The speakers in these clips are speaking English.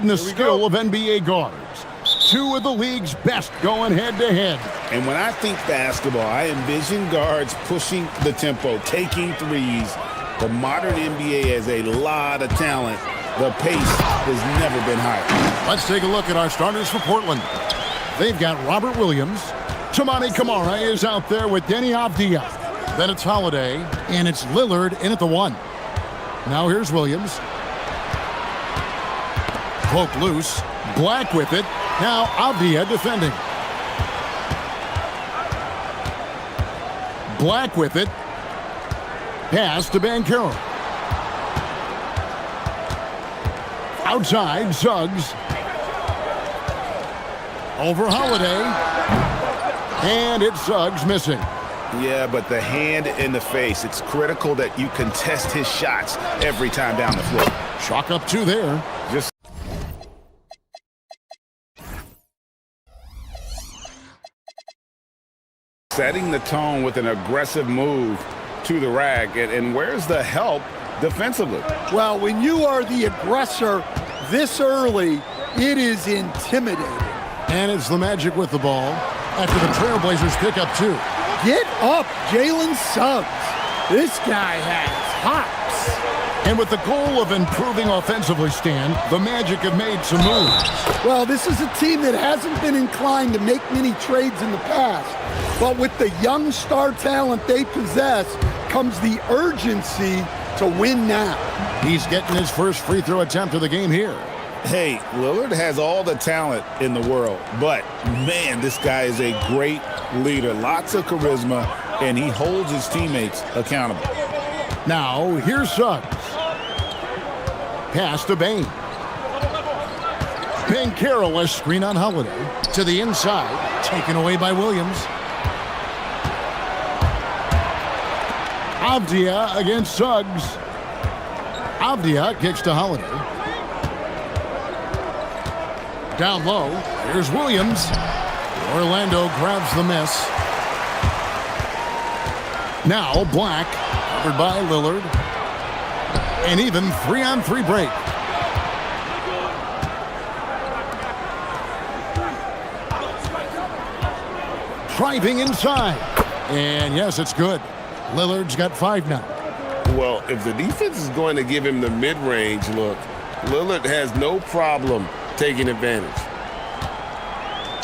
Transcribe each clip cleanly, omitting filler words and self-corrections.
The skill of NBA guards. Two of the league's best going head-to-head. And when I think basketball, I envision guards pushing the tempo, taking threes. The modern NBA has a lot of talent. The pace has never been higher. Let's take a look at our starters for Portland. They've got Robert Williams. Toumani Camara is out there with Denny Avdia. Then it's Holiday, and it's Lillard in at the 1. Now here's Williams. Poke loose. Black with it. Now Avdia defending. Black with it. Pass to Banchero. Outside, Suggs. Over Holiday. And it's Suggs missing. Yeah, but the hand in the face, it's critical that you contest his shots every time down the floor. Chalk up 2 there. Just setting the tone with an aggressive move to the rack. And where's the help defensively? Well, when you are the aggressor this early, it is intimidating. And it's the Magic with the ball after the Trailblazers pick up 2. Get up, Jalen Suggs. This guy has hops. And with the goal of improving offensively, Stan, the Magic have made some moves. Well, this is a team that hasn't been inclined to make many trades in the past. But with the young star talent they possess comes the urgency to win now. He's getting his first free throw attempt of the game here. Hey, Lillard has all the talent in the world, but man, this guy is a great leader. Lots of charisma, and he holds his teammates accountable. Now, here's Suggs. Pass to Bain. Banchero, a screen on Holiday. To the inside, taken away by Williams. Avdia against Suggs. Avdia kicks to Holiday. Down low, here's Williams. Orlando grabs the miss. Now Black, covered by Lillard. And even 3-on-3 break. Driving inside. And yes, it's good. Lillard's got 5 now. Well, if the defense is going to give him the mid-range look, Lillard has no problem taking advantage.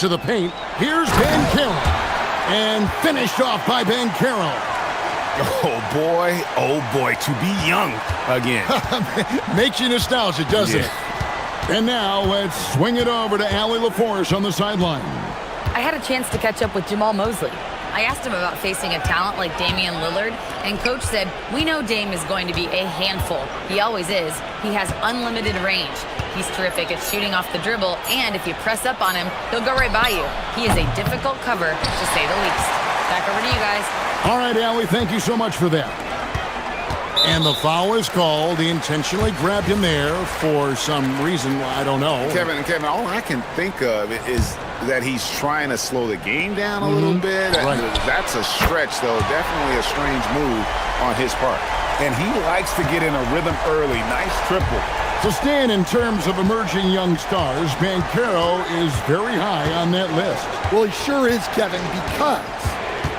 To the paint, here's Banchero. And finished off by Banchero. Oh boy, to be young again. Makes you nostalgic, doesn't it? And now let's swing it over to Allie LaForce on the sideline. I had a chance to catch up with Jamal Mosley. I asked him about facing a talent like Damian Lillard, and Coach said, we know Dame is going to be a handful. He always is. He has unlimited range. He's terrific at shooting off the dribble, and if you press up on him, he'll go right by you. He is a difficult cover, to say the least. Back over to you guys. All right, Allie, thank you so much for that. And the foul is called. He intentionally grabbed him there for some reason. I don't know. Kevin, all I can think of is that he's trying to slow the game down a little bit. Right. That's a stretch, though. Definitely a strange move on his part. And he likes to get in a rhythm early. Nice triple. So, Stan, in terms of emerging young stars, Banchero is very high on that list. Well, he sure is, Kevin, because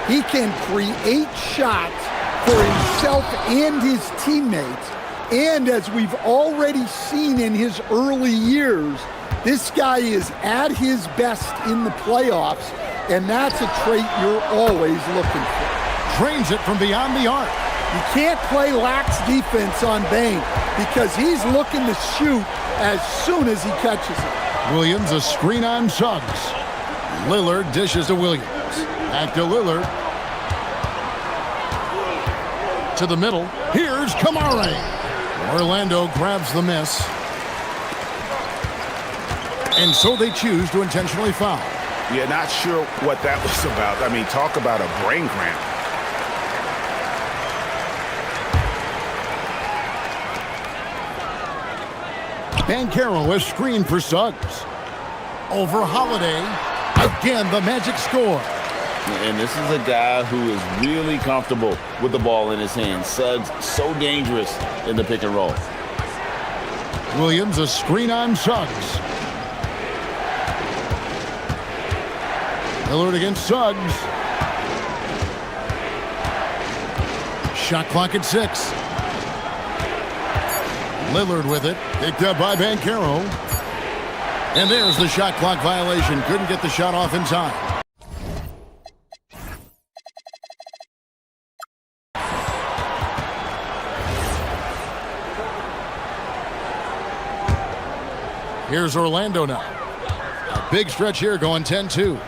he can create shots for himself and his teammates. And as we've already seen in his early years, this guy is at his best in the playoffs, and that's a trait you're always looking for. Drains it from beyond the arc. You can't play lax defense on Bain because he's looking to shoot as soon as he catches it. Williams, a screen on Suggs. Lillard dishes to Williams. Back to Lillard. To the middle. Here's Camara. Orlando grabs the miss. And so they choose to intentionally foul. Yeah, not sure what that was about. I mean, talk about a brain cramp. Banchero, a screen for Suggs. Over Holiday. Again, the Magic score. And this is a guy who is really comfortable with the ball in his hands. Suggs so dangerous in the pick and roll. Williams, a screen on Suggs. Lillard against Suggs. Shot clock at 6. Lillard with it. Picked up by Banchero. And there's the shot clock violation. Couldn't get the shot off in time. Here's Orlando now. A big stretch here going 10-2.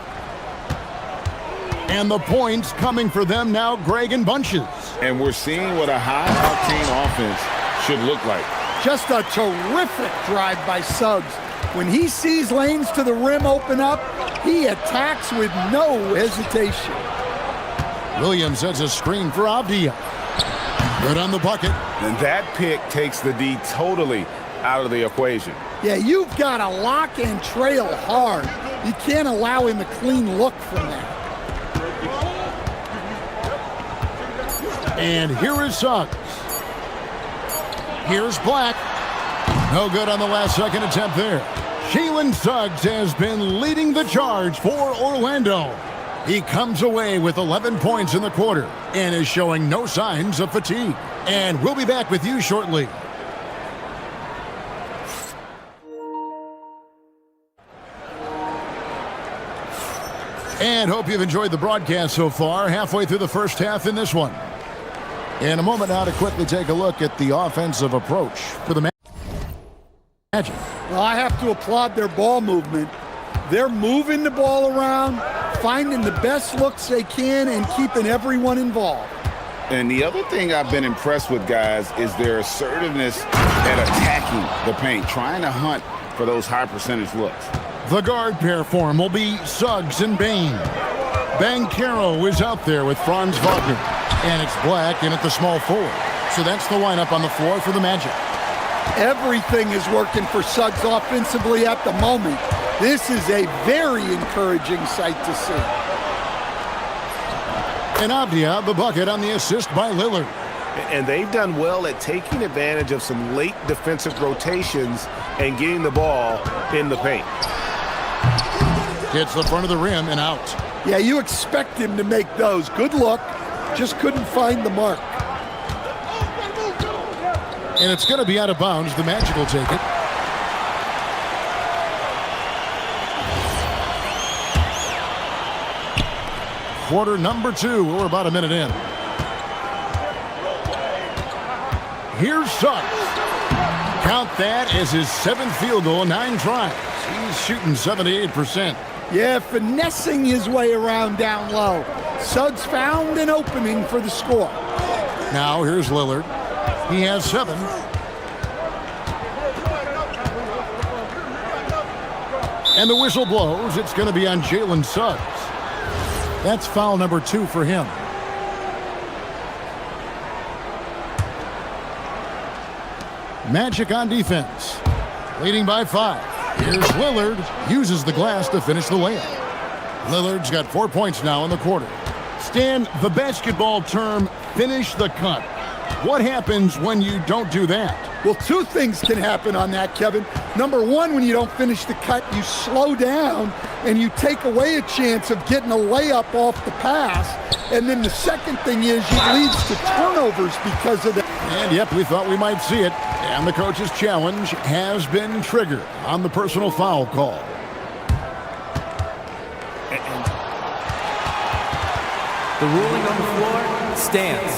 And the points coming for them now, Greg, in bunches. And we're seeing what a high-octane offense should look like. Just a terrific drive by Suggs. When he sees lanes to the rim open up, he attacks with no hesitation. Williams sets a screen for Avdia. Good on the bucket. And that pick takes the D totally out of the equation. Yeah, you've got to lock and trail hard. You can't allow him a clean look from that. And here is Suggs. Here's Black. No good on the last second attempt there. Jalen Suggs has been leading the charge for Orlando. He comes away with 11 points in the quarter and is showing no signs of fatigue. And we'll be back with you shortly. And hope you've enjoyed the broadcast so far. Halfway through the first half in this one. In a moment now to quickly take a look at the offensive approach for the Magic. Well, I have to applaud their ball movement. They're moving the ball around, finding the best looks they can, and keeping everyone involved. And the other thing I've been impressed with, guys, is their assertiveness at attacking the paint, trying to hunt for those high percentage looks. The guard pair for him will be Suggs and Bain. Banchero is out there with Franz Wagner. And it's Black in at the small forward. So that's the lineup on the floor for the Magic. Everything is working for Suggs offensively at the moment. This is a very encouraging sight to see. And Avdia, the bucket on the assist by Lillard. And they've done well at taking advantage of some late defensive rotations and getting the ball in the paint. Hits the front of the rim and out. Yeah, you expect him to make those. Good look. Just couldn't find the mark. And it's going to be out of bounds. The Magic will take it. Quarter number 2. We're about a minute in. Here's Suggs. Count that as his 7th field goal, 9 tries. He's shooting 78%. Yeah, finessing his way around down low. Suggs found an opening for the score. Now here's Lillard. He has 7. And the whistle blows. It's going to be on Jalen Suggs. That's foul number 2 for him. Magic on defense. Leading by 5. Here's Lillard. Uses the glass to finish the layup. Lillard's got 4 points now in the quarter. Stan, the basketball term, finish the cut. What happens when you don't do that? Well, 2 things can happen on that, Kevin. Number 1, when you don't finish the cut, you slow down and you take away a chance of getting a layup off the pass. And then the second thing is it leads to turnovers because of that. And yep, we thought we might see it. And the coach's challenge has been triggered on the personal foul call. The ruling on the floor stands.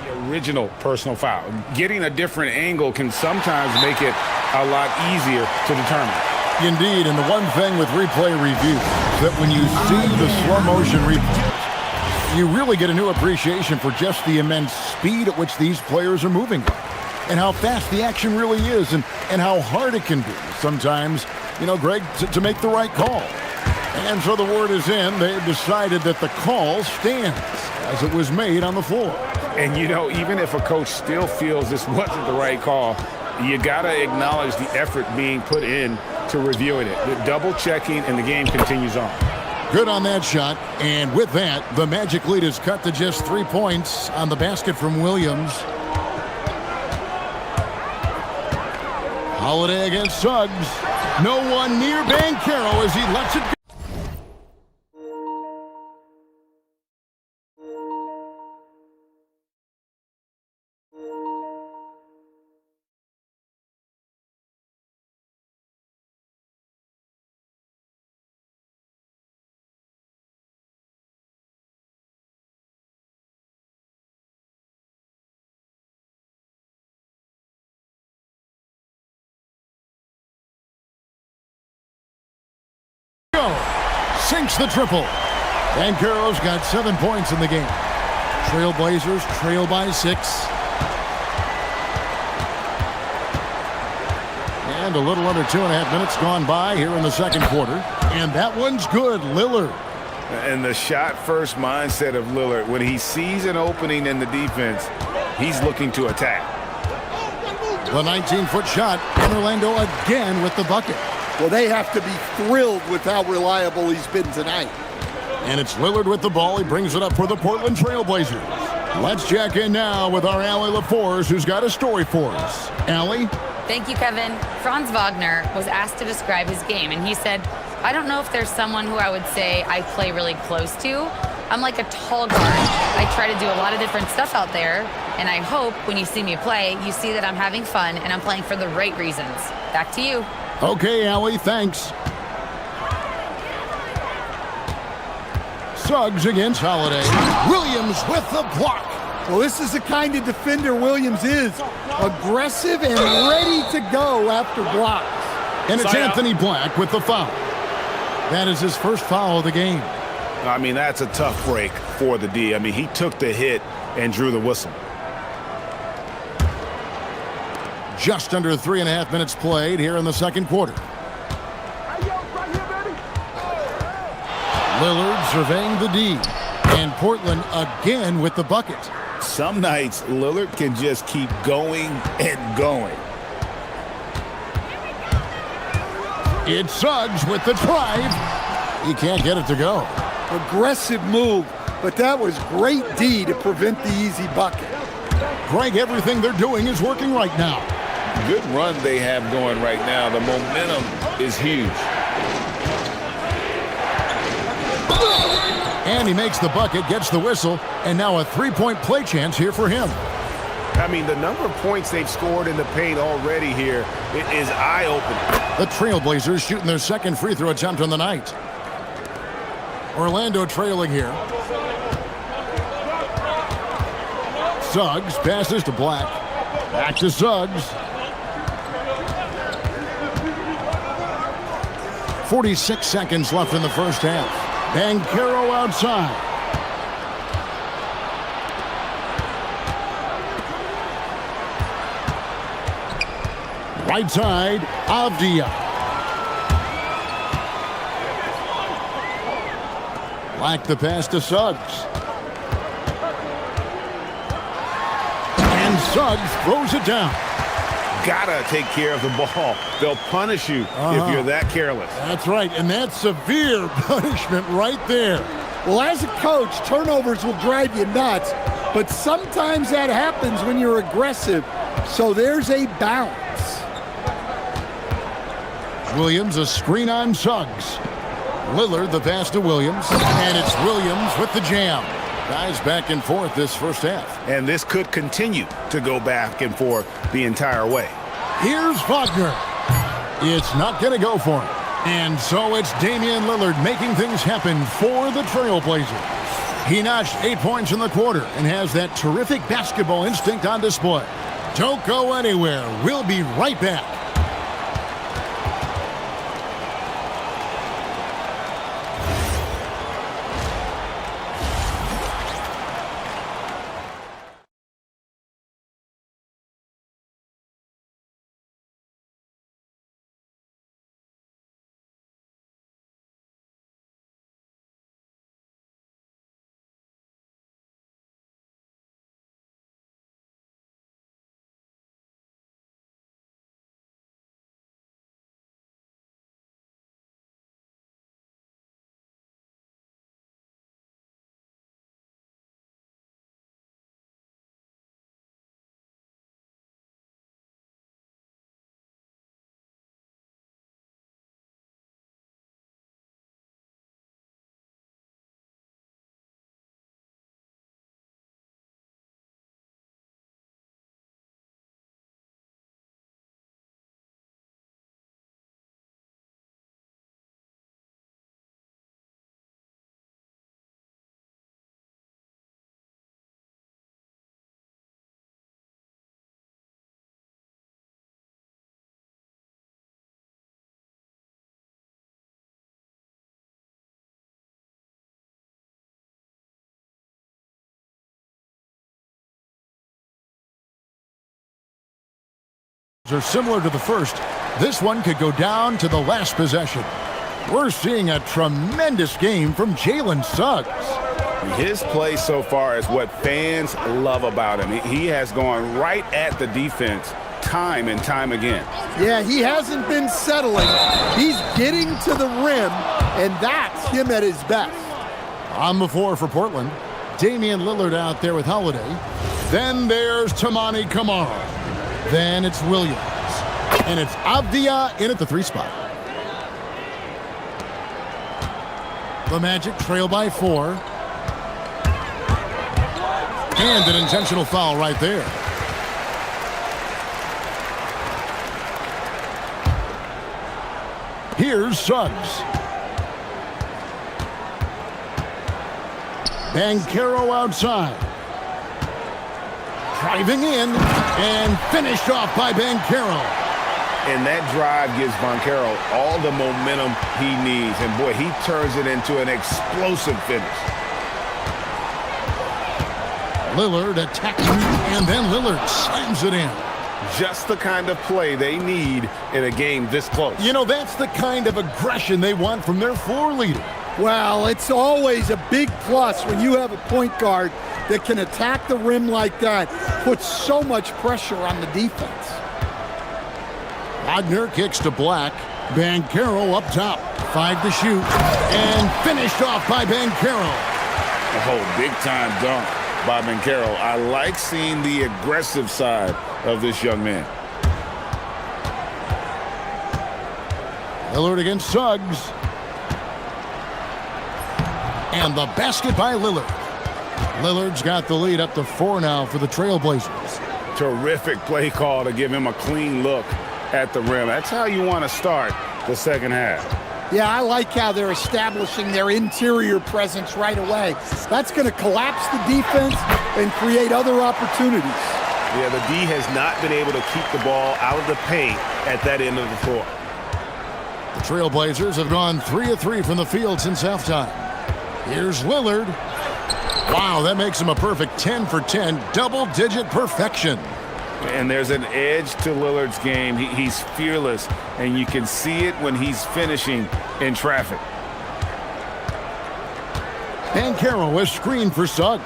The original personal foul. Getting a different angle can sometimes make it a lot easier to determine. Indeed, and the one thing with replay review is that when you see the slow motion replays, you really get a new appreciation for just the immense speed at which these players are moving and how fast the action really is and how hard it can be sometimes, you know, Greg, to make the right call. And so the word is in. They've decided that the call stands as it was made on the floor. And, you know, even if a coach still feels this wasn't the right call, you got to acknowledge the effort being put in to reviewing it. The double checking, and the game continues on. Good on that shot. And with that, the Magic lead is cut to just 3 points on the basket from Williams. Holiday against Suggs. No one near Bancaro as he lets it go. Sinks the triple. Bancaro's got 7 points in the game. Trailblazers trail by 6. And a little under 2.5 minutes gone by here in the second quarter. And that one's good. Lillard. And the shot-first mindset of Lillard, when he sees an opening in the defense, he's looking to attack. The 19-foot shot, and Orlando again with the bucket. Well, they have to be thrilled with how reliable he's been tonight. And it's Lillard with the ball. He brings it up for the Portland Trailblazers. Let's check in now with our Allie LaForce, who's got a story for us. Allie? Thank you, Kevin. Franz Wagner was asked to describe his game, and he said, I don't know if there's someone who I would say I play really close to. I'm like a tall guard. I try to do a lot of different stuff out there, and I hope when you see me play, you see that I'm having fun and I'm playing for the right reasons. Back to you. Okay, Allie, thanks. Suggs against Holiday. Williams with the block. Well, this is the kind of defender Williams is. Aggressive and ready to go after blocks. And it's Anthony Black with the foul. That is his first foul of the game. I mean, that's a tough break for the D. I mean, he took the hit and drew the whistle. Just under 3.5 minutes played here in the second quarter. Lillard surveying the D. And Portland again with the bucket. Some nights, Lillard can just keep going and going. It's Suggs with the drive. He can't get it to go. Aggressive move, but that was great D to prevent the easy bucket. Greg, everything they're doing is working right now. Good run they have going right now. The momentum is huge. And he makes the bucket, gets the whistle, and now a three-point play chance here for him. I mean, the number of points they've scored in the paint already here is eye-opening. The Trailblazers shooting their second free throw attempt on the night. Orlando trailing here. Suggs passes to Black. Back to Suggs. 46 seconds left in the first half. Bancaro outside. Right side, Avdia. Black the pass to Suggs. And Suggs throws it down. Gotta take care of the ball. They'll punish you if you're that careless. That's right, and that's severe punishment right there. Well, as a coach, turnovers will drive you nuts, but sometimes that happens when you're aggressive, so there's a balance. Williams, a screen on Suggs. Lillard, the pass to Williams, and it's Williams with the jam. Guys back and forth this first half. And this could continue to go back and forth the entire way. Here's Wagner. It's not going to go for him. And so it's Damian Lillard making things happen for the Trailblazers. He notched 8 points in the quarter and has that terrific basketball instinct on display. Don't go anywhere. We'll be right back. are similar to the first. This one could go down to the last possession. We're seeing a tremendous game from Jalen Suggs. His play so far is what fans love about him. He has gone right at the defense time and time again. Yeah, he hasn't been settling. He's getting to the rim, and that's him at his best. On the floor for Portland, Damian Lillard out there with Holiday. Then there's Tamani Kamara. Then it's Williams. And it's Avdia in at the 3 spot. The Magic trail by 4. And an intentional foul right there. Here's Suggs. Banchero outside. Driving in and finished off by Banchero. And that drive gives Banchero all the momentum he needs. And boy, he turns it into an explosive finish. Lillard attacking, and then Lillard slams it in. Just the kind of play they need in a game this close. You know, that's the kind of aggression they want from their floor leader. Well, it's always a big plus when you have a point guard that can attack the rim like that, puts so much pressure on the defense. Wagner kicks to Black. Banchero up top. 5 to shoot. And finished off by Banchero. Oh, big-time dunk by Banchero. I like seeing the aggressive side of this young man. Lillard against Suggs. And the basket by Lillard. Lillard's got the lead up to 4 now for the Trailblazers. Terrific play call to give him a clean look at the rim. That's how you want to start the second half. Yeah, I like how they're establishing their interior presence right away. That's going to collapse the defense and create other opportunities. Yeah, the D has not been able to keep the ball out of the paint at that end of the floor. The Trailblazers have gone 3 of 3 from the field since halftime. Here's Lillard. Wow, that makes him a perfect 10 for 10, double-digit perfection. And there's an edge to Lillard's game. He's fearless, and you can see it when he's finishing in traffic. Banchero was screened for Suggs.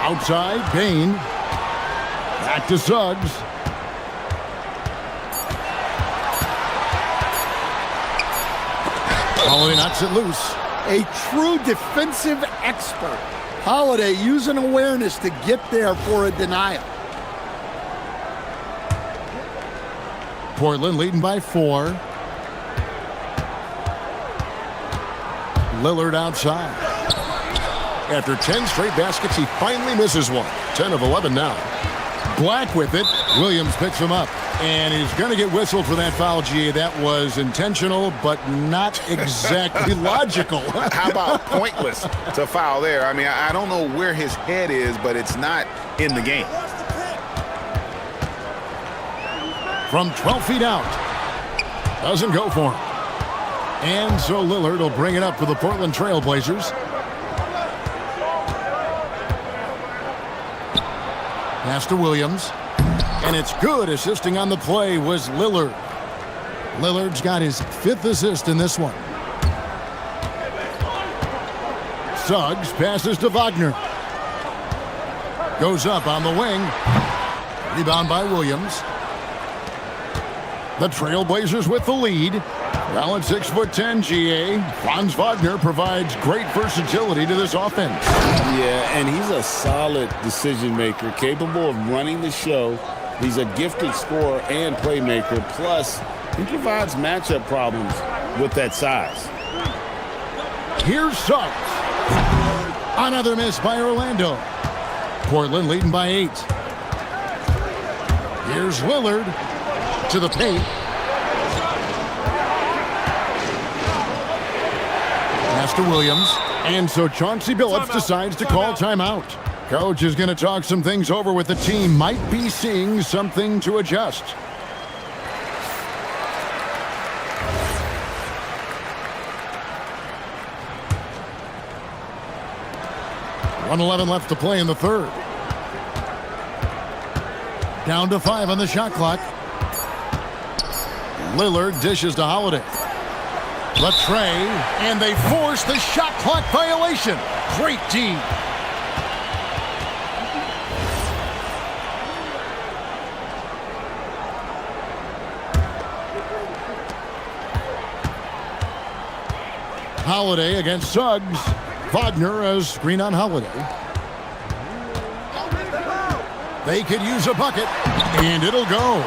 Outside, Bain. Back to Suggs. Holiday knocks it loose. A true defensive expert. Holiday using awareness to get there for a denial. Portland leading by 4. Lillard outside. After 10 straight baskets, he finally misses one. 10 of 11 now. Black with it. Williams picks him up. And he's going to get whistled for that foul, G. That was intentional, but not exactly logical. How about pointless to foul there? I mean, I don't know where his head is, but it's not in the game. From 12 feet out. Doesn't go for him. And so Lillard will bring it up for the Portland Trailblazers. Pass to Williams. And it's good. Assisting on the play was Lillard. Lillard's got his 5th assist in this one. Suggs passes to Wagner. Goes up on the wing. Rebound by Williams. The Trailblazers with the lead. Well, at 6'10", GA, Franz Wagner provides great versatility to this offense. Yeah, and he's a solid decision maker, capable of running the show. He's a gifted scorer and playmaker. Plus, he provides matchup problems with that size. Here's Suggs. Another miss by Orlando. Portland leading by 8. Here's Lillard to the paint. Pass to Williams. And so Chauncey Billups decides to call timeout. Coach is going to talk some things over with the team. Might be seeing something to adjust. .111 left to play in the third. Down to 5 on the shot clock. Lillard dishes to Holiday. The tray, and they force the shot clock violation. Great D. Holiday against Suggs. Wagner as screen on Holiday. They could use a bucket, and it'll go.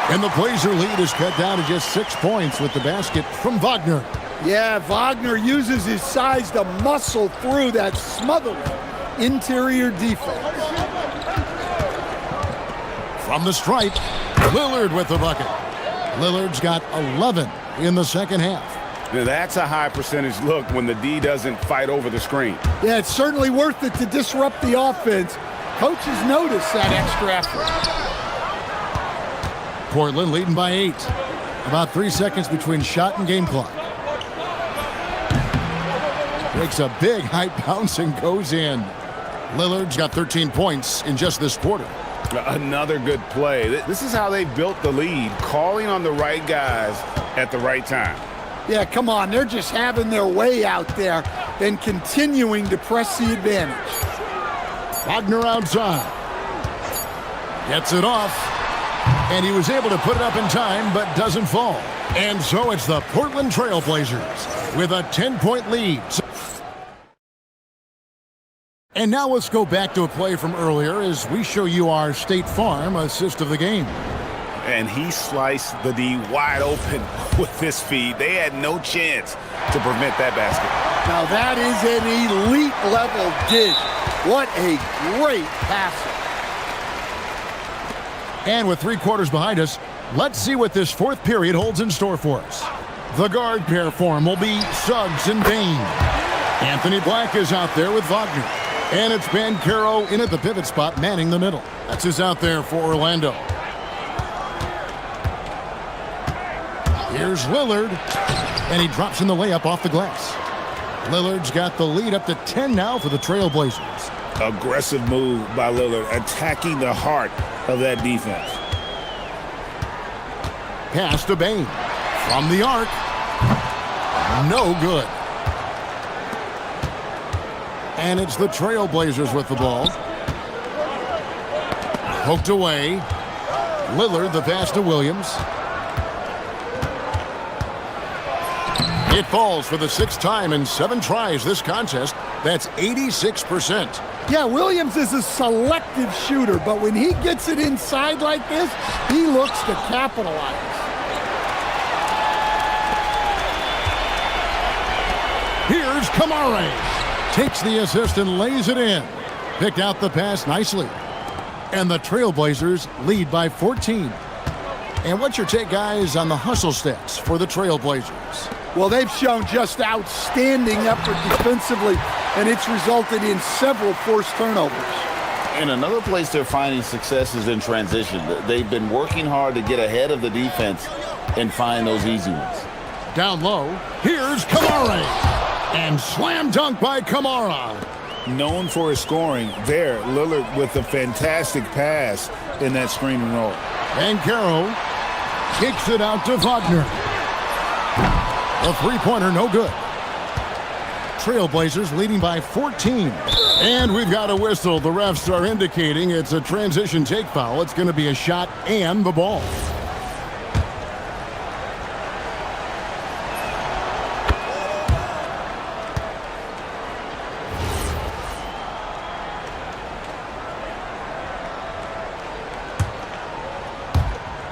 And the Blazer lead is cut down to just 6 points with the basket from Wagner. Yeah, Wagner uses his size to muscle through that smothering interior defense. From the stripe, Lillard with the bucket. Lillard's got 11 in the second half. Now that's a high percentage look when the D doesn't fight over the screen. Yeah, it's certainly worth it to disrupt the offense. Coaches notice that extra effort. Portland leading by 8. About 3 seconds between shot and game clock. Breaks a big high bounce and goes in. Lillard's got 13 points in just this quarter. Another good play. This is how they built the lead, calling on the right guys at the right time. Yeah, come on. They're just having their way out there and continuing to press the advantage. Wagner outside. Gets it off. And he was able to put it up in time, but doesn't fall. And so it's the Portland Trail Blazers with a 10-point lead. And now let's go back to a play from earlier as we show you our State Farm assist of the game. And he sliced the D wide open with this feed. They had no chance to prevent that basket. Now that is an elite level dig. What a great passer. And with 3 quarters behind us, let's see what this fourth period holds in store for us. The guard pair form will be Suggs and Bain. Anthony Black is out there with Wagner. And it's Banchero in at the pivot spot, manning the middle. That's who's out there for Orlando. Here's Lillard, and he drops in the layup off the glass. Lillard's got the lead up to 10 now for the Trailblazers. Aggressive move by Lillard, attacking the heart of that defense. Pass to Bain. From the arc. No good. And it's the Trailblazers with the ball. Poked away. Lillard, the pass to Williams. It falls for the 6th time in 7 tries this contest. That's 86%. Yeah, Williams is a selective shooter, but when he gets it inside like this, he looks to capitalize. Here's Kamara. Takes the assist and lays it in. Picked out the pass nicely. And the Trailblazers lead by 14. And what's your take, guys, on the hustle stats for the Trailblazers? Well, they've shown just outstanding effort defensively, and it's resulted in several forced turnovers. And another place they're finding success is in transition. They've been working hard to get ahead of the defense and find those easy ones. Down low, here's Kamara. And slam dunk by Kamara. Known for his scoring, there, Lillard with a fantastic pass in that screen and roll. Banchero kicks it out to Wagner. A three-pointer, no good. Trailblazers leading by 14. And we've got a whistle. The refs are indicating it's a transition take foul. It's going to be a shot and the ball.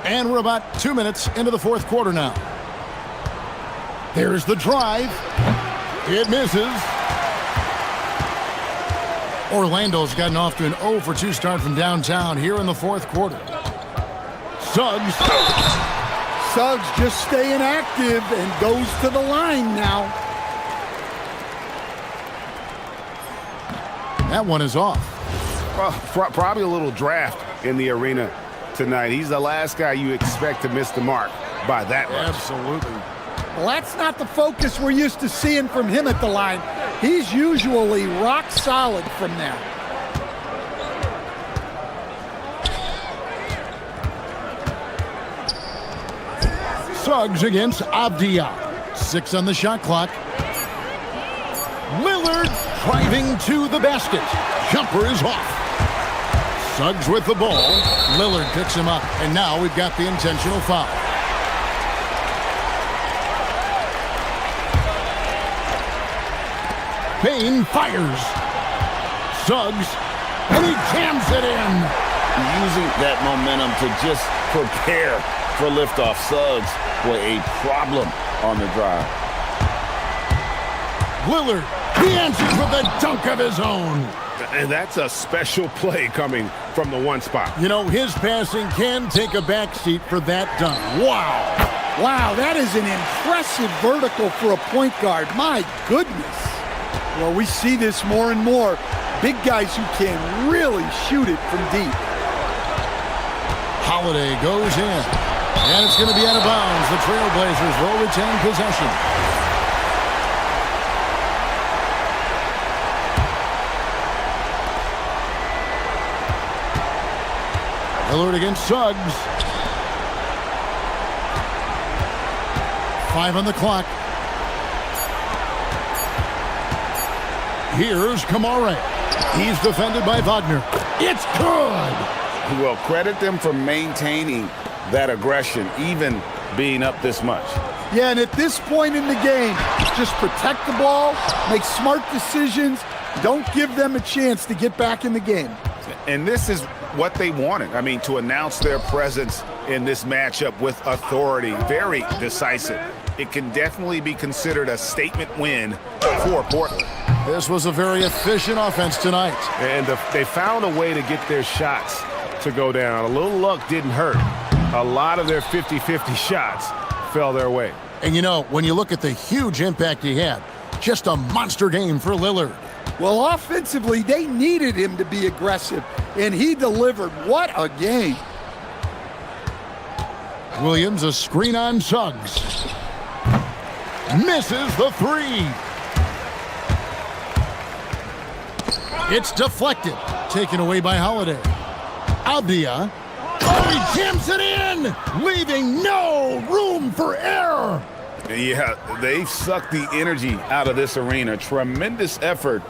And we're about 2 minutes into the fourth quarter now. There's the drive. It misses. Orlando's gotten off to an 0 for 2 start from downtown here in the fourth quarter. Suggs. Suggs just staying active and goes to the line now. That one is off. Probably a little draft in the arena tonight. He's the last guy you expect to miss the mark by that much. Absolutely. Well, that's not the focus we're used to seeing from him at the line. He's usually rock solid from there. Suggs against Avdia. 6 on the shot clock. Lillard driving to the basket. Jumper is off. Suggs with the ball. Lillard picks him up. And now we've got the intentional foul. Payne fires. Suggs. And he jams it in. Using that momentum to just prepare for liftoff. Suggs with a problem on the drive. Lillard, he answers with a dunk of his own. And that's a special play coming from the one spot. You know, his passing can take a backseat for that dunk. Wow. Wow, that is an impressive vertical for a point guard. My goodness. Well, we see this more and more. Big guys who can really shoot it from deep. Holiday goes in. And it's going to be out of bounds. The Trailblazers will retain possession. Lillard against Suggs. 5 on the clock. Here's Kamara. He's defended by Wagner. It's good. Well, credit them for maintaining that aggression, even being up this much. Yeah, and at this point in the game, just protect the ball, make smart decisions, don't give them a chance to get back in the game. And this is what they wanted. I mean, to announce their presence in this matchup with authority, very decisive. It can definitely be considered a statement win for Portland. This was a very efficient offense tonight. And they found a way to get their shots to go down. A little luck didn't hurt. A lot of their 50-50 shots fell their way. And you know, when you look at the huge impact he had, just a monster game for Lillard. Well, offensively, they needed him to be aggressive, and he delivered. What a game. Williams, a screen on Suggs. Misses the three. It's deflected. Taken away by Holiday. Abdia. Oh, he jams it in, leaving no room for error. Yeah, they've sucked the energy out of this arena. Tremendous effort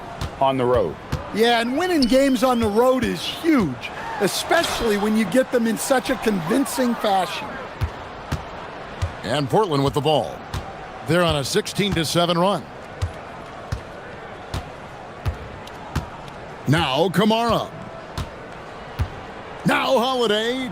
on the road. Yeah, and winning games on the road is huge, especially when you get them in such a convincing fashion. And Portland with the ball. They're on a 16-7 run. Now Kamara. Now Holiday.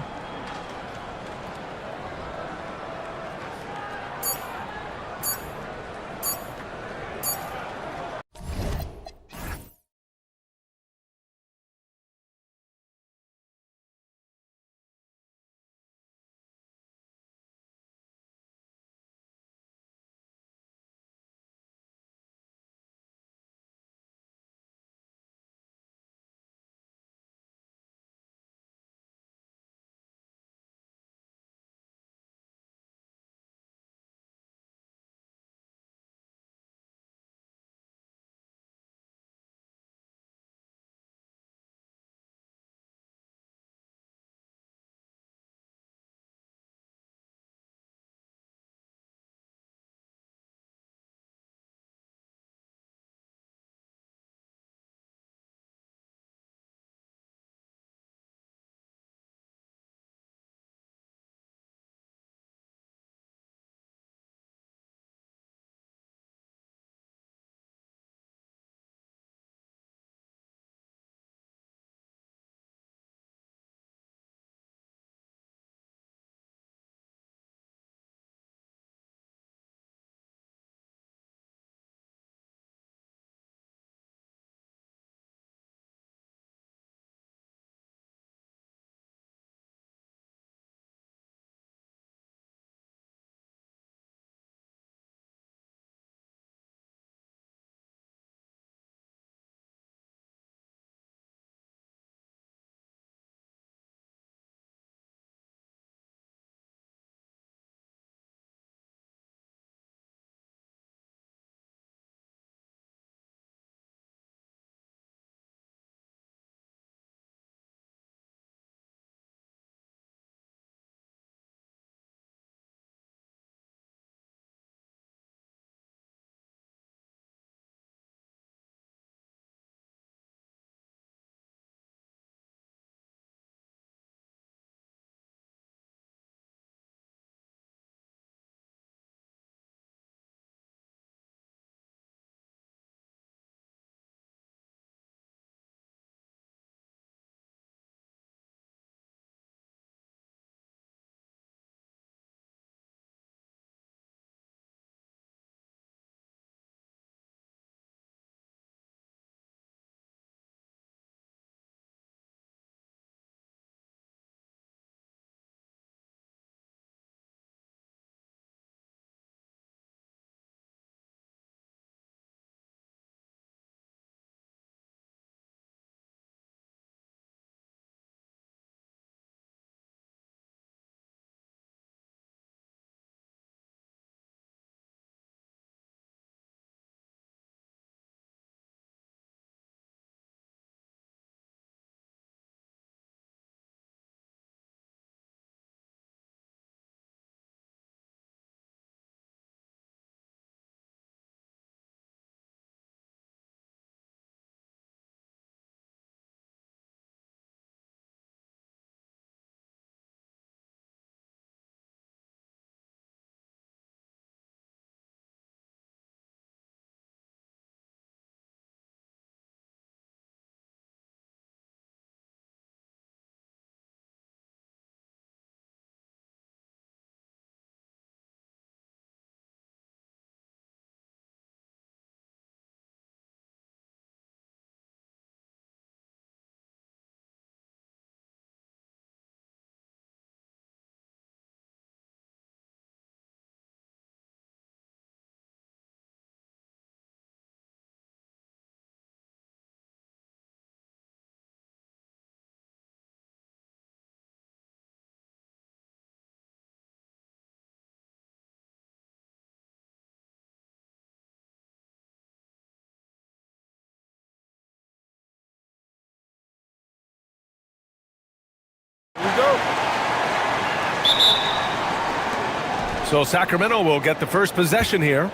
So Sacramento will get the first possession here.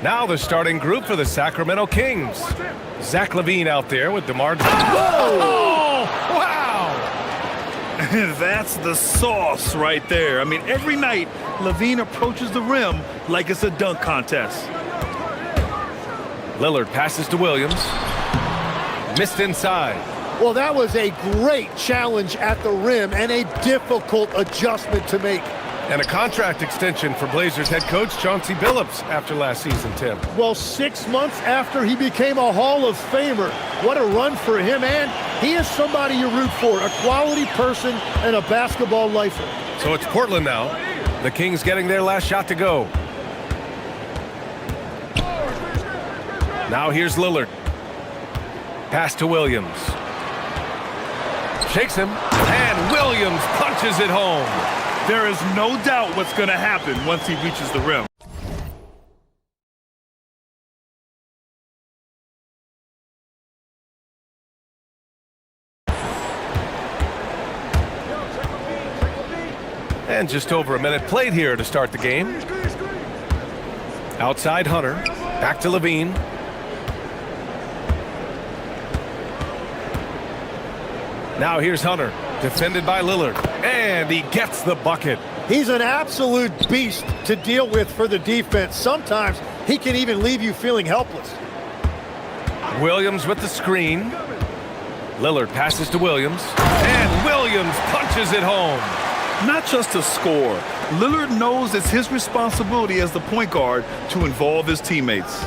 Now the starting group for the Sacramento Kings. Zach LaVine out there with DeMar. Oh, wow! That's the sauce right there. I mean, every night, LaVine approaches the rim like it's a dunk contest. Lillard passes to Williams. Missed inside. Well, that was a great challenge at the rim and a difficult adjustment to make. And a contract extension for Blazers head coach Chauncey Billups after last season, Tim. Well, 6 months after he became a Hall of Famer. What a run for him, and he is somebody you root for, a quality person and a basketball lifer. So it's Portland now. The Kings getting their last shot to go. Now here's Lillard. Pass to Williams. Shakes him, and Williams punches it home. There is no doubt what's going to happen once he reaches the rim. And just over a minute played here to start the game. Outside Hunter, back to LaVine. Now here's Hunter, defended by Lillard, and he gets the bucket. He's an absolute beast to deal with for the defense. Sometimes he can even leave you feeling helpless. Williams with the screen. Lillard passes to Williams, and Williams punches it home. Not just to score, Lillard knows it's his responsibility as the point guard to involve his teammates.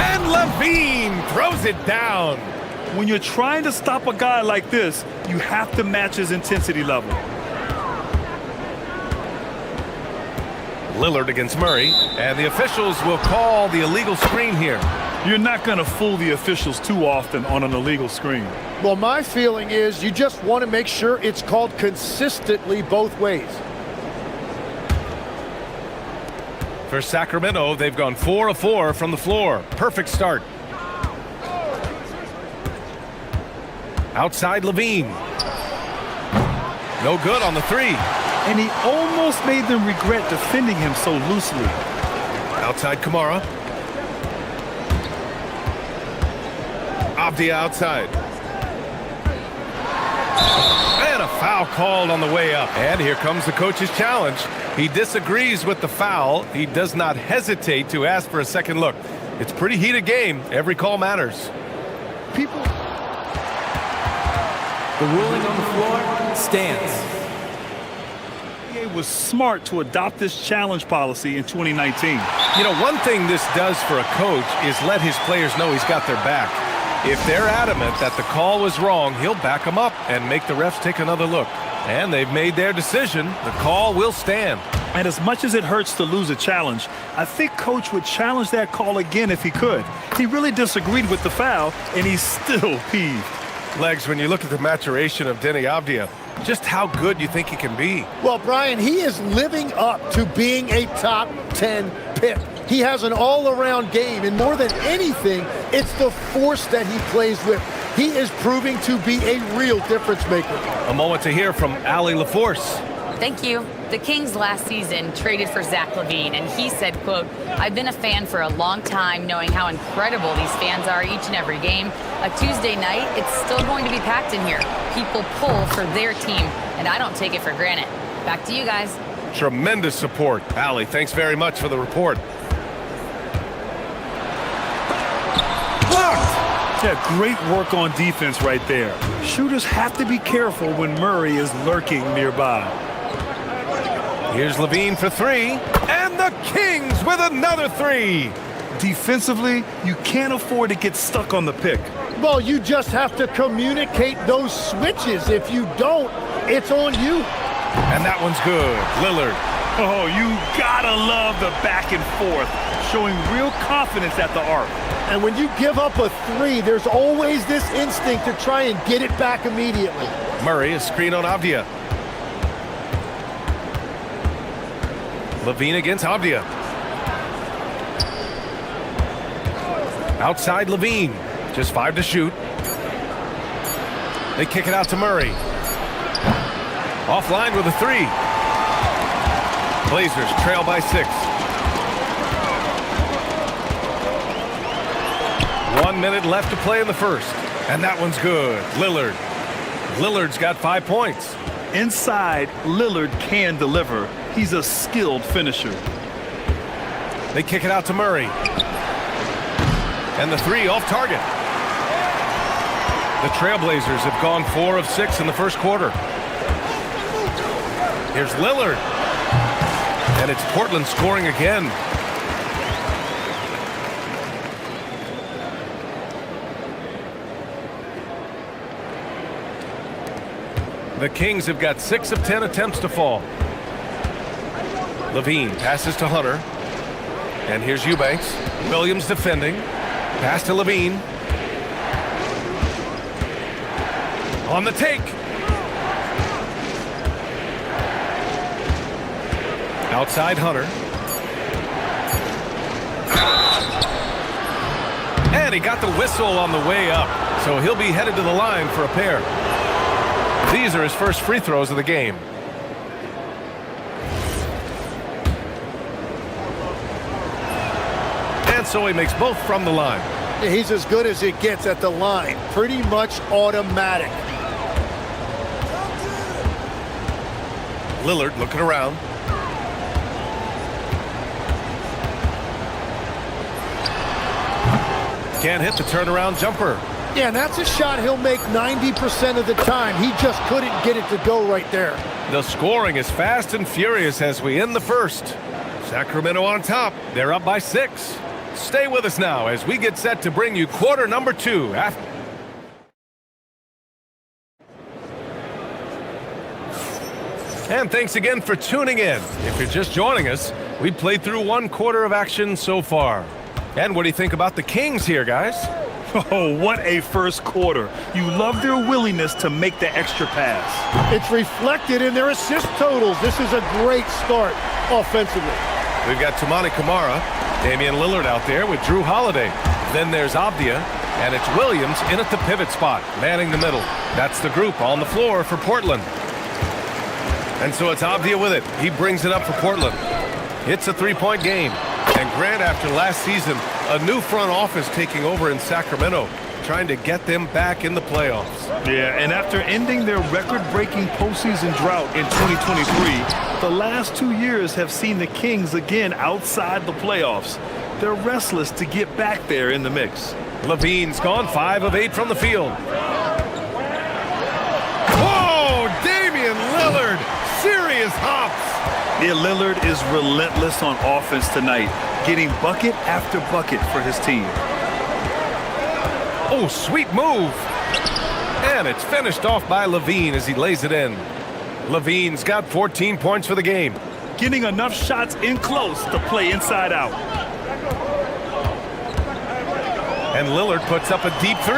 And LaVine throws it down. When you're trying to stop a guy like this, you have to match his intensity level. Lillard against Murray, and the officials will call the illegal screen here. You're not going to fool the officials too often on an illegal screen. Well, my feeling is you just want to make sure it's called consistently both ways. For Sacramento, they've gone 4 of 4 from the floor. Perfect start. Outside LaVine. No good on the three. And he almost made them regret defending him so loosely. Outside Kamara. Avdia outside. And a foul called on the way up. And here comes the coach's challenge. He disagrees with the foul. He does not hesitate to ask for a second look. It's a pretty heated game. Every call matters. The ruling on the floor stands. The NBA was smart to adopt this challenge policy in 2019. You know, one thing this does for a coach is let his players know he's got their back. If they're adamant that the call was wrong, he'll back them up and make the refs take another look. And they've made their decision. The call will stand. And as much as it hurts to lose a challenge, I think Coach would challenge that call again if he could. He really disagreed with the foul, and he's still peeved. Legs, when you look at the maturation of Denny Avdia, just how good you think he can be. Well, Brian, he is living up to being a top 10 pick. He has an all-around game, and more than anything, it's the force that he plays with. He is proving to be a real difference maker. A moment to hear from Allie LaForce. Thank you. The Kings last season traded for Zach LaVine, and he said, quote, "I've been a fan for a long time, knowing how incredible these fans are each and every game. A Tuesday night, it's still going to be packed in here. People pull for their team, and I don't take it for granted." Back to you guys. Tremendous support. Allie, thanks very much for the report. Blocked! Yeah, great work on defense right there. Shooters have to be careful when Murray is lurking nearby. Here's LaVine for three, and the Kings with another three. Defensively, you can't afford to get stuck on the pick. Well, you just have to communicate those switches. If you don't, it's on you. And that one's good. Lillard. Oh, you gotta love the back and forth, showing real confidence at the arc. And when you give up a three, there's always this instinct to try and get it back immediately. Murray, a screen on Avdia. LaVine against Avdia. Outside LaVine. Just 5 to shoot. They kick it out to Murray. Offline with a three. Blazers trail by 6. 1 minute left to play in the first. And that one's good. Lillard. Lillard's got 5 points. Inside, Lillard can deliver. He's a skilled finisher. They kick it out to Murray. And the three off target. The Trailblazers have gone 4 of 6 in the first quarter. Here's Lillard. And it's Portland scoring again. The Kings have got 6 of 10 attempts to fall. Levine passes to Hunter. And here's Eubanks. Williams defending. Pass to Levine. On the take. Outside Hunter. And he got the whistle on the way up. So he'll be headed to the line for a pair. These are his first free throws of the game. And so he makes both from the line. He's as good as it gets at the line. Pretty much automatic. Lillard looking around. Can't hit the turnaround jumper. Yeah, and that's a shot he'll make 90% of the time. He just couldn't get it to go right there. The scoring is fast and furious as we end the first. Sacramento on top. They're up by 6. Stay with us now as we get set to bring you quarter number 2. And thanks again for tuning in. If you're just joining us, we've played through 1 quarter of action so far. And what do you think about the Kings here, guys? Oh, what a first quarter. You love their willingness to make the extra pass. It's reflected in their assist totals. This is a great start offensively. We've got Toumani Camara, Damian Lillard out there with Drew Holiday. Then there's Avdia, and it's Williams in at the pivot spot, manning the middle. That's the group on the floor for Portland. And so it's Avdia with it. He brings it up for Portland. It's a 3-point game. And Grant, after last season, a new front office taking over in Sacramento, trying to get them back in the playoffs. Yeah, and after ending their record-breaking postseason drought in 2023, the last 2 years have seen the Kings again outside the playoffs. They're restless to get back there in the mix. Levine's gone 5 of 8 from the field. Whoa, Damian Lillard, serious hops. Yeah, Lillard is relentless on offense tonight, getting bucket after bucket for his team. Oh, sweet move. And it's finished off by Levine as he lays it in. Levine's got 14 points for the game. Getting enough shots in close to play inside out. And Lillard puts up a deep 3.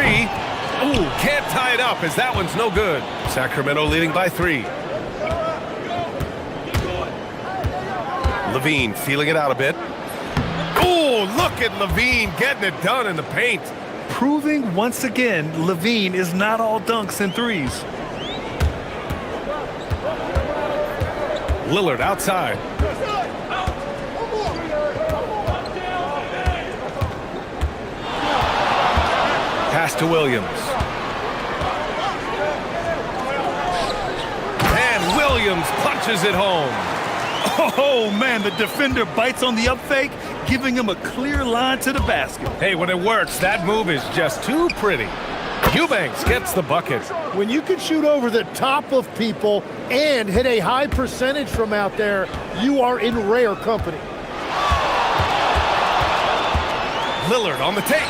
Ooh, can't tie it up as that one's no good. Sacramento leading by 3. Levine feeling it out a bit. Oh, look at Levine getting it done in the paint. Proving once again, Levine is not all dunks and threes. Lillard outside. Pass to Williams. And Williams punches it home. Oh, man, the defender bites on the up fake, giving him a clear line to the basket. Hey, when it works, that move is just too pretty. Eubanks gets the bucket. When you can shoot over the top of people and hit a high percentage from out there, you are in rare company. Lillard on the take.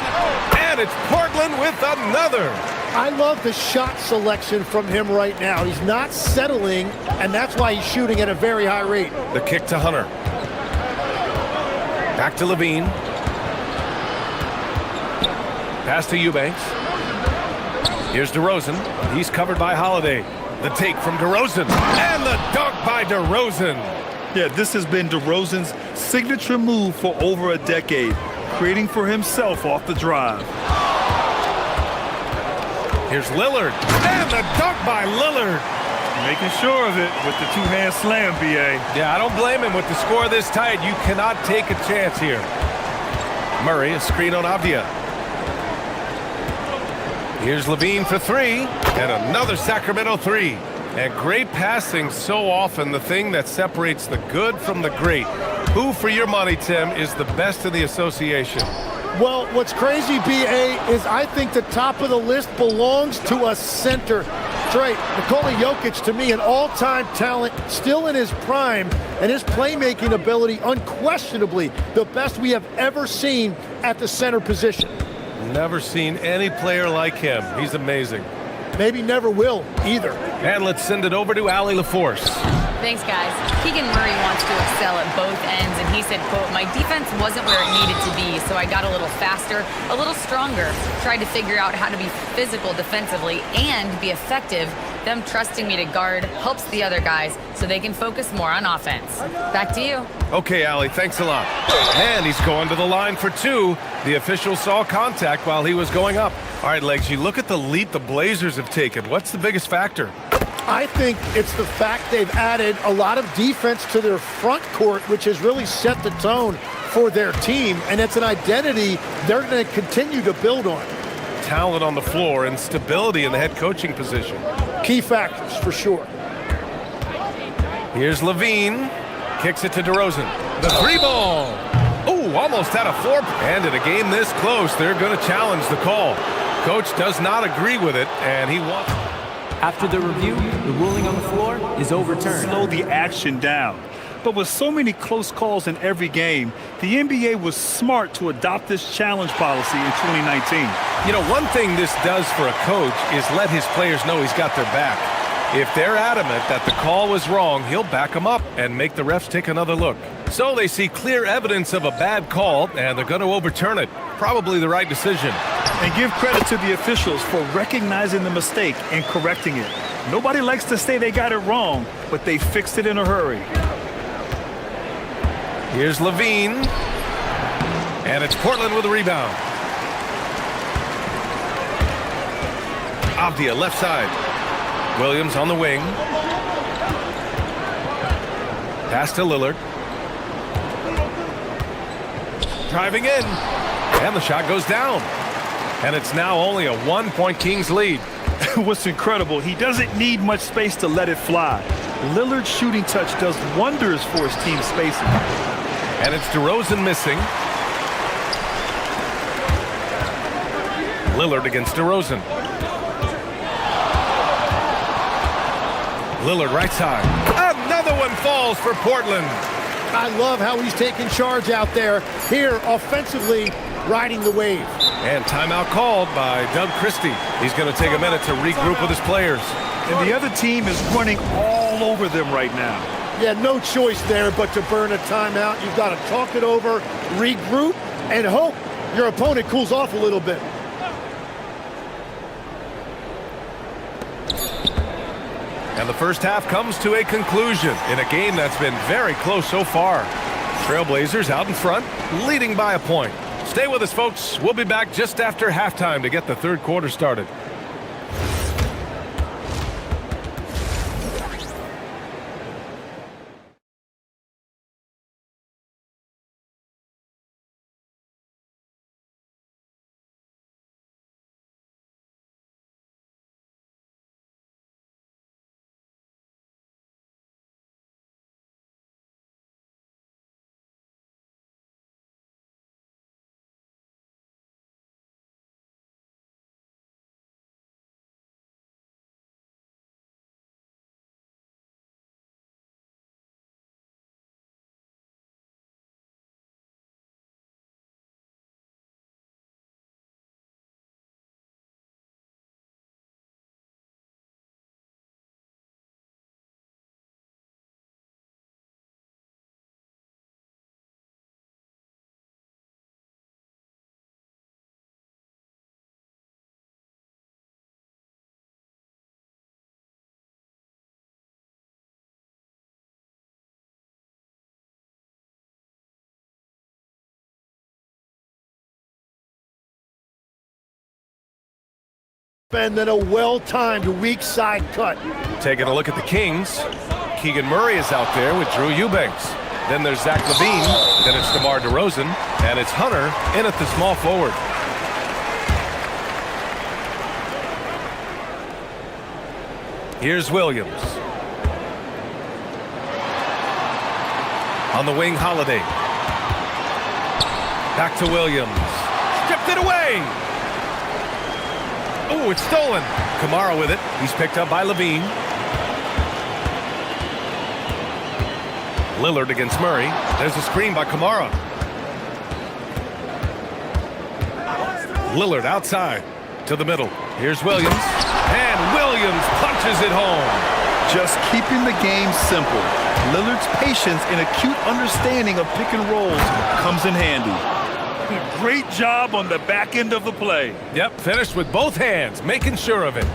And it's Portland with another. I love the shot selection from him right now. He's not settling, and that's why he's shooting at a very high rate. The kick to Hunter. Back to Levine. Pass to Eubanks. Here's DeRozan. He's covered by Holiday. The take from DeRozan. And the dunk by DeRozan. Yeah, this has been DeRozan's signature move for over a decade, creating for himself off the drive. Here's Lillard. And the dunk by Lillard. Making sure of it with the two-hand slam, B.A. Yeah, I don't blame him. With the score this tight, you cannot take a chance here. Murray, a screen on Avdia. Here's Levine for three. And another Sacramento three. And great passing, so often the thing that separates the good from the great. Who, for your money, Tim, is the best in the association? Well, what's crazy, B.A., is I think the top of the list belongs to a center. That's right. Nikola Jokic, to me, an all-time talent, still in his prime, and his playmaking ability, unquestionably, the best we have ever seen at the center position. Never seen any player like him. He's amazing. Maybe never will, either. And let's send it over to Allie LaForce. Thanks, guys. Keegan Murray wants to excel at both ends, and he said, quote, "My defense wasn't where it needed to be, so I got a little faster, a little stronger, tried to figure out how to be physical defensively and be effective. Them trusting me to guard helps the other guys so they can focus more on offense." Back to you. Okay, Allie, thanks a lot. And he's going to the line for two. The official saw contact while he was going up. All right, Legs, you look at the leap the Blazers have taken. What's the biggest factor? I think it's the fact they've added a lot of defense to their front court, which has really set the tone for their team, and it's an identity they're going to continue to build on. Talent on the floor and stability in the head coaching position. Key factors, for sure. Here's Levine. Kicks it to DeRozan. The three ball. Oh, almost had a four. And in a game this close, they're going to challenge the call. Coach does not agree with it, and he wants... After the review, the ruling on the floor is overturned. Slow the action down. But with so many close calls in every game, the NBA was smart to adopt this challenge policy in 2019. You know, one thing this does for a coach is let his players know he's got their back. If they're adamant that the call was wrong, he'll back them up and make the refs take another look. So they see clear evidence of a bad call, and they're going to overturn it. Probably the right decision. And give credit to the officials for recognizing the mistake and correcting it. Nobody likes to say they got it wrong, but they fixed it in a hurry. Here's Levine. And it's Portland with a rebound. Avdia, left side. Williams on the wing. Pass to Lillard. Driving in. And the shot goes down. And it's now only a 1-point Kings lead. What's incredible, he doesn't need much space to let it fly. Lillard's shooting touch does wonders for his team's spacing. And it's DeRozan missing. Lillard against DeRozan. Lillard right side. Another one falls for Portland. I love how he's taking charge out there. Here, offensively, riding the wave. And timeout called by Doug Christie. He's going to take a minute to regroup with his players. And the other team is running all over them right now. Yeah, no choice there but to burn a timeout. You've got to talk it over, regroup, and hope your opponent cools off a little bit. And the first half comes to a conclusion in a game that's been very close so far. Trailblazers out in front, leading by a point. Stay with us, folks. We'll be back just after halftime to get the third quarter started. And then a well-timed weak side cut. Taking a look at the Kings. Keegan Murray is out there with Drew Eubanks. Then there's Zach LaVine. Then it's DeMar DeRozan. And it's Hunter in at the small forward. Here's Williams. On the wing, Holiday. Back to Williams. Stripped it away. Oh, it's stolen. Kamara with it. He's picked up by Levine. Lillard against Murray. There's a screen by Kamara. Lillard outside to the middle. Here's Williams. And Williams punches it home. Just keeping the game simple. Lillard's patience and acute understanding of pick and rolls comes in handy. Great job on the back end of the play. Yep, finished with both hands, making sure of it.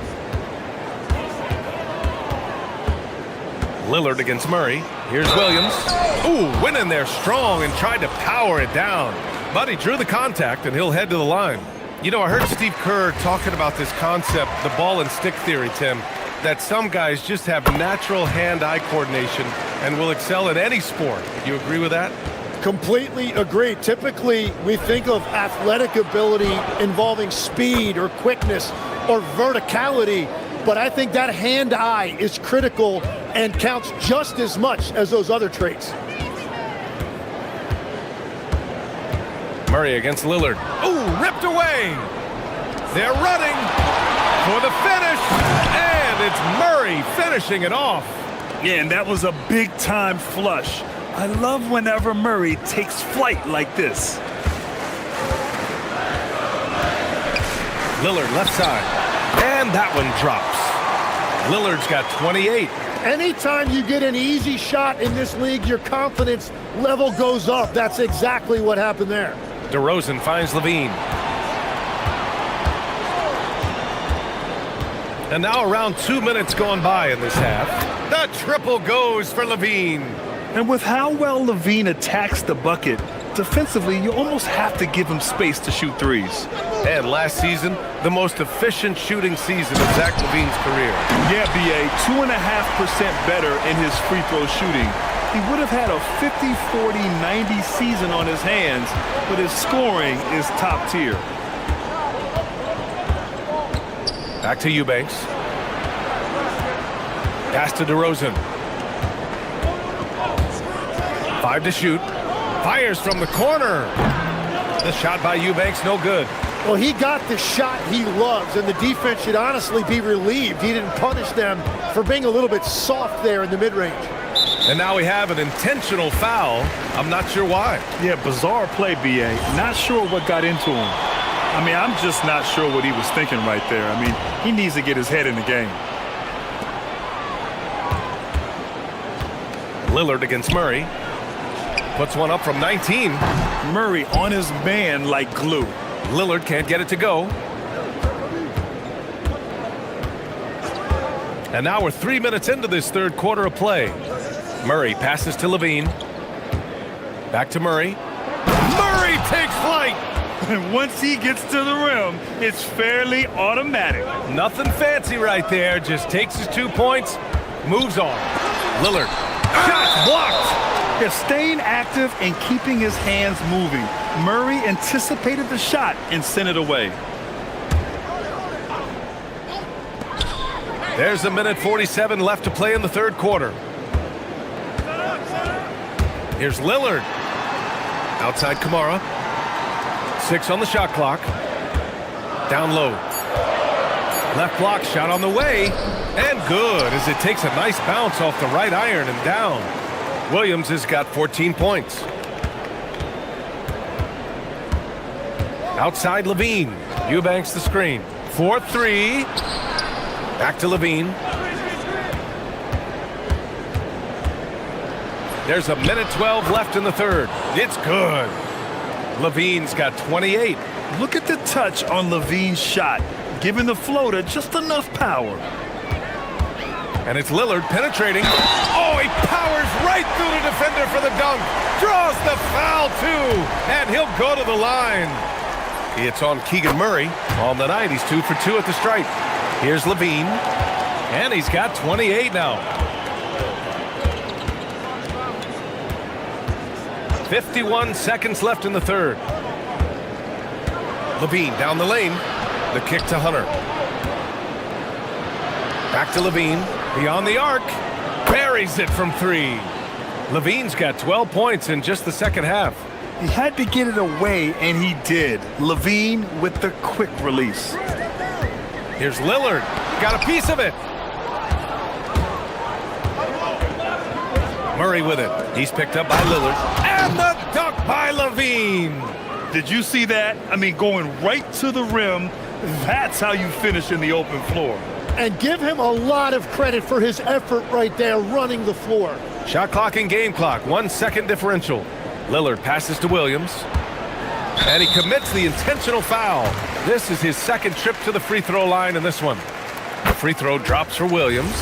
Lillard against Murray. Here's Williams. Ooh, went in there strong and tried to power it down. But he drew the contact, and he'll head to the line. You know, I heard Steve Kerr talking about this concept, the ball and stick theory, Tim, that some guys just have natural hand-eye coordination and will excel at any sport. You agree with that? Completely agree. Typically, we think of athletic ability involving speed or quickness or verticality, but I think that hand-eye is critical and counts just as much as those other traits. Murray against Lillard. Ooh, ripped away. They're running for the finish, and it's Murray finishing it off. Yeah, and that was a big-time flush. I love whenever Murray takes flight like this. Lillard left side, and that one drops. Lillard's got 28. Anytime you get an easy shot in this league, your confidence level goes up. That's exactly what happened there. DeRozan finds Levine. And now around 2 minutes gone by in this half. The triple goes for Levine. And with how well Levine attacks the bucket, defensively, you almost have to give him space to shoot threes. And last season, the most efficient shooting season of Zach LaVine's career. Yeah, BA, 2.5% better in his free throw shooting. He would have had a 50, 40, 90 season on his hands, but his scoring is top tier. Back to Eubanks. Pass to DeRozan. 5 to shoot. Fires from the corner. The shot by Eubanks, no good. Well, he got the shot he loves, and the defense should honestly be relieved he didn't punish them for being a little bit soft there in the mid-range. And now we have an intentional foul. I'm not sure why. Yeah, bizarre play, BA. Not sure what got into him. I mean, I'm just not sure what he was thinking right there. I mean, he needs to get his head in the game. Lillard against Murray. Puts one up from 19. Murray on his man like glue. Lillard can't get it to go. And now we're 3 minutes into this third quarter of play. Murray passes to Levine. Back to Murray. Murray takes flight. And once he gets to the rim, it's fairly automatic. Nothing fancy right there. Just takes his 2 points, moves on. Lillard. Shot blocked. Yeah, staying active and keeping his hands moving. Murray anticipated the shot and sent it away. There's a minute 47 left to play in the third quarter. Here's Lillard. Outside Kamara. 6 on the shot clock. Down low. Left block shot on the way. And good as it takes a nice bounce off the right iron and down. Williams has got 14 points. Outside Levine. Eubanks the screen. 4-3. Back to Levine. There's a minute 12 left in the third. It's good. Levine's got 28. Look at the touch on Levine's shot, giving the floater just enough power. And it's Lillard penetrating. Oh, he powers right through the defender for the dunk. Draws the foul, too. And he'll go to the line. It's on Keegan Murray. On the night, he's 2 for 2 at the stripe. Here's Levine, and he's got 28 now. 51 seconds left in the third. Levine down the lane. The kick to Hunter. Back to Levine. Beyond the arc. Buries it from 3. Levine's got 12 points in just the second half. He had to get it away, and he did. Levine with the quick release. Here's Lillard. Got a piece of it. Murray with it. He's picked up by Lillard. And the dunk by Levine. Did you see that? I mean, going right to the rim. That's how you finish in the open floor. And give him a lot of credit for his effort right there running the floor. Shot clock and game clock. 1 second differential. Lillard passes to Williams. And he commits the intentional foul. This is his second trip to the free throw line in this one. The free throw drops for Williams.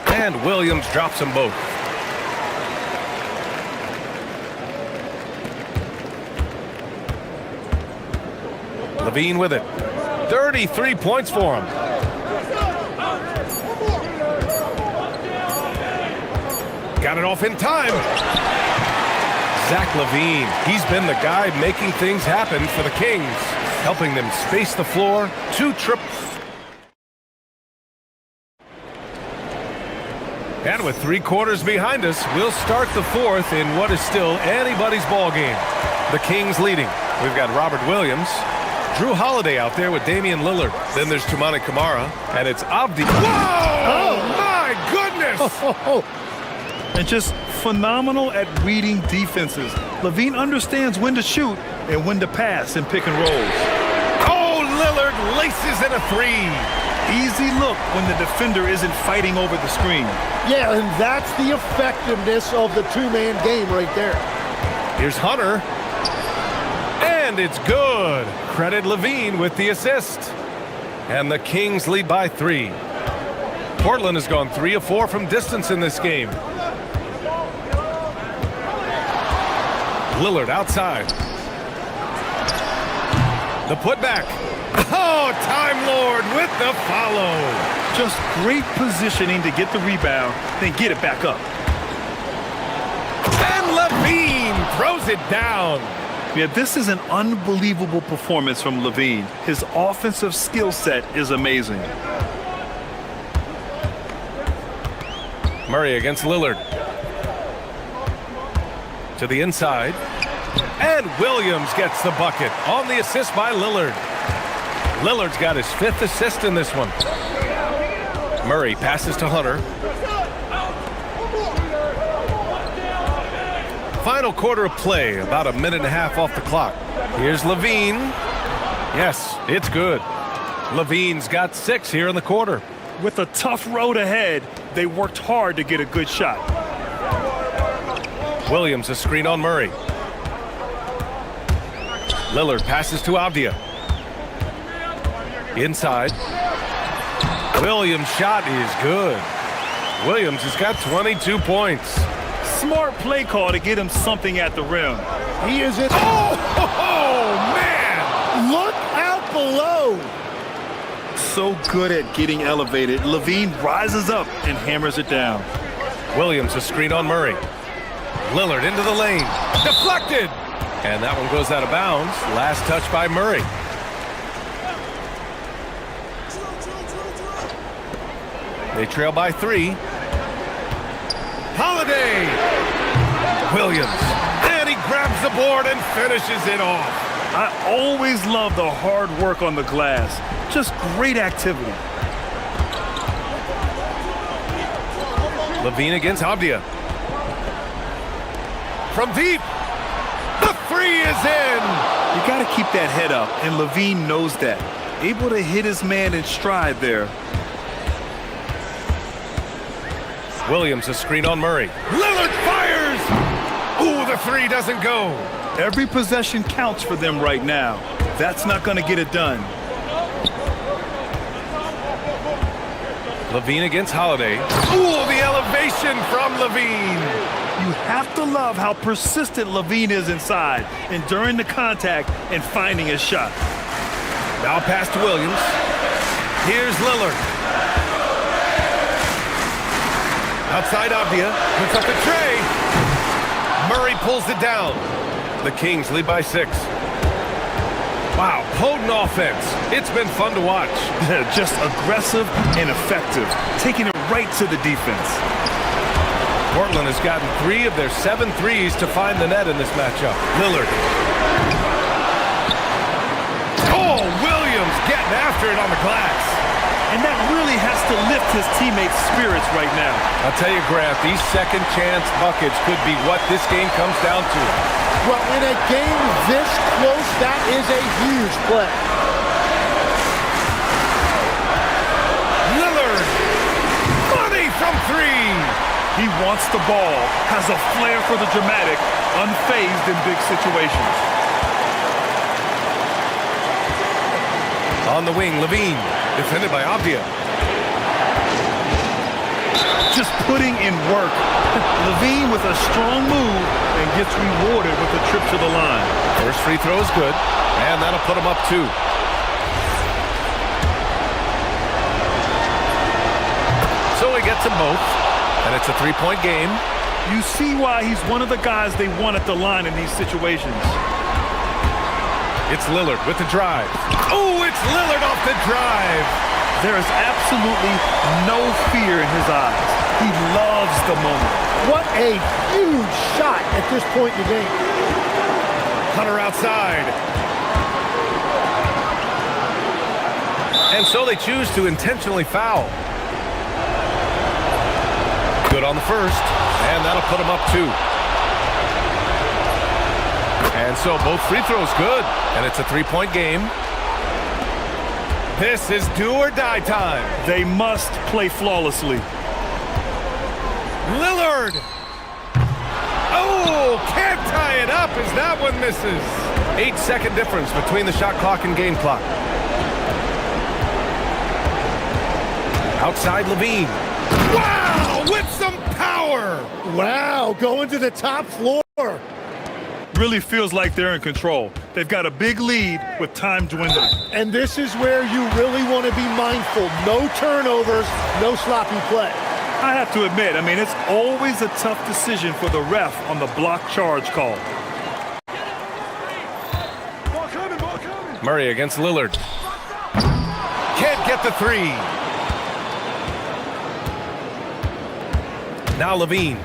And Williams drops them both. Levine with it. 33 points for him. Got it off in time. Zach Levine, he's been the guy making things happen for the Kings, helping them space the floor. 2 triples. And with 3 quarters behind us, we'll start the fourth in what is still anybody's ball game. The Kings leading. We've got Robert Williams, Drew Holiday out there with Damian Lillard. Then there's Tumani Kamara, and it's Avdi. Whoa! Oh, my goodness! And just phenomenal at reading defenses. Levine understands when to shoot and when to pass in pick and rolls. Oh, Lillard laces in a 3. Easy look when the defender isn't fighting over the screen. Yeah, and that's the effectiveness of the two-man game right there. Here's Hunter. And it's good. Credit Levine with the assist. And the Kings lead by 3. Portland has gone 3 of 4 from distance in this game. Lillard outside. The putback. Oh, Time Lord with the follow. Just great positioning to get the rebound, then get it back up. And Levine throws it down. Yeah, this is an unbelievable performance from Levine. His offensive skill set is amazing. Murray against Lillard. To the inside. And Williams gets the bucket on the assist by Lillard. Lillard's got his 5th assist in this one. Murray passes to Hunter. Final quarter of play, about a minute and a half off the clock. Here's Levine. Yes, it's good. Levine's got 6 here in the quarter. With a tough road ahead, they worked hard to get a good shot. Williams a screen on Murray. Lillard passes to Avdia. Inside. Williams' shot is good. Williams has got 22 points. Smart play call to get him something at the rim. He is in. Oh, man! Look out below. So good at getting elevated. Levine rises up and hammers it down. Williams a screen on Murray. Lillard into the lane. Deflected! And that one goes out of bounds. Last touch by Murray. They trail by 3. Holiday! Williams. And he grabs the board and finishes it off. I always love the hard work on the glass. Just great activity. Levine against Avdia. From deep. The 3 is in. You got to keep that head up, and Levine knows that. Able to hit his man in stride there. Williams a screen on Murray. Lillard fires! Ooh, the 3 doesn't go. Every possession counts for them right now. That's not going to get it done. Levine against Holiday. Ooh, the elevation Penetration from Levine. You have to love how persistent Levine is inside, enduring the contact and finding his shot. Now pass to Williams. Here's Lillard. Outside Avdia. Puts up the tray. Murray pulls it down. The Kings lead by 6. Wow, potent offense. It's been fun to watch. Just aggressive and effective, taking it right to the defense. Portland has gotten 3 of their 7 threes to find the net in this matchup. Lillard. Oh, Williams getting after it on the glass. And that really has to lift his teammates' spirits right now. I'll tell you, Grant, these second chance buckets could be what this game comes down to. Well, in a game this close, that is a huge play. Lillard. Money from 3. He wants the ball, has a flair for the dramatic, unfazed in big situations. On the wing, Levine, defended by Avdia. Just putting in work. Levine with a strong move and gets rewarded with a trip to the line. First free throw is good, and that'll put him up 2. So he gets them both, and it's a 3-point game. You see why he's one of the guys they want at the line in these situations. It's Lillard with the drive. Oh, it's Lillard off the drive. There is absolutely no fear in his eyes. He loves the moment. What a huge shot at this point in the game. Hunter outside. And so they choose to intentionally foul. Good on the first, and that'll put him up 2. And so both free throws good, and it's a 3-point game. This is do or die time. They must play flawlessly. Lillard. Oh, can't tie it up as that one misses. 8-second difference between the shot clock and game clock. Outside Levine. Wow, with some power. Wow, going to the top floor. Really feels like they're in control. They've got a big lead with time dwindling. And this is where you really want to be mindful. No turnovers, no sloppy play. I have to admit, I mean, it's always a tough decision for the ref on the block charge call. Murray against Lillard. Can't get the 3. Now Levine.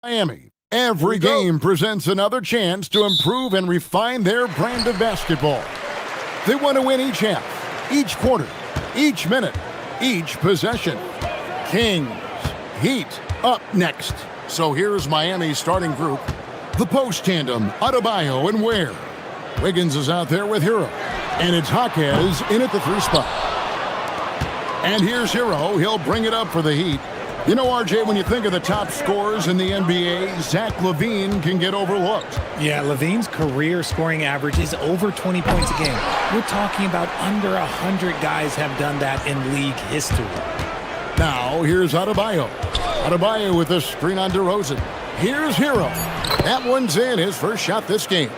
Miami. Every game presents another chance to improve and refine their brand of basketball. They want to win each half, each quarter, each minute, each possession. Kings, Heat, up next. So here's Miami's starting group. The post tandem, Adebayo and Ware. Wiggins is out there with Hero. And it's Hawkes in at the 3 spot. And here's Hero. He'll bring it up for the Heat. You know, RJ, when you think of the top scorers in the NBA, Zach LaVine can get overlooked. Yeah, LaVine's career scoring average is over 20 points a game. We're talking about under 100 guys have done that in league history. Now, here's Adebayo. Adebayo with a screen on DeRozan. Here's Hero. That one's in, his first shot this game.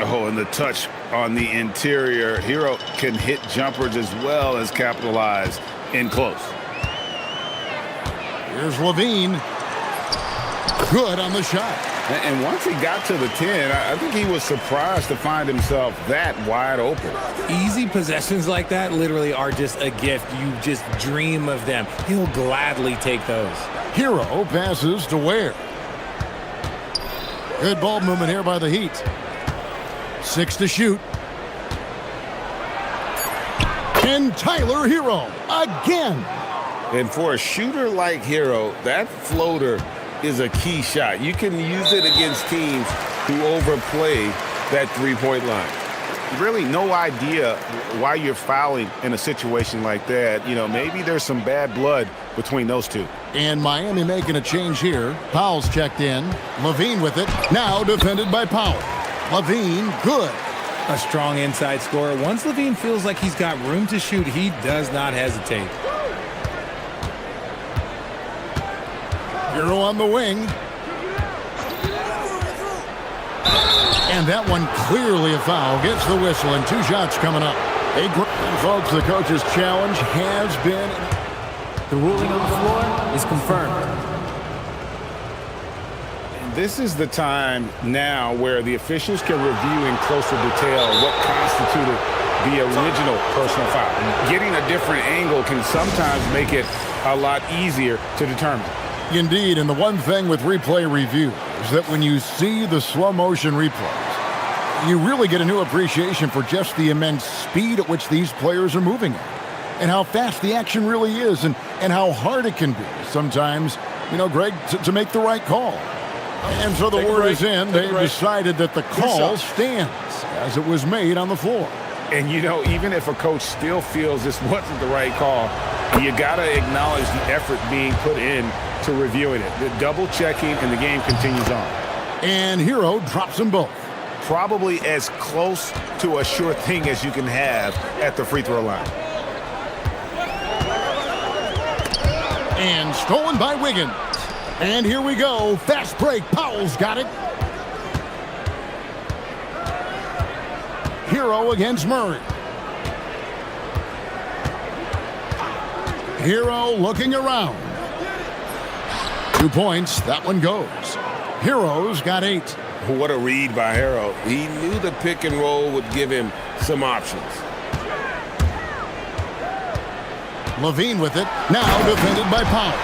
Oh, and the touch on the interior. Hero can hit jumpers as well as capitalize in close. Here's LaVine. Good on the shot. And once he got to the 10, I think he was surprised to find himself that wide open. Easy possessions like that literally are just a gift. You just dream of them. He'll gladly take those. Hero passes to Ware. Good ball movement here by the Heat. 6 to shoot. And Tyler Hero again. And for a shooter like Hero, that floater is a key shot. You can use it against teams who overplay that three-point line. Really no idea why you're fouling in a situation like that. You know, maybe there's some bad blood between those two. And Miami making a change here. Powell's checked in. LaVine with it. Now defended by Powell. LaVine, good. A strong inside scorer. Once LaVine feels like he's got room to shoot, he does not hesitate. Hero on the wing. And that one clearly a foul. Gets the whistle and 2 shots coming up. Hey, folks, the coach's challenge has been... The ruling on the floor is confirmed. This is the time now where the officials can review in closer detail what constituted the original personal foul. Getting a different angle can sometimes make it a lot easier to determine. Indeed, and the one thing with replay review is that when you see the slow motion replays, you really get a new appreciation for just the immense speed at which these players are moving at, and how fast the action really is, and how hard it can be sometimes, you know, Greg, to make the right call. And so the word is in. They've decided that the call stands as it was made on the floor. And, you know, even if a coach still feels this wasn't the right call, you got to acknowledge the effort being put in to reviewing it. The double checking, and the game continues on. And Hero drops them both. Probably as close to a sure thing as you can have at the free throw line. And stolen by Wiggins. And here we go. Fast break. Powell's got it. Hero against Murray. Hero looking around. 2 points. That one goes. Hero's got 8. What a read by Hero. He knew the pick and roll would give him some options. LaVine with it. Now defended by Powell.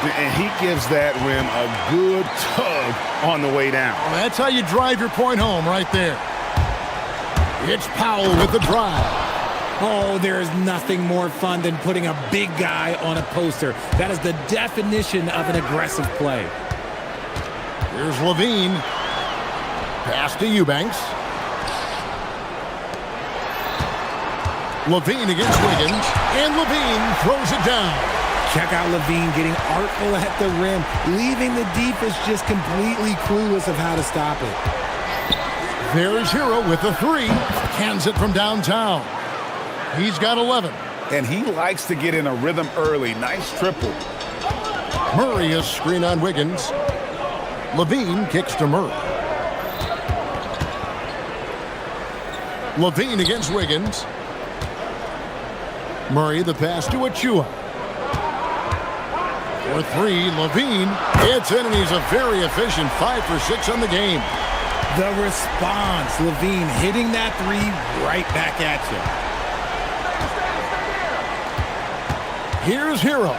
And he gives that rim a good tug on the way down. Well, that's how you drive your point home right there. It's Powell with the drive. Oh, there is nothing more fun than putting a big guy on a poster. That is the definition of an aggressive play. Here's LaVine. Pass to Eubanks. LaVine against Wiggins. And LaVine throws it down. Check out LaVine getting artful at the rim, leaving the defense just completely clueless of how to stop it. There's Hero with the 3. Cans it from downtown. He's got 11. And he likes to get in a rhythm early. Nice triple. Murray is screen on Wiggins. LaVine kicks to Murray. LaVine against Wiggins. Murray the pass to Achua. For 3, LaVine. It's in, and he's a very efficient 5 for 6 on the game. The response, LaVine hitting that 3 right back at you. Here's Hero.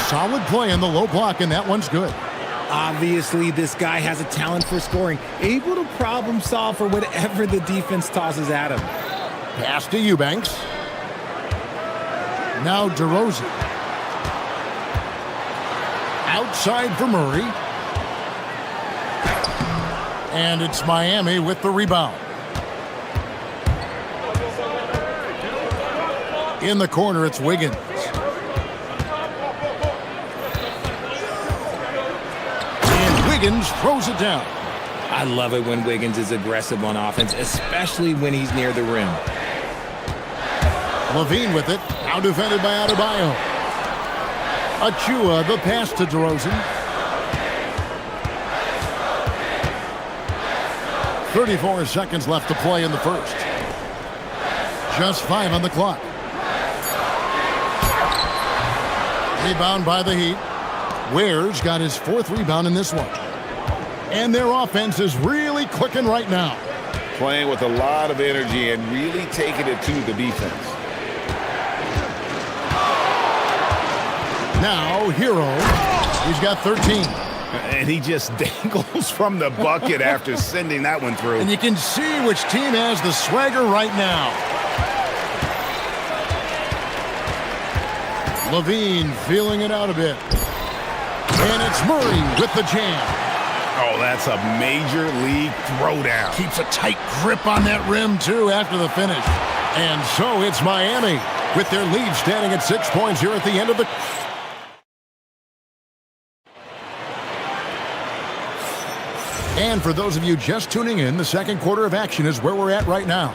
Solid play in the low block, and that one's good. Obviously, this guy has a talent for scoring, able to problem solve for whatever the defense tosses at him. Pass to Eubanks. Now DeRozan. Outside for Murray. And it's Miami with the rebound. In the corner, it's Wiggins. And Wiggins throws it down. I love it when Wiggins is aggressive on offense, especially when he's near the rim. Levine with it. Now defended by Adebayo. Achua, the pass to DeRozan. 34 seconds left to play in the first. Just 5 on the clock. Rebound by the Heat. Ware's got his 4th rebound in this one. And their offense is really clicking right now. Playing with a lot of energy and really taking it to the defense. Now, Hero. He's got 13. And he just dangles from the bucket after sending that one through. And you can see which team has the swagger right now. Levine feeling it out a bit. And it's Murray with the jam. Oh, that's a major league throwdown. Keeps a tight grip on that rim, too, after the finish. And so it's Miami with their lead standing at 6 points here at the end of the... And for those of you just tuning in, the second quarter of action is where we're at right now.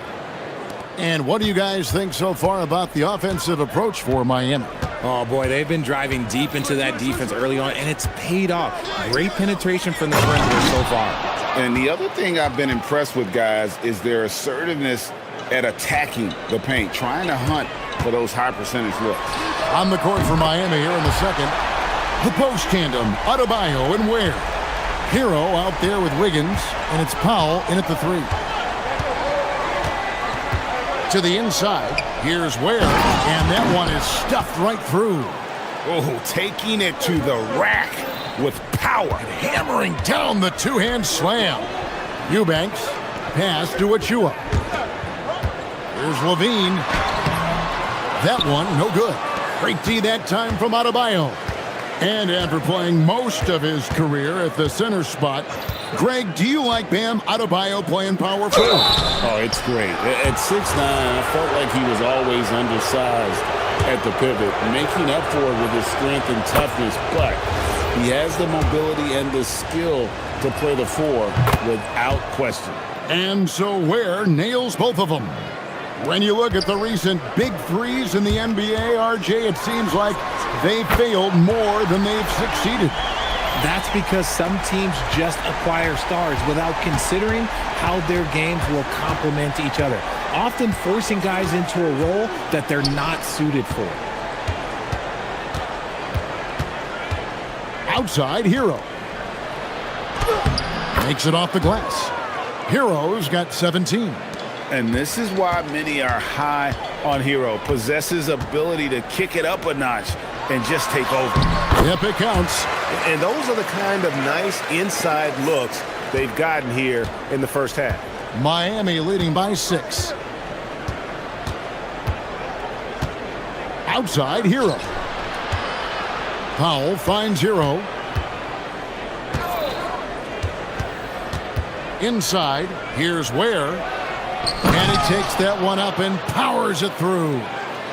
And what do you guys think so far about the offensive approach for Miami? Oh, boy, they've been driving deep into that defense early on, and it's paid off. Great penetration from the perimeter so far. And the other thing I've been impressed with, guys, is their assertiveness at attacking the paint, trying to hunt for those high percentage looks. On the court for Miami here in the second. The post tandem, Adebayo and Ware. Hero out there with Wiggins, and it's Powell in at the 3. To the inside, here's Ware, and that one is stuffed right through. Oh, taking it to the rack with power. And hammering down the two-hand slam. Eubanks, pass to Achua. Here's Levine. That one, no good. Great D that time from Adebayo. And after playing most of his career at the center spot, Greg, do you like Bam Adebayo playing power forward? Oh, it's great. At 6'9", I felt like he was always undersized at the pivot, making up for it with his strength and toughness, but he has the mobility and the skill to play the 4 without question. And so Ware nails both of them. When you look at the recent big threes in the NBA, RJ, it seems like they failed more than they've succeeded. That's because some teams just acquire stars without considering how their games will complement each other, often forcing guys into a role that they're not suited for. Outside, Hero. Makes it off the glass. Hero's got 17. And this is why many are high on Hero. Possesses ability to kick it up a notch and just take over. Yep, it counts. And those are the kind of nice inside looks they've gotten here in the first half. Miami leading by 6. Outside, Hero. Powell finds Hero. Inside, here's Ware. And he takes that one up and powers it through.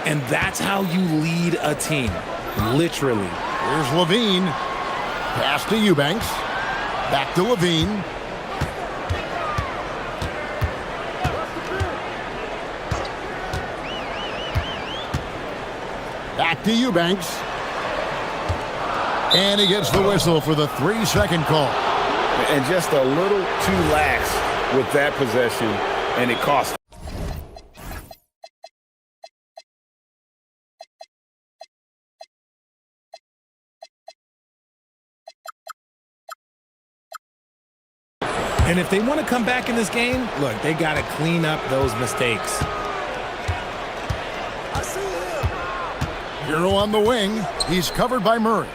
And that's how you lead a team, literally. Here's Levine. Pass to Eubanks. Back to Levine. Back to Eubanks. And he gets the whistle for the 3-second call. And just a little too lax with that possession, and it cost. And if they want to come back in this game, look, they got to clean up those mistakes. Hero on the wing. He's covered by Murray.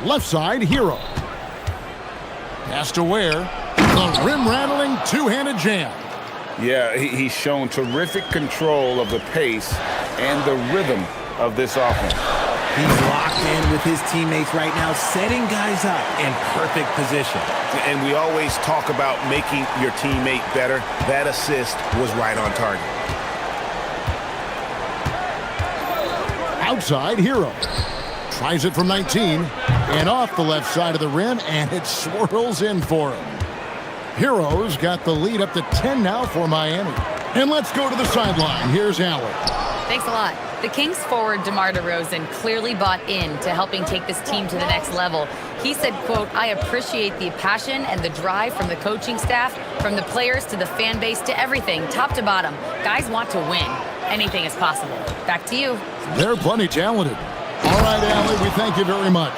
Left side, Hero. Pass to Ware. The rim-rattling two-handed jam. Yeah, he's shown terrific control of the pace and the rhythm of this offense. He's locked in with his teammates right now, setting guys up in perfect position. And we always talk about making your teammate better. That assist was right on target. Outside, Hero. Tries it from 19 and off the left side of the rim, and it swirls in for him. Hero's got the lead up to 10 now for Miami. And let's go to the sideline. Here's Allen. Thanks a lot. The Kings forward DeMar DeRozan clearly bought in to helping take this team to the next level. He said, quote, "I appreciate the passion and the drive from the coaching staff, from the players to the fan base to everything, top to bottom. Guys want to win. Anything is possible." Back to you. They're plenty talented. All right, Allen, we thank you very much.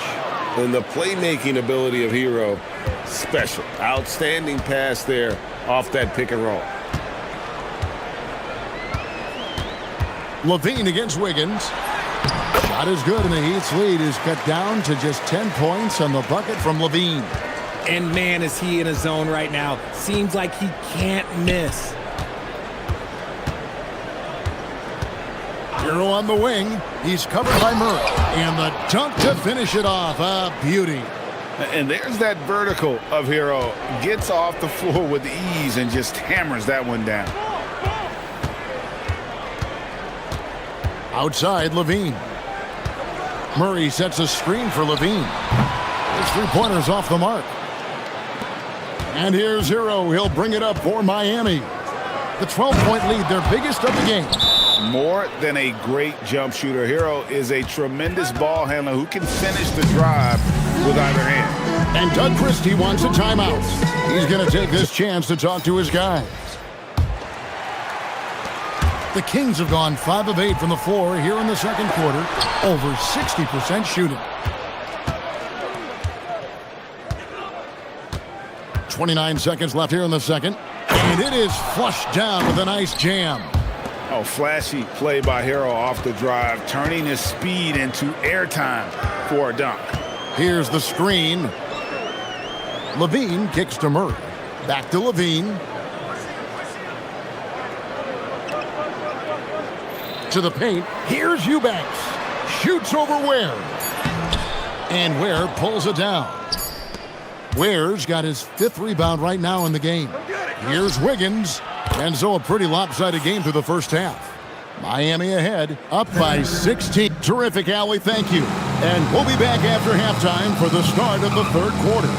And the playmaking ability of Hero, special. Outstanding pass there off that pick and roll. Levine against Wiggins. Shot is good, and the Heat's lead is cut down to just 10 points on the bucket from Levine. And man, is he in a zone right now. Seems like he can't miss. Hero on the wing. He's covered by Murray. And the dunk to finish it off. A beauty. And there's that vertical of Hero. Gets off the floor with ease and just hammers that one down. Outside, Levine. Murray sets a screen for Levine. His three-pointer's off the mark. And here's Hero. He'll bring it up for Miami. The 12-point lead, their biggest of the game. More than a great jump shooter, Hero is a tremendous ball handler who can finish the drive with either hand. And Doug Christie wants a timeout. He's going to take this chance to talk to his guys. The Kings have gone 5 of 8 from the floor here in the second quarter. Over 60% shooting. 29 seconds left here in the second. And it is flushed down with a nice jam. Oh, flashy play by Hero off the drive, turning his speed into airtime for a dunk. Here's the screen. Levine kicks to Murray. Back to Levine. To the paint. Here's Eubanks. Shoots over Ware. And Ware pulls it down. Ware's got his 5th rebound right now in the game. Here's Wiggins. And so a pretty lopsided game through the first half. Miami ahead, up by 16. Terrific, Allie, thank you. And we'll be back after halftime for the start of the third quarter.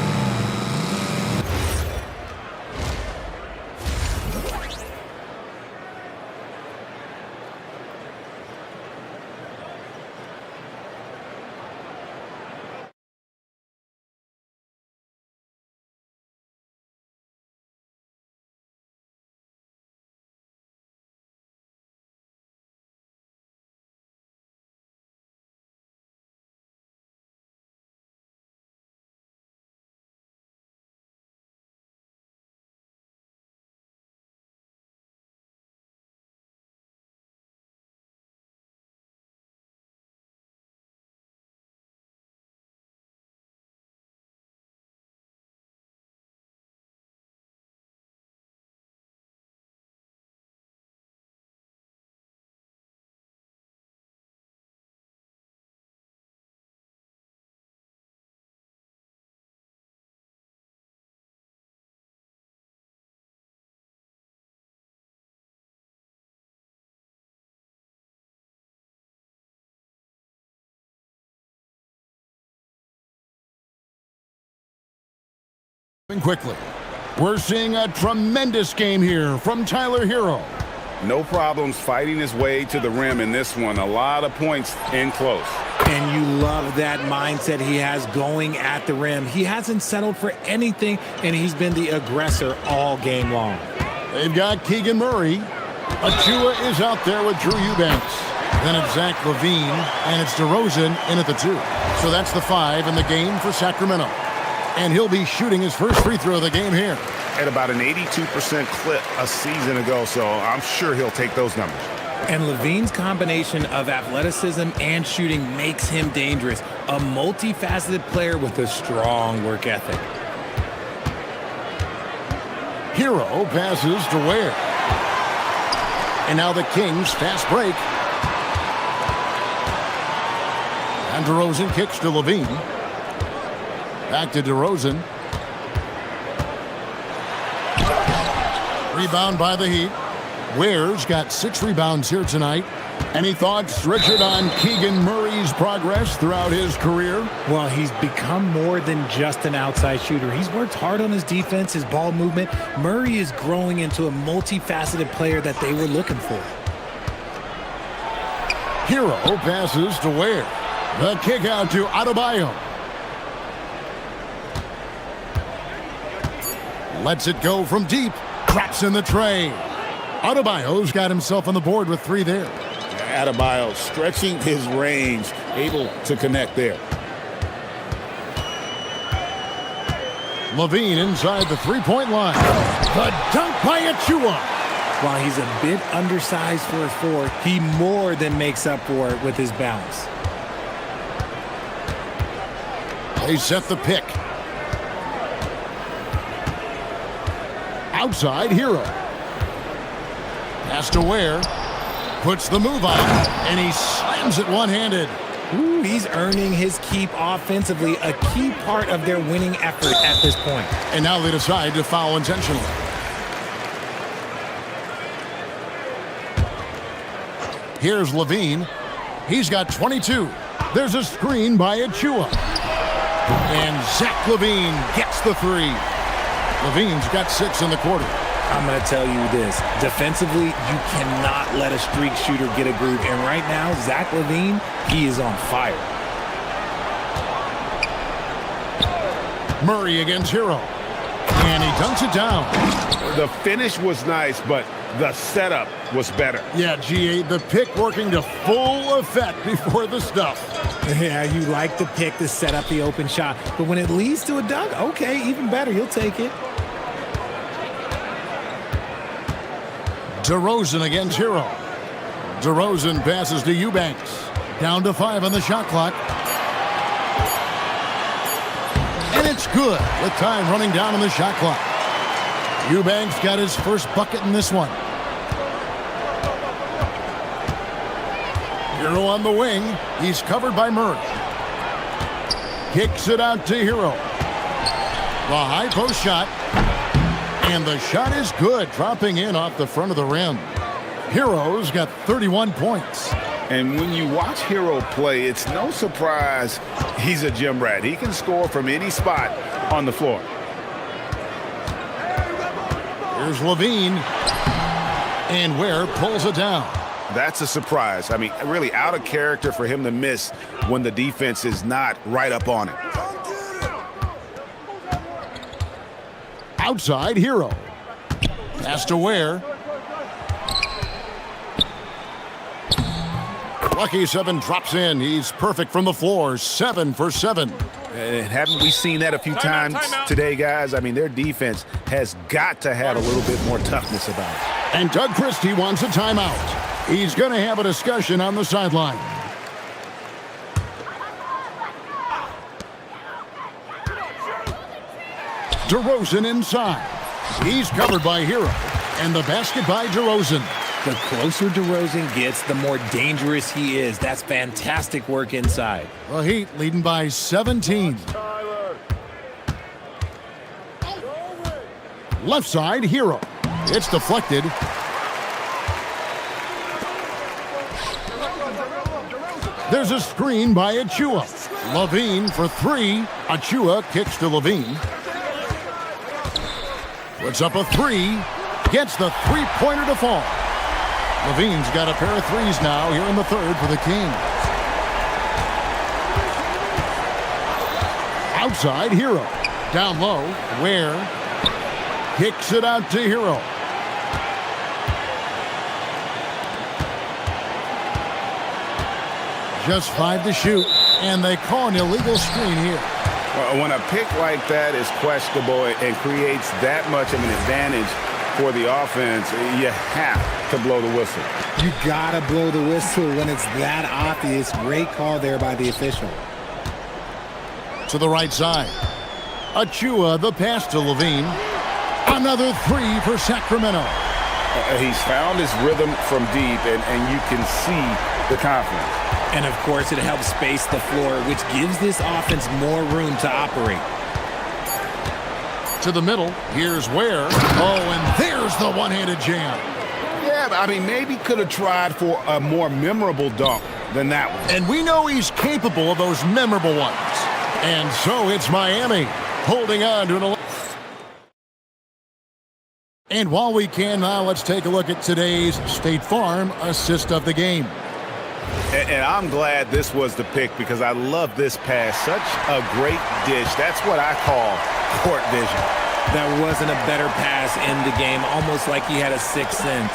Quickly. We're seeing a tremendous game here from Tyler Hero. No problems fighting his way to the rim in this one. A lot of points in close. And you love that mindset he has going at the rim. He hasn't settled for anything, and he's been the aggressor all game long. They've got Keegan Murray. Achua is out there with Drew Eubanks. Then it's Zach Levine, and it's DeRozan in at the 2. So that's the 5 in the game for Sacramento. And he'll be shooting his first free throw of the game here. At about an 82% clip a season ago, so I'm sure he'll take those numbers. And Levine's combination of athleticism and shooting makes him dangerous. A multifaceted player with a strong work ethic. Hero passes to Ware. And now the Kings fast break. And DeRozan kicks to Levine. Back to DeRozan. Rebound by the Heat. Ware's got 6 rebounds here tonight. Any thoughts, Richard, on Keegan Murray's progress throughout his career? Well, he's become more than just an outside shooter. He's worked hard on his defense, his ball movement. Murray is growing into a multifaceted player that they were looking for. Hero passes to Ware. The kick out to Adebayo. Lets it go from deep. Drops in the tray. Adebayo's got himself on the board with 3 there. Adebayo stretching his range, able to connect there. Levine inside the three-point line. The dunk by Achua. While he's a bit undersized for a 4, he more than makes up for it with his balance. They set the pick. Outside Hero. Pass to Ware. Puts the move on, and he slams it one-handed. Ooh, he's earning his keep offensively, a key part of their winning effort at this point. And now they decide to foul intentionally. Here's Levine. He's got 22. There's a screen by Achua. And Zach Levine gets the 3. Levine's got 6 in the quarter. I'm going to tell you this. Defensively, you cannot let a streak shooter get a groove. And right now, Zach Levine, he is on fire. Murray against Hero. And he dunks it down. The finish was nice, but the setup was better. Yeah, GA, the pick working to full effect before the stuff. Yeah, you like the pick to set up the open shot. But when it leads to a dunk, okay, even better. You'll take it. DeRozan against Hero. DeRozan passes to Eubanks. Down to 5 on the shot clock. And it's good with time running down on the shot clock. Eubanks got his first bucket in this one. Hero on the wing. He's covered by Murray. Kicks it out to Hero. The high post shot. And the shot is good, dropping in off the front of the rim. Hero's got 31 points. And when you watch Hero play, it's no surprise he's a gym rat. He can score from any spot on the floor. Here's Levine. And Ware pulls it down. That's a surprise. I mean, really out of character for him to miss when the defense is not right up on it. Outside Hero. Pass to Ware. Lucky 7 drops in. He's perfect from the floor. 7 for 7. Haven't we seen that a few times today, guys? I mean, their defense has got to have a little bit more toughness about it. And Doug Christie wants a timeout. He's going to have a discussion on the sideline. DeRozan inside. He's covered by Hero. And the basket by DeRozan. The closer DeRozan gets, the more dangerous he is. That's fantastic work inside. The Heat leading by 17. Left side, Hero. It's deflected. There's a screen by Achua. Levine for 3. Achua kicks to Levine. Puts up a 3. Gets the three-pointer to fall. Levine's got a pair of 3s now here in the 3rd for the Kings. Outside, Hero. Down low, Ware. Kicks it out to Hero. Just 5 to shoot, and they call an illegal screen here. When a pick like that is questionable and creates that much of an advantage for the offense, you have to blow the whistle. You gotta blow the whistle when it's that obvious. Great call there by the official. To the right side. Achua, the pass to Levine. Another three for Sacramento. He's found his rhythm from deep, and you can see the confidence. And, of course, it helps space the floor, which gives this offense more room to operate. To the middle. Here's Ware. Oh, and there's the one-handed jam. Yeah, I mean, maybe could have tried for a more memorable dunk than that one. And we know he's capable of those memorable ones. And so it's Miami holding on to an... And while we can now, let's take a look at today's State Farm assist of the game. And I'm glad this was the pick because I love this pass. Such a great dish. That's what I call court vision. That wasn't a better pass in the game, almost like he had a sixth sense.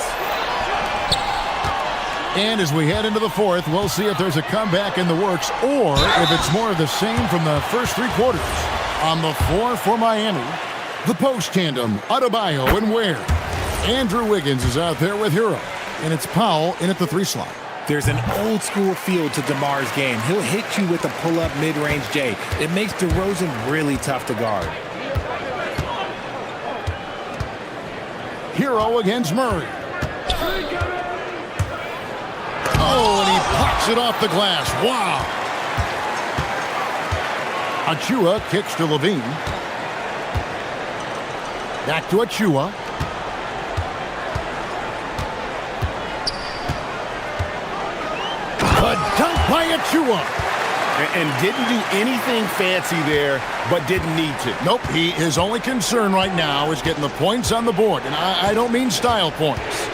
And as we head into the fourth, we'll see if there's a comeback in the works or if it's more of the same from the first three quarters. On the floor for Miami, the post tandem, Adebayo and Ware. Andrew Wiggins is out there with Hero, and it's Powell in at the three slot. There's an old-school feel to DeMar's game. He'll hit you with a pull-up mid-range J. It makes DeRozan really tough to guard. Hero against Murray. Oh, and he pops it off the glass. Wow. Achua kicks to Levine. Back to Achua. A dunk by Achua. And didn't do anything fancy there, but didn't need to. Nope, his only concern right now is getting the points on the board. And I don't mean style points.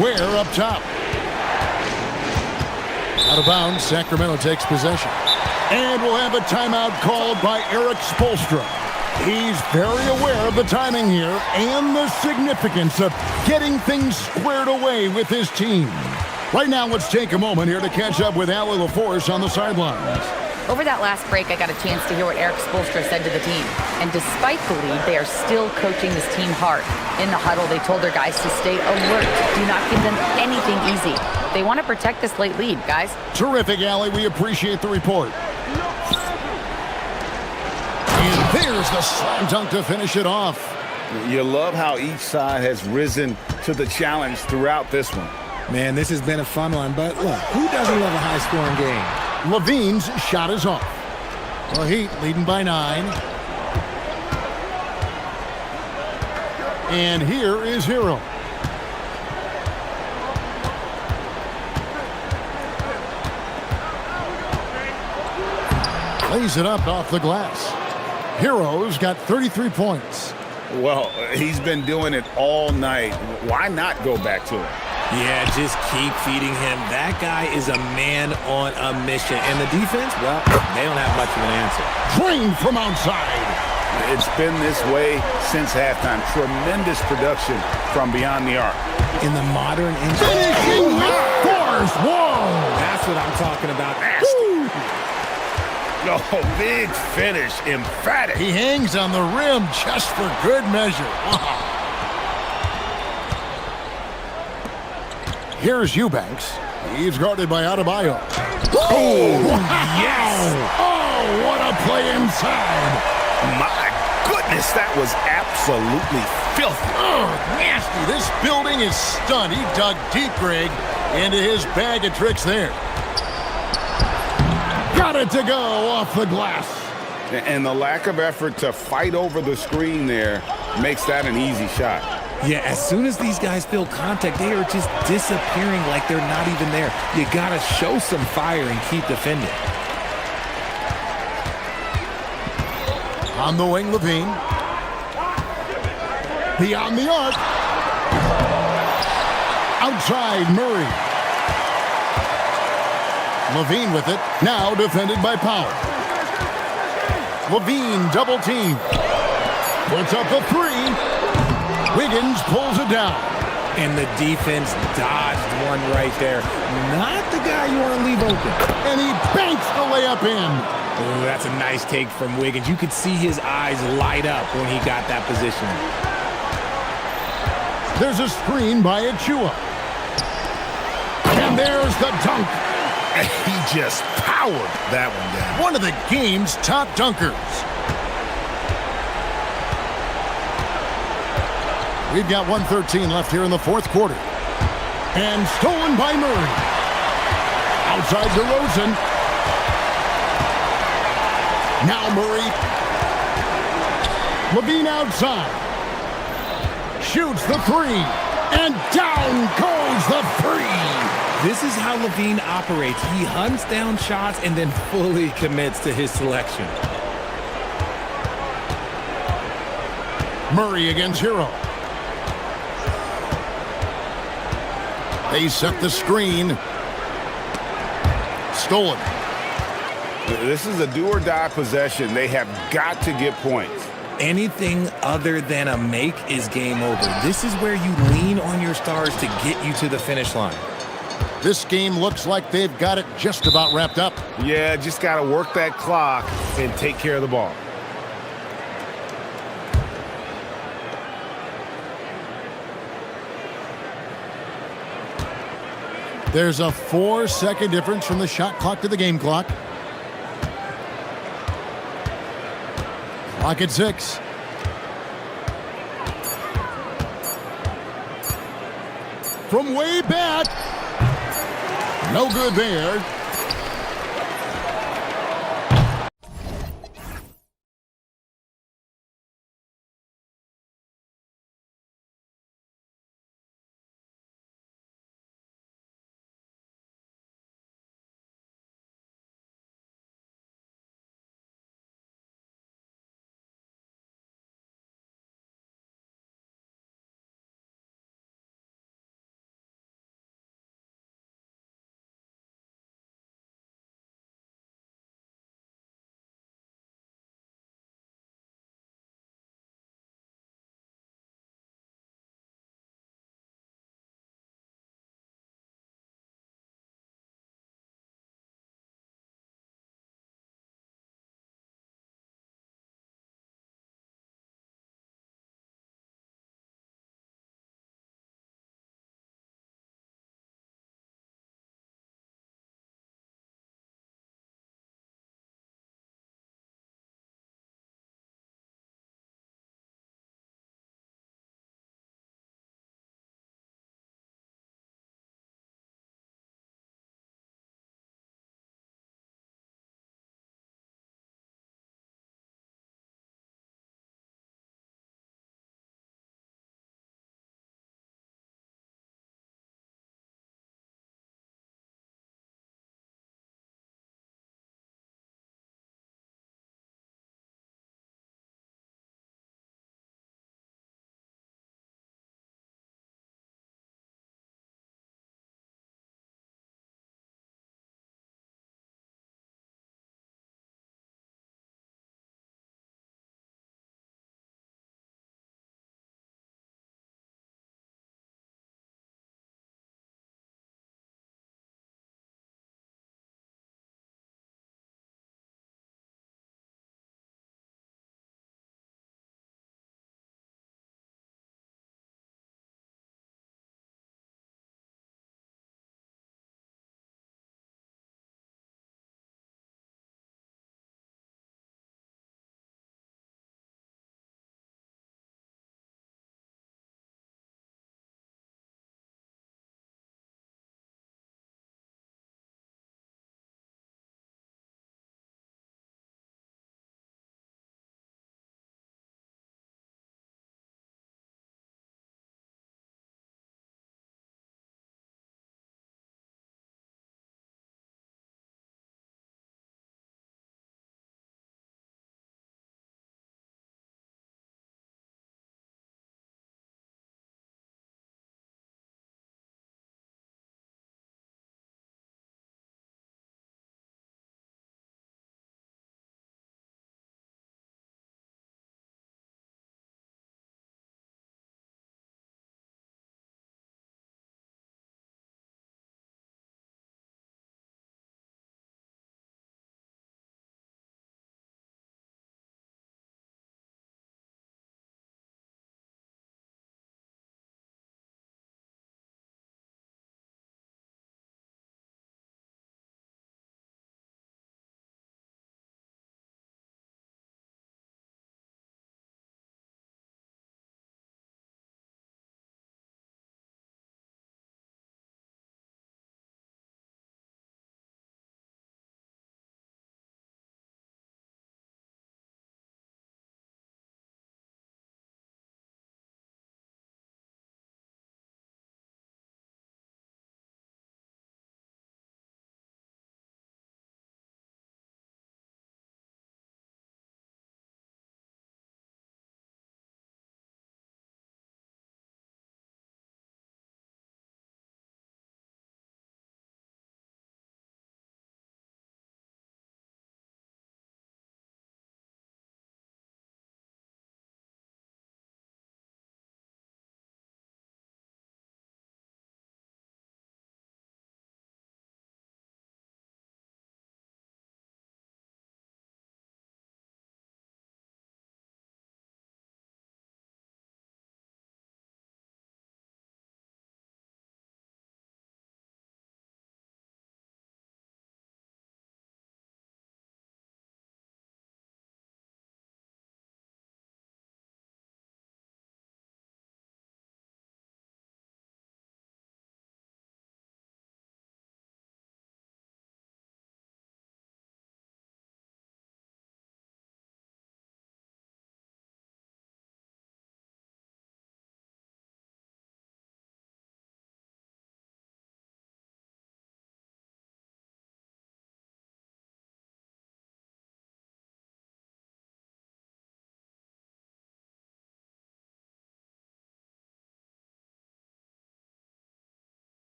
Ware up top. Out of bounds, Sacramento takes possession. And we'll have a timeout called by Eric Spoelstra. He's very aware of the timing here and the significance of getting things squared away with his team. Right now, let's take a moment here to catch up with Allie LaForce on the sidelines. Over that last break, I got a chance to hear what Eric Spoelstra said to the team. And despite the lead, they are still coaching this team hard. In the huddle, they told their guys to stay alert. Do not give them anything easy. They want to protect this late lead, guys. Terrific, Allie. We appreciate the report. And there's the slam dunk to finish it off. You love how each side has risen to the challenge throughout this one. Man, this has been a fun one, but look, who doesn't love a high-scoring game? Levine's shot is off. The Heat leading by 9. And here is Hero. Lays it up off the glass. Hero's got 33 points. Well, he's been doing it all night. Why not go back to it? Yeah, just keep feeding him. That guy is a man on a mission. And the defense, well, they don't have much of an answer. Drained from outside. It's been this way since halftime. Tremendous production from beyond the arc. In the modern finishing force. Whoa! That's what I'm talking about. Oh, big finish. Emphatic. He hangs on the rim just for good measure. Wow. Here's Eubanks. He's guarded by Adebayo. Oh, wow. yes! Oh, what a play inside. My goodness, that was absolutely filthy. Oh, nasty. This building is stunned. He dug deep, Greg, into his bag of tricks there. Got it to go off the glass. And the lack of effort to fight over the screen there makes that an easy shot. Yeah, as soon as these guys feel contact, they are just disappearing like they're not even there. You got to show some fire and keep defending. On the wing, Levine. Beyond the arc. Outside, Murray. Levine with it. Now defended by Powell. Levine double team. Puts up the three. Wiggins pulls it down. And the defense dodged one right there. Not the guy you want to leave open. And he banks the layup in. Oh, that's a nice take from Wiggins. You could see his eyes light up when he got that position. There's a screen by Achua. And there's the dunk. He just powered that one down. One of the game's top dunkers. We've got 1:13 left here in the fourth quarter. And stolen by Murray. Outside DeRozan. Now Murray. Levine outside. Shoots the three. And down goes the three. This is how Levine operates. He hunts down shots and then fully commits to his selection. Murray against Hero. They set the screen. Stolen. This is a do-or-die possession. They have got to get points. Anything other than a make is game over. This is where you lean on your stars to get you to the finish line. This game looks like they've got it just about wrapped up. Yeah, just got to work that clock and take care of the ball. There's a 4-second difference from the shot clock to the game clock. Clock at 6. From way back. No good there.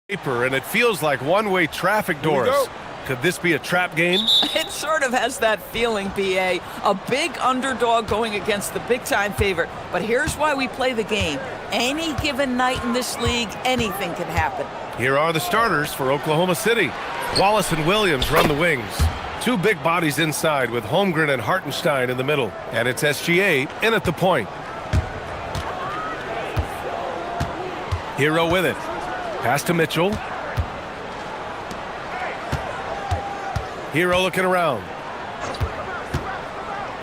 And it feels like one-way traffic, Doris. Could this be a trap game? It sort of has that feeling, B.A. A big underdog going against the big-time favorite. But here's why we play the game. Any given night in this league, anything can happen. Here are the starters for Oklahoma City. Wallace and Williams run the wings. Two big bodies inside with Holmgren and Hartenstein in the middle. And it's SGA in at the point. Hero with it. Pass to Mitchell. Hero looking around.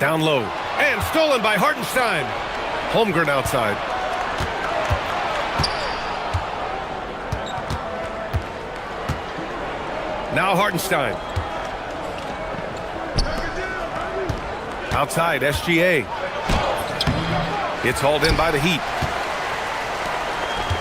Down low. And stolen by Hartenstein. Holmgren outside. Now Hartenstein. Outside, SGA. It's hauled in by the Heat.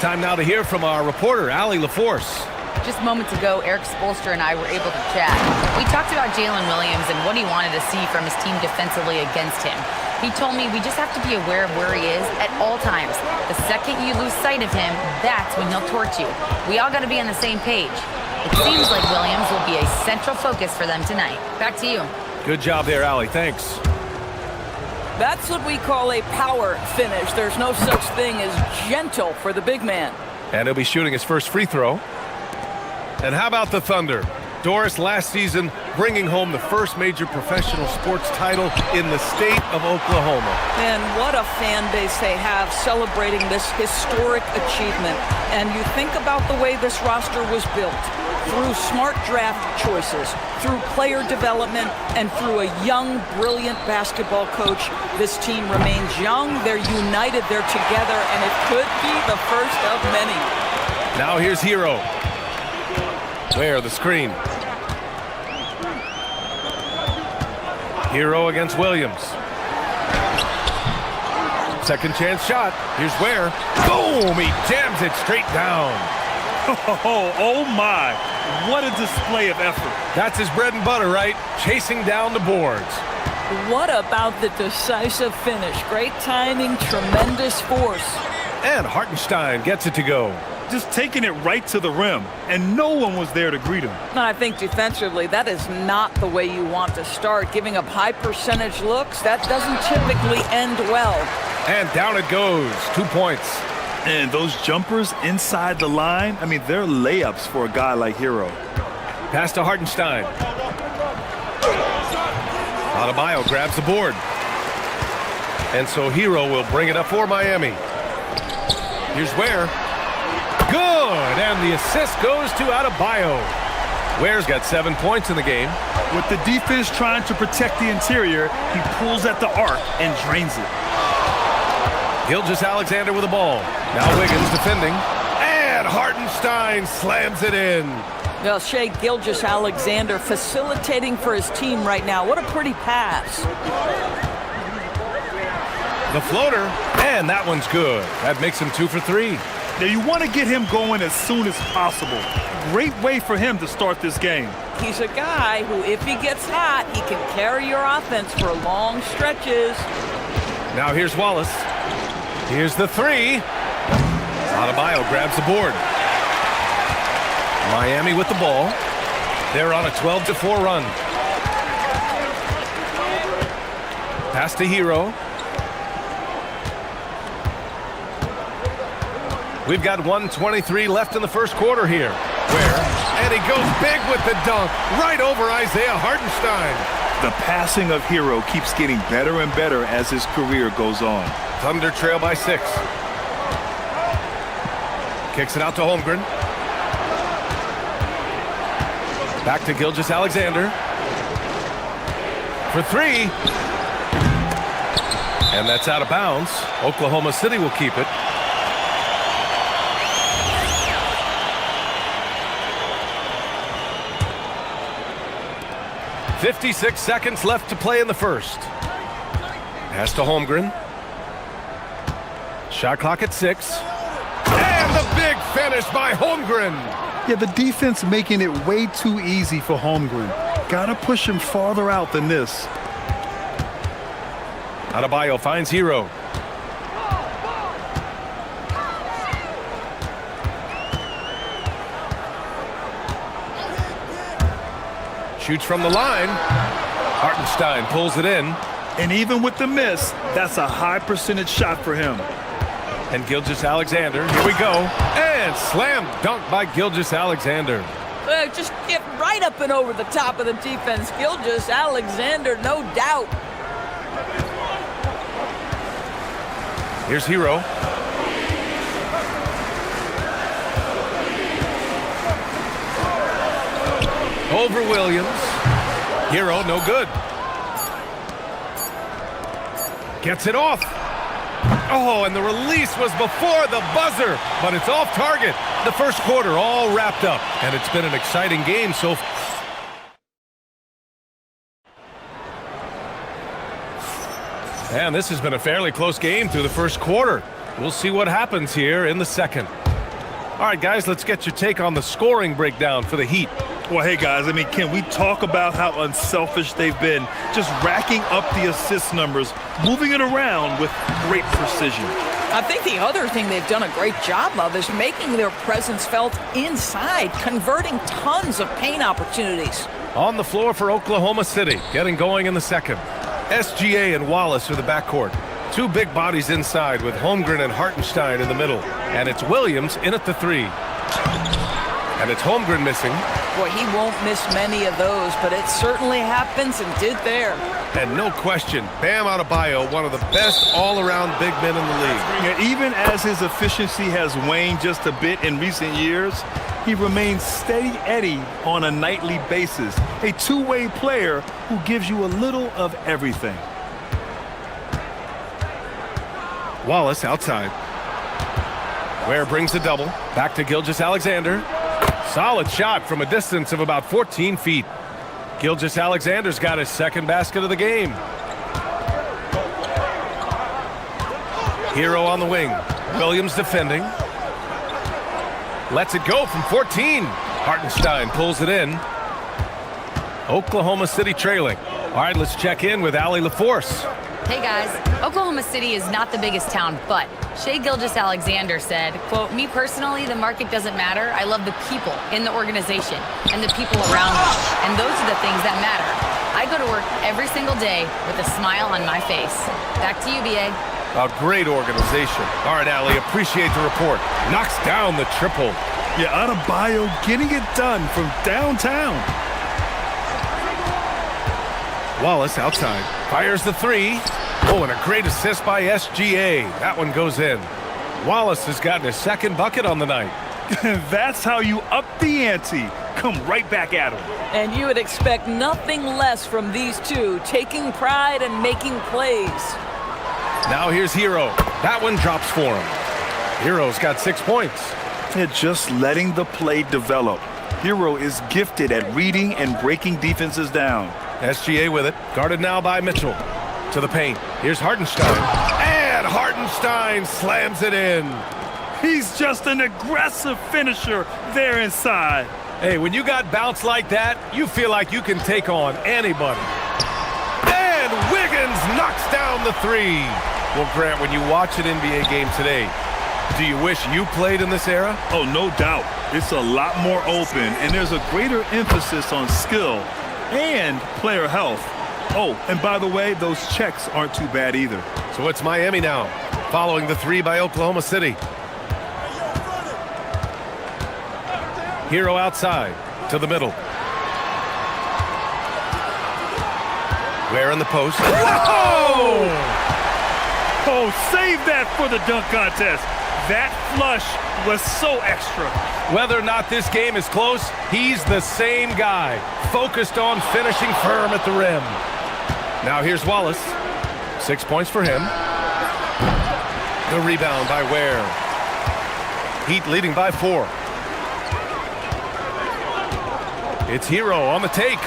Time now to hear from our reporter, Allie LaForce. Just moments ago, Eric Spoelstra and I were able to chat. We talked about Jalen Williams and what he wanted to see from his team defensively against him. He told me we just have to be aware of where he is at all times. The second you lose sight of him, that's when he'll torch you. We all got to be on the same page. It seems like Williams will be a central focus for them tonight. Back to you. Good job there, Allie. Thanks. That's what we call a power finish. There's no such thing as gentle for the big man. And he'll be shooting his first free throw. And how about the Thunder? Doris, last season, bringing home the first major professional sports title in the state of Oklahoma. And what a fan base they have celebrating this historic achievement. And you think about the way this roster was built. Through smart draft choices, through player development, and through a young, brilliant basketball coach, this team remains young, they're united, they're together, and it could be the first of many. Now here's Hero. Where the screen. Hero against Williams. Second chance shot. Here's Ware. Boom! He jams it straight down. Oh my. What a display of effort. That's his bread and butter, right? Chasing down the boards. What about the decisive finish? Great timing, tremendous force. And Hartenstein gets it to go. Just taking it right to the rim, and no one was there to greet him. And I think defensively, that is not the way you want to start. Giving up high percentage looks, that doesn't typically end well. And down it goes. 2 points. And those jumpers inside the line, I mean, they're layups for a guy like Hero. Pass to Hartenstein. Adebayo grabs the board. And so Hero will bring it up for Miami. Here's Ware. Good, and the assist goes to Adebayo. Ware's got 7 points in the game. With the defense trying to protect the interior, he pulls at the arc and drains it. Gilgeous-Alexander with the ball. Now Wiggins defending. And Hartenstein slams it in. Well, Shea Gilgeous-Alexander facilitating for his team right now. What a pretty pass. The floater, and that one's good. That makes him 2 for 3. Now you want to get him going as soon as possible. Great way for him to start this game. He's a guy who, if he gets hot, he can carry your offense for long stretches. Now here's Wallace. Here's the three. Adebayo grabs the board. Miami with the ball. They're on a 12-4 run. Pass to Hero. We've got 1:23 left in the first quarter here. And he goes big with the dunk right over Isaiah Hartenstein. The passing of Hero keeps getting better and better as his career goes on. Thunder trail by 6. Kicks it out to Holmgren. Back to Gilgeous-Alexander. For 3. And that's out of bounds. Oklahoma City will keep it. .56 seconds left to play in the first. Pass to Holmgren. Shot clock at 6. And the big finish by Holmgren. Yeah, the defense making it way too easy for Holmgren. Gotta push him farther out than this. Adebayo finds Hero. Shoots from the line. Hartenstein pulls it in. And even with the miss, that's a high percentage shot for him. And Gilgeous-Alexander, here we go. And slam dunk by Gilgeous-Alexander. Just get right up and over the top of the defense. Gilgeous-Alexander, no doubt. Here's Hero. Over Williams. Hero, no good. Gets it off. Oh, and the release was before the buzzer, but it's off target. The first quarter all wrapped up, and it's been an exciting game so far. And this has been a fairly close game through the first quarter. We'll see what happens here in the second. All right, guys, let's get your take on the scoring breakdown for the Heat. Well, hey, guys, I mean, can we talk about how unselfish they've been? Just racking up the assist numbers, moving it around with great precision. I think the other thing they've done a great job of is making their presence felt inside, converting tons of paint opportunities. On the floor for Oklahoma City, getting going in the second. SGA and Wallace are the backcourt. Two big bodies inside with Holmgren and Hartenstein in the middle. And it's Williams in at the three. And it's Holmgren missing. Boy, he won't miss many of those, but it certainly happens and did there. And no question, Bam Adebayo, one of the best all-around big men in the league. Yeah, even as his efficiency has waned just a bit in recent years, he remains steady Eddie on a nightly basis. A two-way player who gives you a little of everything. Wallace outside. Ware brings the double. Back to Gilgeous-Alexander. Solid shot from a distance of about 14 feet. Gilgeous-Alexander's got his second basket of the game. Hero on the wing. Williams defending. Lets it go from 14. Hartenstein pulls it in. Oklahoma City trailing. All right, let's check in with Allie LaForce. Hey guys, Oklahoma City is not the biggest town, but Shai Gilgeous-Alexander said, quote, "Me personally, the market doesn't matter. I love the people in the organization and the people around me. And those are the things that matter. I go to work every single day with a smile on my face." Back to you, BA. A great organization. All right, Allie, appreciate the report. Knocks down the triple. Yeah, Adebayo getting it done from downtown. Wallace outside. Fires the three. Oh, and a great assist by SGA. That one goes in. Wallace has gotten his second bucket on the night. That's how you up the ante. Come right back at him. And you would expect nothing less from these two, taking pride and making plays. Now here's Hero. That one drops for him. Hero's got 6 points. Yeah, just letting the play develop. Hero is gifted at reading and breaking defenses down. SGA with it. Guarded now by Mitchell. To the paint. Here's Hartenstein. And Hartenstein slams it in. He's just an aggressive finisher there inside. Hey, when you got bounce like that, you feel like you can take on anybody. And Wiggins knocks down the three. Well, Grant, when you watch an NBA game today, do you wish you played in this era? Oh, no doubt. It's a lot more open, and there's a greater emphasis on skill and player health. Oh, and by the way, those checks aren't too bad either. So it's Miami now, following the three by Oklahoma City. Hero outside, to the middle. Ware in the post. Whoa! Oh, save that for the dunk contest. That flush was so extra. Whether or not this game is close, he's the same guy, focused on finishing firm at the rim. Now here's Wallace. 6 points for him. The rebound by Ware. Heat leading by 4. It's Hero on the take.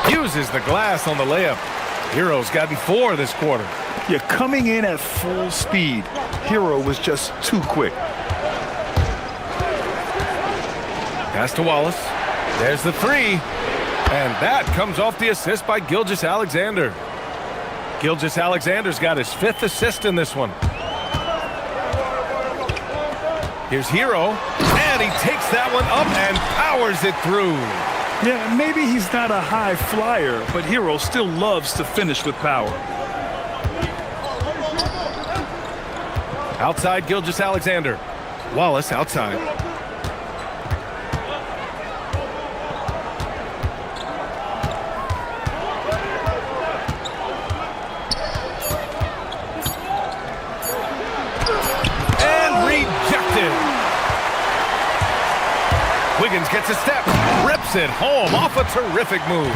Uses the glass on the layup. Hero's gotten 4 this quarter. Yeah, coming in at full speed. Hero was just too quick. Pass to Wallace. There's the three. And that comes off the assist by Gilgeous-Alexander. Gilgeous-Alexander's got his 5th assist in this one. Here's Hero. And he takes that one up and powers it through. Yeah, maybe he's not a high flyer, but Hero still loves to finish with power. Outside Gilgeous-Alexander. Wallace outside. And rejected. Wiggins gets a step, rips it home off a terrific move.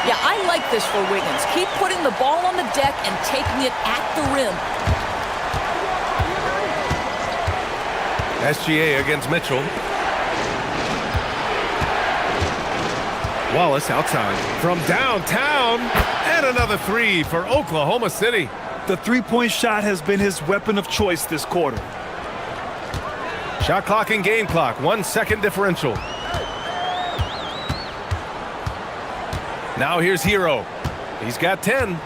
Yeah, I like this for Wiggins. Keep putting the ball on the deck and taking it at the rim. SGA against Mitchell. Wallace outside from downtown. And another three for Oklahoma City. The three-point shot has been his weapon of choice this quarter. Shot clock and game clock, 1 second differential. Now here's Hero. He's got 10.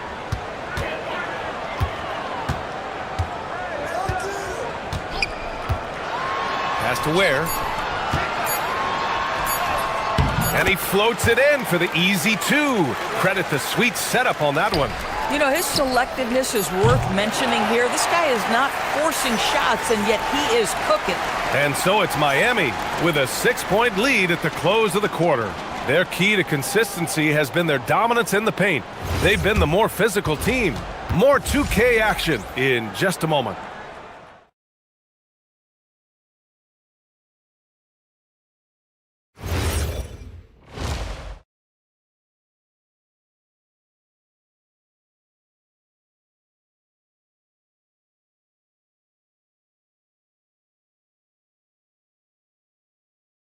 Pass to Ware. And he floats it in for the easy two. Credit the sweet setup on that one. You know, his selectiveness is worth mentioning here. This guy is not forcing shots, and yet he is cooking. And so it's Miami with a 6-point lead at the close of the quarter. Their key to consistency has been their dominance in the paint. They've been the more physical team. More 2K action in just a moment.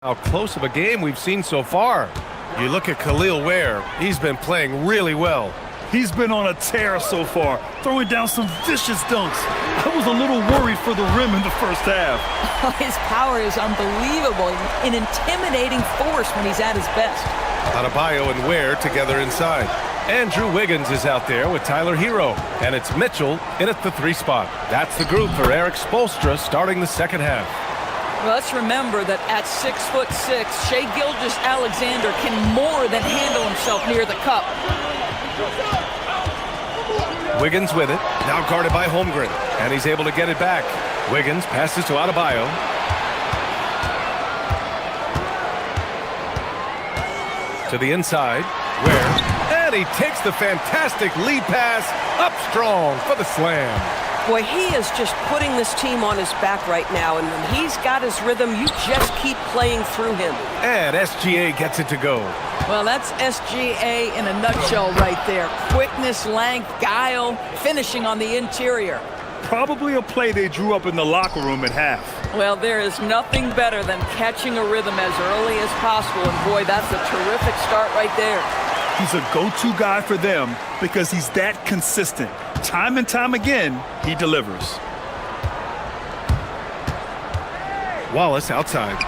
How close of a game we've seen so far. You look at Khalil Ware, he's been playing really well. He's been on a tear so far, throwing down some vicious dunks. I was a little worried for the rim in the first half. His power is unbelievable, an intimidating force when he's at his best. Adebayo and Ware together inside. Andrew Wiggins is out there with Tyler Hero, and it's Mitchell in at the 3 spot. That's the group for Eric Spoelstra starting the second half. Well, let's remember that at 6'6", Shai Gilgeous-Alexander can more than handle himself near the cup. Wiggins with it, now guarded by Holmgren, and he's able to get it back. Wiggins passes to Adebayo. To the inside, and he takes the fantastic lead pass up strong for the slam. Boy, he is just putting this team on his back right now, and when he's got his rhythm, you just keep playing through him. And SGA gets it to go. Well, that's SGA in a nutshell right there. Quickness, length, guile, finishing on the interior. Probably a play they drew up in the locker room at half. Well, there is nothing better than catching a rhythm as early as possible, and boy, that's a terrific start right there. He's a go-to guy for them because he's that consistent. Time and time again, he delivers. Wallace outside.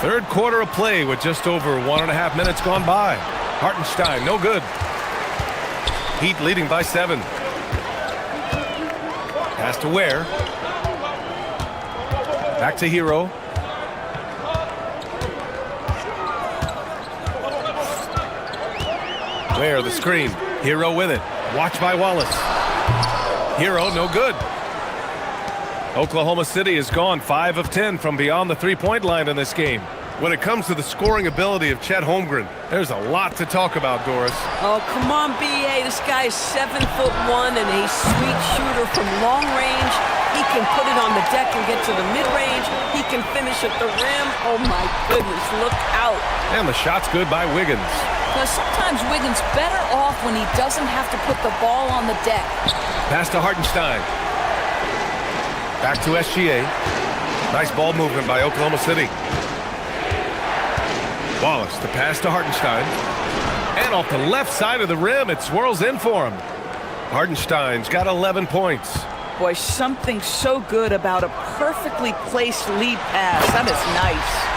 Third quarter of play with just over 1.5 minutes gone by. Hartenstein, no good. Heat leading by 7. Pass to Ware. Back to Hero. Ware the screen. Hero with it. Watched by Wallace. Hero no good. Oklahoma City has gone 5 of 10 from beyond the 3-point line in this game. When it comes to the scoring ability of Chet Holmgren, there's a lot to talk about, Doris. Oh, come on, B.A. This guy's 7'1" and a sweet shooter from long range. He can put it on the deck and get to the mid-range. He can finish at the rim. Oh, my goodness, look out. And the shot's good by Wiggins. Now, sometimes Wiggins better off when he doesn't have to put the ball on the deck. Pass to Hartenstein. Back to SGA. Nice ball movement by Oklahoma City. Wallace, the pass to Hartenstein. And off the left side of the rim, it swirls in for him. Hartenstein's got 11 points. Boy, something so good about a perfectly placed lead pass. That is nice.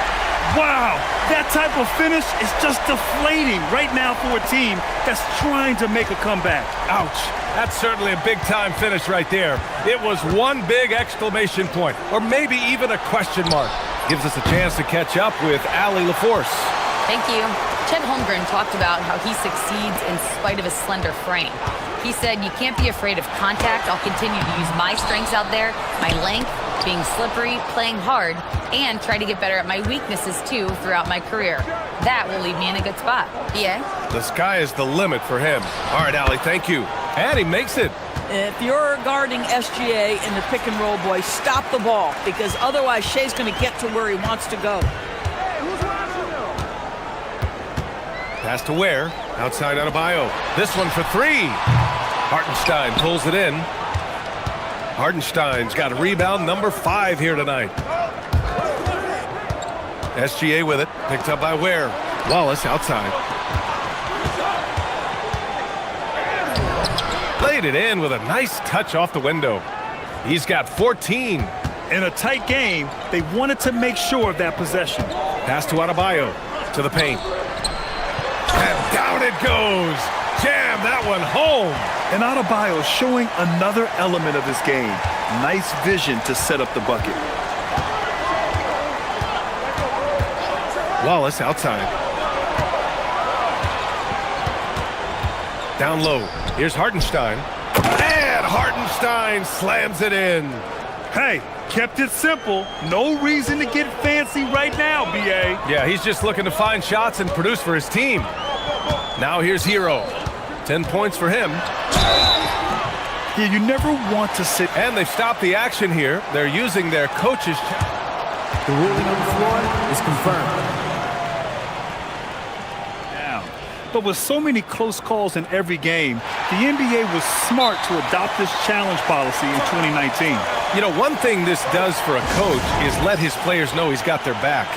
Wow, that type of finish is just deflating right now for a team that's trying to make a comeback. Ouch. That's certainly a big-time finish right there. It was one big exclamation point, or maybe even a question mark. Gives us a chance to catch up with Allie LaForce. Thank you. Chet Holmgren talked about how he succeeds in spite of his slender frame. He said, you can't be afraid of contact. I'll continue to use my strengths out there, my length, being slippery, playing hard, and try to get better at my weaknesses too throughout my career. That will leave me in a good spot. Yeah? The sky is the limit for him. All right, Allie, thank you. And he makes it. If you're guarding SGA in the pick and roll, boy, stop the ball, because otherwise Shea's going to get to where he wants to go. Pass to Ware, outside Adebayo. This one for three. Hartenstein pulls it in. Hartenstein's got a rebound, number 5 here tonight. SGA with it, picked up by Ware. Wallace outside. Laid it in with a nice touch off the window. He's got 14. In a tight game, they wanted to make sure of that possession. Pass to Adebayo, to the paint. And down it goes. Jam that one home. And Adebayo showing another element of his game. Nice vision to set up the bucket. Wallace outside. Down low. Here's Hartenstein. And Hartenstein slams it in. Hey, kept it simple. No reason to get fancy right now, B.A. Yeah, he's just looking to find shots and produce for his team. Now here's Hero. 10 points for him. Yeah, you never want to sit. And they've stopped the action here. They're using their coaches. The ruling on the floor is confirmed. But with so many close calls in every game, the NBA was smart to adopt this challenge policy in 2019. You know, one thing this does for a coach is let his players know he's got their back.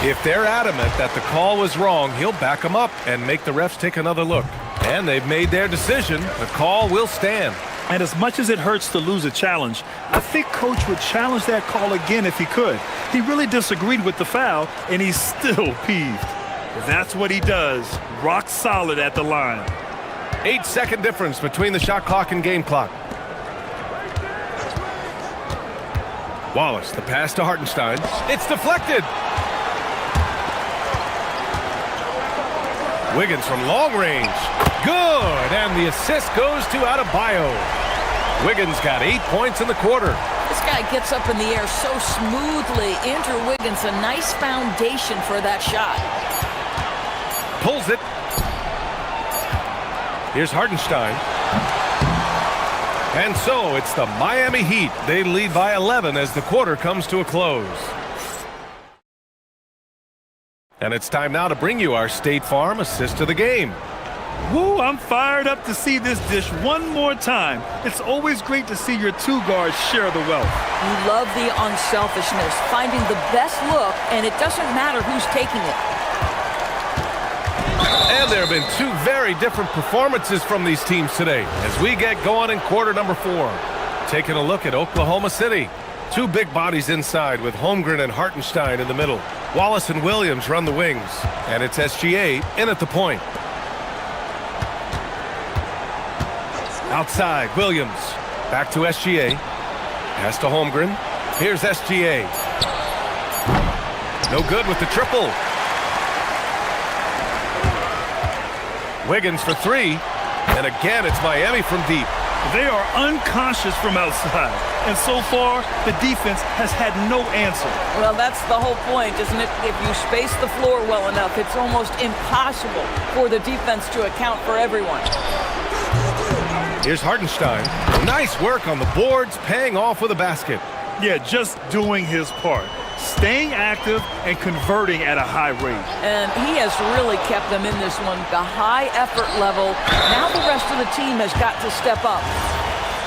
If they're adamant that the call was wrong, he'll back them up and make the refs take another look. And they've made their decision. The call will stand. And as much as it hurts to lose a challenge, I think Coach would challenge that call again if he could. He really disagreed with the foul, and he's still peeved. That's what he does. Rock solid at the line. 8-second difference between the shot clock and game clock. Wallace, the pass to Hartenstein. It's deflected. Wiggins from long range. Good, and the assist goes to Adebayo. Wiggins got 8 points in the quarter. This guy gets up in the air so smoothly. Andrew Wiggins, a nice foundation for that shot. Pulls it. Here's Hartenstein. And so it's the Miami Heat. They lead by 11 as the quarter comes to a close. And it's time now to bring you our State Farm assist of the game. Woo, I'm fired up to see this dish one more time. It's always great to see your two guards share the wealth. You love the unselfishness, finding the best look, and it doesn't matter who's taking it. And there have been two very different performances from these teams today as we get going in quarter number 4. Taking a look at Oklahoma City. Two big bodies inside with Holmgren and Hartenstein in the middle. Wallace and Williams run the wings. And it's SGA in at the point. Outside, Williams. Back to SGA. Pass to Holmgren. Here's SGA. No good with the triple. Wiggins for 3. And again, it's Miami from deep. They are unconscious from outside. And so far, the defense has had no answer. Well, that's the whole point, isn't it? If you space the floor well enough, it's almost impossible for the defense to account for everyone. Here's Hartenstein. Nice work on the boards, paying off with a basket. Yeah, just doing his part. Staying active and converting at a high rate. And he has really kept them in this one. The high effort level. Now the rest of the team has got to step up.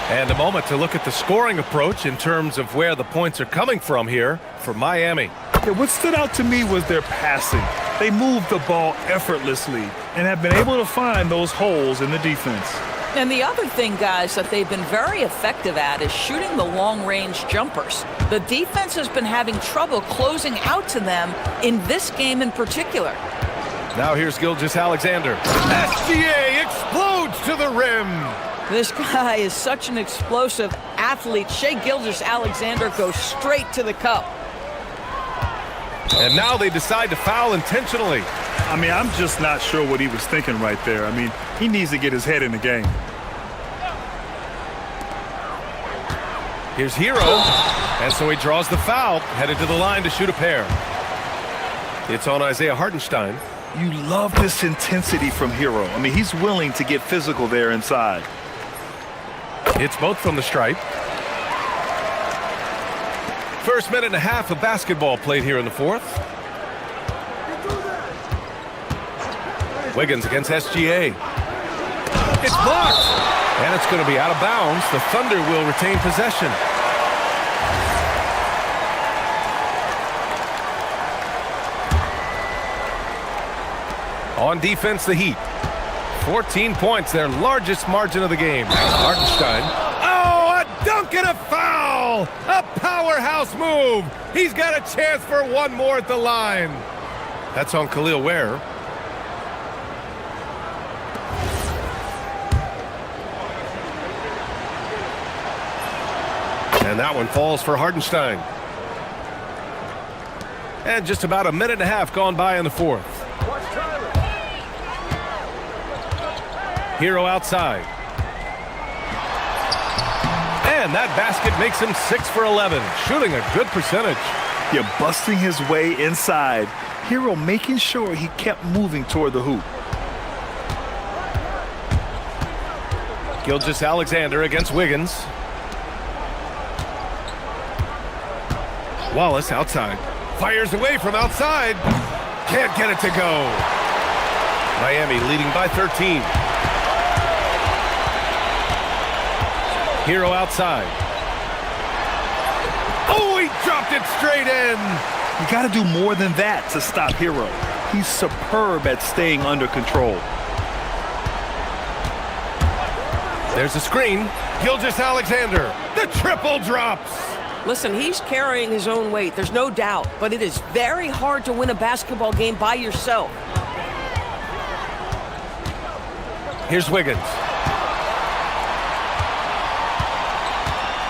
And a moment to look at the scoring approach in terms of where the points are coming from here for Miami. Yeah, what stood out to me was their passing. They moved the ball effortlessly and have been able to find those holes in the defense. And the other thing, guys, that they've been very effective at is shooting the long-range jumpers. The defense has been having trouble closing out to them in this game in particular. Now here's Gilgeous-Alexander. SGA explodes to the rim. This guy is such an explosive athlete. Shai Gilgeous-Alexander goes straight to the cup. And now they decide to foul intentionally. I mean, I'm just not sure what he was thinking right there. I mean, he needs to get his head in the game. Here's Hero. And so he draws the foul, headed to the line to shoot a pair. It's on Isaiah Hartenstein. You love this intensity from Hero. I mean, he's willing to get physical there inside. It's both from the stripe. First minute and a half of basketball played here in the fourth. Wiggins against SGA. It's blocked. And it's going to be out of bounds. The Thunder will retain possession. On defense, the Heat. 14 points, their largest margin of the game. Hartenstein. Oh, a dunk and a foul! A powerhouse move! He's got a chance for one more at the line. That's on Khalil Ware. And that one falls for Hartenstein. And just about a minute and a half gone by in the fourth. Hero outside. And that basket makes him 6 for 11, shooting a good percentage. Yeah, busting his way inside. Hero making sure he kept moving toward the hoop. Gilgeous-Alexander against Wiggins. Wallace outside. Fires away from outside. Can't get it to go. Miami leading by 13. Hero outside. Oh, he dropped it straight in. You got to do more than that to stop Hero. He's superb at staying under control. There's a screen. Gilgeous-Alexander. The triple drops. Listen, he's carrying his own weight. There's no doubt. But it is very hard to win a basketball game by yourself. Here's Wiggins.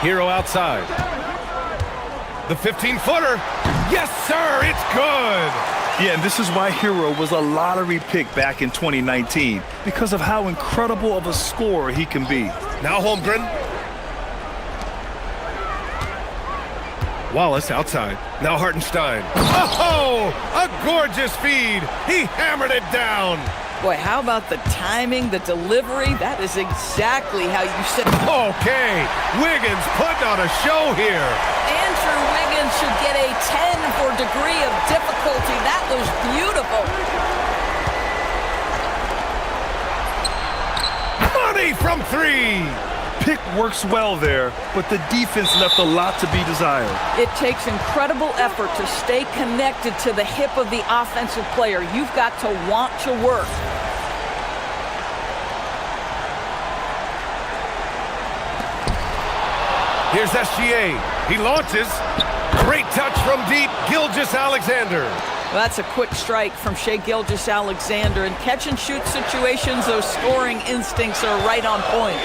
Hero outside. The 15-footer. Yes, sir. It's good. Yeah, and this is why Hero was a lottery pick back in 2019, because of how incredible of a scorer he can be. Now Holmgren. Wallace outside. Now Hartenstein. Oh, a gorgeous feed. He hammered it down. Boy, how about the timing, the delivery? That is exactly how you said. Okay, Wiggins putting on a show here. Andrew Wiggins should get a 10 for degree of difficulty. That was beautiful. Money from three. Pick works well there, but the defense left a lot to be desired. It takes incredible effort to stay connected to the hip of the offensive player. You've got to want to work. Here's SGA. He launches. Great touch from deep. Gilgeous-Alexander. Well, that's a quick strike from Shai Gilgeous-Alexander. In catch-and-shoot situations, those scoring instincts are right on point.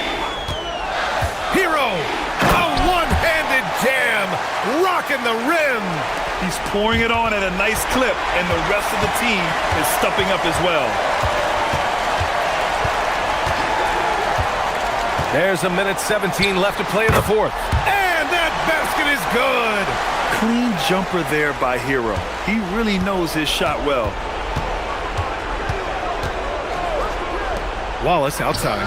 Hero, a one-handed jam, rocking the rim. He's pouring it on at a nice clip, and the rest of the team is stepping up as well. There's a minute 17 left to play in the fourth. And that basket is good. Clean jumper there by Hero. He really knows his shot well. Wallace outside.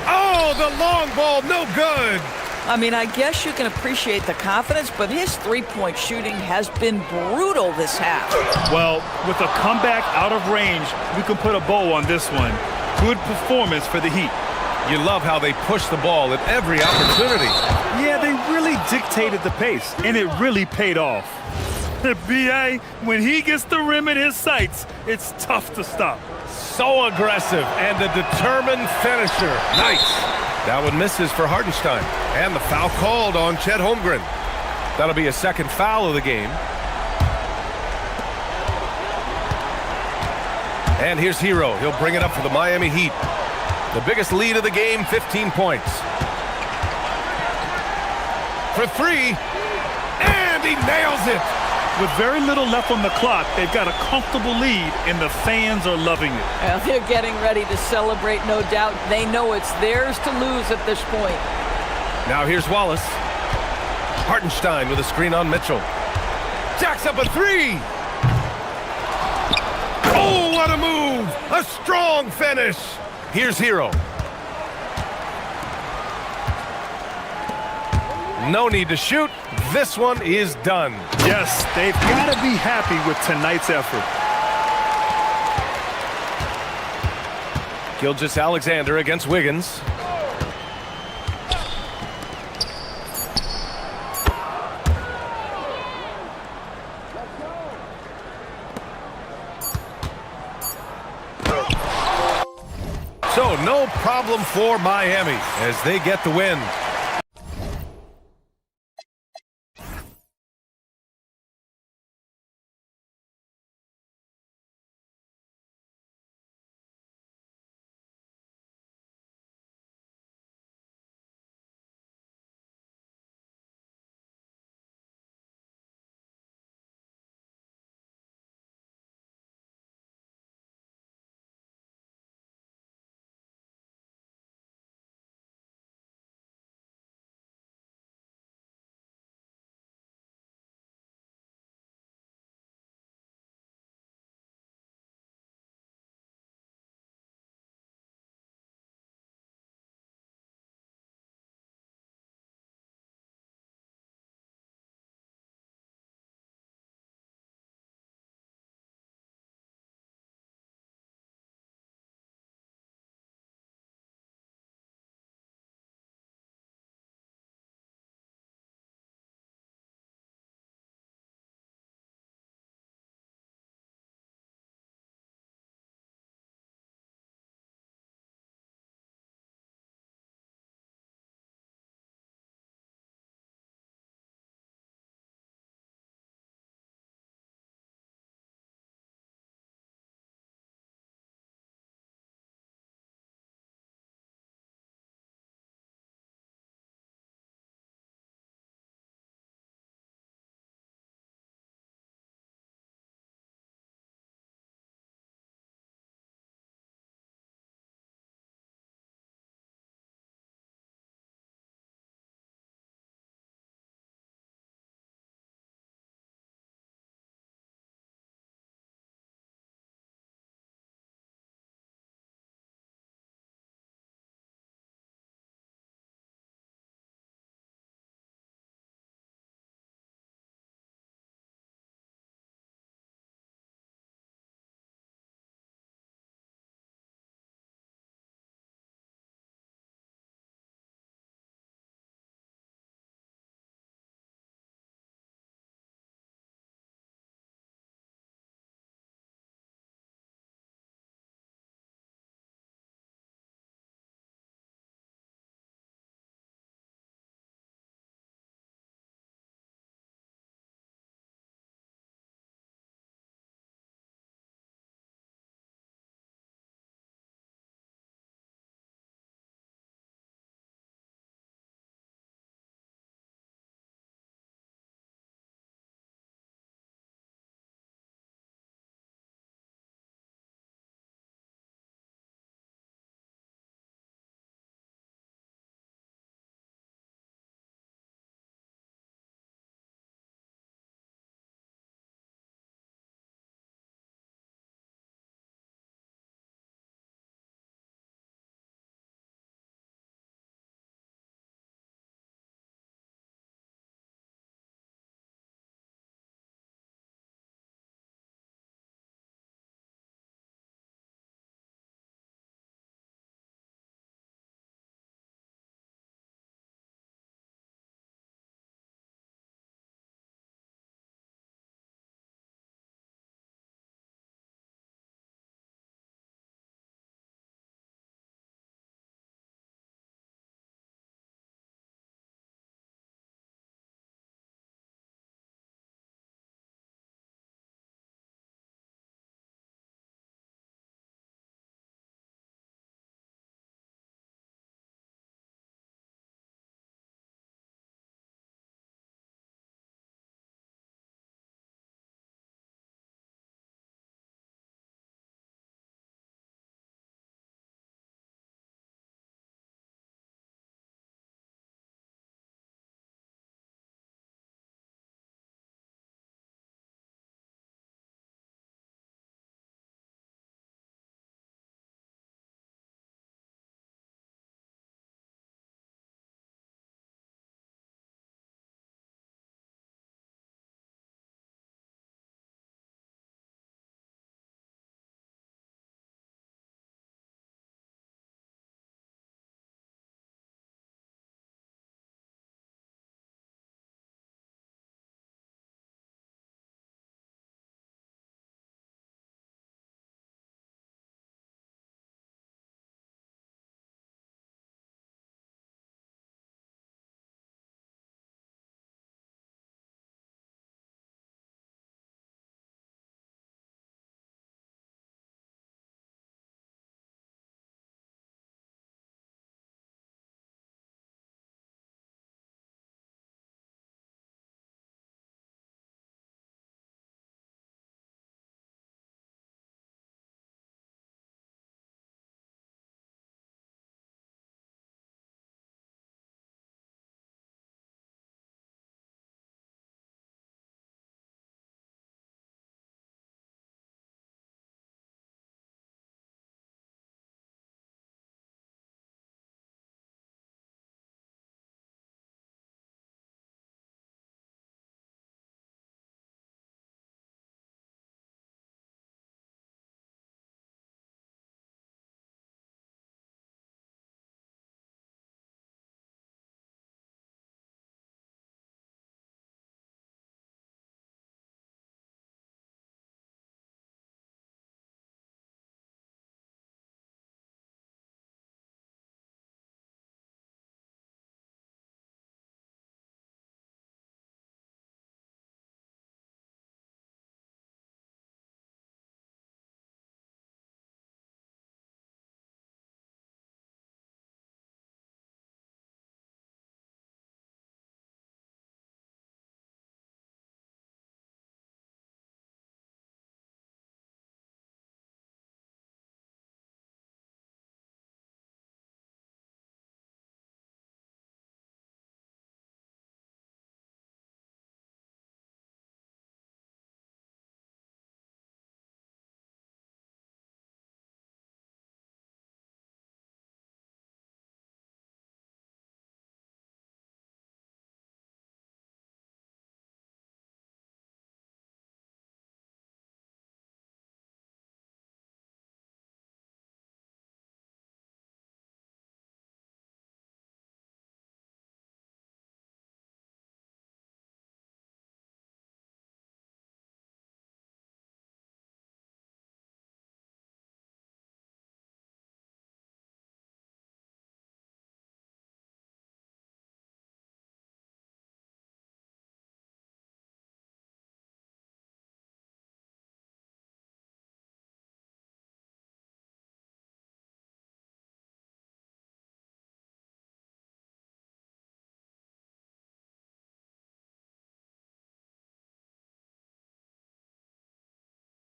Oh, the long ball, no good. I mean, I guess you can appreciate the confidence, but his three-point shooting has been brutal this half. Well, with a comeback out of range, we can put a bow on this one. Good performance for the Heat. You love how they push the ball at every opportunity. Yeah, they really dictated the pace, and it really paid off. B.A., when he gets the rim in his sights, it's tough to stop. So aggressive and a determined finisher. Nice. That one misses for Hartenstein. And the foul called on Chet Holmgren. That'll be a second foul of the game. And here's Hero. He'll bring it up for the Miami Heat. The biggest lead of the game, 15 points. For three, and he nails it. With very little left on the clock, they've got a comfortable lead, and the fans are loving it. Well, they're getting ready to celebrate, no doubt. They know it's theirs to lose at this point. Now here's Wallace. Hartenstein with a screen on Mitchell. Jacks up a three! Oh, what a move! A strong finish! Here's Hero. No need to shoot. This one is done. Yes, they've got to be happy with tonight's effort. Gilgeous-Alexander against Wiggins. So no problem for Miami as they get the win.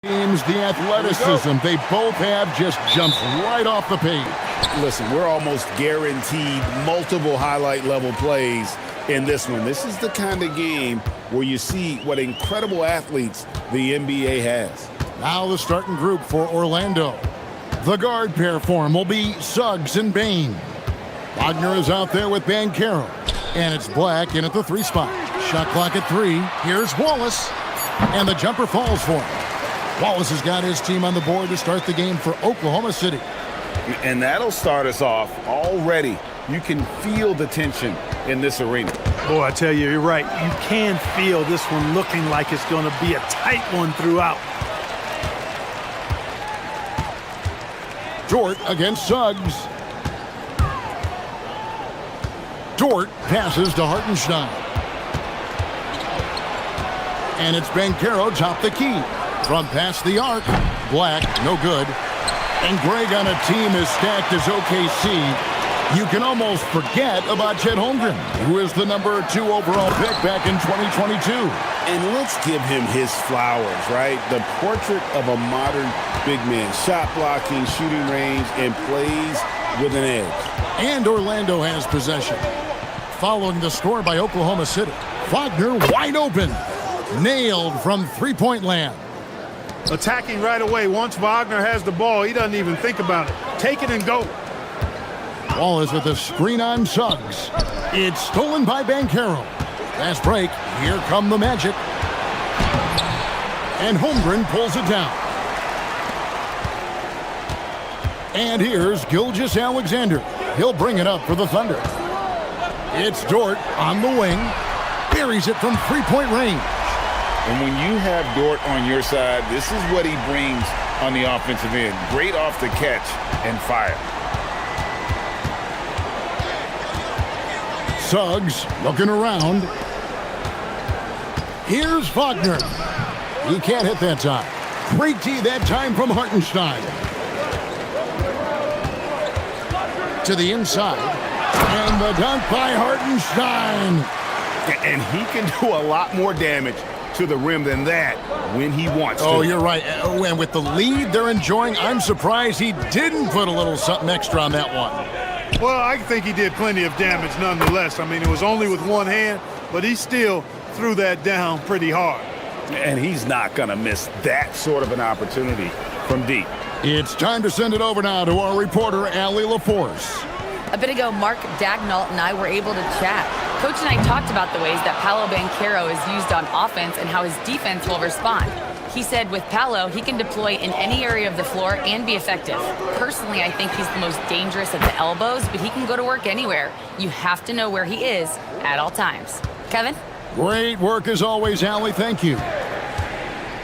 Teams, the athleticism they both have just jumps right off the page. Listen, we're almost guaranteed multiple highlight level plays in this one. This is the kind of game where you see what incredible athletes the NBA has. Now the starting group for Orlando. The guard pair for him will be Suggs and Bain. Wagner is out there with Banchero. And it's Black in at the 3 spot. Shot clock at 3. Here's Wallace. And the jumper falls for him. Wallace has got his team on the board to start the game for Oklahoma City. And that'll start us off already. You can feel the tension in this arena. Boy, I tell you, you're right. You can feel this one looking like it's going to be a tight one throughout. Dort against Suggs. Dort passes to Hartenstein. And it's Banchero top the key. From past the arc. Black, no good. And Greg on a team as stacked as OKC. You can almost forget about Chet Holmgren, who is the number 2 overall pick back in 2022. And let's give him his flowers, right? The portrait of a modern big man. Shot blocking, shooting range, and plays with an edge. And Orlando has possession. Following the score by Oklahoma City. Wagner wide open. Nailed from three-point land. Attacking right away. Once Wagner has the ball, he doesn't even think about it. Take it and go. Ball is with the screen on Suggs. It's stolen by Banchero. Fast break. Here come the Magic. And Holmgren pulls it down. And here's Gilgeous-Alexander. He'll bring it up for the Thunder. It's Dort on the wing. Buries it from three-point range. And when you have Dort on your side, this is what he brings on the offensive end. Great off the catch and fire. Suggs looking around. Here's Wagner. He can't hit that time. Great D that time from Hartenstein. To the inside. And the dunk by Hartenstein. And he can do a lot more damage to the rim than that when he wants to. Oh, you're right. And with the lead they're enjoying, I'm surprised he didn't put a little something extra on that one. Well, I think he did plenty of damage nonetheless. I mean, it was only with one hand, but he still threw that down pretty hard. And he's not going to miss that sort of an opportunity from deep. It's time to send it over now to our reporter, Allie LaForce. A bit ago, Mark Dagnall and I were able to chat. Coach and I talked about the ways that Paolo Banchero is used on offense and how his defense will respond. He said with Paolo, he can deploy in any area of the floor and be effective. Personally, I think he's the most dangerous at the elbows, but he can go to work anywhere. You have to know where he is at all times. Kevin? Great work as always, Allie. Thank you.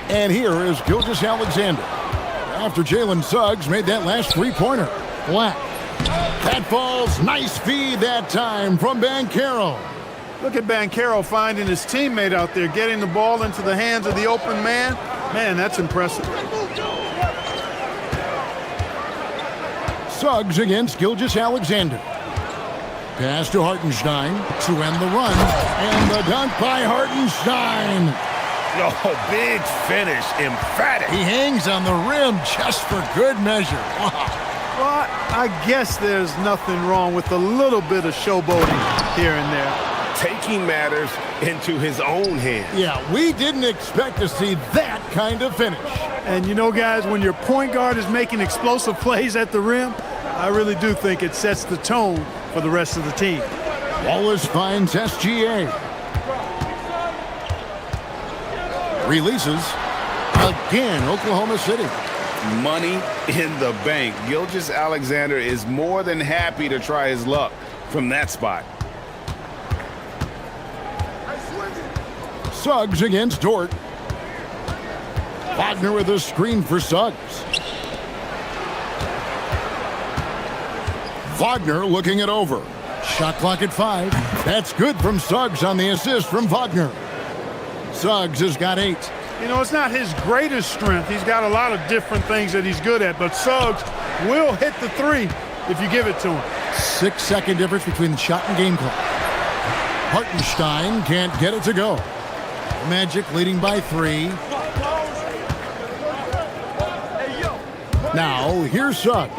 And here is Gilgeous-Alexander. After Jalen Suggs made that last three-pointer. Black. That falls. Nice feed that time from Banchero. Look at Banchero finding his teammate out there, getting the ball into the hands of the open man. Man, that's impressive. Suggs against Gilgeous-Alexander. Pass to Hartenstein to end the run. And the dunk by Hartenstein. Oh, big finish. Emphatic. He hangs on the rim just for good measure. Wow. Well, I guess there's nothing wrong with a little bit of showboating here and there. Taking matters into his own hands. Yeah, we didn't expect to see that kind of finish. And you know, guys, when your point guard is making explosive plays at the rim, I really do think it sets the tone for the rest of the team. Wallace finds SGA. Releases. Again, Oklahoma City. Money in the bank. Gilgeous-Alexander is more than happy to try his luck from that spot. Suggs against Dort. Wagner with a screen for Suggs. Wagner looking it over. Shot clock at 5. That's good from Suggs on the assist from Wagner. Suggs has got 8. You know, it's not his greatest strength. He's got a lot of different things that he's good at, but Suggs will hit the three if you give it to him. 6-second difference between the shot and game clock. Hartenstein can't get it to go. Magic leading by 3. Now, here's Suggs.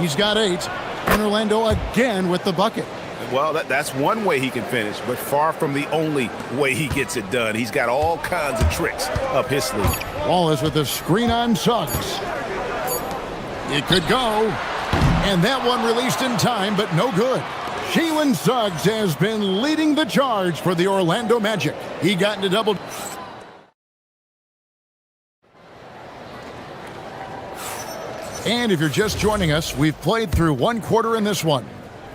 He's got 8. And Orlando again with the bucket. Well, that's one way he can finish, but far from the only way he gets it done. He's got all kinds of tricks up his sleeve. Wallace with the screen on Suggs. It could go. And that one released in time, but no good. Jalen Suggs has been leading the charge for the Orlando Magic. He got into double. And if you're just joining us, we've played through 1 quarter in this one.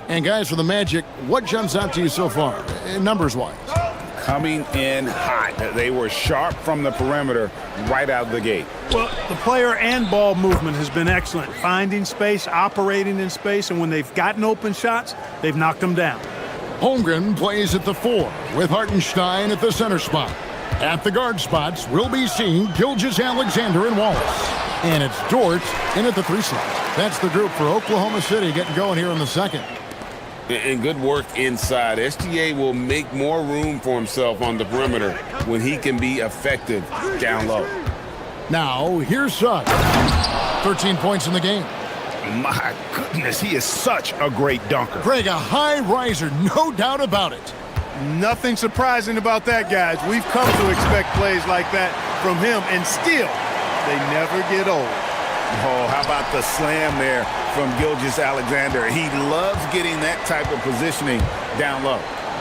And guys, for the Magic, what jumps out to you so far, numbers-wise? Coming in hot. They were sharp from the perimeter right out of the gate. Well, the player and ball movement has been excellent. Finding space, operating in space, and when they've gotten open shots, they've knocked them down. Holmgren plays at the 4, with Hartenstein at the center spot. At the guard spots, we'll be seeing Gilgeous-Alexander and Wallace. And it's Dort in at the 3 slot. That's the group for Oklahoma City getting going here in the second. And good work inside. SGA will make more room for himself on the perimeter when he can be effective down low. Now, here's Suggs. 13 points in the game. My goodness, he is such a great dunker. Greg, a high riser, no doubt about it. Nothing surprising about that, guys. We've come to expect plays like that from him, and still, they never get old. Oh, how about the slam there from Gilgeous-Alexander? He loves getting that type of positioning down low.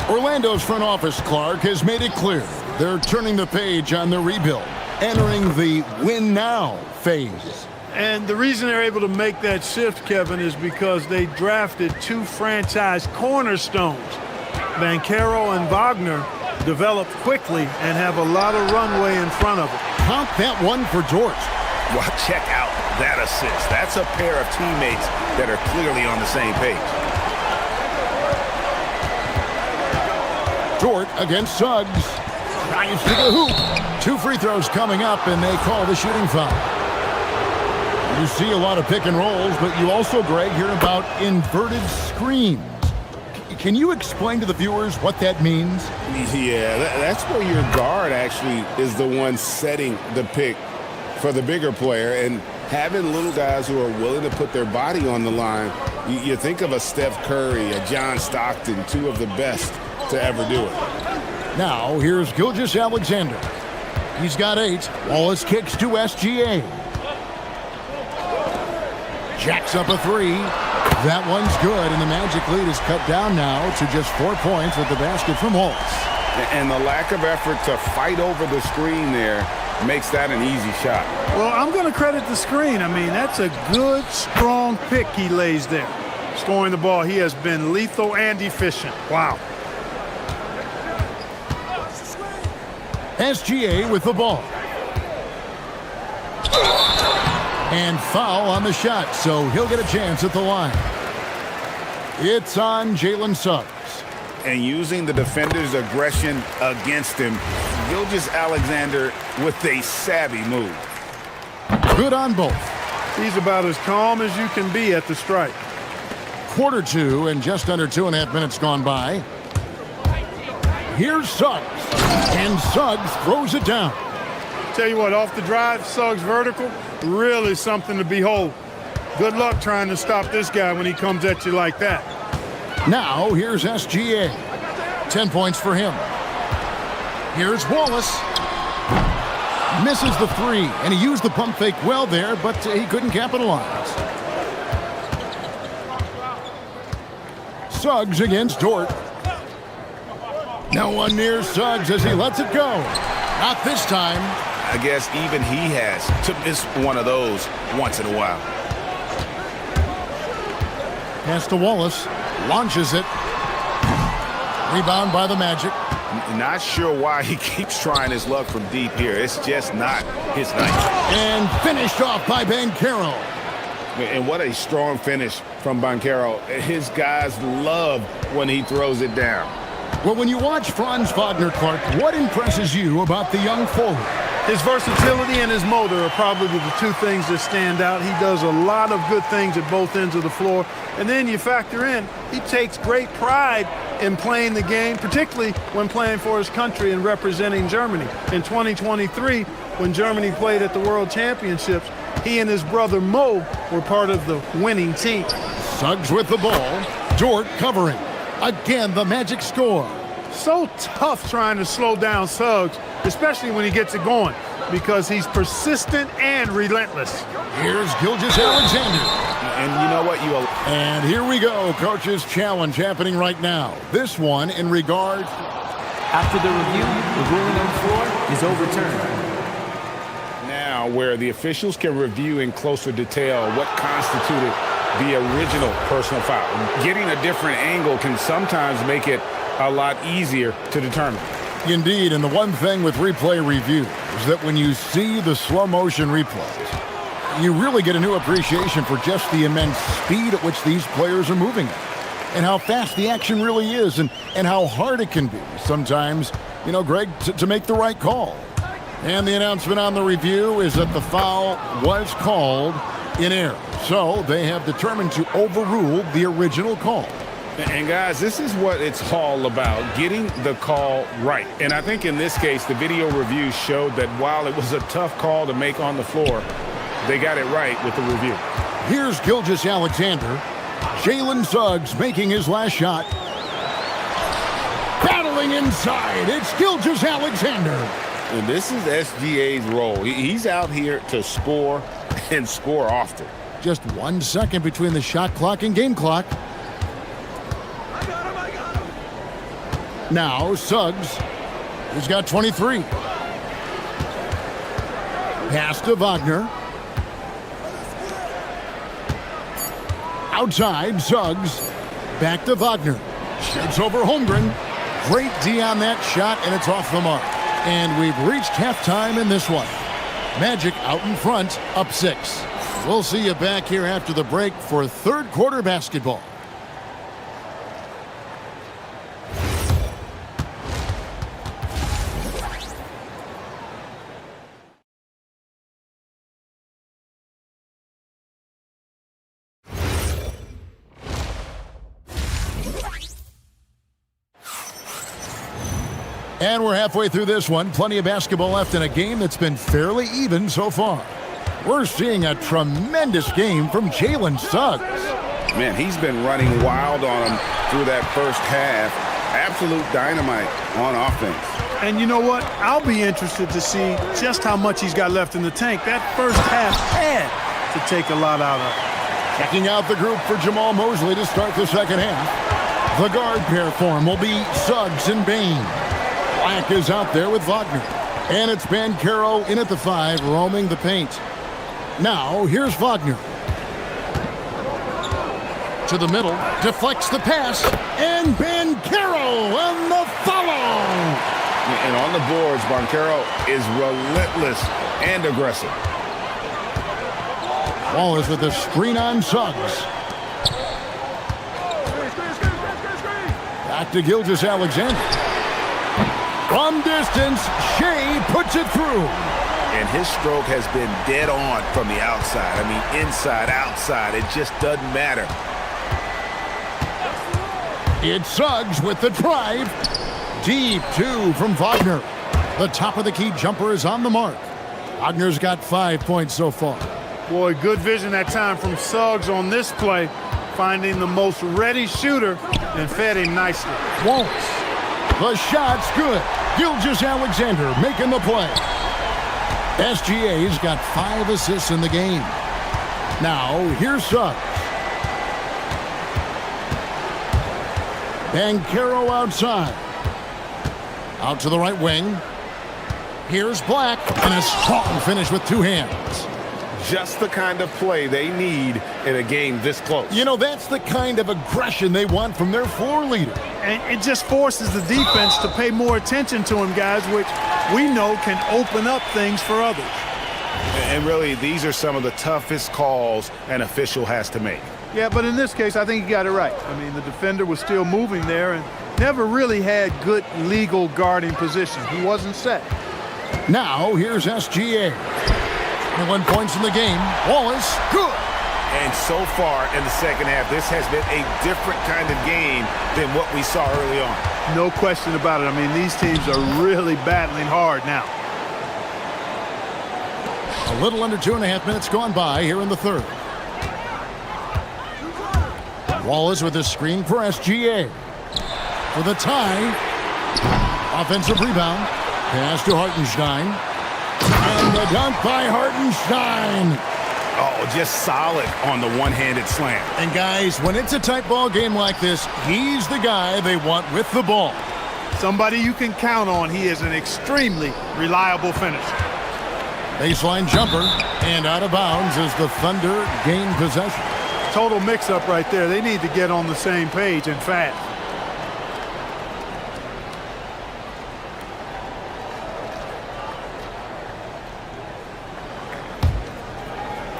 Orlando's front office, Clark, has made it clear they're turning the page on the rebuild, entering the win now phase. And the reason they're able to make that shift, Kevin, is because they drafted 2 franchise cornerstones. Banchero and Wagner developed quickly and have a lot of runway in front of them. Count that one for Dort. Well, check out that assist. That's a pair of teammates that are clearly on the same page. Dort against Suggs. Drives to the hoop. 2 free throws coming up, and they call the shooting foul. You see a lot of pick and rolls, but you also, Greg, hear about inverted screens. Can you explain to the viewers what that means? Yeah, that's where your guard actually is the one setting the pick for the bigger player, and having little guys who are willing to put their body on the line. You think of a Steph Curry, a John Stockton, 2 of the best to ever do it. Now, here's Gilgeous-Alexander. He's got 8. Wallace kicks to SGA. Jacks up a 3. That one's good, and the Magic lead is cut down now to just 4 points with the basket from Wallace. And the lack of effort to fight over the screen there makes that an easy shot. Well, I'm going to credit the screen. I mean, that's a good, strong pick he lays there. Scoring the ball, he has been lethal and efficient. Wow. SGA with the ball. And foul on the shot, so he'll get a chance at the line. It's on Jalen Suggs. And using the defender's aggression against him, Gilgeous-Alexander with a savvy move. Good on both. He's about as calm as you can be at the strike. Quarter 2 and just under 2.5 minutes gone by. Here's Suggs. And Suggs throws it down. Tell you what, off the drive, Suggs vertical, really something to behold. Good luck trying to stop this guy when he comes at you like that. Now, here's SGA. 10 points for him. Here's Wallace. Misses the 3, and he used the pump fake well there, but he couldn't capitalize. Suggs against Dort. No one near Suggs as he lets it go. Not this time. I guess even he has to miss one of those once in a while. Pass to Wallace. Launches it. Rebound by the Magic. Not sure why he keeps trying his luck from deep here. It's just not his night. And finished off by Banchero. And what a strong finish from Banchero. His guys love when he throws it down. Well, when you watch Franz Wagner, Clark, what impresses you about the young forward? His versatility and his motor are probably the 2 things that stand out. He does a lot of good things at both ends of the floor. And then you factor in, he takes great pride in playing the game, particularly when playing for his country and representing Germany. In 2023, when Germany played at the World Championships, he and his brother Mo were part of the winning team. Suggs with the ball. Dort covering. Again, the Magic score. So tough trying to slow down Suggs, especially when he gets it going, because he's persistent and relentless. Here's Gilgeous-Alexander. And you know what? And here we go. Coach's challenge happening right now. This one in regard. After the review, the ruling on the floor is overturned. Now, where the officials can review in closer detail what constituted the original personal foul. Getting a different angle can sometimes make it a lot easier to determine. Indeed, and the one thing with replay review is that when you see the slow motion replays, you really get a new appreciation for just the immense speed at which these players are moving at, and how fast the action really is, and how hard it can be sometimes, you know, Greg, to make the right call. And the announcement on the review is that the foul was called in error. So they have determined to overrule the original call. And guys, this is what it's all about, getting the call right. And I think in this case, the video review showed that while it was a tough call to make on the floor, they got it right with the review. Here's Gilgeous-Alexander. Jalen Suggs making his last shot. Battling inside, it's Gilgeous-Alexander. And this is SGA's role. He's out here to score and score often. Just 1 second between the shot clock and game clock. Now Suggs, he's got 23. Pass to Wagner. Outside, Suggs. Back to Wagner. Shoots over Holmgren. Great D on that shot, and it's off the mark. And we've reached halftime in this one. Magic out in front, up 6. We'll see you back here after the break for third quarter basketball. And we're halfway through this one. Plenty of basketball left in a game that's been fairly even so far. We're seeing a tremendous game from Jalen Suggs. Man, he's been running wild on him through that first half. Absolute dynamite on offense. And you know what? I'll be interested to see just how much he's got left in the tank. That first half had to take a lot out of it. Checking out the group for Jamal Mosley to start the second half. The guard pair for him will be Suggs and Bain. Black is out there with Wagner. And it's Banchero in at the 5, roaming the paint. Now, here's Wagner. To the middle, deflects the pass, and Banchero on the follow! And on the boards, Banchero is relentless and aggressive. Wallace with the screen on Suggs. Back to Gilgeous-Alexander. From distance, Shea puts it through. And his stroke has been dead on from the outside. I mean, inside, outside, it just doesn't matter. It's Suggs with the drive. Deep 2 from Wagner. The top of the key jumper is on the mark. Wagner's got 5 points so far. Boy, good vision that time from Suggs on this play, finding the most ready shooter and fed him nicely. Wallace. The shot's good. Gilgeous-Alexander making the play. SGA's got 5 assists in the game. Now, here's Suggs. Banchero outside. Out to the right wing. Here's Black, and a strong finish with 2 hands. Just the kind of play they need in a game this close. You know, that's the kind of aggression they want from their floor leader. And it just forces the defense to pay more attention to him, guys, which we know can open up things for others. And really, these are some of the toughest calls an official has to make. Yeah, but in this case, I think he got it right. I mean, the defender was still moving there and never really had good legal guarding position. He wasn't set. Now, here's SGA. 21 points in the game. Wallace, good. And so far in the second half, this has been a different kind of game than what we saw early on. No question about it. I mean, these teams are really battling hard now. A little under 2.5 minutes gone by here in the third. Wallace with a screen for SGA. For the tie. Offensive rebound. Pass to Hartenstein. And the dunk by Hartenstein. Oh, just solid on the one-handed slam. And guys, when it's a tight ball game like this, he's the guy they want with the ball. Somebody you can count on. He is an extremely reliable finisher. Baseline jumper, and out of bounds as the Thunder gain possession. Total mix-up right there. They need to get on the same page and fast.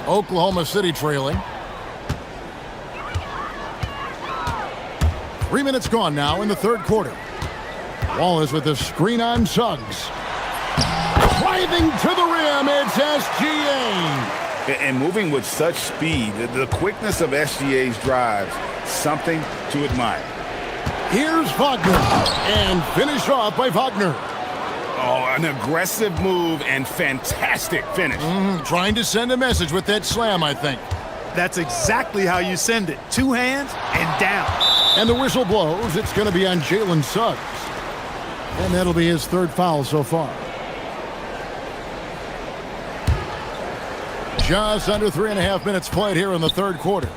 Oklahoma City trailing. 3 minutes gone now in the third quarter. Wallace with the screen on Suggs. Driving to the rim, it's SGA. And moving with such speed, the quickness of SGA's drives, something to admire. Here's Wagner, and finished off by Wagner. Oh, an aggressive move and fantastic finish. Trying to send a message with that slam, I think. That's exactly how you send it. Two hands and down. And the whistle blows. It's going to be on Jalen Suggs. And that'll be his third foul so far. Just under 3.5 minutes played here in the third quarter.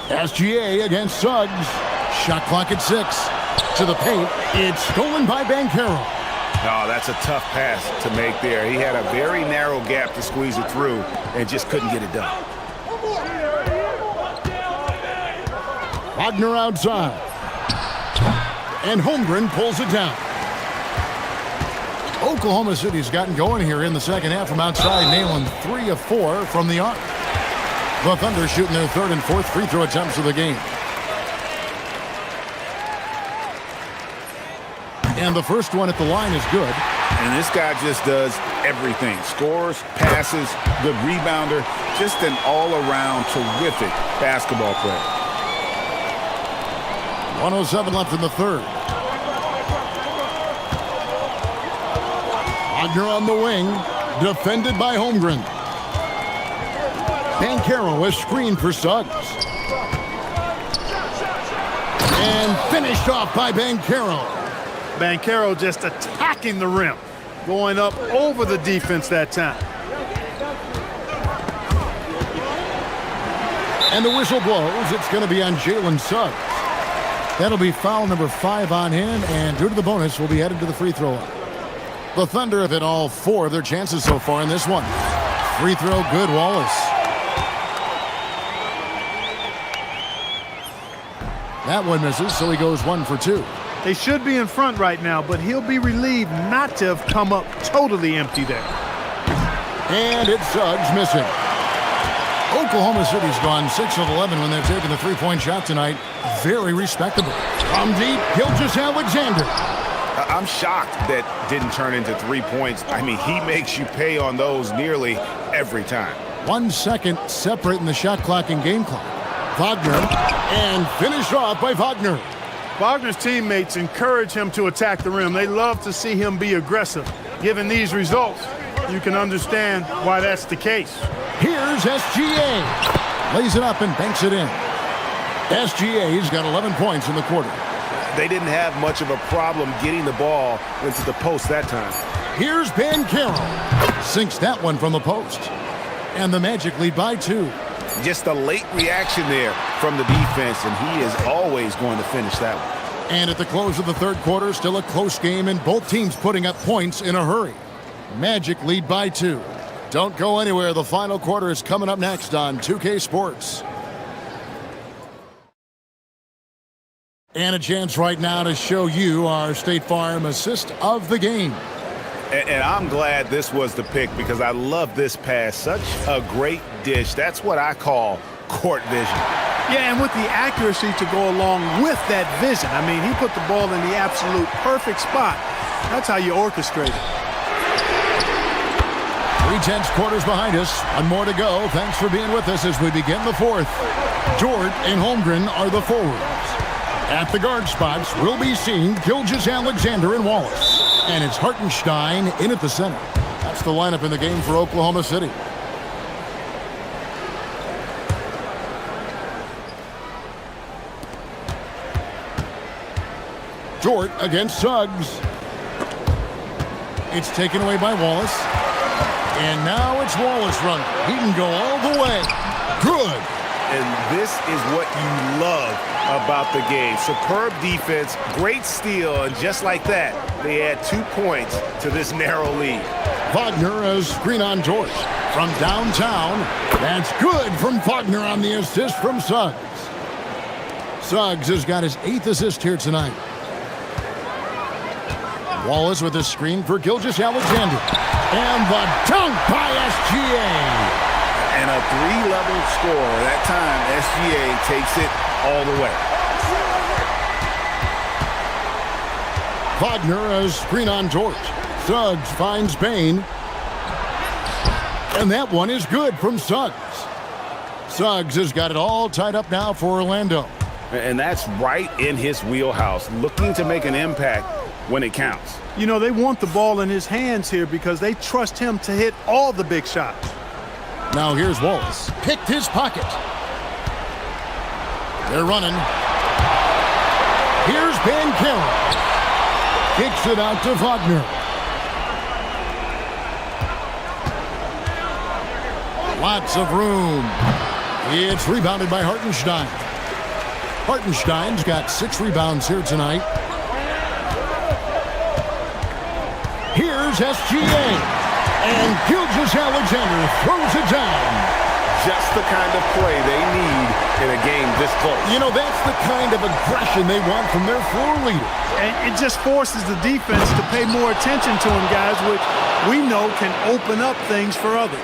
SGA against Suggs. Shot clock at 6. To the paint. It's stolen by Banchero. Oh, that's a tough pass to make there. He had a very narrow gap to squeeze it through and just couldn't get it done. Wagner outside. And Holmgren pulls it down. Oklahoma City's gotten going here in the second half from outside, nailing 3 of 4 from the arc. The Thunder shooting their third and fourth free throw attempts of the game. And the first one at the line is good. And this guy just does everything. Scores, passes, good rebounder, just an all-around terrific basketball player. 1:07 left in the third. Wagner on the wing, defended by Holmgren. Banchero a screen for Suggs. And finished off by Banchero. Banchero just attacking the rim. Going up over the defense that time. And the whistle blows. It's going to be on Jalen Suggs. That'll be foul number 5 on him, and due to the bonus, will be headed to the free throw line. The Thunder have hit all 4 of their chances so far in this one. Free throw good, Wallace. That one misses, so he goes 1 for 2. They should be in front right now, but he'll be relieved not to have come up totally empty there. And it's Suggs missing. Oklahoma City's gone 6 of 11 when they've taken the three-point shot tonight. Very respectable. From deep, Gilgeous-Alexander. I'm shocked that didn't turn into 3 points. I mean, he makes you pay on those nearly every time. 1 second separating the shot clock and game clock. Wagner, and finished off by Wagner. Wagner's teammates encourage him to attack the rim. They love to see him be aggressive. Given these results, you can understand why that's the case. Here's SGA. Lays it up and banks it in. SGA's got 11 points in the quarter. They didn't have much of a problem getting the ball into the post that time. Here's Banchero. Sinks that one from the post. And the Magic lead by 2. Just a late reaction there from the defense, and he is always going to finish that one. And at the close of the third quarter, still a close game, and both teams putting up points in a hurry. Magic lead by 2. Don't go anywhere. The final quarter is coming up next on 2K Sports. And a chance right now to show you our State Farm assist of the game. And I'm glad this was the pick because I love this pass. Such a great dish. That's what I call court vision. Yeah, and with the accuracy to go along with that vision. I mean, he put the ball in the absolute perfect spot. That's how you orchestrate it. 3/10 quarters behind us. 1 more to go. Thanks for being with us as we begin the fourth. Dort and Holmgren are the forwards. At the guard spots, we'll be seeing Gilgeous-Alexander and Wallace. And it's Hartenstein in at the center. That's the lineup in the game for Oklahoma City. Jort against Suggs. It's taken away by Wallace. And now it's Wallace running. He can go all the way. Good. And this is what you love about the game. Superb defense, great steal, and just like that, they add 2 points to this narrow lead. Wagner as screen on George. From downtown, that's good from Wagner on the assist from Suggs. Suggs has got his 8th assist here tonight. Wallace with a screen for Gilgeous-Alexander. And the dunk by SGA. And a 3-level score. That time, SGA takes it all the way. Wagner as screen on George. Suggs finds Bain. And that one is good from Suggs. Suggs has got it all tied up now for Orlando. And that's right in his wheelhouse, looking to make an impact when it counts. You know, they want the ball in his hands here because they trust him to hit all the big shots. Now here's Wallace. Picked his pocket. They're running. Here's Banchero. Kicks it out to Wagner. Lots of room. It's rebounded by Hartenstein. Hartenstein's got 6 rebounds here tonight. Here's SGA. And Gilgeous-Alexander throws it down. Just the kind of play they need in a game this close. You know, that's the kind of aggression they want from their floor leader. And it just forces the defense to pay more attention to him, guys, which we know can open up things for others.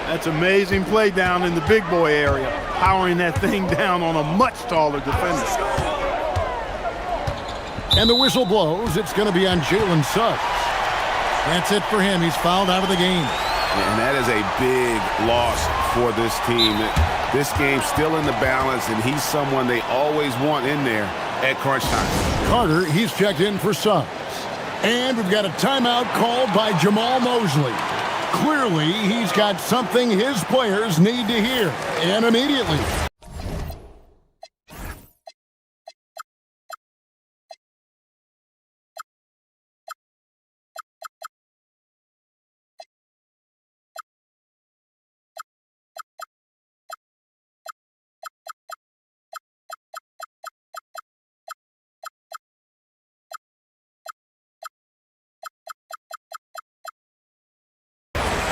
That's amazing play down in the big boy area, powering that thing down on a much taller defender. And the whistle blows. It's going to be on Jalen Suggs. That's it for him. He's fouled out of the game. And that is a big loss for this team. This game's still in the balance, and he's someone they always want in there at crunch time. Carter, he's checked in for Suggs. And we've got a timeout called by Jamal Mosley. Clearly, he's got something his players need to hear, and immediately.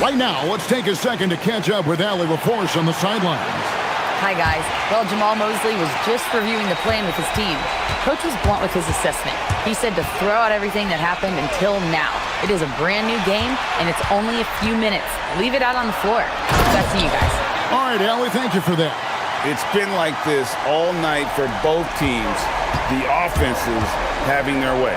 Right now, let's take a second to catch up with Allie LaForce on the sidelines. Hi, guys. Well, Jamal Mosley was just reviewing the plan with his team. Coach was blunt with his assessment. He said to throw out everything that happened until now. It is a brand new game, and it's only a few minutes. Leave it out on the floor. Back to you guys. All right, Allie, thank you for that. It's been like this all night for both teams. The offenses having their way.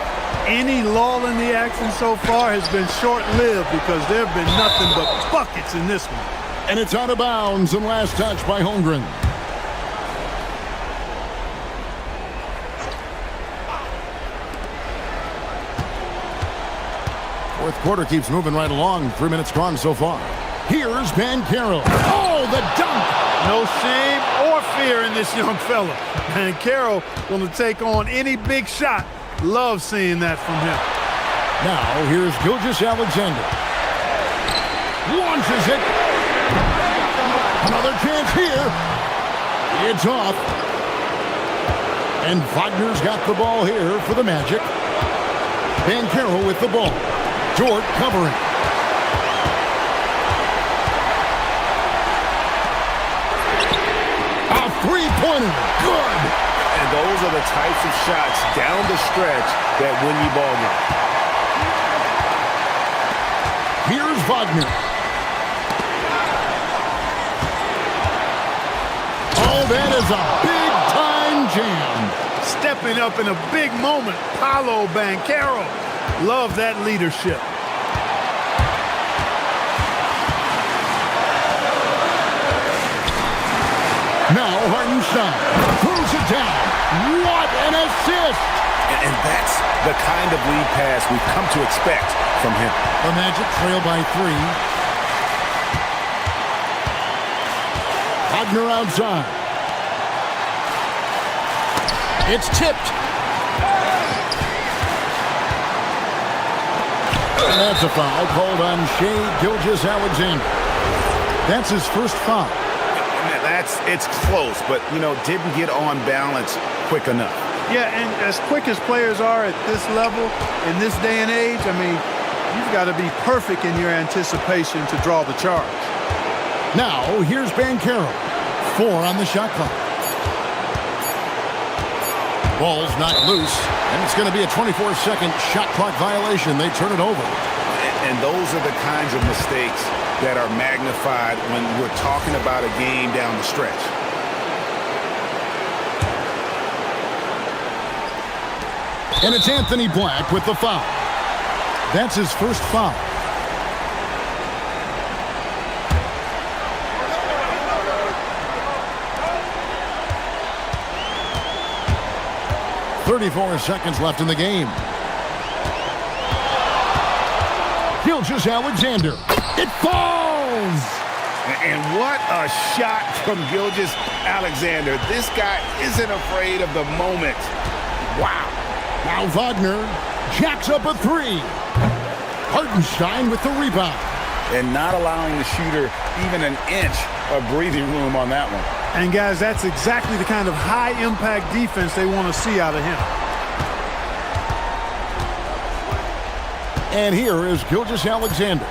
Any lull in the action so far has been short-lived because there have been nothing but buckets in this one. And it's out of bounds and last touch by Holmgren. Fourth quarter keeps moving right along. 3 minutes gone so far. Here's Banchero. Oh, the dunk! No shame or fear in this young fella. Banchero going to take on any big shot. Love seeing that from him. Now, here's Gilgeous-Alexander. Launches it. Another chance here. It's off. And Wagner's got the ball here for the Magic. Banchero with the ball. Jort covering. A three-pointer. Good. And those are the types of shots down the stretch that win you ball game. Here's Wagner. Oh, that is a big-time jam. Stepping up in a big moment, Paolo Banchero. Love that leadership. Now Hartenstein throws it down. What an assist! And that's the kind of lead pass we've come to expect from him. The Magic trail by 3. Wagner outside. It's tipped. And that's a foul called on Shai Gilgeous-Alexander. That's his first foul. It's close, but, didn't get on balance quick enough. Yeah, and as quick as players are at this level, in this day and age, you've got to be perfect in your anticipation to draw the charge. Now, here's Banchero. 4 on the shot clock. Ball's knocked loose, and it's going to be a 24-second shot clock violation. They turn it over. And those are the kinds of mistakes that are magnified when we're talking about a game down the stretch. And it's Anthony Black with the foul. That's his first foul. .34 seconds left in the game. Gilgeous-Alexander. It falls! And what a shot from Gilgeous-Alexander. This guy isn't afraid of the moment. Wow. Now Wagner jacks up a 3. Hartenstein with the rebound. And not allowing the shooter even an inch of breathing room on that one. And, guys, that's exactly the kind of high-impact defense they want to see out of him. And here is Gilgeous-Alexander.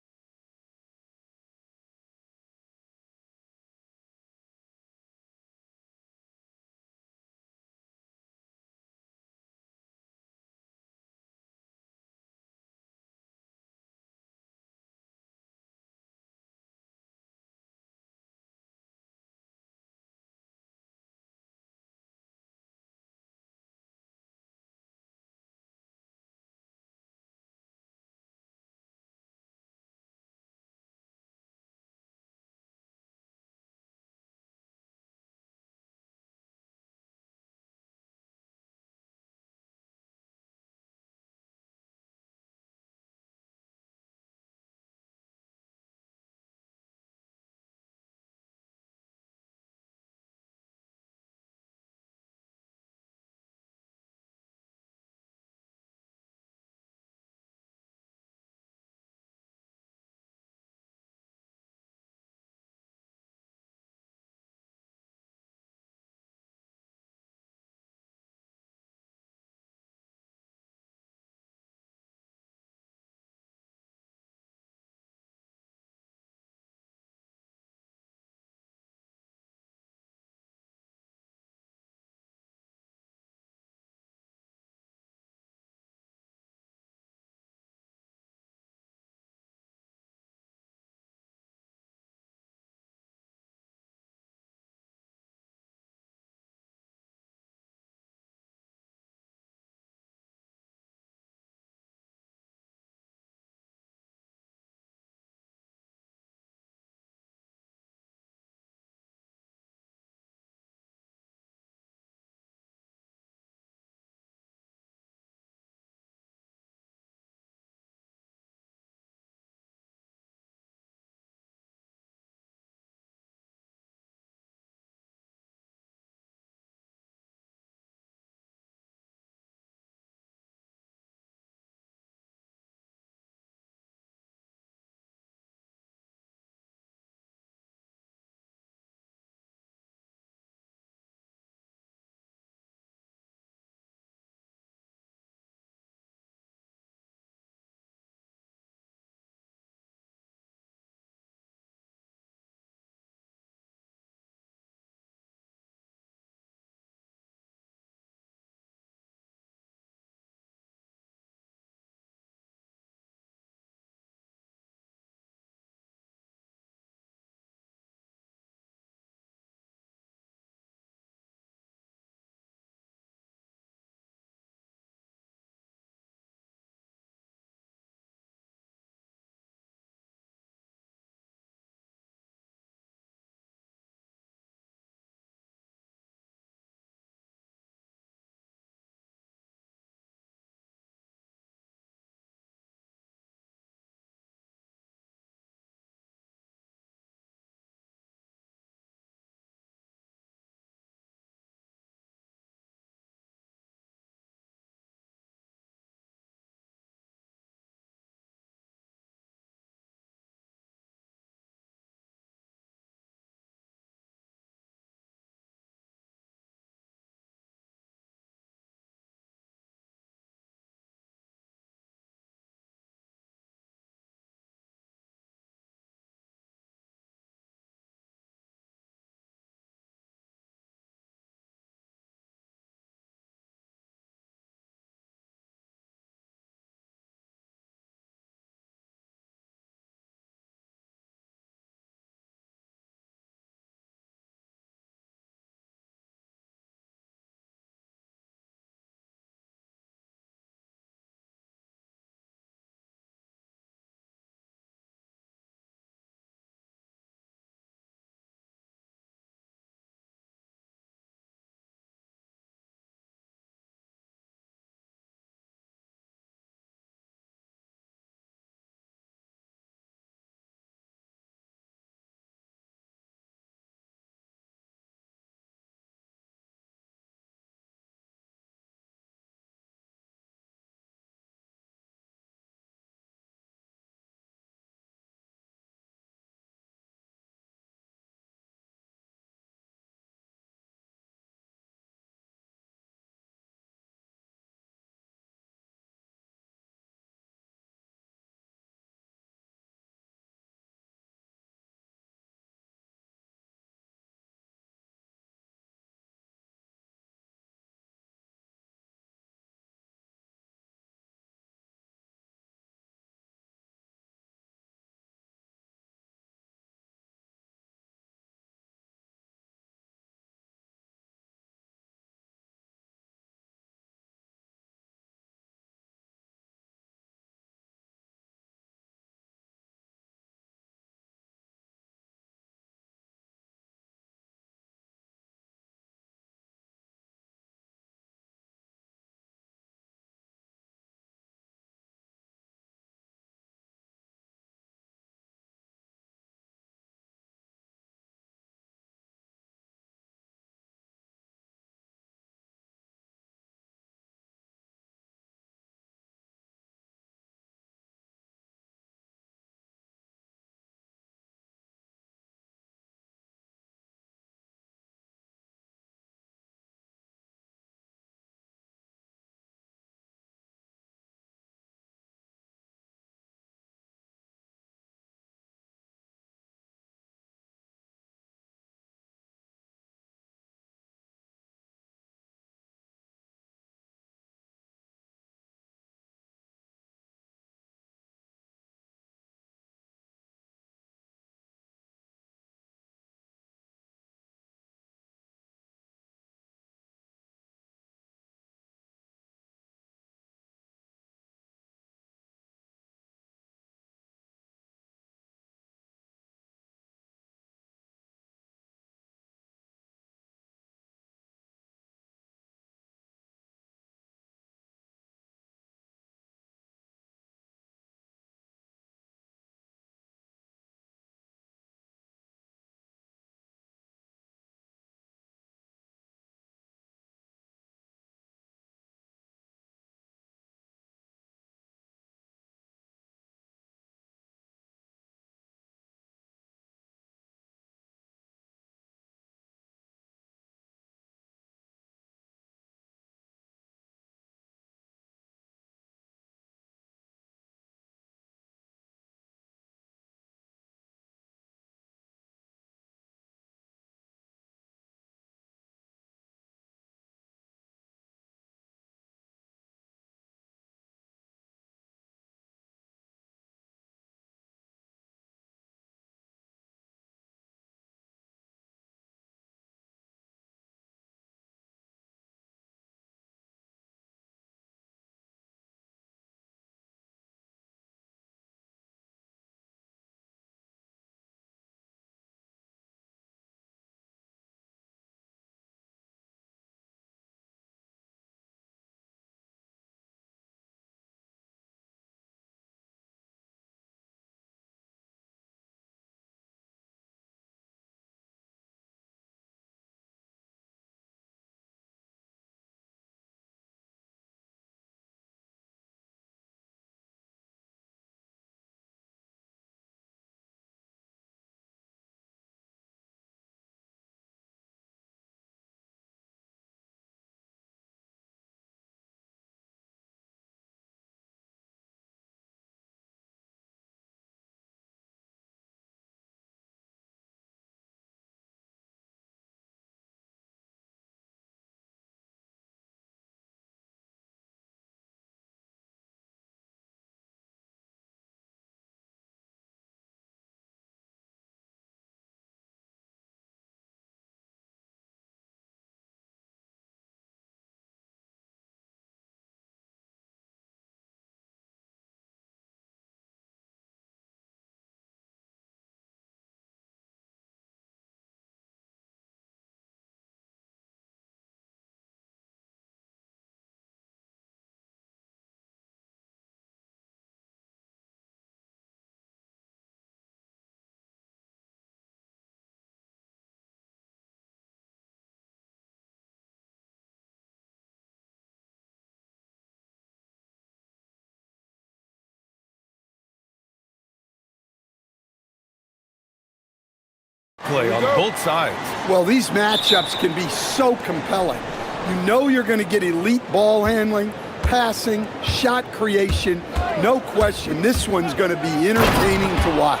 play on both sides. Well, these matchups can be so compelling. You know you're going to get elite ball handling, passing, shot creation. No question, this one's going to be entertaining to watch.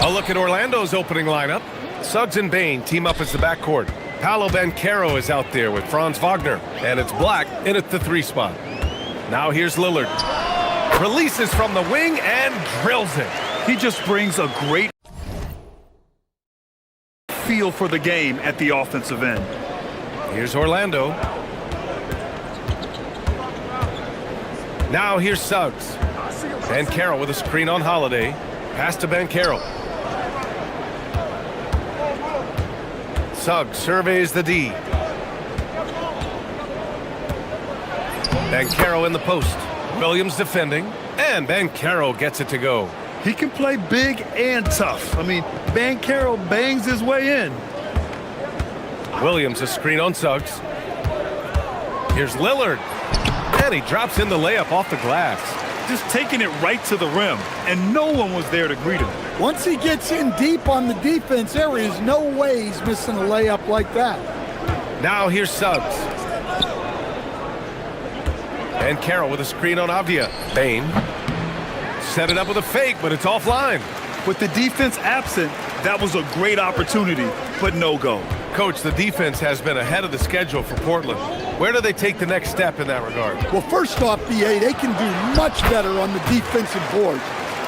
A look at Orlando's opening lineup. Suggs and Bain team up as the backcourt. Paolo Banchero is out there with Franz Wagner, and it's Black in at the 3 spot. Now here's Lillard. Releases from the wing and drills it. He just brings a great feel for the game at the offensive end. Here's Orlando. Now here's Suggs. Banchero with a screen on Holiday. Pass to Banchero. Suggs surveys the D. Banchero in the post. Williams defending. And Banchero gets it to go. He can play big and tough. I mean, Banchero bangs his way in. Williams a screen on Suggs. Here's Lillard. And he drops in the layup off the glass. Just taking it right to the rim, and no one was there to greet him. Once he gets in deep on the defense, there is no way he's missing a layup like that. Now here's Suggs. And Carroll with a screen on Avdia. Bain set it up with a fake, but it's offline. With the defense absent, that was a great opportunity, but no go. Coach, the defense has been ahead of the schedule for Portland. Where do they take the next step in that regard? Well, first off, BA, they can do much better on the defensive boards.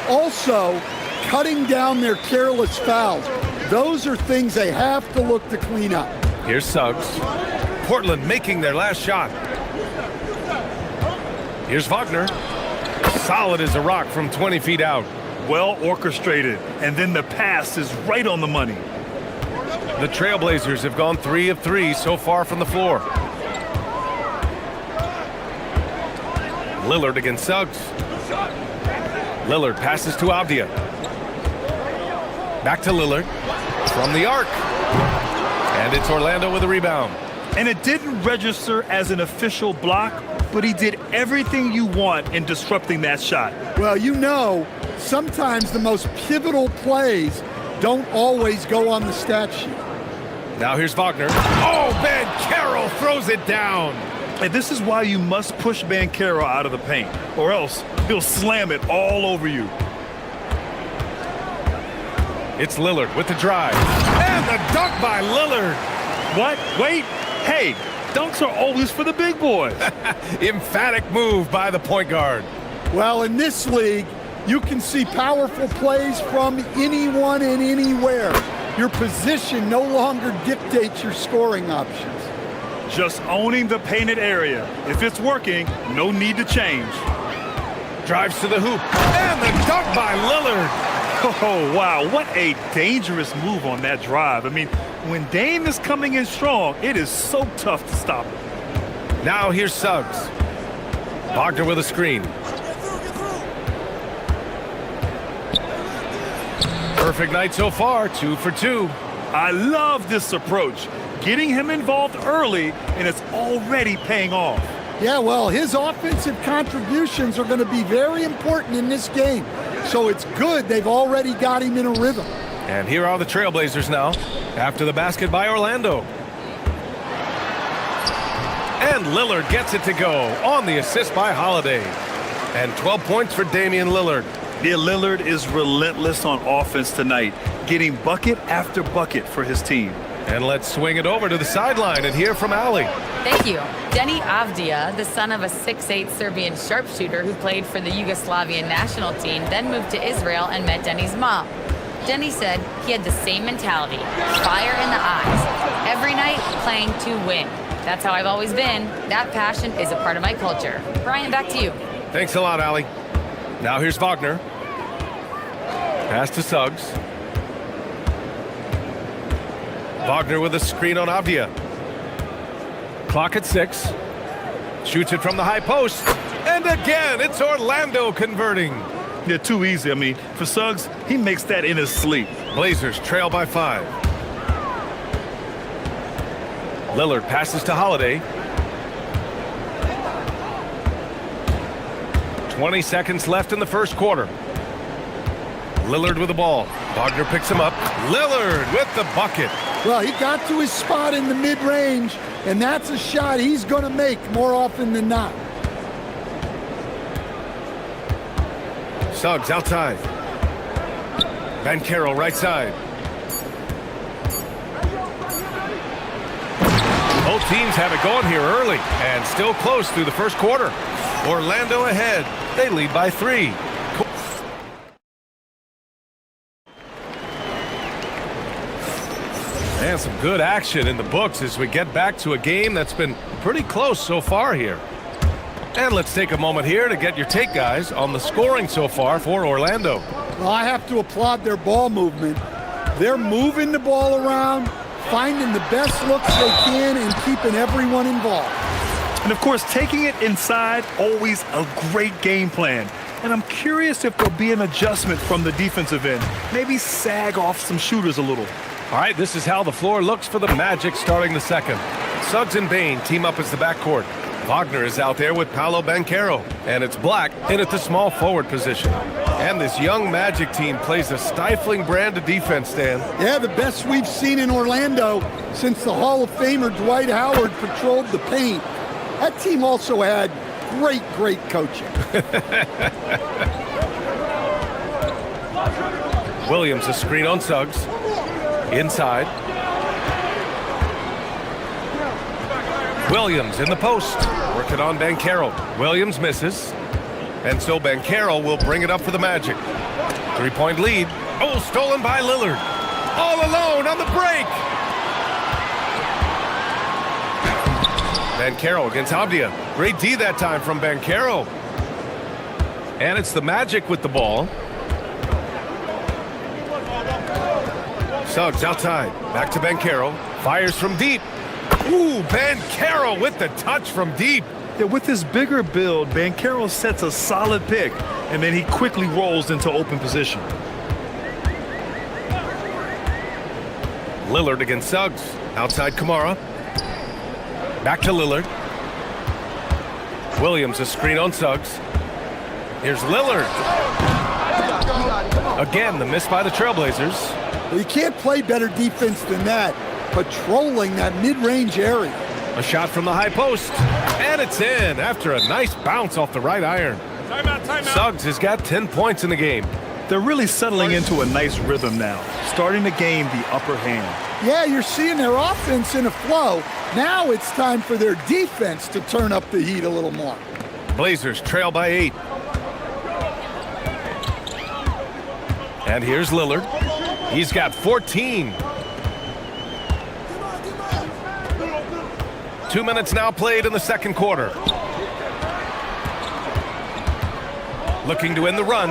Also, cutting down their careless fouls. Those are things they have to look to clean up. Here's Suggs. Portland making their last shot. Here's Wagner. Solid as a rock from 20 feet out. Well orchestrated, and then the pass is right on the money. The Trailblazers have gone 3 of 3 so far from the floor. Lillard against Suggs. Lillard passes to Avdia. Back to Lillard. From the arc. And it's Orlando with a rebound. And it didn't register as an official block, but he did everything you want in disrupting that shot. Well, you know, sometimes the most pivotal plays don't always go on the stat sheet. Now here's Wagner. Oh, Banchero throws it down. And this is why you must push Banchero out of the paint, or else he'll slam it all over you. It's Lillard with the drive. And the dunk by Lillard. What? Wait. Hey, dunks are always for the big boys. Emphatic move by the point guard. Well, in this league, you can see powerful plays from anyone and anywhere. Your position no longer dictates your scoring options. Just owning the painted area. If it's working, no need to change. Drives to the hoop. And the dunk by Lillard. Oh, wow. What a dangerous move on that drive. I mean, when Dame is coming in strong, it is so tough to stop him. Now here's Suggs. Wagner with a screen. Perfect night so far, 2 for 2. I love this approach. Getting him involved early, and it's already paying off. Yeah, well, his offensive contributions are going to be very important in this game. So it's good they've already got him in a rhythm. And here are the Trailblazers now, after the basket by Orlando. And Lillard gets it to go on the assist by Holiday. And 12 points for Damian Lillard. Yeah, Lillard is relentless on offense tonight, getting bucket after bucket for his team. And let's swing it over to the sideline and hear from Ali. Thank you. Denny Avdia, the son of a 6'8" Serbian sharpshooter who played for the Yugoslavian national team, then moved to Israel and met Denny's mom. Denny said he had the same mentality, fire in the eyes. Every night, playing to win. That's how I've always been. That passion is a part of my culture. Brian, back to you. Thanks a lot, Ali. Now here's Wagner. Pass to Suggs. Wagner with a screen on Avdia. Clock at 6. Shoots it from the high post. And again, it's Orlando converting. Yeah, too easy. I mean, for Suggs, he makes that in his sleep. Blazers trail by 5. Lillard passes to Holiday. 20 seconds left in the first quarter. Lillard with the ball. Wagner picks him up. Lillard with the bucket. Well, he got to his spot in the mid-range, and that's a shot he's going to make more often than not. Suggs outside. Banchero right side. Both teams have it going here early and still close through the first quarter. Orlando ahead. They lead by 3. And some good action in the books as we get back to a game that's been pretty close so far here. And let's take a moment here to get your take, guys, on the scoring so far for Orlando. Well, I have to applaud their ball movement. They're moving the ball around, finding the best looks they can, and keeping everyone involved. And of course, taking it inside, always a great game plan. And I'm curious if there'll be an adjustment from the defensive end. Maybe sag off some shooters a little. All right, this is how the floor looks for the Magic starting the second. Suggs and Bain team up as the backcourt. Wagner is out there with Paolo Banchero, and it's Black in at the small forward position. And this young Magic team plays a stifling brand of defense, Stan. Yeah, the best we've seen in Orlando since the Hall of Famer Dwight Howard patrolled the paint. That team also had great coaching. Williams, a screen on Suggs. Inside. Williams in the post. Working on Banchero. Williams misses. And so Banchero will bring it up for the Magic. 3-point lead. Oh, stolen by Lillard. All alone on the break. Banchero against Abdia. Great D that time from Banchero. And it's the Magic with the ball. Suggs outside. Back to Banchero. Fires from deep. Ooh, Banchero with the touch from deep. Yeah, with his bigger build, Banchero sets a solid pick, and then he quickly rolls into open position. Lillard against Suggs. Outside Kamara. Back to Lillard. Williams, a screen on Suggs. Here's Lillard. Again, the miss by the Trailblazers. Well, you can't play better defense than that, patrolling that mid-range area. A shot from the high post, and it's in after a nice bounce off the right iron. Timeout. Suggs has got 10 points in the game. They're really settling into a nice rhythm now, starting to gain the upper hand. Yeah, you're seeing their offense in a flow. Now it's time for their defense to turn up the heat a little more. Blazers trail by 8. And here's Lillard. He's got 14. 2 minutes now played in the second quarter. Looking to end the run.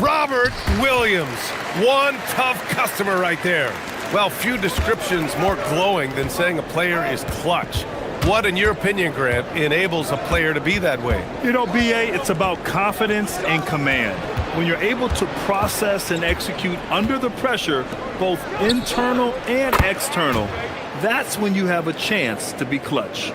Robert Williams. One tough customer right there. Well, few descriptions more glowing than saying a player is clutch. What, in your opinion, Grant, enables a player to be that way? You know, B.A., it's about confidence and command. When you're able to process and execute under the pressure, both internal and external, that's when you have a chance to be clutch.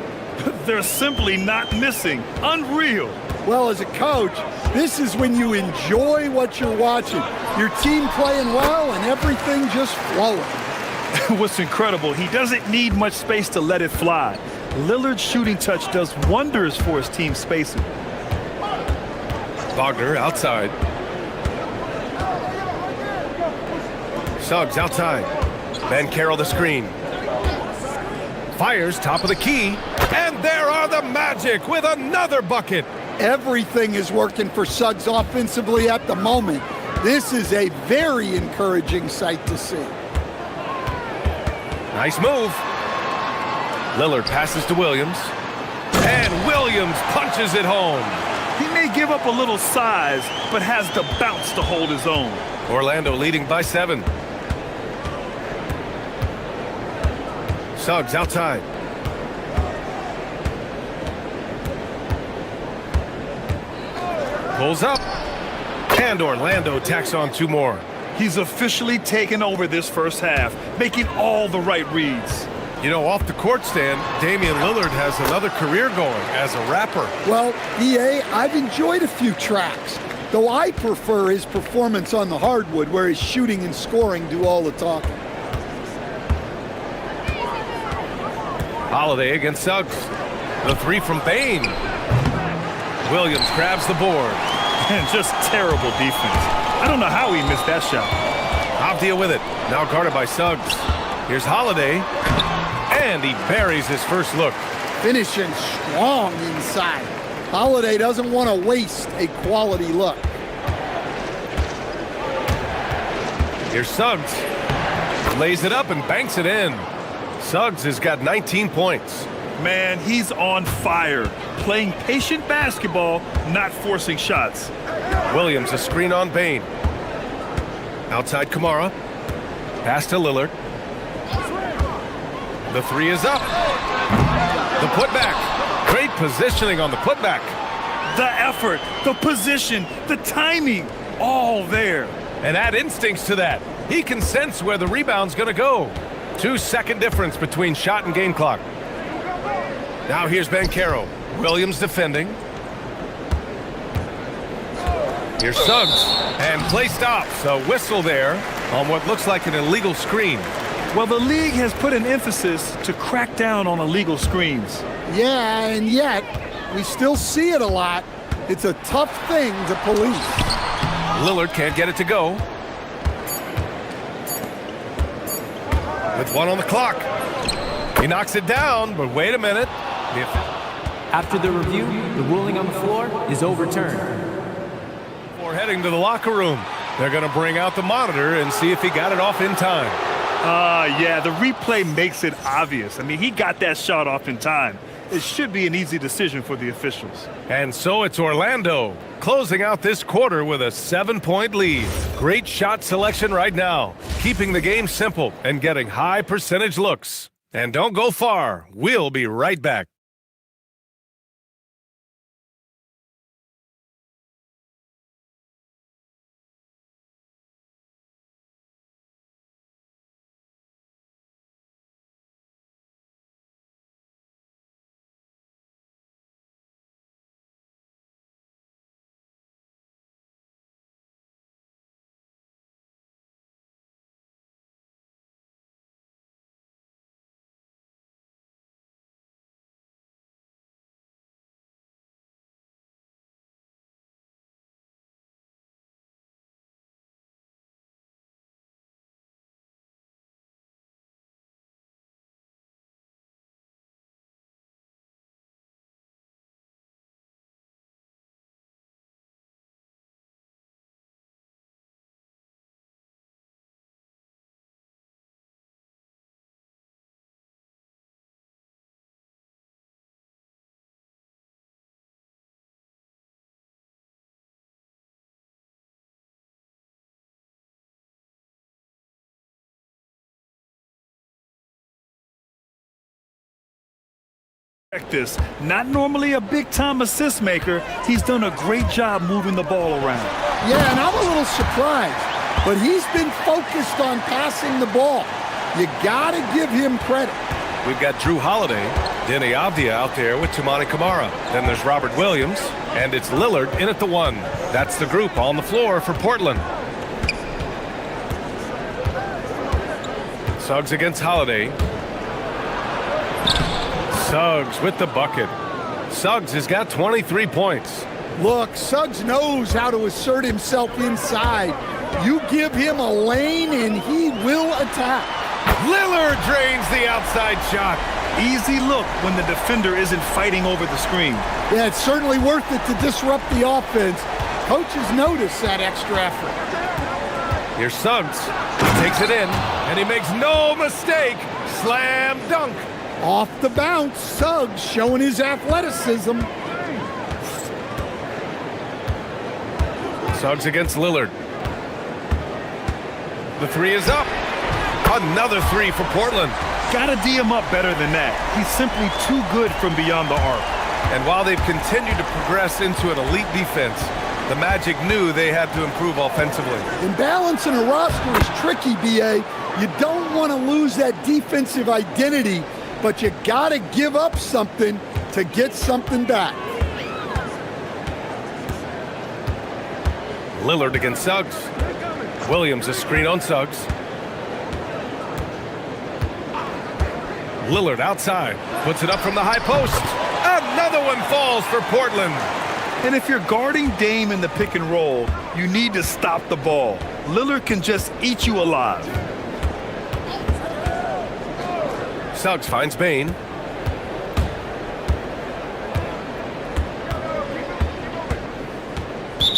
They're simply not missing. Unreal. Well, as a coach, this is when you enjoy what you're watching. Your team playing well and everything just flowing. What's incredible, he doesn't need much space to let it fly. Lillard's shooting touch does wonders for his team spacing. Wagner outside. Suggs outside. Banchero the screen. Fires top of the key. And there are the Magic with another bucket. Everything is working for Suggs offensively at the moment. This is a very encouraging sight to see. Nice move. Lillard passes to Williams. And Williams punches it home. He may give up a little size, but has the bounce to hold his own. Orlando leading by 7. Suggs outside. Pulls up. And Orlando tacks on 2 more. He's officially taken over this first half, making all the right reads. You know, off the court stand, Damian Lillard has another career going as a rapper. Well, EA, I've enjoyed a few tracks. though I prefer his performance on the hardwood, where his shooting and scoring do all the talking. Holiday against Suggs. The three from Bain. Williams grabs the board. And just terrible defense. I don't know how he missed that shot. Avdia with it. Now guarded by Suggs. Here's Holiday. And he buries his first look. Finishing strong inside. Holiday doesn't want to waste a quality look. Here's Suggs. Lays it up and banks it in. Suggs has got 19 points. Man, he's on fire. Playing patient basketball, not forcing shots. Williams a screen on Bain. Outside Kamara. Pass to Lillard. The three is up. The putback. Great positioning on the putback. The effort, the position, the timing, all there. And add instincts to that. He can sense where the rebound's going to go. 2-second difference between shot and game clock. Now here's Banchero. Williams defending. Here's Suggs. And play stops. A whistle there on what looks like an illegal screen. Well, the league has put an emphasis to crack down on illegal screens. Yeah, and yet, we still see it a lot. It's a tough thing to police. Lillard can't get it to go. With one on the clock. He knocks it down, but wait a minute. After the review, the ruling on the floor is overturned. Before heading to the locker room, they're going to bring out the monitor and see if he got it off in time. Yeah, the replay makes it obvious. I mean, he got that shot off in time. It should be an easy decision for the officials. And so it's Orlando, closing out this quarter with a 7-point lead. Great shot selection right now, keeping the game simple and getting high percentage looks. And don't go far. We'll be right back. This, not normally a big-time assist maker, he's done a great job moving the ball around. Yeah, and I'm a little surprised, but he's been focused on passing the ball. You got to give him credit. We've got Drew Holiday, Denny Avdia out there with Tumani Kamara. Then there's Robert Williams, and it's Lillard in at the one. That's the group on the floor for Portland. Suggs against Holiday. Suggs with the bucket. Suggs has got 23 points. Look, Suggs knows how to assert himself inside. You give him a lane and he will attack. Lillard drains the outside shot. Easy look when the defender isn't fighting over the screen. Yeah, it's certainly worth it to disrupt the offense. Coaches notice that extra effort. Here's Suggs. He takes it in, and he makes no mistake. Slam dunk. Off the bounce, Suggs showing his athleticism. Suggs against Lillard. The three is up. Another three for Portland. Gotta D him up better than that. He's simply too good from beyond the arc. And while they've continued to progress into an elite defense, the Magic knew they had to improve offensively. And balancing a roster is tricky, B.A. You don't want to lose that defensive identity, but you gotta give up something to get something back. Lillard against Suggs. Williams a screen on Suggs. Lillard outside. Puts it up from the high post. Another one falls for Portland. And if you're guarding Dame in the pick and roll, you need to stop the ball. Lillard can just eat you alive. Suggs finds Bain.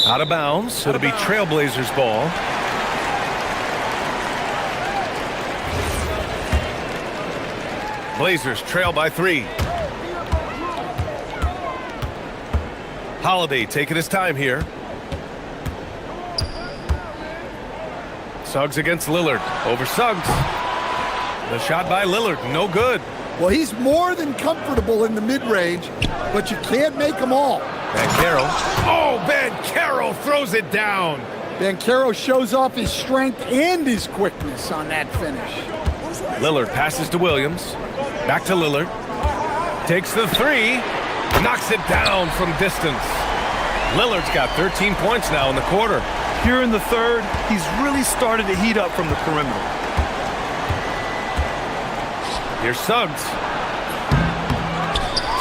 Out of bounds. It'll be Trailblazers ball. Blazers trail by 3. Holiday taking his time here. Suggs against Lillard. Over Suggs. The shot by Lillard, no good. Well, he's more than comfortable in the mid-range, but you can't make them all. Banchero. Oh, Banchero throws it down. Banchero shows off his strength and his quickness on that finish. Lillard passes to Williams. Back to Lillard. Takes the 3. Knocks it down from distance. Lillard's got 13 points now in the quarter. Here in the third, he's really started to heat up from the perimeter. Here's Suggs.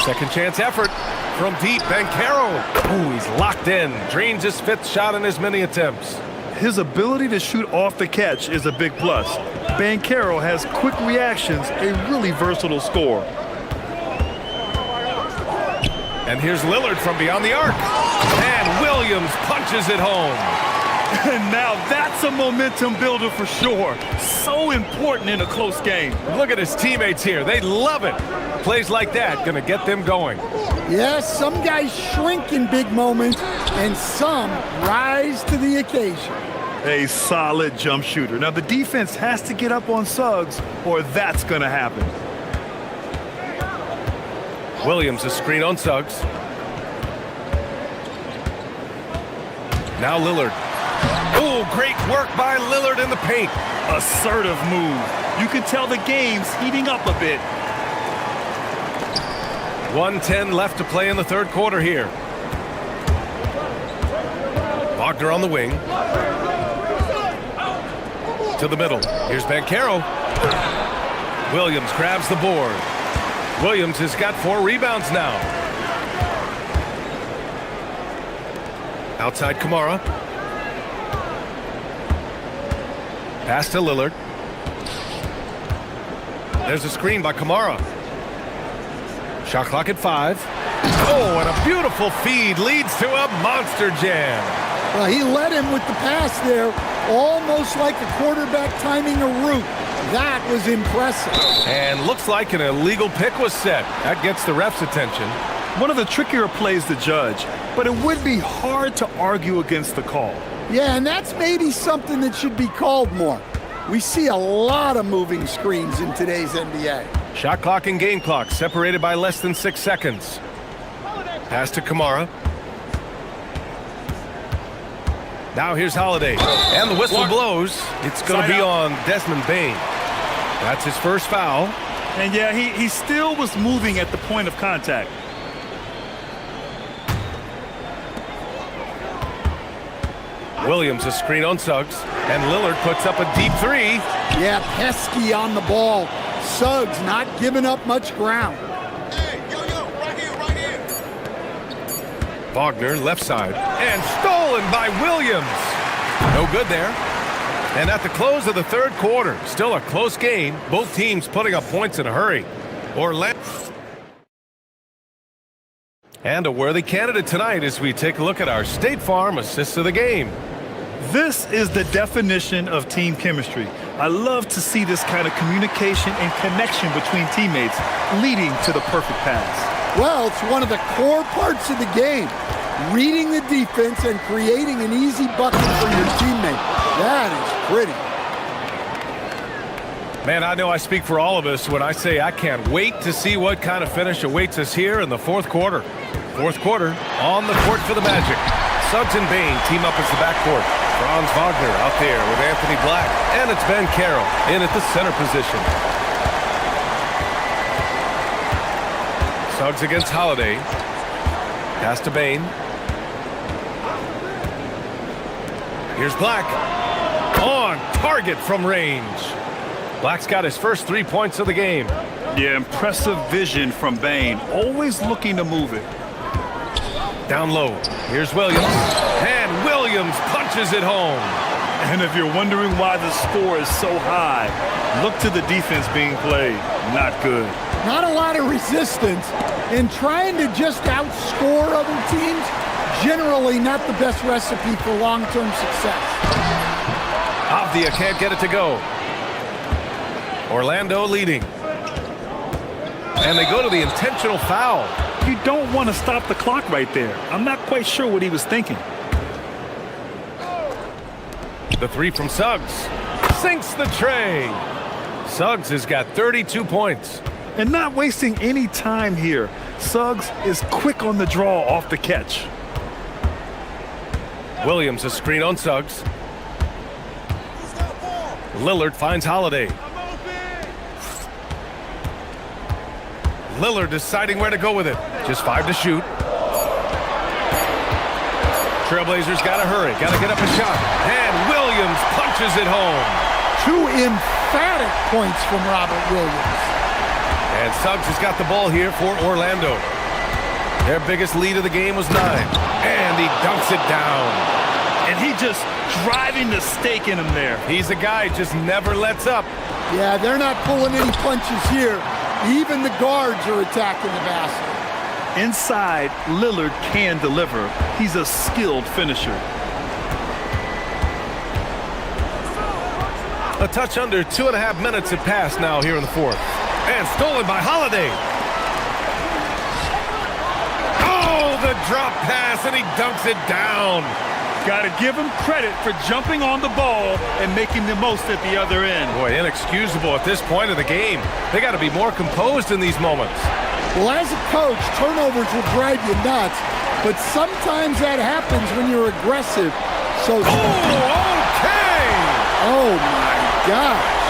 Second chance effort from deep. Banchero. Ooh, he's locked in. Drains his 5th shot in as many attempts. His ability to shoot off the catch is a big plus. Banchero has quick reactions, a really versatile scorer. And here's Lillard from beyond the arc. And Williams punches it home. And now that's a momentum builder for sure. So important in a close game. Look at his teammates here. They love it. Plays like that going to get them going. Yes, some guys shrink in big moments, and some rise to the occasion. A solid jump shooter. Now the defense has to get up on Suggs, or that's going to happen. Williams a screen on Suggs. Now Lillard. Oh, great work by Lillard in the paint. Assertive move. You can tell the game's heating up a bit. 1:10 left to play in the third quarter here. Wagner on the wing. To the middle. Here's Banchero. Williams grabs the board. Williams has got 4 rebounds now. Outside Kamara. Pass to Lillard. There's a screen by Kamara. Shot clock at 5. Oh, and a beautiful feed leads to a monster jam. Well, he led him with the pass there, almost like a quarterback timing a route. That was impressive. And looks like an illegal pick was set. That gets the ref's attention. One of the trickier plays to judge, but it would be hard to argue against the call. Yeah, and that's maybe something that should be called more. We see a lot of moving screens in today's NBA. Shot clock and game clock separated by less than 6 seconds. Pass to Kamara. Now here's Holiday. And the whistle blows. It's going to be on Desmond Bain. That's his first foul. And yeah, he still was moving at the point of contact. Williams a screen on Suggs. And Lillard puts up a deep 3. Yeah, pesky on the ball. Suggs not giving up much ground. Wagner left side. And stolen by Williams. No good there. And at the close of the third quarter, still a close game. Both teams putting up points in a hurry. And a worthy candidate tonight as we take a look at our State Farm assists of the game. This is the definition of team chemistry. I love to see this kind of communication and connection between teammates leading to the perfect pass. Well, it's one of the core parts of the game. Reading the defense and creating an easy bucket for your teammate. That is pretty. Man, I know I speak for all of us when I say I can't wait to see what kind of finish awaits us here in the fourth quarter. Fourth quarter on the court for the Magic. Suggs and Bain team up as the backcourt. Franz Wagner out there with Anthony Black. And it's Banchero in at the center position. Suggs against Holiday. Pass to Bain. Here's Black. On target from range. Black's got his first 3 points of the game. Yeah, impressive vision from Bane. Always looking to move it. Down low. Here's Williams. And Williams punches it home. And if you're wondering why the score is so high, look to the defense being played. Not good. Not a lot of resistance, and trying to just outscore other teams, generally not the best recipe for long-term success. Avdia can't get it to go. Orlando leading. And they go to the intentional foul. You don't want to stop the clock right there. I'm not quite sure what he was thinking. The three from Suggs. Sinks the tray. Suggs has got 32 points. And not wasting any time here. Suggs is quick on the draw off the catch. Williams a screen on Suggs. Lillard finds Holiday. Lillard deciding where to go with it. Just 5 to shoot. Trailblazers gotta hurry, gotta get up a shot. And Williams punches it home. 2 emphatic points from Robert Williams. And Suggs has got the ball here for Orlando. Their biggest lead of the game was 9. And he dunks it down. And he just driving the stake in him there. He's a guy who just never lets up. Yeah, they're not pulling any punches here. Even the guards are attacking the basket. Inside, Lillard can deliver. He's a skilled finisher. A touch under 2.5 minutes have passed now here in the fourth. And stolen by Holiday. Oh, the drop pass, and he dunks it down. Got to give him credit for jumping on the ball and making the most at the other end. Boy, inexcusable at this point of the game. They got to be more composed in these moments. Well, as a coach, turnovers will drive you nuts, but sometimes that happens when you're aggressive. So, okay! Oh my gosh!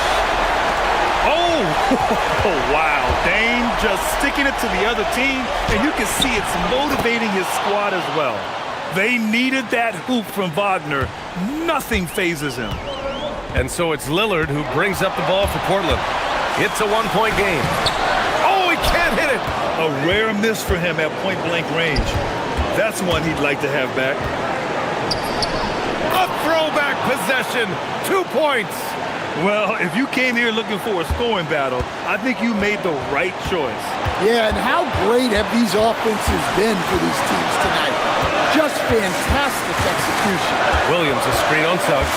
Oh, wow! Dame just sticking it to the other team, and you can see it's motivating his squad as well. They needed that hoop from Wagner. Nothing phases him. And so it's Lillard who brings up the ball for Portland. It's a 1-point game. Oh, he can't hit it. A rare miss for him at point-blank range. That's one he'd like to have back. A throwback possession. 2 points. Well, if you came here looking for a scoring battle, I think you made the right choice. Yeah, and how great have these offenses been for these teams tonight? Just fantastic execution. Williams a screen on Suggs.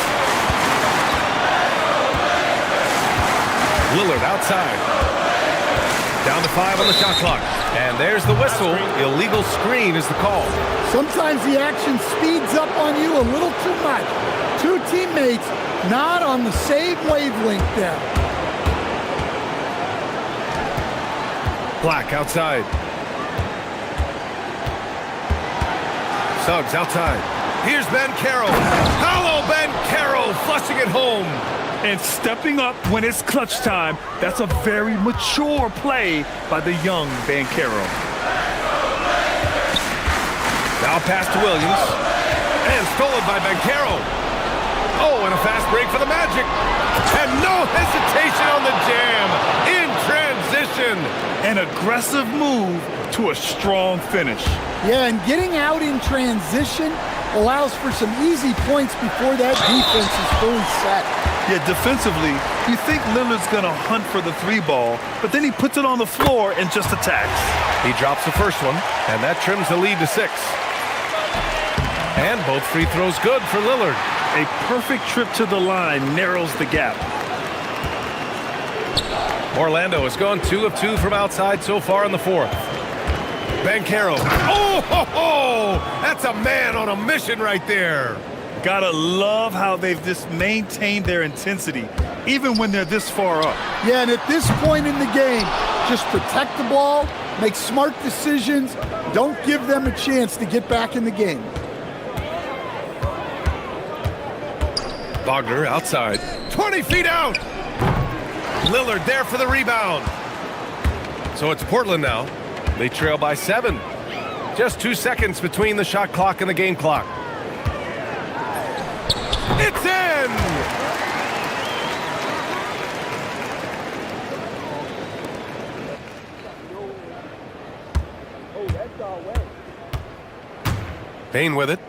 Lillard outside. Down to 5 on the shot clock. And there's the whistle. Illegal screen is the call. Sometimes the action speeds up on you a little too much. 2 teammates not on the same wavelength there. Black outside. Suggs outside. Here's Banchero. Hello, Banchero, flushing it home. And stepping up when it's clutch time. That's a very mature play by the young Banchero. Now pass to Williams. And stolen by Banchero. Oh, and a fast break for the Magic. And no hesitation on the jam. In transition. An aggressive move to a strong finish. Yeah, and getting out in transition allows for some easy points before that defense is fully set. Yeah, defensively, you think Lillard's going to hunt for the 3-ball, but then he puts it on the floor and just attacks. He drops the first one, and that trims the lead to 6. And both free throws good for Lillard. A perfect trip to the line narrows the gap. Orlando has gone 2 of 2 from outside so far in the fourth. Banchero. Oh, ho, ho! That's a man on a mission right there. Gotta love how they've just maintained their intensity, even when they're this far up. Yeah, and at this point in the game, just protect the ball, make smart decisions, don't give them a chance to get back in the game. Wagner outside. 20 feet out! Lillard there for the rebound. So it's Portland now. They trail by 7. Just 2 seconds between the shot clock and the game clock. It's in! Payne with it.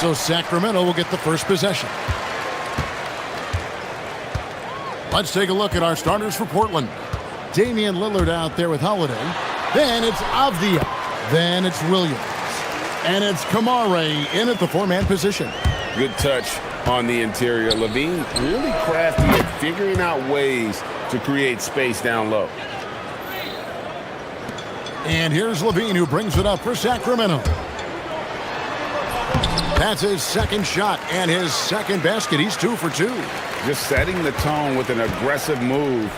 So Sacramento will get the first possession. Let's take a look at our starters for Portland. Damian Lillard out there with Holiday. Then it's Avdia. Then it's Williams. And it's Kamare in at the four-man position. Good touch on the interior. Levine really crafty at figuring out ways to create space down low. And here's Levine, who brings it up for Sacramento. That's his second shot and his second basket. He's 2 for 2. Just setting the tone with an aggressive move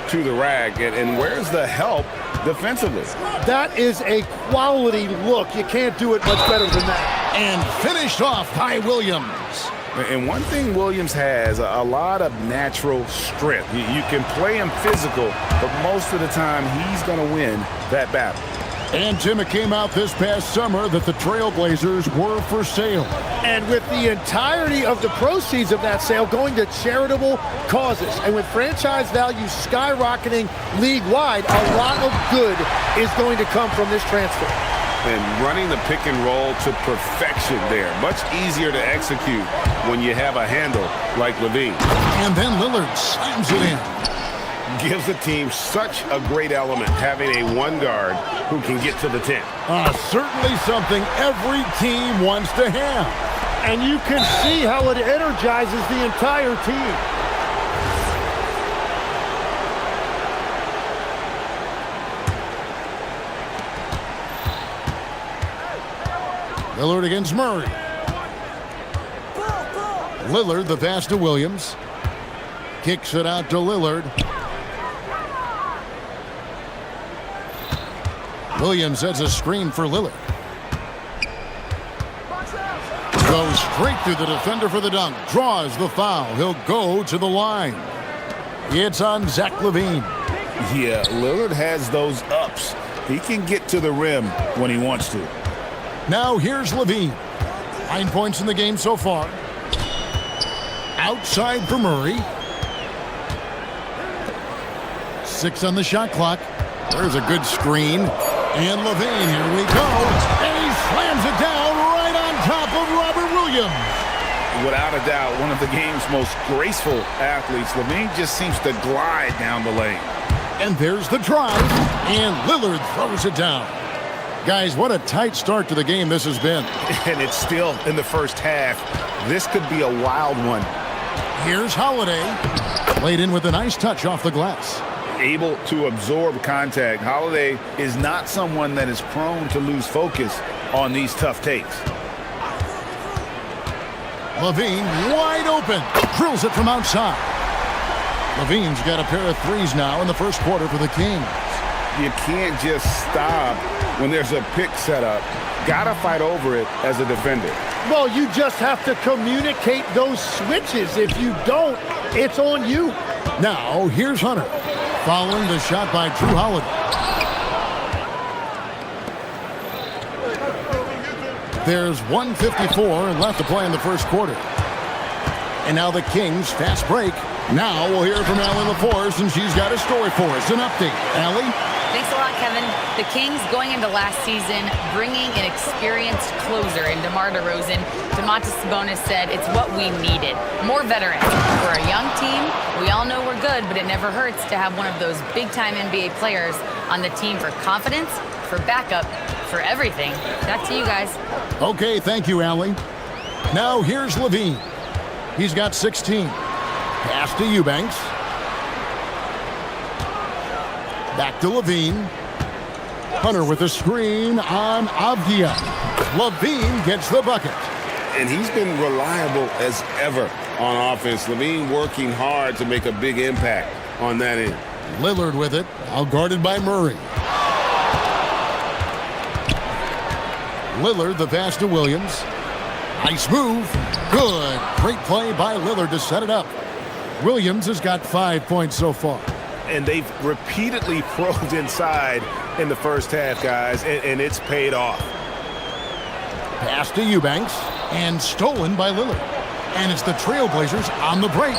to the rack. And where's the help defensively? That is a quality look. You can't do it much better than that. And finished off by Williams. And one thing Williams has, a lot of natural strength. You can play him physical, but most of the time he's going to win that battle. And Tim, it came out this past summer that the Trailblazers were for sale. And with the entirety of the proceeds of that sale going to charitable causes, and with franchise value skyrocketing league-wide, a lot of good is going to come from this transfer. And running the pick and roll to perfection there. Much easier to execute when you have a handle like Levine. And then Lillard slams it in. Gives the team such a great element having a one guard who can get to the 10. Certainly something every team wants to have. And you can see how it energizes the entire team. Lillard against Murray. Lillard, the pass to Williams. Kicks it out to Lillard. Williams has a screen for Lillard. Goes straight through the defender for the dunk. Draws the foul. He'll go to the line. It's on Zach LaVine. Yeah, Lillard has those ups. He can get to the rim when he wants to. Now here's LaVine. 9 points in the game so far. Outside for Murray. 6 on the shot clock. There's a good screen. And LaVine, here we go. And he slams it down right on top of Robert Williams. Without a doubt, one of the game's most graceful athletes. LaVine just seems to glide down the lane. And there's the drive. And Lillard throws it down. Guys, what a tight start to the game this has been. And it's still in the first half. This could be a wild one. Here's Holiday. Played in with a nice touch off the glass. Able to absorb contact. Holiday is not someone that is prone to lose focus on these tough takes. LaVine wide open. Drills it from outside. LaVine's got a pair of threes now in the first quarter for the Kings. You can't just stop when there's a pick set up. Gotta fight over it as a defender. Well, you just have to communicate those switches. If you don't, it's on you. Now, here's Hunter. Following the shot by Drew Holiday. There's 1:54 left to play in the first quarter. And now the Kings fast break. Now we'll hear from Allie LaForce, and she's got a story for us. An update. Allie? Thanks a lot, Kevin. The Kings going into last season, bringing an experienced closer in DeMar DeRozan. Domantas Sabonis said it's what we needed. More veterans. We're a young team. We all know we're good, but it never hurts to have one of those big-time NBA players on the team for confidence, for backup, for everything. Back to you guys. Okay, thank you, Allie. Now here's LaVine. He's got 16. Pass to Eubanks. Back to LaVine. Hunter with a screen on Avdia. LaVine gets the bucket. And he's been reliable as ever on offense. LaVine working hard to make a big impact on that end. Lillard with it, out guarded by Murray. Lillard, the pass to Williams. Nice move. Good. Great play by Lillard to set it up. Williams has got 5 points so far. And they've repeatedly probed inside in the first half, guys, and it's paid off. Pass to Eubanks, and stolen by Lillard. And it's the Trailblazers on the break.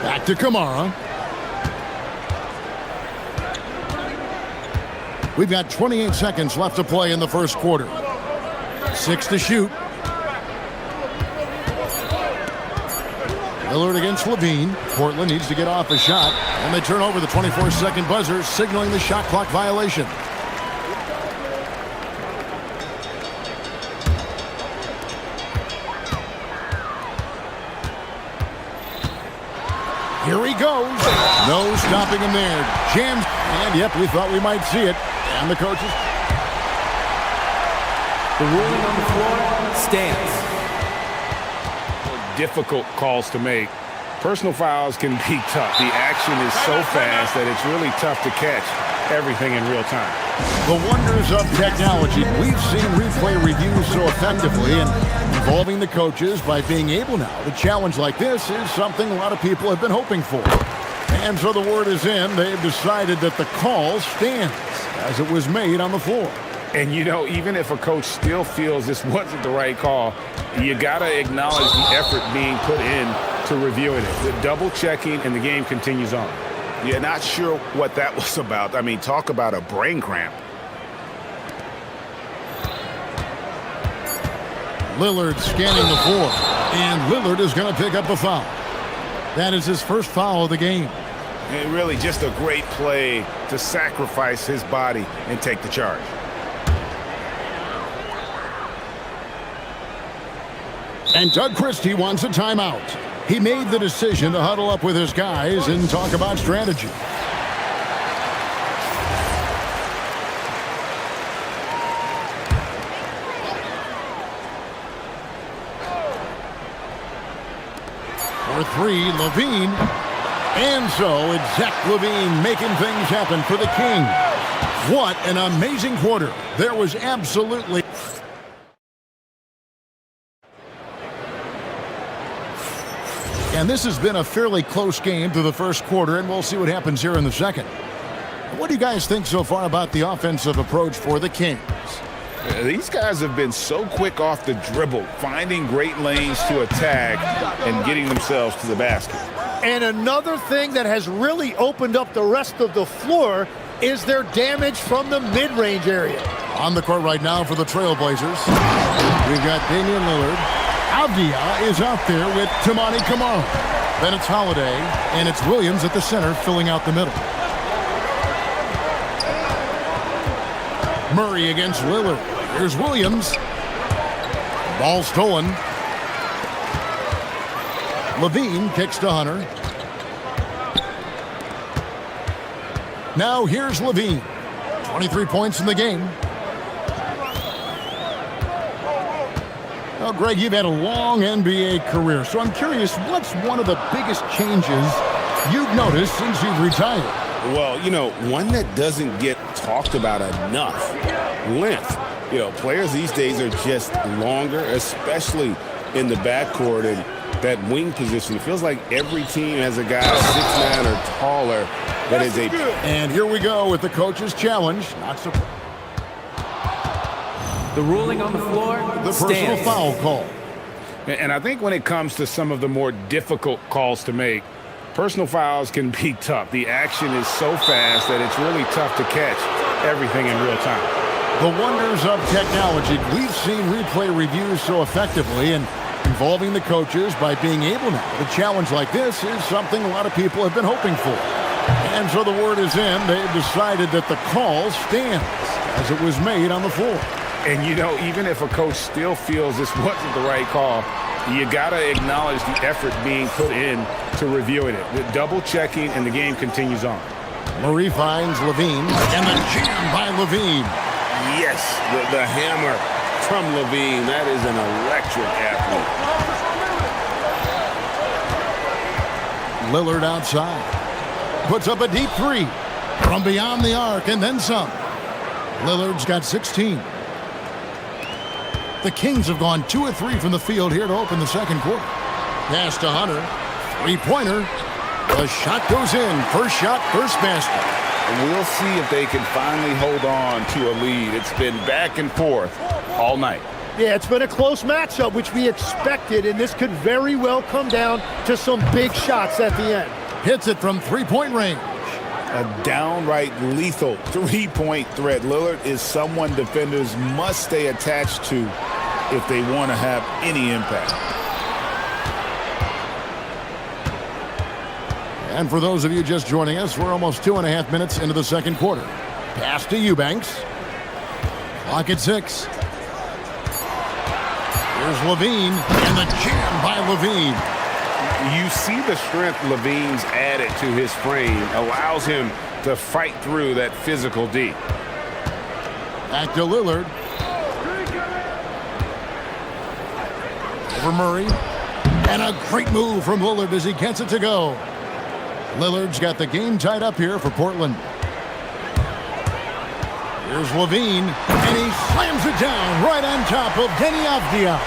Back to Kamara. We've got 28 seconds left to play in the first quarter. 6 to shoot. Lillard against Levine. Portland needs to get off a shot. And they turn over the 24-second buzzer, signaling the shot clock violation. Here he goes. No stopping him there. Jams. And, yep, we thought we might see it. And the coaches. The ruling on the floor stands. Difficult calls to make. Personal fouls can be tough. The action is so fast that it's really tough to catch everything in real time. The wonders of technology. We've seen replay reviews so effectively, and involving the coaches by being able now to challenge like this is something a lot of people have been hoping for. And so the word is in. They've decided that the call stands as it was made on the floor. And, you know, even if a coach still feels this wasn't the right call, you got to acknowledge the effort being put in to reviewing it. The double checking, and the game continues on. You're not sure what that was about. I mean, talk about a brain cramp. Lillard scanning the floor, and Lillard is going to pick up the foul. That is his first foul of the game. And really just a great play to sacrifice his body and take the charge. And Doug Christie wants a timeout. He made the decision to huddle up with his guys and talk about strategy. For 3, Levine. And so it's Zach Levine making things happen for the Kings. What an amazing quarter. There was absolutely... And this has been a fairly close game through the first quarter, and we'll see what happens here in the second. What do you guys think so far about the offensive approach for the Kings? These guys have been so quick off the dribble, finding great lanes to attack and getting themselves to the basket. And another thing that has really opened up the rest of the floor is their damage from the mid-range area. On the court right now for the Trailblazers, we've got Damian Lillard. Avdia is out there with Toumani Camara. Then it's Holiday, and it's Williams at the center filling out the middle. Murray against Lillard. Here's Williams. Ball stolen. Levine kicks to Hunter. Now here's Levine. 23 points in the game. Well, Greg, you've had a long NBA career, so I'm curious, what's one of the biggest changes you've noticed since you've retired? Well, you know, one that doesn't get talked about enough, length. You know, players these days are just longer, especially in the backcourt and that wing position. It feels like every team has a guy 6'9" or taller that is a... And here we go with the coach's challenge. Not so... The ruling on the floor The stands. personal foul call. And I think when it comes to some of the more difficult calls to make, personal fouls can be tough. The action is so fast that it's really tough to catch everything in real time. The wonders of technology. We've seen replay reviews so effectively, and involving the coaches by being able now to challenge like this is something a lot of people have been hoping for. And so the word is in. They've decided that the call stands as it was made on the floor. And, you know, even if a coach still feels this wasn't the right call, you got to acknowledge the effort being put in to reviewing it. The double checking, and the game continues on. Murray finds Levine, and the jam by Levine. Yes, the hammer from Levine. That is an electric athlete. Lillard outside. Puts up a deep 3 from beyond the arc, and then some. Lillard's got 16. The Kings have gone 2 of 3 from the field here to open the second quarter. Pass to Hunter. 3-pointer. The shot goes in. First shot, first basket. And we'll see if they can finally hold on to a lead. It's been back and forth all night. Yeah, it's been a close matchup, which we expected, and this could very well come down to some big shots at the end. Hits it from 3-point range. A downright lethal 3-point threat. Lillard is someone defenders must stay attached to if they want to have any impact. And for those of you just joining us, we're almost 2.5 minutes into the second quarter. Pass to Eubanks. Clock at 6. Here's Levine, and the jam by Levine. You see the strength Levine's added to his frame, allows him to fight through that physical D. Back to Lillard. Over Murray. And a great move from Lillard as he gets it to go. Lillard's got the game tied up here for Portland. Here's Levine, and he slams it down right on top of Denny Avdia.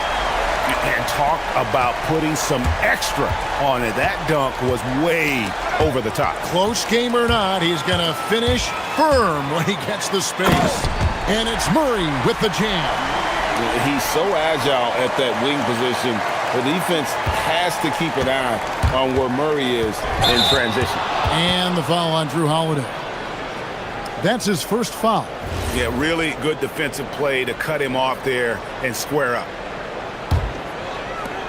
And talk about putting some extra on it. That dunk was way over the top. Close game or not, he's going to finish firm when he gets the space. And it's Murray with the jam. He's so agile at that wing position. The defense has to keep an eye on where Murray is in transition. And the foul on Drew Holiday. That's his first foul. Yeah, really good defensive play to cut him off there and square up.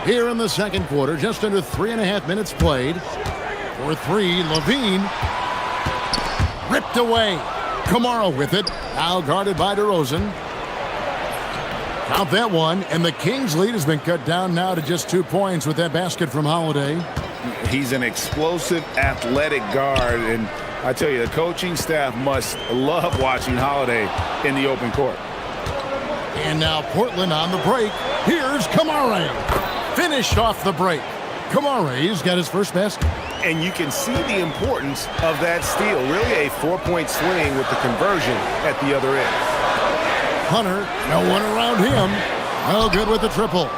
Here in the second quarter, just under 3.5 minutes played. For 3, Levine. Ripped away. Kamara with it. Now guarded by DeRozan. Count that one, and the Kings' lead has been cut down now to just 2 points with that basket from Holiday. He's an explosive, athletic guard, and I tell you, the coaching staff must love watching Holiday in the open court. And now Portland on the break. Here's Kamara. Finished off the break. Kamara's got his first basket. And you can see the importance of that steal. Really a 4-point swing with the conversion at the other end. Hunter, no one around him. No good with the triple.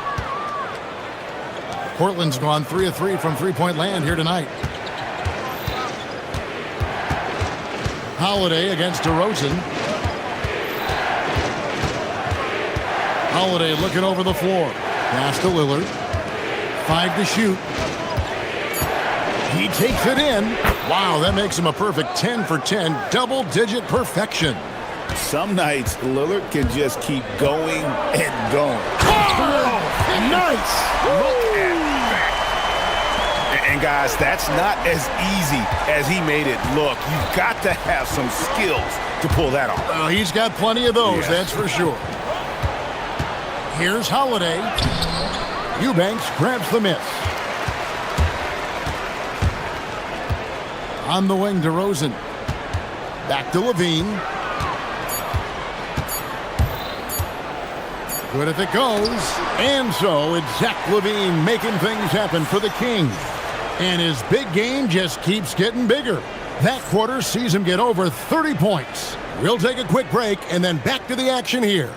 Portland's gone 3 of 3 from three-point land here tonight. Holiday against DeRozan. Holiday looking over the floor. Pass to Lillard. 5 to shoot. He takes it in. Wow, that makes him a perfect 10 for 10. Double-digit perfection. Some nights, Lillard can just keep going and going. Oh, nice! Look at that. And guys, that's not as easy as he made it look. You've got to have some skills to pull that off. Well, he's got plenty of those, that's for sure. Here's Holiday. Eubanks grabs the miss. On the wing, DeRozan. Back to Levine. Good if it goes. And so it's Zach Levine making things happen for the Kings. And his big game just keeps getting bigger. That quarter sees him get over 30 points. We'll take a quick break and then back to the action here.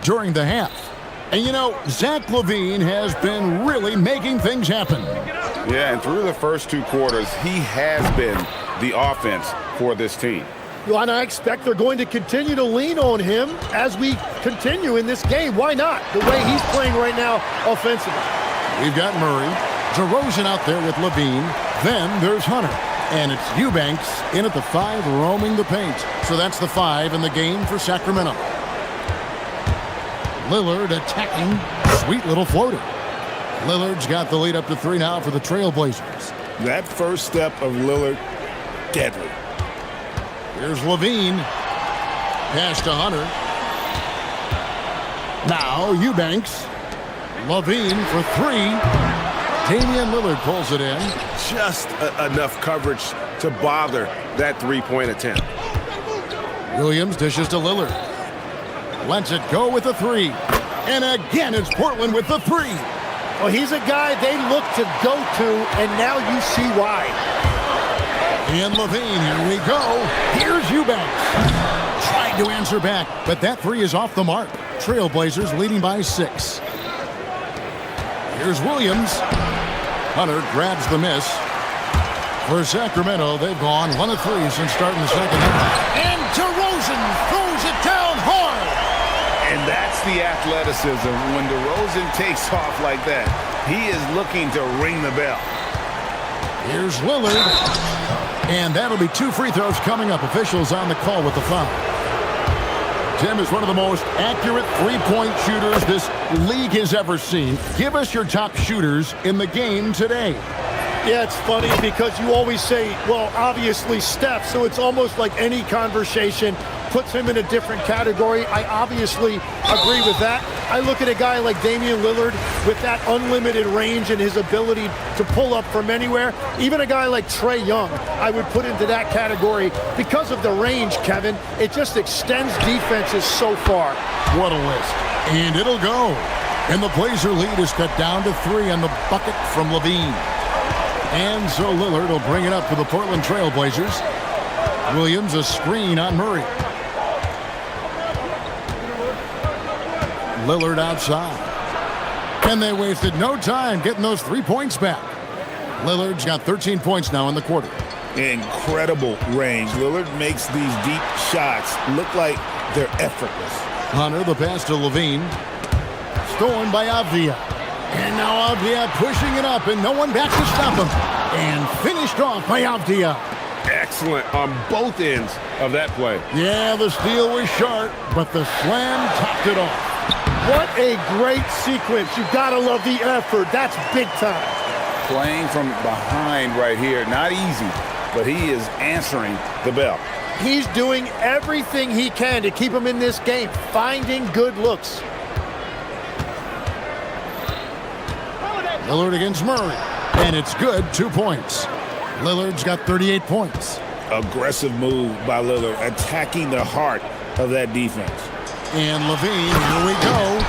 During the half. And you know, Zach Levine has been really making things happen. Yeah, and through the first 2 quarters, he has been the offense for this team. Well, and I expect they're going to continue to lean on him as we continue in this game. Why not? The way he's playing right now offensively. We've got Murray. DeRozan out there with Levine. Then there's Hunter. And it's Eubanks in at the 5, roaming the paint. So that's the 5 in the game for Sacramento. Lillard attacking. Sweet little floater. Lillard's got the lead up to 3 now for the Trailblazers. That first step of Lillard, deadly. Here's Levine. Pass to Hunter. Now Eubanks. Levine for 3. Damian Lillard pulls it in. Just enough coverage to bother that three-point attempt. Williams dishes to Lillard. Lets it go with the 3. And again, it's Portland with the 3. Well, he's a guy they look to go to, and now you see why. And Levine, here we go. Here's Eubanks. Tried to answer back, but that 3 is off the mark. Trailblazers leading by 6. Here's Williams. Hunter grabs the miss. For Sacramento, they've gone 1 of 3 since starting the second half. And DeRozan throws it down hard. And that's the athleticism. When DeRozan takes off like that, he is looking to ring the bell. Here's Lillard. And that'll be 2 free throws coming up. Officials on the call with the foul. Tim is one of the most accurate three-point shooters this league has ever seen. Give us your top shooters in the game today. Yeah, it's funny because you always say, well, obviously Steph, so it's almost like any conversation puts him in a different category. I obviously agree with that. I look at a guy like Damian Lillard with that unlimited range and his ability to pull up from anywhere. Even a guy like Trae Young, I would put into that category because of the range, Kevin. It just extends defenses so far. What a list. And it'll go. And the Blazer lead is cut down to 3 on the bucket from Levine. And so Lillard will bring it up for the Portland Trailblazers. Williams a screen on Murray. Lillard outside. And they wasted no time getting those 3 points back. Lillard's got 13 points now in the quarter. Incredible range. Lillard makes these deep shots look like they're effortless. Hunter, the pass to Levine. Stolen by Avdia. And now Avdia pushing it up, and no one back to stop him. And finished off by Avdia. Excellent on both ends of that play. Yeah, the steal was sharp, but the slam topped it off. What a great sequence. You gotta love the effort. That's big time. Playing from behind right here, not easy, but he is answering the bell. He's doing everything he can to keep him in this game, finding good looks. Lillard against Murray, and it's good, 2 points. Lillard's got 38 points. Aggressive move by Lillard, attacking the heart of that defense. And Levine, here we go.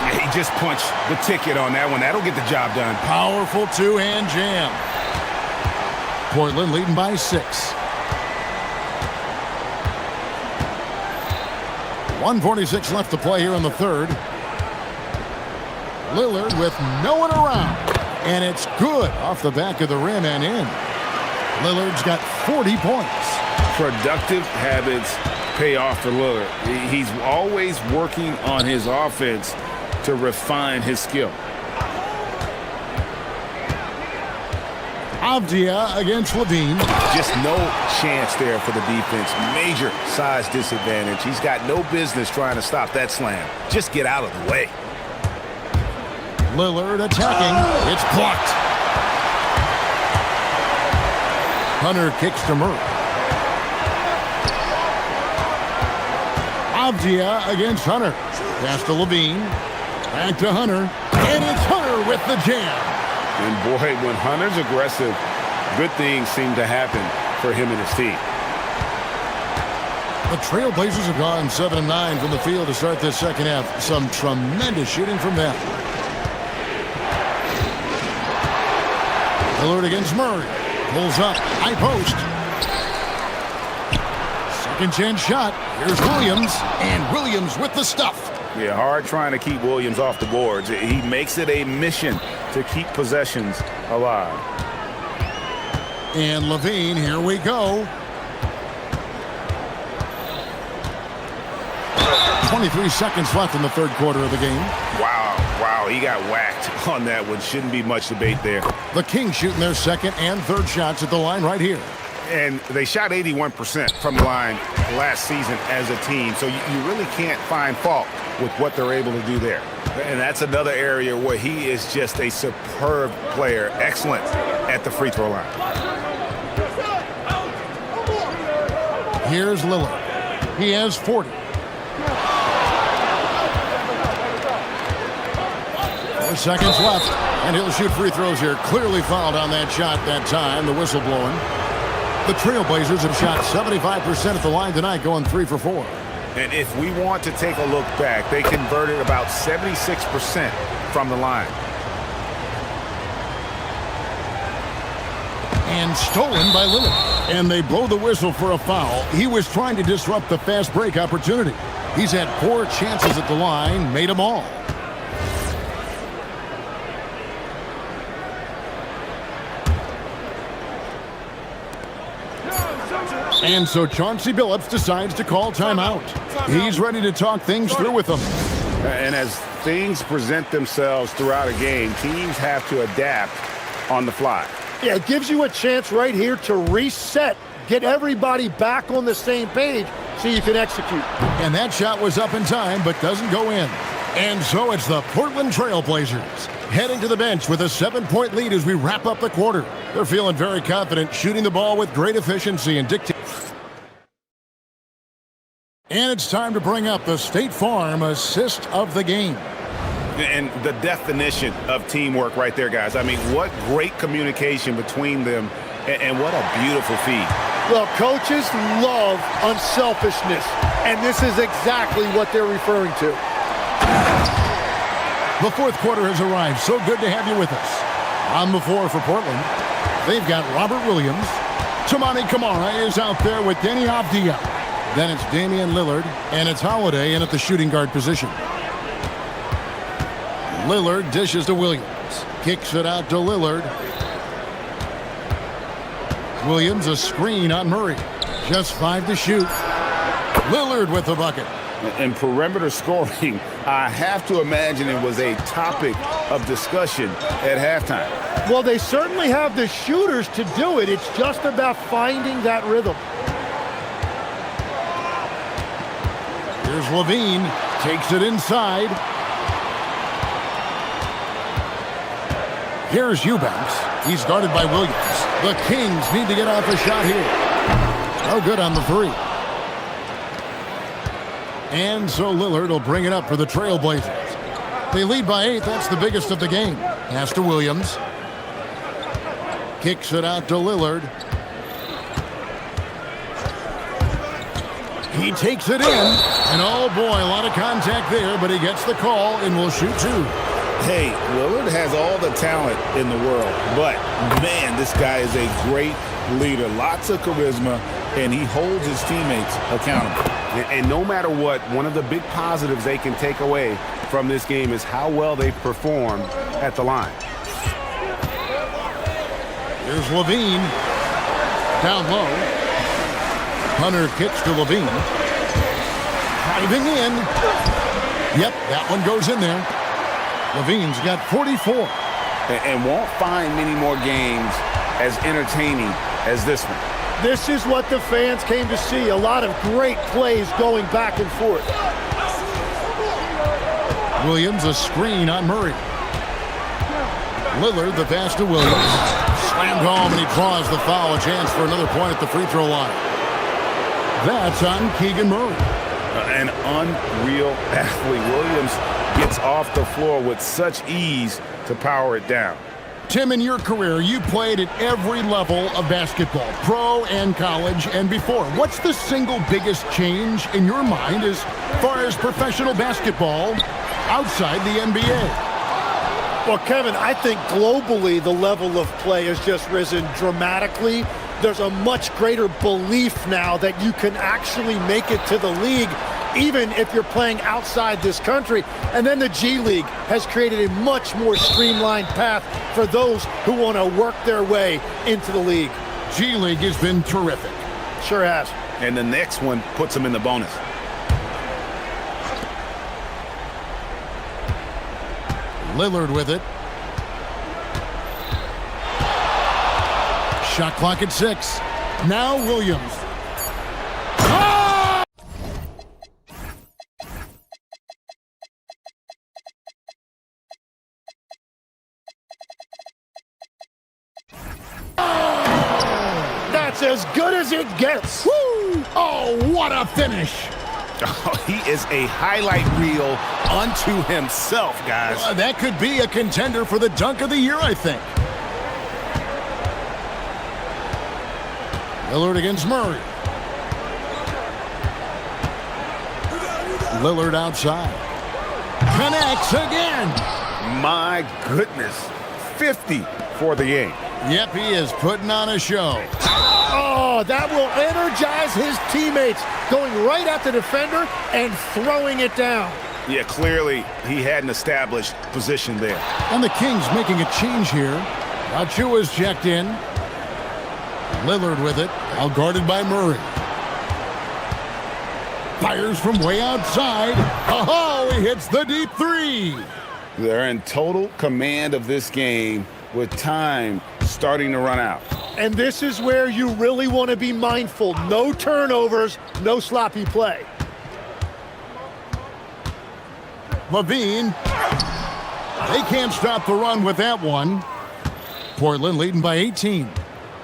Yeah, he just punched the ticket on that one. That'll get the job done. Powerful 2-hand jam. Portland leading by 6. 1:46 left to play here in the third. Lillard with no one around. And it's good off the back of the rim and in. Lillard's got 40 points. Productive habits pay off for Lillard. He's always working on his offense to refine his skill. Avdia against Levine. Just no chance there for the defense. Major size disadvantage. He's got no business trying to stop that slam. Just get out of the way. Lillard attacking. It's blocked. Hunter kicks to Murray. Avdia against Hunter. Pass to Levine. Back to Hunter. And it's Hunter with the jam. And boy, when Hunter's aggressive, good things seem to happen for him and his team. The Trailblazers have gone 7 of 9 from the field to start this second half. Some tremendous shooting from them. Lillard against Murray. Pulls up. High post. Second chance shot. Here's Williams. And Williams with the stuff. Yeah, hard trying to keep Williams off the boards. He makes it a mission to keep possessions alive. And Levine, here we go. 23 seconds left in the third quarter of the game. Wow, he got whacked on that one. Shouldn't be much debate there. The Kings shooting their second and third shots at the line right here. And they shot 81% from the line last season as a team. So you really can't find fault with what they're able to do there. And that's another area where he is just a superb player. Excellent at the free throw line. Here's Lillard. He has 40. 4 seconds left. And he'll shoot free throws here. Clearly fouled on that shot that time. The whistle blowing. The Trailblazers have shot 75% at the line tonight, going 3 for 4. And if we want to take a look back, they converted about 76% from the line. And stolen by Lillard. And they blow the whistle for a foul. He was trying to disrupt the fast break opportunity. He's had 4 chances at the line, made them all. And so Chauncey Billups decides to call timeout. He's ready to talk things through with them. And as things present themselves throughout a game, teams have to adapt on the fly. Yeah, it gives you a chance right here to reset, get everybody back on the same page so you can execute. And that shot was up in time, but doesn't go in. And so it's the Portland Trailblazers heading to the bench with a 7-point lead as we wrap up the quarter. They're feeling very confident, shooting the ball with great efficiency and dictating. And it's time to bring up the State Farm assist of the game. And the definition of teamwork right there, guys. I mean, what great communication between them, and what a beautiful feed. Well, coaches love unselfishness, and this is exactly what they're referring to. The fourth quarter has arrived. So good to have you with us. On the floor for Portland, they've got Robert Williams. Toumani Camara is out there with Deni Avdija. Then it's Damian Lillard, and it's Holiday in at the shooting guard position. Lillard dishes to Williams. Kicks it out to Lillard. Williams a screen on Murray. Just 5 to shoot. Lillard with the bucket. And perimeter scoring, I have to imagine it was a topic of discussion at halftime. Well, they certainly have the shooters to do it. It's just about finding that rhythm. Here's Levine. Takes it inside. Here's Eubanks. He's guarded by Williams. The Kings need to get off a shot here. No good on the 3. And so Lillard will bring it up for the Trailblazers. They lead by 8. That's the biggest of the game. Pass to Williams. Kicks it out to Lillard. He takes it in. And oh boy, a lot of contact there, but he gets the call and will shoot 2. Hey, Lillard has all the talent in the world, but man, this guy is a great leader. Lots of charisma, and he holds his teammates accountable. And no matter what, one of the big positives they can take away from this game is how well they perform at the line. Here's Levine. Down low. Hunter kicks to Levine. Diving in. Yep, that one goes in there. Levine's got 44. And won't find many more games as entertaining as this one. This is what the fans came to see. A lot of great plays going back and forth. Williams a screen on Murray. Lillard the pass to Williams. Slammed home and he draws the foul. A chance for another point at the free throw line. That's on Keegan Murray. An unreal athlete. Williams gets off the floor with such ease to power it down. Tim, in your career, you played at every level of basketball, pro and college and before. What's the single biggest change in your mind as far as professional basketball outside the NBA? Well, Kevin, I think globally the level of play has just risen dramatically. There's a much greater belief now that you can actually make it to the league, even if you're playing outside this country. And then the G League has created a much more streamlined path for those who want to work their way into the league. G League has been terrific. Sure has. And the next one puts them in the bonus. Lillard with it. Shot clock at 6. Now Williams. That's as good as it gets. Woo! Oh, what a finish. Oh, he is a highlight reel unto himself, guys. That could be a contender for the dunk of the year, I think. Lillard against Murray. Lillard outside. Connects again. My goodness. 50 for the game. Yep, he is putting on a show. Oh, that will energize his teammates, going right at the defender and throwing it down. Yeah, clearly he had an established position there. And the Kings making a change here. Achua's checked in. Lillard with it, now guarded by Murray. Fires from way outside. Oh, he hits the deep three. They're in total command of this game with time starting to run out. And this is where you really want to be mindful. No turnovers, no sloppy play. Levine. They can't stop the run with that one. Portland leading by 18.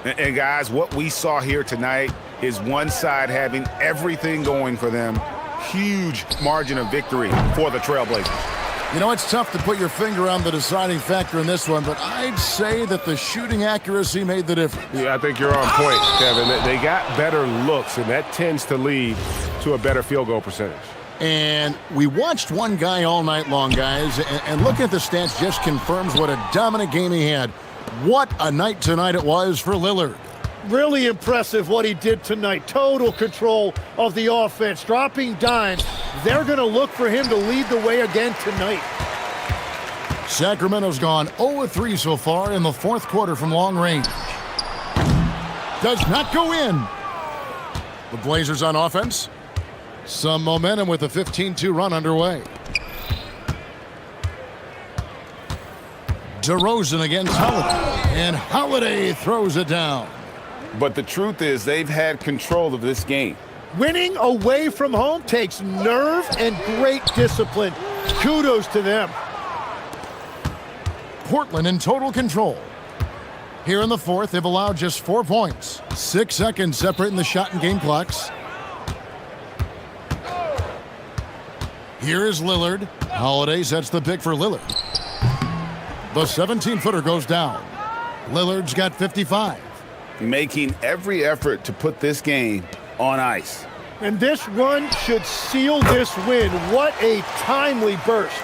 And guys, what we saw here tonight is one side having everything going for them. Huge margin of victory for the Trailblazers. You know, it's tough to put your finger on the deciding factor in this one, but I'd say that the shooting accuracy made the difference. Yeah, I think you're on point, Kevin. They got better looks, and that tends to lead to a better field goal percentage. And we watched one guy all night long, guys, and looking at the stats just confirms what a dominant game he had. What a night tonight it was for Lillard. Really impressive what he did tonight. Total control of the offense, dropping dimes. They're going to look for him to lead the way again tonight. Sacramento's gone 0-3 so far in the fourth quarter from long range. Does not go in. The Blazers on offense. Some momentum with a 15-2 run underway. DeRozan against Holiday, and Holiday throws it down. But the truth is they've had control of this game. Winning away from home takes nerve and great discipline. Kudos to them. Portland in total control. Here in the fourth, they've allowed just 4 points. 6 seconds separating the shot and game clocks. Here is Lillard. Holiday sets the pick for Lillard. The 17-footer goes down. Lillard's got 55. Making every effort to put this game on ice. And this run should seal this win. What a timely burst.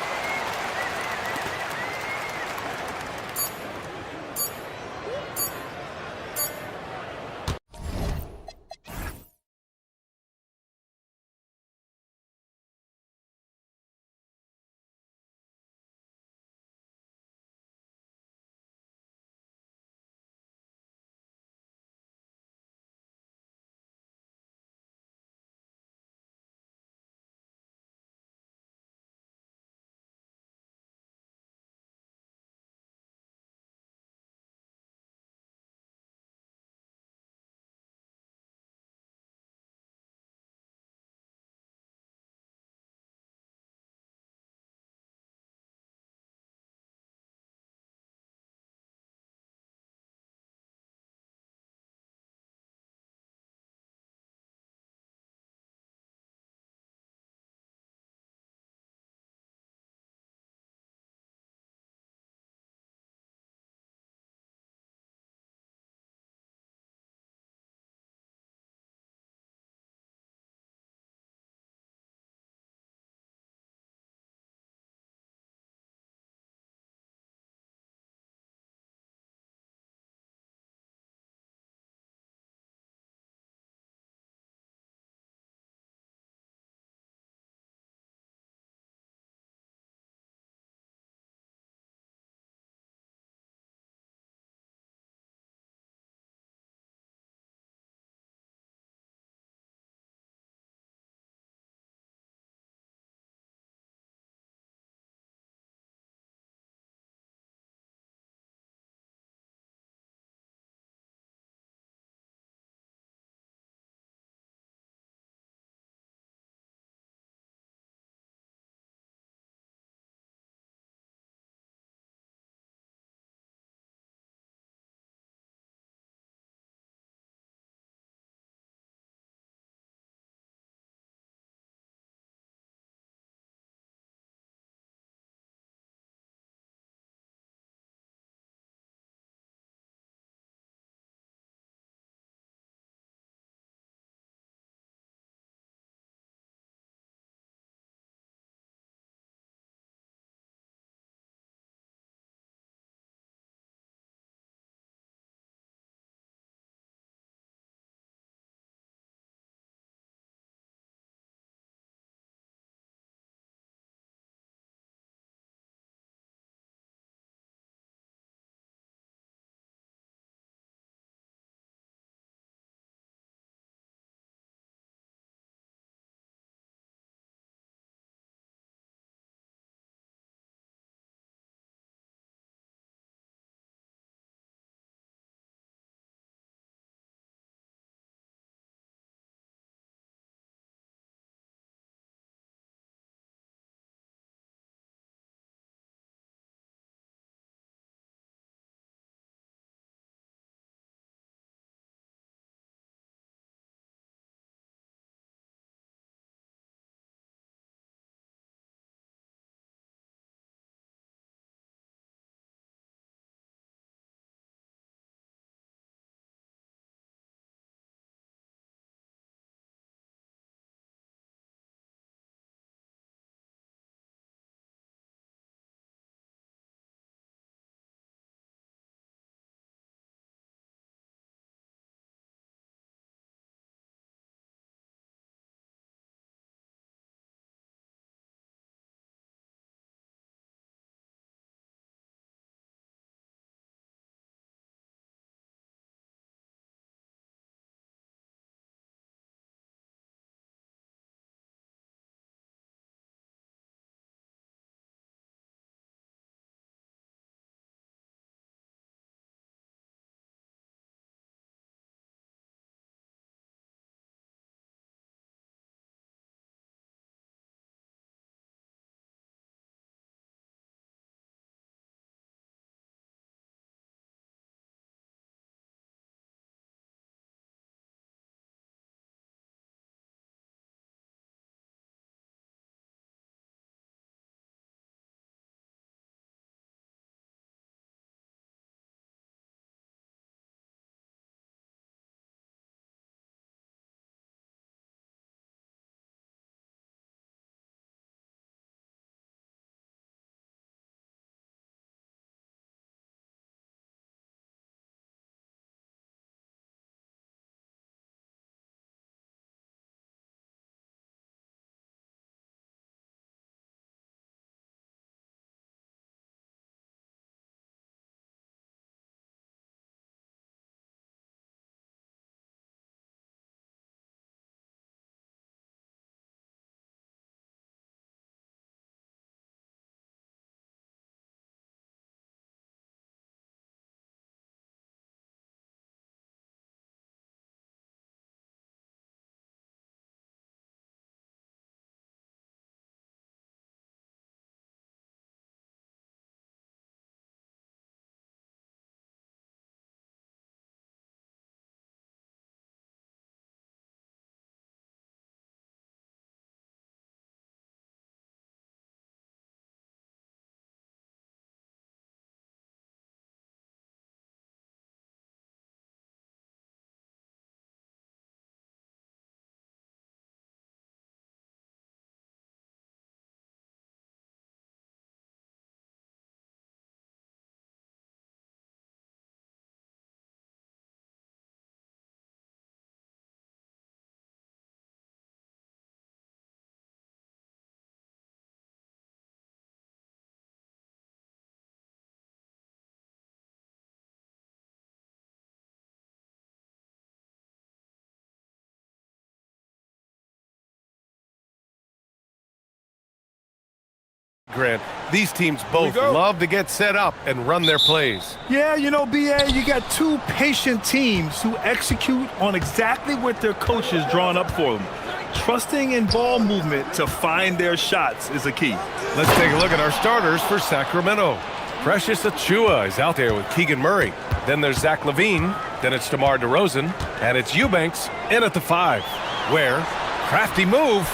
Grant. These teams both love to get set up and run their plays. Yeah, you know, BA, you got two patient teams who execute on exactly what their coach is drawing up for them. Trusting in ball movement to find their shots is a key. Let's take a look at our starters for Sacramento. Precious Achiuwa is out there with Keegan Murray. Then there's Zach LaVine. Then it's DeMar DeRozan. And it's Eubanks in at the 5. Where, crafty move,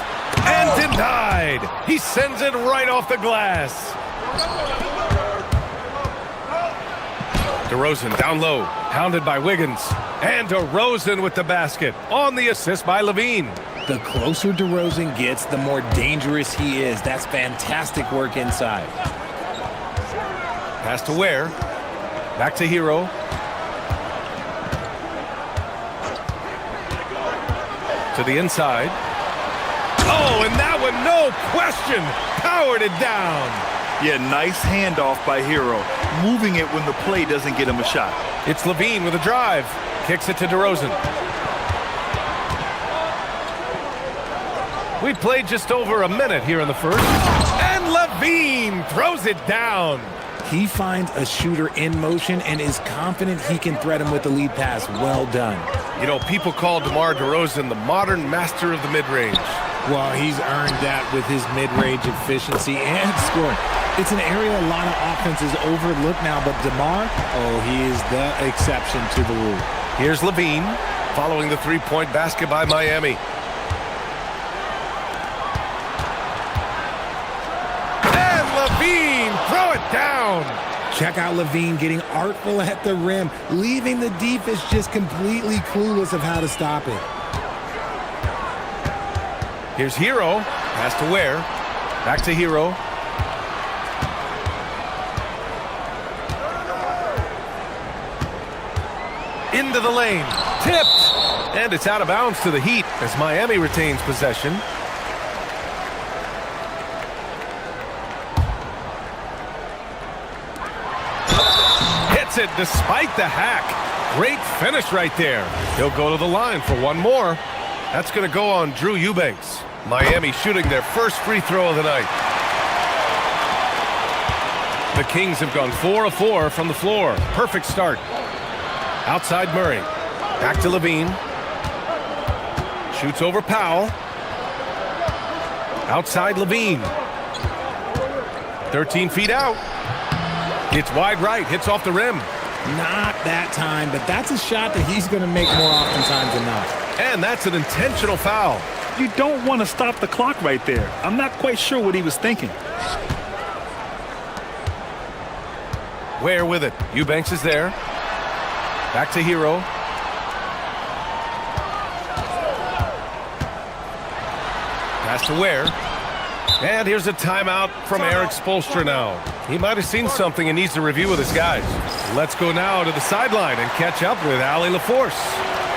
and denied. He sends it right off the glass. DeRozan down low, hounded by Wiggins. And DeRozan with the basket on the assist by LaVine. The closer DeRozan gets, the more dangerous he is. That's fantastic work inside. Pass to Ware. Back to Hero. To the inside. Oh, and that one, no question, powered it down. Yeah, nice handoff by Hero, moving it when the play doesn't get him a shot. It's LaVine with a drive. Kicks it to DeRozan. We played just over a minute here in the first. And LaVine throws it down. He finds a shooter in motion and is confident he can thread him with the lead pass. Well done. You know, people call DeMar DeRozan the modern master of the mid-range. Well, he's earned that with his mid-range efficiency and scoring. It's an area a lot of offenses overlook now, but DeMar, he is the exception to the rule. Here's LaVine following the three-point basket by Miami. And LaVine, throw it down. Check out LaVine getting artful at the rim, leaving the defense just completely clueless of how to stop it. Here's Hero. Pass to Ware. Back to Hero. Into the lane. Tipped. And it's out of bounds to the Heat as Miami retains possession. Hits it despite the hack. Great finish right there. He'll go to the line for one more. That's going to go on Drew Eubanks. Miami shooting their first free throw of the night. The Kings have gone 4 of 4 from the floor. Perfect start. Outside Murray. Back to LaVine. Shoots over Powell. Outside LaVine. 13 feet out. Gets wide right. Hits off the rim. Not that time, but that's a shot that he's going to make more oftentimes than not. And that's an intentional foul. You don't want to stop the clock right there. I'm not quite sure what he was thinking. Ware with it. Eubanks is there. Back to Hero. Pass to Ware. And here's a timeout from Eric Spoelstra now. He might have seen something and needs to review with his guys. Let's go now to the sideline and catch up with Allie LaForce.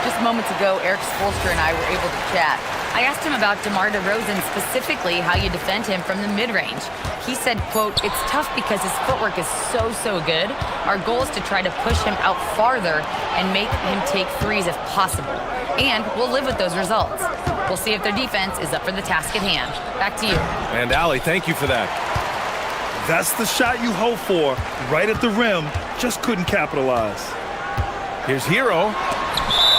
Just moments ago, Eric Spoelstra and I were able to chat. I asked him about DeMar DeRozan, specifically how you defend him from the mid-range. He said, quote, "It's tough because his footwork is so good. Our goal is to try to push him out farther and make him take threes if possible. And we'll live with those results. We'll see if their defense is up for the task at hand." Back to you. And Allie, thank you for that. That's the shot you hope for, right at the rim. Just couldn't capitalize. Here's Hero.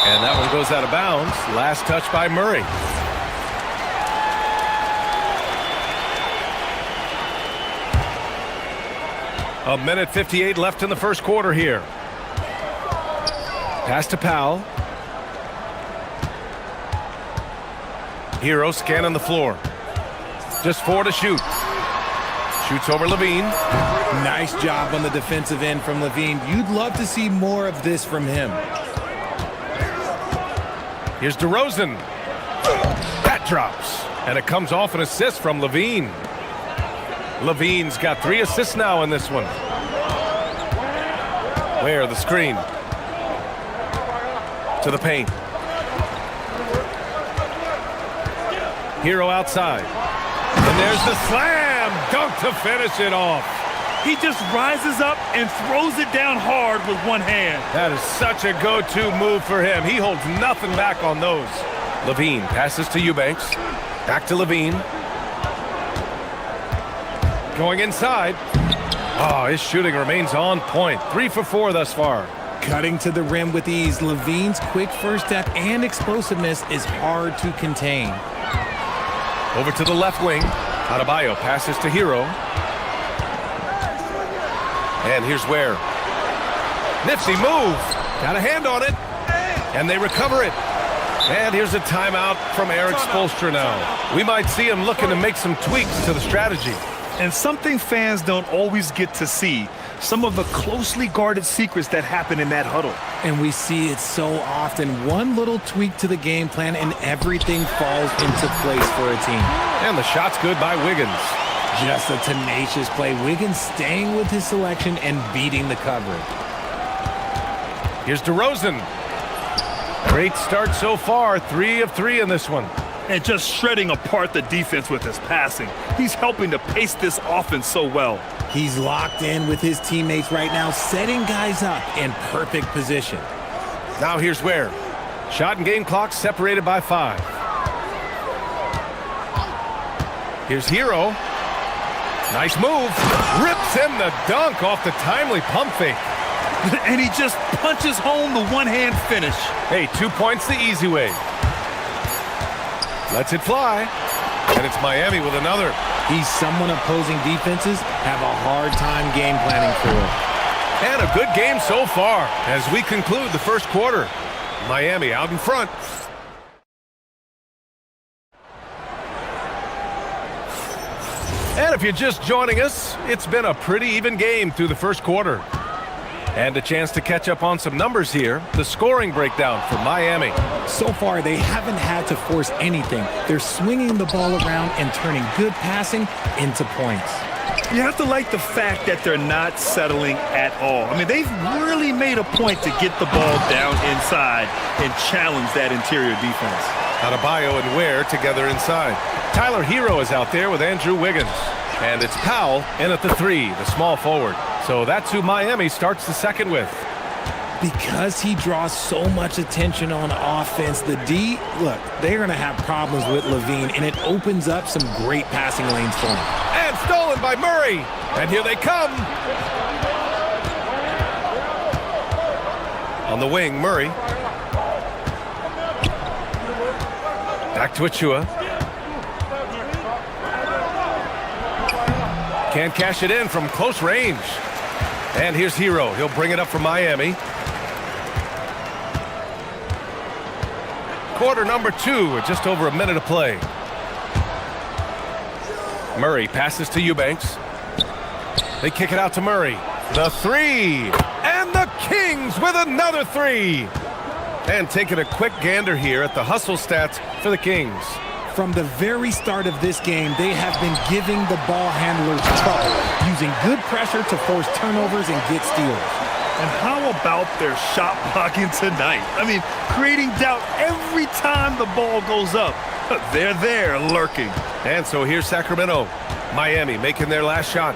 And that one goes out of bounds. Last touch by Murray. A minute 58 left in the first quarter here. Pass to Powell. Hero scanning the floor. Just 4 to shoot. Shoots over LaVine. Nice job on the defensive end from LaVine. You'd love to see more of this from him. Here's DeRozan. That drops. And it comes off an assist from LaVine. LaVine's got 3 assists now in this one. Where the screen. To the paint. Hero outside. And there's the slam dunk to finish it off. He just rises up and throws it down hard with one hand. That is such a go-to move for him. He holds nothing back on those. LaVine passes to Eubanks. Back to LaVine. Going inside. Oh, his shooting remains on point. 3 for 4 thus far. Cutting to the rim with ease, Levine's quick first step and explosiveness is hard to contain. Over to the left wing. Adebayo passes to Hero. And here's Ware. Nifty move. Got a hand on it. And they recover it. And here's a timeout from Eric Spoelstra now. We might see him looking to make some tweaks to the strategy. And something fans don't always get to see, some of the closely guarded secrets that happen in that huddle. And we see it so often. One little tweak to the game plan and everything falls into place for a team. And the shot's good by Wiggins. Just a tenacious play. Wiggins staying with his selection and beating the coverage. Here's DeRozan. Great start so far. 3 of 3 in this one. And just shredding apart the defense with his passing. He's helping to pace this offense so well. He's locked in with his teammates right now, setting guys up in perfect position. Now here's Ware. Shot and game clock separated by 5. Here's Hero. Nice move. Rips in the dunk off the timely pump fake. And he just punches home the one-hand finish. Hey, 2 points the easy way. Lets it fly. And it's Miami with another. He's someone opposing defenses have a hard time game planning for. And a good game so far as we conclude the first quarter. Miami out in front. And if you're just joining us, it's been a pretty even game through the first quarter. And a chance to catch up on some numbers here. The scoring breakdown for Miami. So far, they haven't had to force anything. They're swinging the ball around and turning good passing into points. You have to like the fact that they're not settling at all. I mean, they've really made a point to get the ball down inside and challenge that interior defense. Adebayo and Ware together inside. Tyler Hero is out there with Andrew Wiggins. And it's Powell in at the 3, the small forward. So that's who Miami starts the second with. Because he draws so much attention on offense, the D, look, they're going to have problems with Levine, and it opens up some great passing lanes for him. And stolen by Murray. And here they come. On the wing, Murray. Back to Achua. Can't cash it in from close range. And here's Hero. He'll bring it up for Miami. Quarter number 2 with just over a minute of play. Murray passes to Eubanks. They kick it out to Murray. The 3. And the Kings with another 3. And taking a quick gander here at the hustle stats for the Kings. From the very start of this game, they have been giving the ball handlers trouble, using good pressure to force turnovers and get steals. And how about their shot blocking tonight? I mean, creating doubt every time the ball goes up. They're there lurking. And so here's Sacramento. Miami making their last shot.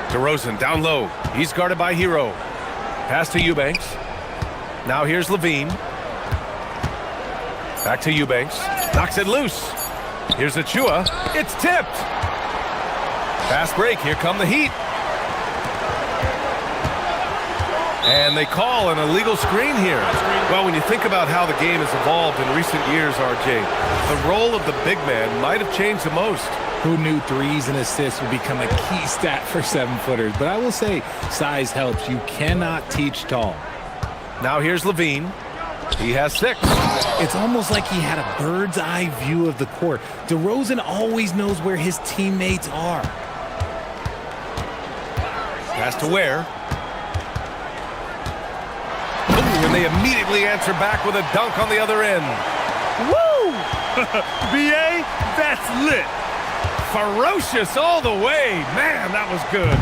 DeRozan down low. He's guarded by Hero. Pass to Eubanks. Now here's Levine. Back to Eubanks. Knocks it loose. Here's Achua. It's tipped. Fast break. Here come the Heat. And they call an illegal screen here. Well, when you think about how the game has evolved in recent years, RJ, the role of the big man might have changed the most. Who knew threes and assists would become a key stat for 7-footers? But I will say, size helps. You cannot teach tall. Now here's Levine. He has 6. It's almost like he had a bird's eye view of the court. DeRozan always knows where his teammates are. Pass to Ware. Ooh, and they immediately answer back with a dunk on the other end. Woo! BA, that's lit. Ferocious all the way. Man, that was good.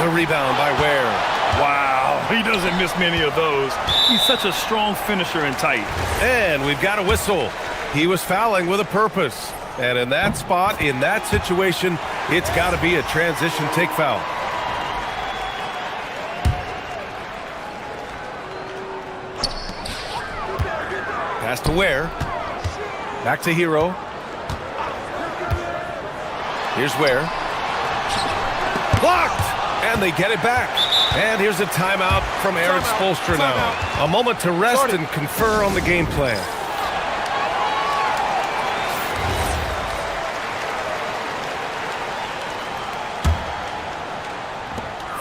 The rebound by Ware. Wow, he doesn't miss many of those. He's such a strong finisher and tight. And we've got a whistle. He was fouling with a purpose. And in that spot, in that situation, it's got to be a transition take foul. Pass to Ware. Back to Hero. Here's where. Blocked! And they get it back. And here's a timeout from Eric Spoelstra now. A moment to rest and confer on the game plan.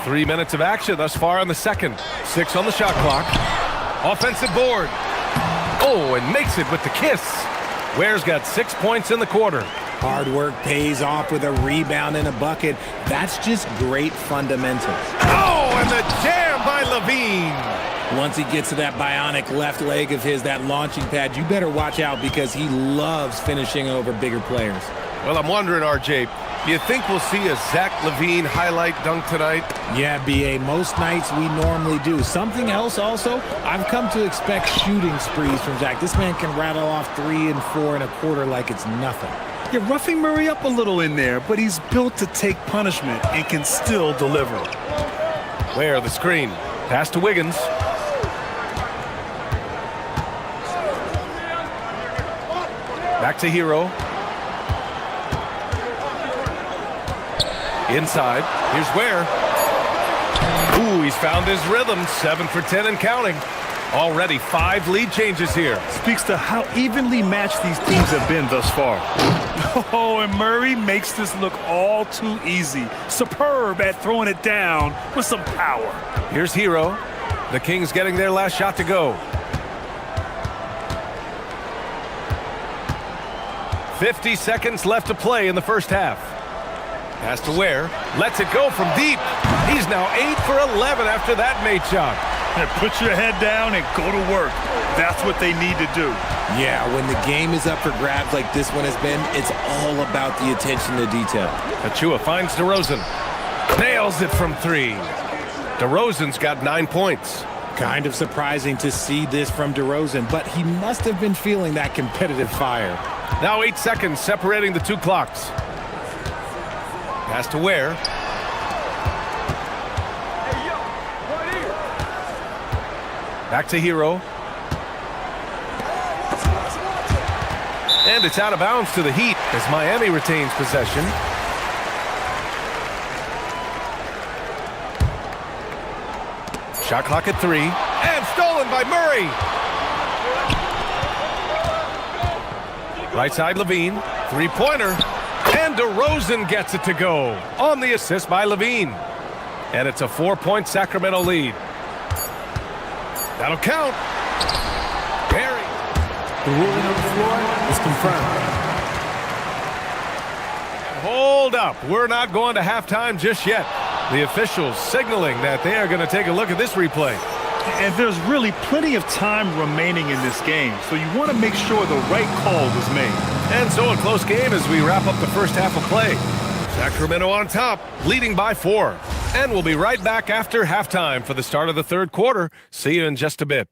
Three minutes of action thus far in the second. 6 on the shot clock. Offensive board. Oh, and makes it with the kiss. Ware's got 6 points in the quarter. Hard work pays off with a rebound and a bucket. That's just great fundamentals. Oh, and the jam by Levine. Once he gets to that bionic left leg of his, that launching pad, you better watch out because he loves finishing over bigger players. Well, I'm wondering, RJ, you think we'll see a Zach LaVine highlight dunk tonight? Yeah, B.A., most nights we normally do. Something else also, I've come to expect shooting sprees from Zach. This man can rattle off 3 and 4 and a quarter like it's nothing. You're roughing Murray up a little in there, but he's built to take punishment and can still deliver. Where the screen. Pass to Wiggins. Back to Hero. Inside. Here's Ware. Ooh, he's found his rhythm. 7 for 10 and counting. Already 5 lead changes here. Speaks to how evenly matched these teams have been thus far. Oh, and Murray makes this look all too easy. Superb at throwing it down with some power. Here's Hero. The Kings getting their last shot to go. 50 seconds left to play in the first half. Pass to Ware. Lets it go from deep. He's now 8 for 11 after that made shot. And put your head down and go to work. That's what they need to do. Yeah, when the game is up for grabs like this one has been, it's all about the attention to detail. Achua finds DeRozan. Nails it from 3. DeRozan's got 9 points. Kind of surprising to see this from DeRozan, but he must have been feeling that competitive fire. Now 8 seconds separating the 2 clocks. Pass to Ware. Back to Hero. And it's out of bounds to the Heat as Miami retains possession. Shot clock at 3. And stolen by Murray. Right side Levine. 3-pointer. And DeRozan gets it to go on the assist by Levine. And it's a 4-point Sacramento lead. That'll count. Barry. The ruling on the floor is confirmed. Hold up. We're not going to halftime just yet. The officials signaling that they are going to take a look at this replay. And there's really plenty of time remaining in this game, so you want to make sure the right call was made. And so a close game as we wrap up the first half of play. Sacramento on top, leading by 4. And we'll be right back after halftime for the start of the third quarter. See you in just a bit.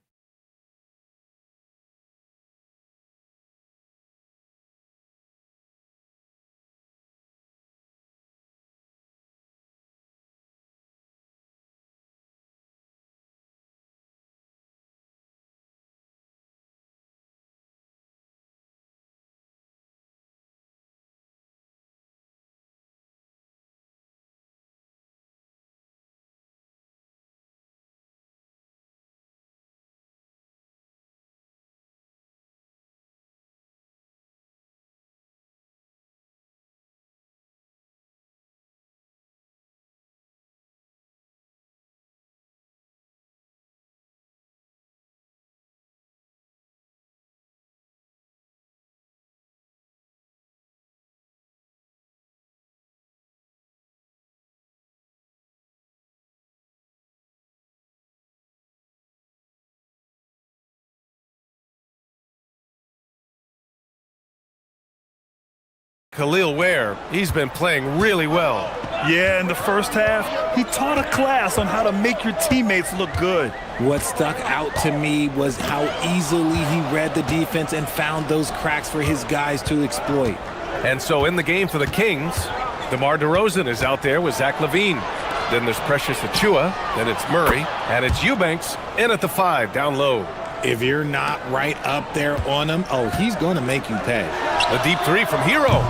Khalil Ware, he's been playing really well. Yeah, in the first half, he taught a class on how to make your teammates look good. What stuck out to me was how easily he read the defense and found those cracks for his guys to exploit. And so in the game for the Kings, DeMar DeRozan is out there with Zach LaVine. Then there's Precious Achua, then it's Murray, and it's Eubanks in at the 5 down low. If you're not right up there on him, oh, he's going to make you pay. A deep 3 from Hero.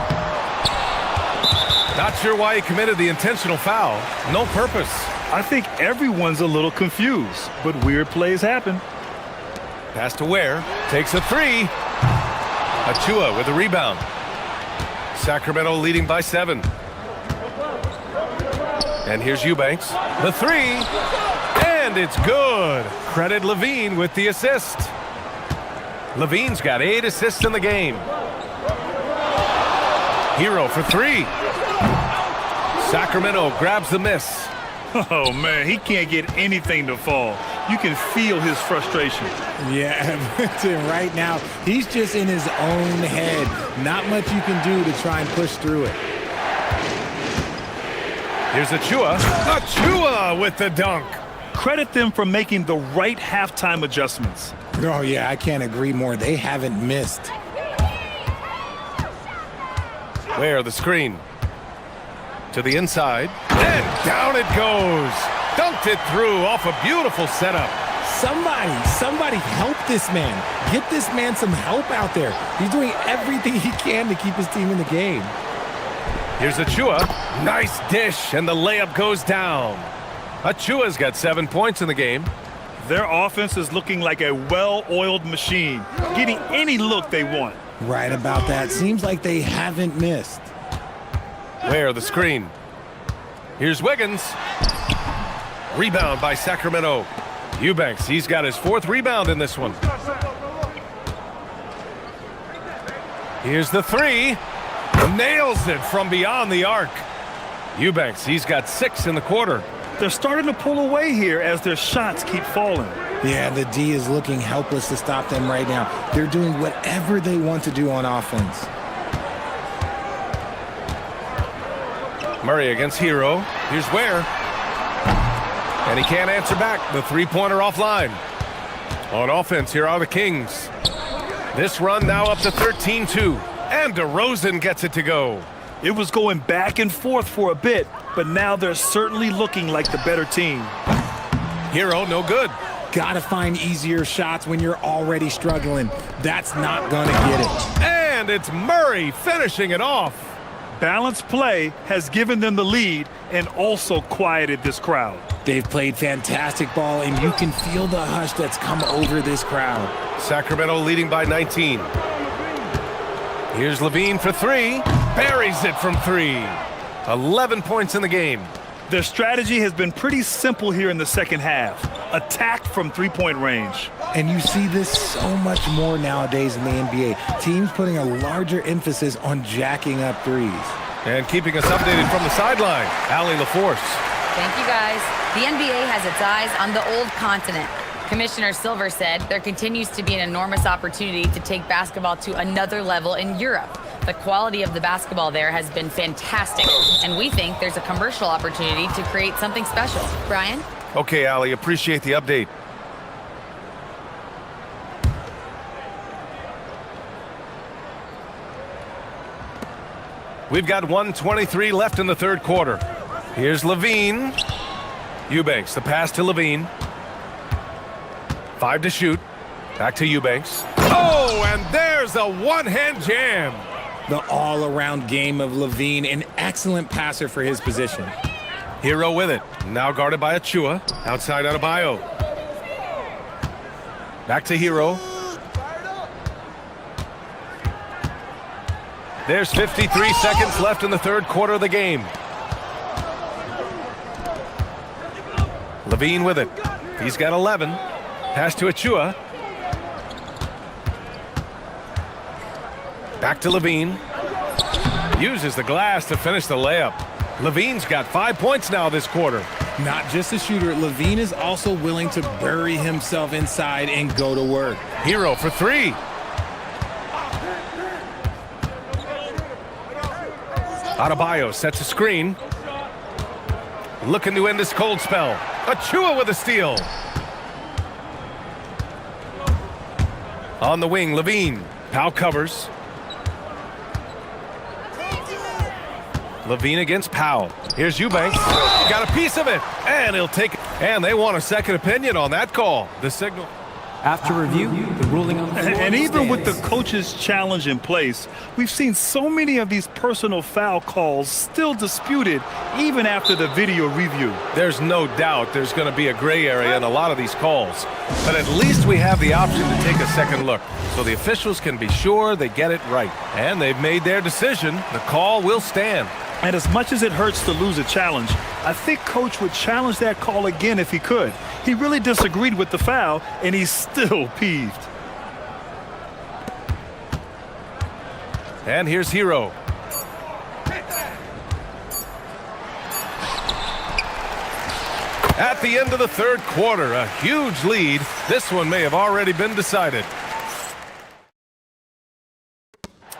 Not sure why he committed the intentional foul. No purpose. I think everyone's a little confused, but weird plays happen. Pass to Ware. Takes a three. Achua with a rebound. Sacramento leading by 7. And here's Eubanks. The three. And it's good. Credit Levine with the assist. Levine's got 8 assists in the game. Hero for 3. Sacramento grabs the miss. Oh, man, he can't get anything to fall. You can feel his frustration. Yeah, right now, he's just in his own head. Not much you can do to try and push through it. Here's Achua. Achua with the dunk. Credit them for making the right halftime adjustments. Oh, yeah, I can't agree more. They haven't missed. Where the screen. To the inside. And down it goes. Dunked it through off a beautiful setup. Somebody help this man. Get this man some help out there. He's doing everything he can to keep his team in the game. Here's Achua. Nice dish, and the layup goes down. Achua's got 7 points in the game. Their offense is looking like a well-oiled machine, getting any look they want. Right about that. Seems like they haven't missed. Where the screen. Here's Wiggins. Rebound by Sacramento. Eubanks, he's got his 4th rebound in this one. Here's the three. Nails it from beyond the arc. Eubanks, he's got 6 in the quarter. They're starting to pull away here as their shots keep falling. Yeah, the D is looking helpless to stop them right now. They're doing whatever they want to do on offense. Murray against Hero. Here's Ware. And he can't answer back. The three-pointer offline. On offense, here are the Kings. This run now up to 13-2. And DeRozan gets it to go. It was going back and forth for a bit, but now they're certainly looking like the better team. Hero, no good. Gotta find easier shots when you're already struggling. That's not gonna get it. And it's Murray finishing it off. Balanced play has given them the lead and also quieted this crowd. They've played fantastic ball, and you can feel the hush that's come over this crowd. Sacramento leading by 19. Here's Levine for 3. Buries it from 3. 11 points in the game. Their strategy has been pretty simple here in the second half. Attack from three-point range. And you see this so much more nowadays in the NBA. Teams putting a larger emphasis on jacking up threes. And keeping us updated from the sideline, Allie LaForce. Thank you, guys. The NBA has its eyes on the old continent. Commissioner Silver said there continues to be an enormous opportunity to take basketball to another level in Europe. The quality of the basketball there has been fantastic, and we think there's a commercial opportunity to create something special. Brian? Okay, Allie, appreciate the update. We've got 1:23 left in the third quarter. Here's Levine. Eubanks, the pass to Levine. 5 to shoot. Back to Eubanks. Oh, and there's a one-hand jam. The all-around game of Levine, an excellent passer for his position. Hero with it. Now guarded by Achua. Outside Adebayo. Back to Hero. There's 53 seconds left in the third quarter of the game. Levine with it. He's got 11. Pass to Achua. Back to Levine. Uses the glass to finish the layup. Levine's got 5 points now this quarter. Not just a shooter, Levine is also willing to bury himself inside and go to work. Hero for 3. Adebayo sets a screen. Looking to end this cold spell. Achua with a steal. On the wing, Levine. Powell covers. Levine against Powell. Here's Eubanks. Got a piece of it. And he'll take it. And they want a second opinion on that call. The signal. After review, the ruling on the floor And even with the stands. coach's challenge in place, we've seen so many of these personal foul calls still disputed even after the video review. There's no doubt there's going to be a gray area in a lot of these calls. But at least we have the option to take a second look, so the officials can be sure they get it right. And they've made their decision. The call will stand. And as much as it hurts to lose a challenge, I think Coach would challenge that call again if he could. He really disagreed with the foul, and he's still peeved. And here's Hero. At the end of the third quarter, a huge lead. This one may have already been decided.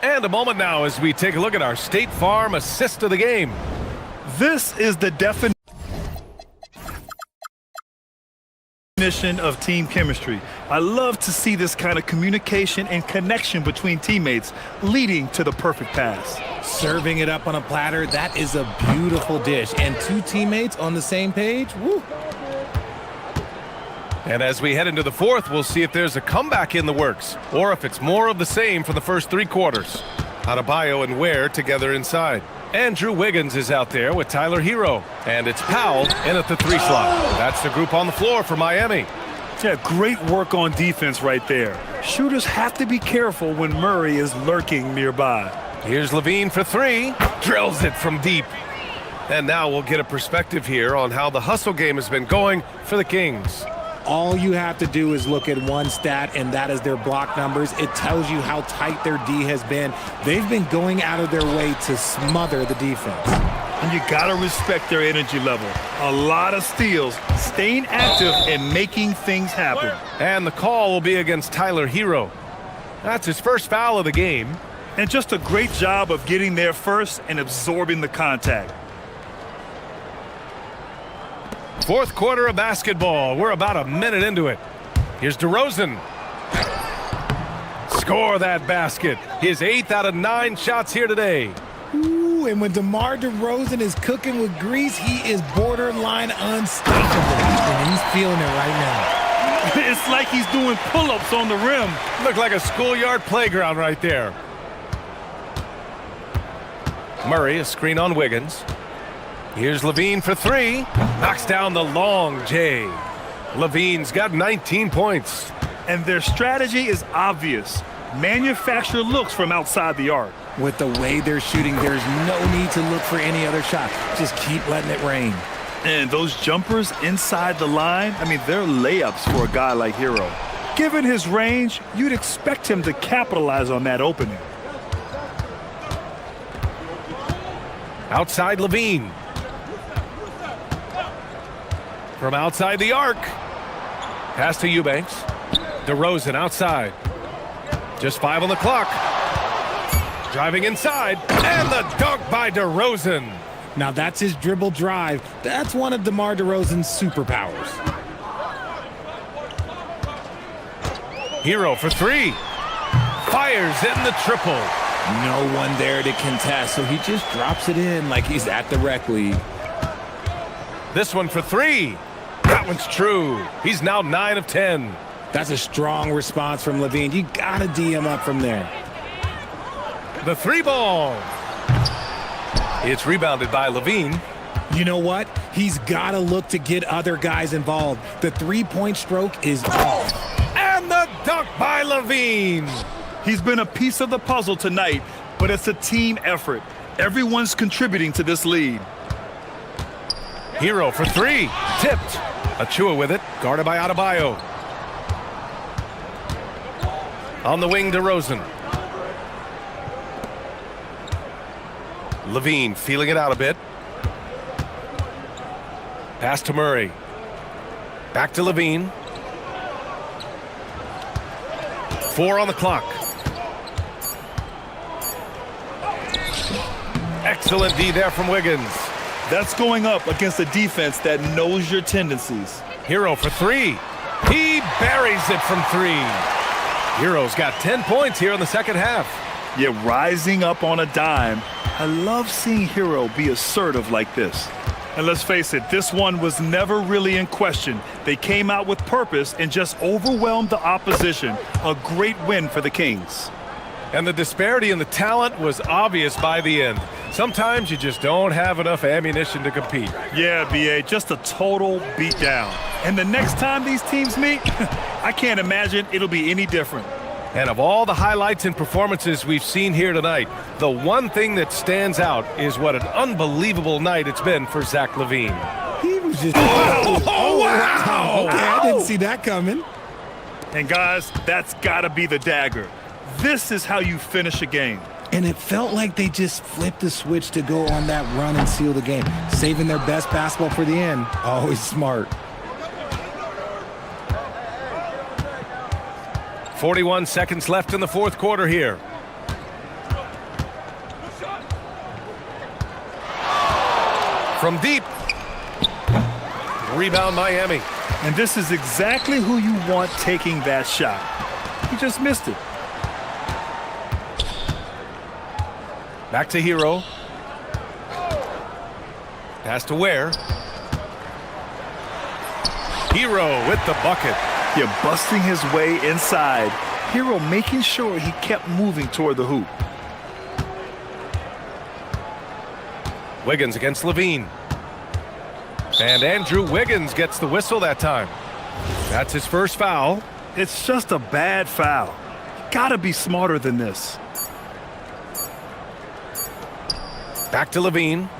And a moment now as we take a look at our State Farm assist of the game. This is the definition of team chemistry. I love to see this kind of communication and connection between teammates leading to the perfect pass. Serving it up on a platter, that is a beautiful dish. And two teammates on the same page, woo. And as we head into the fourth, we'll see if there's a comeback in the works, or if it's more of the same for the first three quarters. Adebayo and Ware together inside. Andrew Wiggins is out there with Tyler Hero. And it's Powell in at the 3 slot. That's the group on the floor for Miami. Yeah, great work on defense right there. Shooters have to be careful when Murray is lurking nearby. Here's Levine for 3. Drills it from deep. And now we'll get a perspective here on how the hustle game has been going for the Kings. All you have to do is look at one stat, and that is their block numbers. It tells you how tight their D has been. They've been going out of their way to smother the defense. And you gotta respect their energy level. A lot of steals, staying active and making things happen. And the call will be against Tyler Hero. That's his first foul of the game. And just a great job of getting there first and absorbing the contact. Fourth quarter of basketball. We're about a minute into it. Here's DeRozan. Score that basket. His 8th out of 9 shots here today. Ooh, and when DeMar DeRozan is cooking with grease, he is borderline unstoppable. And he's feeling it right now. It's like he's doing pull-ups on the rim. Looked like a schoolyard playground right there. Murray, a screen on Wiggins. Here's Levine for 3. Knocks down the long J. Levine's got 19 points. And their strategy is obvious. Manufacture looks from outside the arc. With the way they're shooting, there's no need to look for any other shot. Just keep letting it rain. And those jumpers inside the line, I mean, they're layups for a guy like Hero. Given his range, you'd expect him to capitalize on that opening. Outside Levine. From outside the arc. Pass to Eubanks. DeRozan outside. Just 5 on the clock. Driving inside. And the dunk by DeRozan. Now that's his dribble drive. That's one of DeMar DeRozan's superpowers. Hero for 3. Fires in the triple. No one there to contest, so he just drops it in like he's at the rec league. This one for 3. That one's true. He's now 9 of 10. That's a strong response from Levine. You gotta D him up from there. The 3 ball. It's rebounded by Levine. You know what? He's gotta look to get other guys involved. The 3-point stroke is off. And the dunk by Levine. He's been a piece of the puzzle tonight, but it's a team effort. Everyone's contributing to this lead. Hero for 3. Tipped. Achua with it. Guarded by Adebayo. On the wing, DeRozan. Levine feeling it out a bit. Pass to Murray. Back to Levine. 4 on the clock. Excellent D there from Wiggins. That's going up against a defense that knows your tendencies. Hero for 3. He buries it from 3. Hero's got 10 points here in the second half. Yeah, rising up on a dime. I love seeing Hero be assertive like this. And let's face it, this one was never really in question. They came out with purpose and just overwhelmed the opposition. A great win for the Kings. And the disparity in the talent was obvious by the end. Sometimes you just don't have enough ammunition to compete. Yeah, BA, just a total beatdown. And the next time these teams meet, I can't imagine it'll be any different. And of all the highlights and performances we've seen here tonight, the one thing that stands out is what an unbelievable night it's been for Zach LaVine. He was just... Oh, wow! Okay, I didn't see that coming. And guys, that's gotta be the dagger. This is how you finish a game. And it felt like they just flipped the switch to go on that run and seal the game, saving their best basketball for the end. Always smart. 41 seconds left in the fourth quarter here. From deep. Rebound Miami. And this is exactly who you want taking that shot. He just missed it. Back to Hero. Pass to Ware. Hero with the bucket. Yeah, busting his way inside. Hero making sure he kept moving toward the hoop. Wiggins against Levine. And Andrew Wiggins gets the whistle that time. That's his first foul. It's just a bad foul. Gotta be smarter than this. Back to Levine.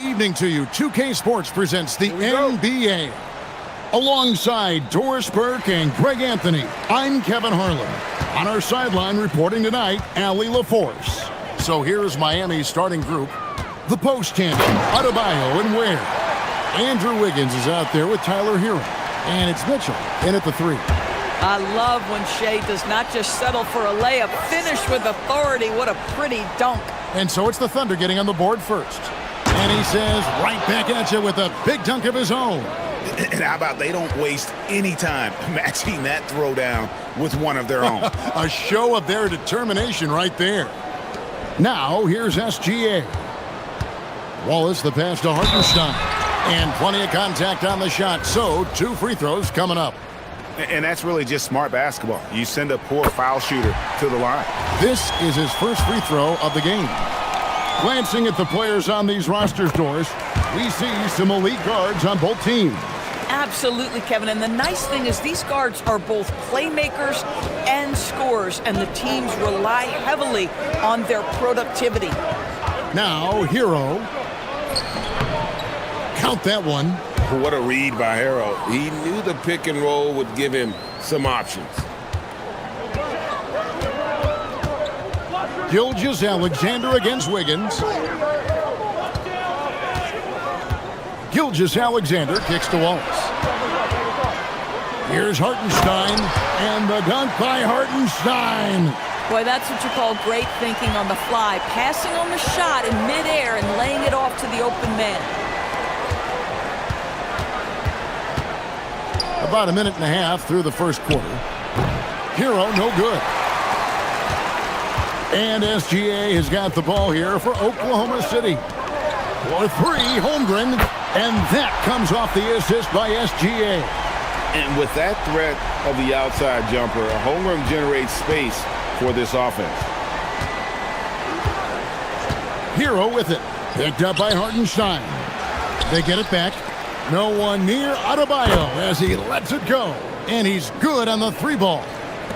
Evening to you. 2K Sports presents the NBA. Alongside Doris Burke and Greg Anthony, I'm Kevin Harlan. On our sideline reporting tonight, Allie LaForce. So here's Miami's starting group. The post tandem, Adebayo and Ware. Andrew Wiggins is out there with Tyler Hero. And it's Mitchell in at the 3. I love when Shea does not just settle for a layup, finish with authority. What a pretty dunk. And so it's the Thunder getting on the board first. And he says, right back at you with a big dunk of his own. And how about they don't waste any time matching that throwdown with one of their own. A show of their determination right there. Now, here's SGA. Wallace, the pass to Hartenstein. And plenty of contact on the shot, so 2 free throws coming up. And that's really just smart basketball. You send a poor foul shooter to the line. This is his first free throw of the game. Glancing at the players on these rosters, Doris, we see some elite guards on both teams. Absolutely, Kevin. And the nice thing is these guards are both playmakers and scorers, and the teams rely heavily on their productivity. Now, Hero. Count that one. What a read by Hero. He knew the pick and roll would give him some options. Gilgeous-Alexander against Wiggins. Gilgeous-Alexander kicks to Wallace. Here's Hartenstein, and the dunk by Hartenstein. Boy, that's what you call great thinking on the fly. Passing on the shot in midair and laying it off to the open man. About a minute and a half through the first quarter. Hero, no good. And SGA has got the ball here for Oklahoma City. For 3, Holmgren. And that comes off the assist by SGA. And with that threat of the outside jumper, Holmgren generates space for this offense. Hero with it. Picked up by Hartenstein. They get it back. No one near Adebayo as he lets it go. And he's good on the 3 ball.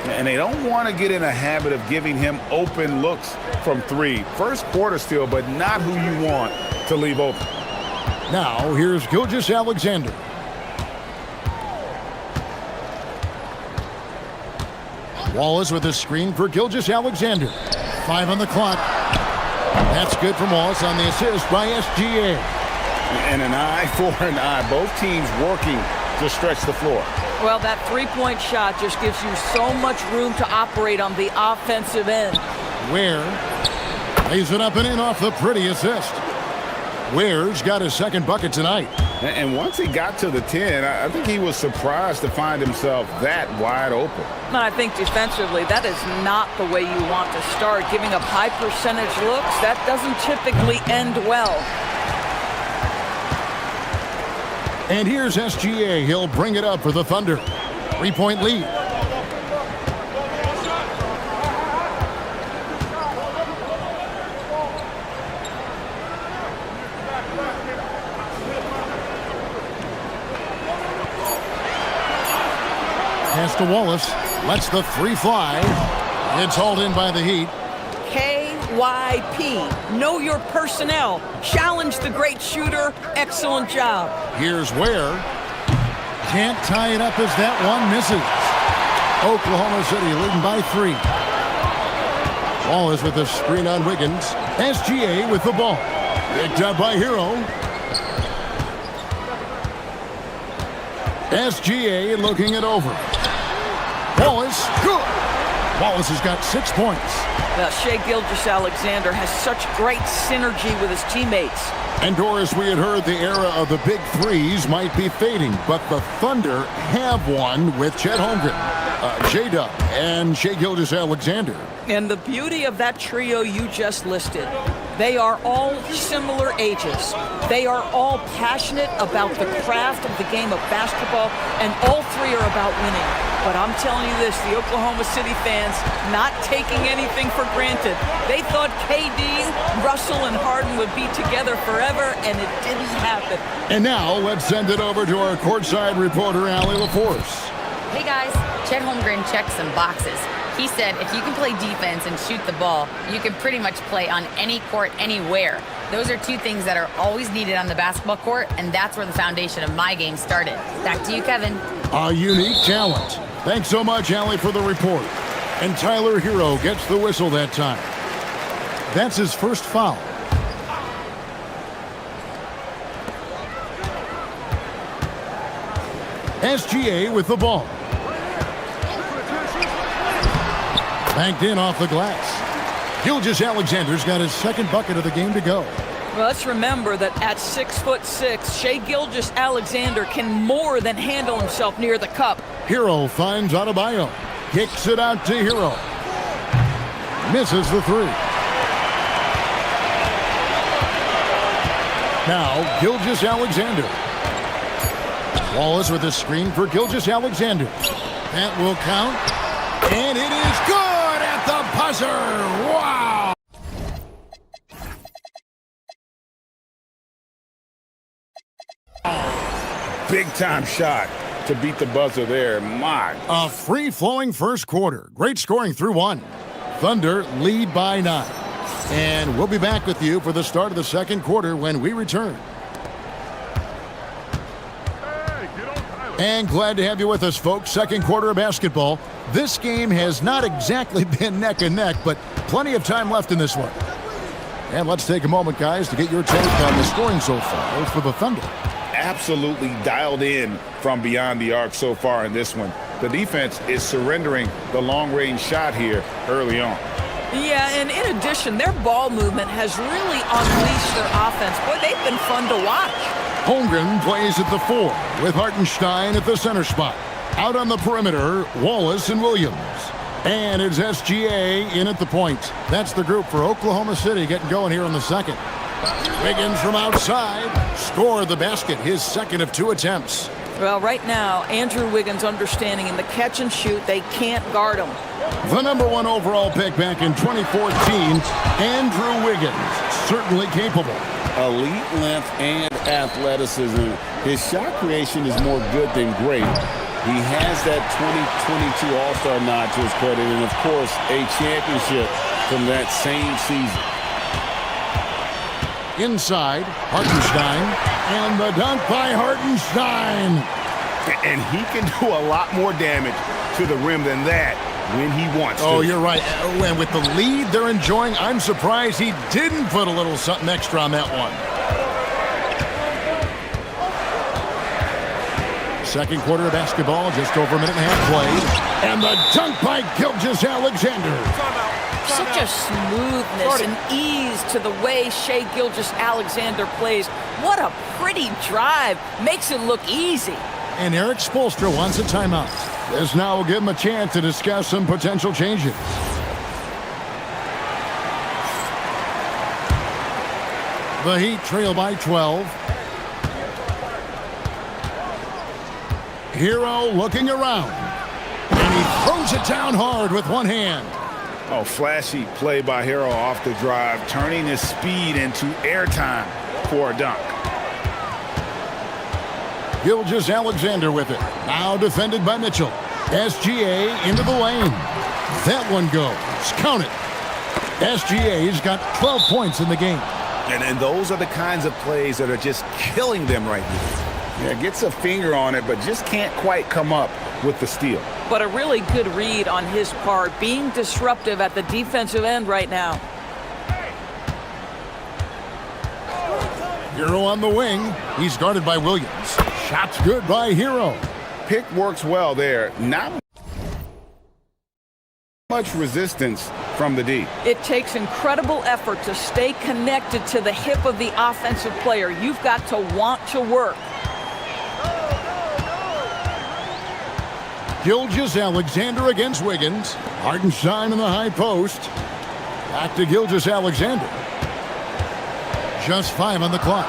And they don't want to get in a habit of giving him open looks from 3. First quarter still, but not who you want to leave open. Now, here's Gilgeous-Alexander. Wallace with a screen for Gilgeous-Alexander. 5 on the clock. That's good from Wallace on the assist by SGA. And an eye for an eye. Both teams working to stretch the floor. Well, that 3-point shot just gives you so much room to operate on the offensive end. Ware lays it up and in off the pretty assist. Ware's got his second bucket tonight. And once he got to the 10, I think he was surprised to find himself that wide open. And I think defensively, that is not the way you want to start. Giving up high percentage looks, that doesn't typically end well. And here's SGA. He'll bring it up for the Thunder. 3-point lead. Pass to Wallace. Lets the 3 fly. It's hauled in by the Heat. KYP. Know your personnel. Challenge the great shooter. Excellent job. Here's Ware. Can't tie it up as that one misses. Oklahoma City leading by 3. Wallace with a screen on Wiggins. SGA with the ball. Picked up by Hero. SGA looking it over. Wallace, good. Wallace has got 6 points. Now, Shea Gilgeous-Alexander has such great synergy with his teammates. And Doris, we had heard the era of the big 3s might be fading, but the Thunder have one with Chet Holmgren, J-Dub, and Shea Gilgeous-Alexander. And the beauty of that trio you just listed, they are all similar ages. They are all passionate about the craft of the game of basketball, and all 3 are about winning. But I'm telling you this, the Oklahoma City fans not taking anything for granted. They thought KD, Russell, and Harden would be together forever, and it didn't happen. And now let's send it over to our courtside reporter, Allie LaForce. Hey guys, Chet Holmgren checked some boxes. He said if you can play defense and shoot the ball, you can pretty much play on any court, anywhere. Those are two things that are always needed on the basketball court, and that's where the foundation of my game started. Back to you, Kevin. A unique talent. Thanks so much, Allie, for the report. And Tyler Hero gets the whistle that time. That's his first foul. SGA with the ball. Banked in off the glass. Gilgeous-Alexander's got his second bucket of the game to go. Well, let's remember that at 6'6", Shai Gilgeous-Alexander can more than handle himself near the cup. Hero finds Adebayo. Kicks it out to Hero. Misses the three. Now, Gilgeous-Alexander. Wallace with a screen for Gilgeous-Alexander. That will count. And it is good at the buzzer. Wow! Big-time shot to beat the buzzer there. My. A free-flowing first quarter. Great scoring through one. Thunder lead by 9. And we'll be back with you for the start of the second quarter when we return. And glad to have you with us, folks. Second quarter of basketball. This game has not exactly been neck and neck, but plenty of time left in this one. And let's take a moment, guys, to get your take on the scoring so far for the Thunder. Absolutely dialed in from beyond the arc so far in this one. The defense is surrendering the long-range shot here early on. Yeah, and in addition, their ball movement has really unleashed their offense. Boy, they've been fun to watch. Holmgren plays at the 4 with Hartenstein at the center spot. Out on the perimeter, Wallace and Williams. And it's SGA in at the point. That's the group for Oklahoma City getting going here in the second. Wiggins from outside scored the basket, his second of 2 attempts. Well, right now, Andrew Wiggins understanding in the catch and shoot, they can't guard him. The number 1 overall pick back in 2014, Andrew Wiggins, certainly capable. Elite length and athleticism. His shot creation is more good than great. He has that 2022 All-Star nod to his credit, and of course, a championship from that same season. Inside, Hartenstein, and the dunk by Hartenstein. And he can do a lot more damage to the rim than that when he wants to. Oh, you're right. And with the lead they're enjoying, I'm surprised he didn't put a little something extra on that one. Second quarter of basketball, just over a minute and a half played. And the dunk by Gilgeous-Alexander. Such a smoothness and ease to the way Shai Gilgeous-Alexander plays. What a pretty drive. Makes it look easy. And Eric Spoelstra wants a timeout. This now will give him a chance to discuss some potential changes. The Heat trail by 12. Hero looking around. And he throws it down hard with one hand. Oh, flashy play by Hero off the drive, turning his speed into airtime for a dunk. Gilgeous-Alexander with it. Now defended by Mitchell. SGA into the lane. That one goes. Count it. SGA's got 12 points in the game. And those are the kinds of plays that are just killing them right now. Yeah, gets a finger on it, but just can't quite come up with the steal. But a really good read on his part, being disruptive at the defensive end right now. Hero on the wing. He's guarded by Williams. Shot's good by Hero. Pick works well there. Not much resistance from the D. It takes incredible effort to stay connected to the hip of the offensive player. You've got to want to work. Gilgeous-Alexander against Wiggins. Hartenstein in the high post. Back to Gilgeous-Alexander. Just 5 on the clock.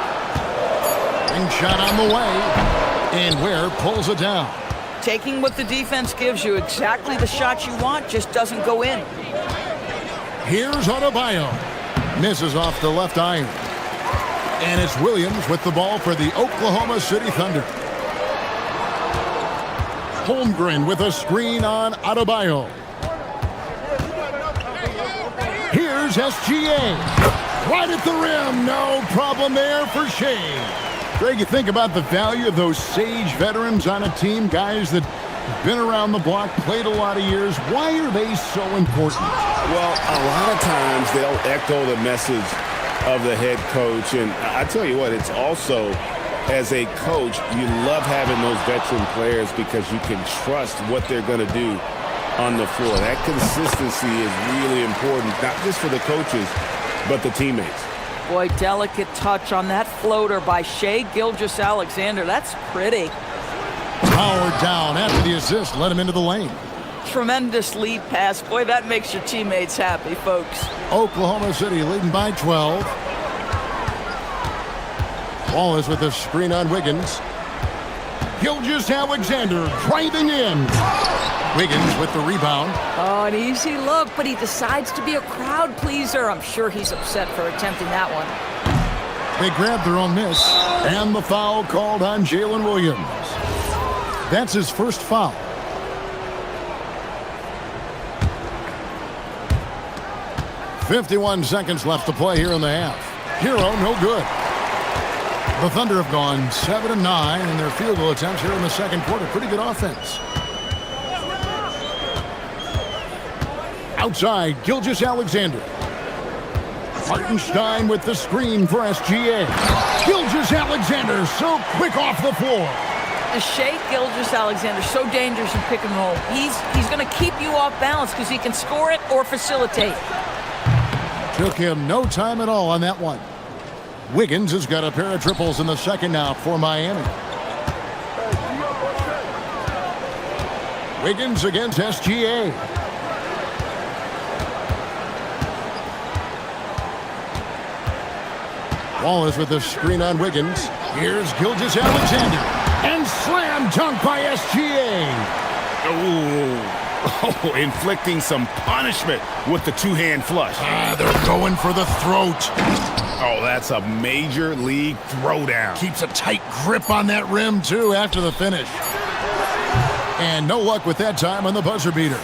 Ring shot on the way. And Ware pulls it down. Taking what the defense gives you, exactly the shot you want, just doesn't go in. Here's Adebayo. Misses off the left iron. And it's Williams with the ball for the Oklahoma City Thunder. Holmgren with a screen on Adebayo. is SGA. Right at the rim. No problem there for Shea. Greg, you think about the value of those sage veterans on a team, guys that been around the block, played a lot of years. Why are they so important? Well, a lot of times they'll echo the message of the head coach. And I tell you what, it's also, as a coach, you love having those veteran players because you can trust what they're going to do on the floor. That consistency is really important, not just for the coaches, but the teammates. Boy, delicate touch on that floater by Shea Gilgeous-Alexander. That's pretty. Powered down after the assist, let him into the lane. Tremendous lead pass. Boy, that makes your teammates happy, folks. Oklahoma City leading by 12. Wallace with the screen on Wiggins. Gilgeous-Alexander driving in. Wiggins with the rebound. Oh, an easy look, but he decides to be a crowd pleaser. I'm sure he's upset for attempting that one. They grabbed their own miss, and the foul called on Jalen Williams. That's his first foul. .51 seconds left to play here in the half. Hero, no good. The Thunder have gone 7 of 9 in their field goal attempts here in the second quarter. Pretty good offense. Outside, Gilgeous-Alexander. Hartenstein with the screen for SGA. Gilgeous-Alexander so quick off the floor. Shea Gilgeous-Alexander, so dangerous in pick and roll. He's going to keep you off balance because he can score it or facilitate. Took him no time at all on that one. Wiggins has got a pair of triples in the second now for Miami. Wiggins against SGA. Wallace with the screen on Wiggins. Here's Gilgeous-Alexander. And slam dunk by SGA. Oh, inflicting some punishment with the two-hand flush. They're going for the throat. Oh, that's a major league throwdown. Keeps a tight grip on that rim, too, after the finish. And no luck with that time on the buzzer beater.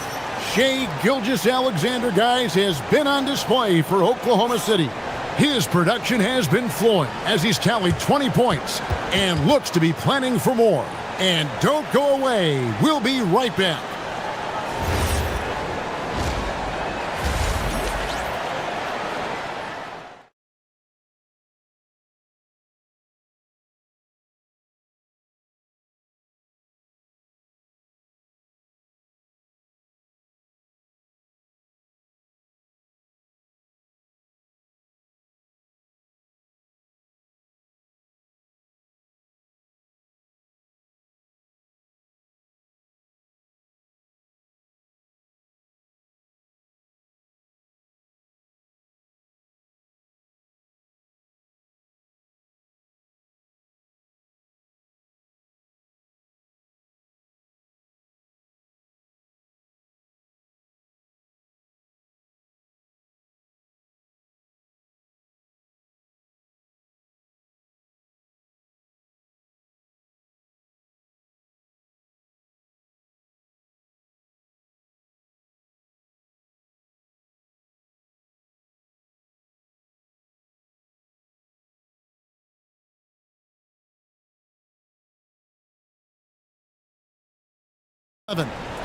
Shea Gilgeous-Alexander, guys, has been on display for Oklahoma City. His production has been flowing as he's tallied 20 points and looks to be planning for more. And don't go away. We'll be right back.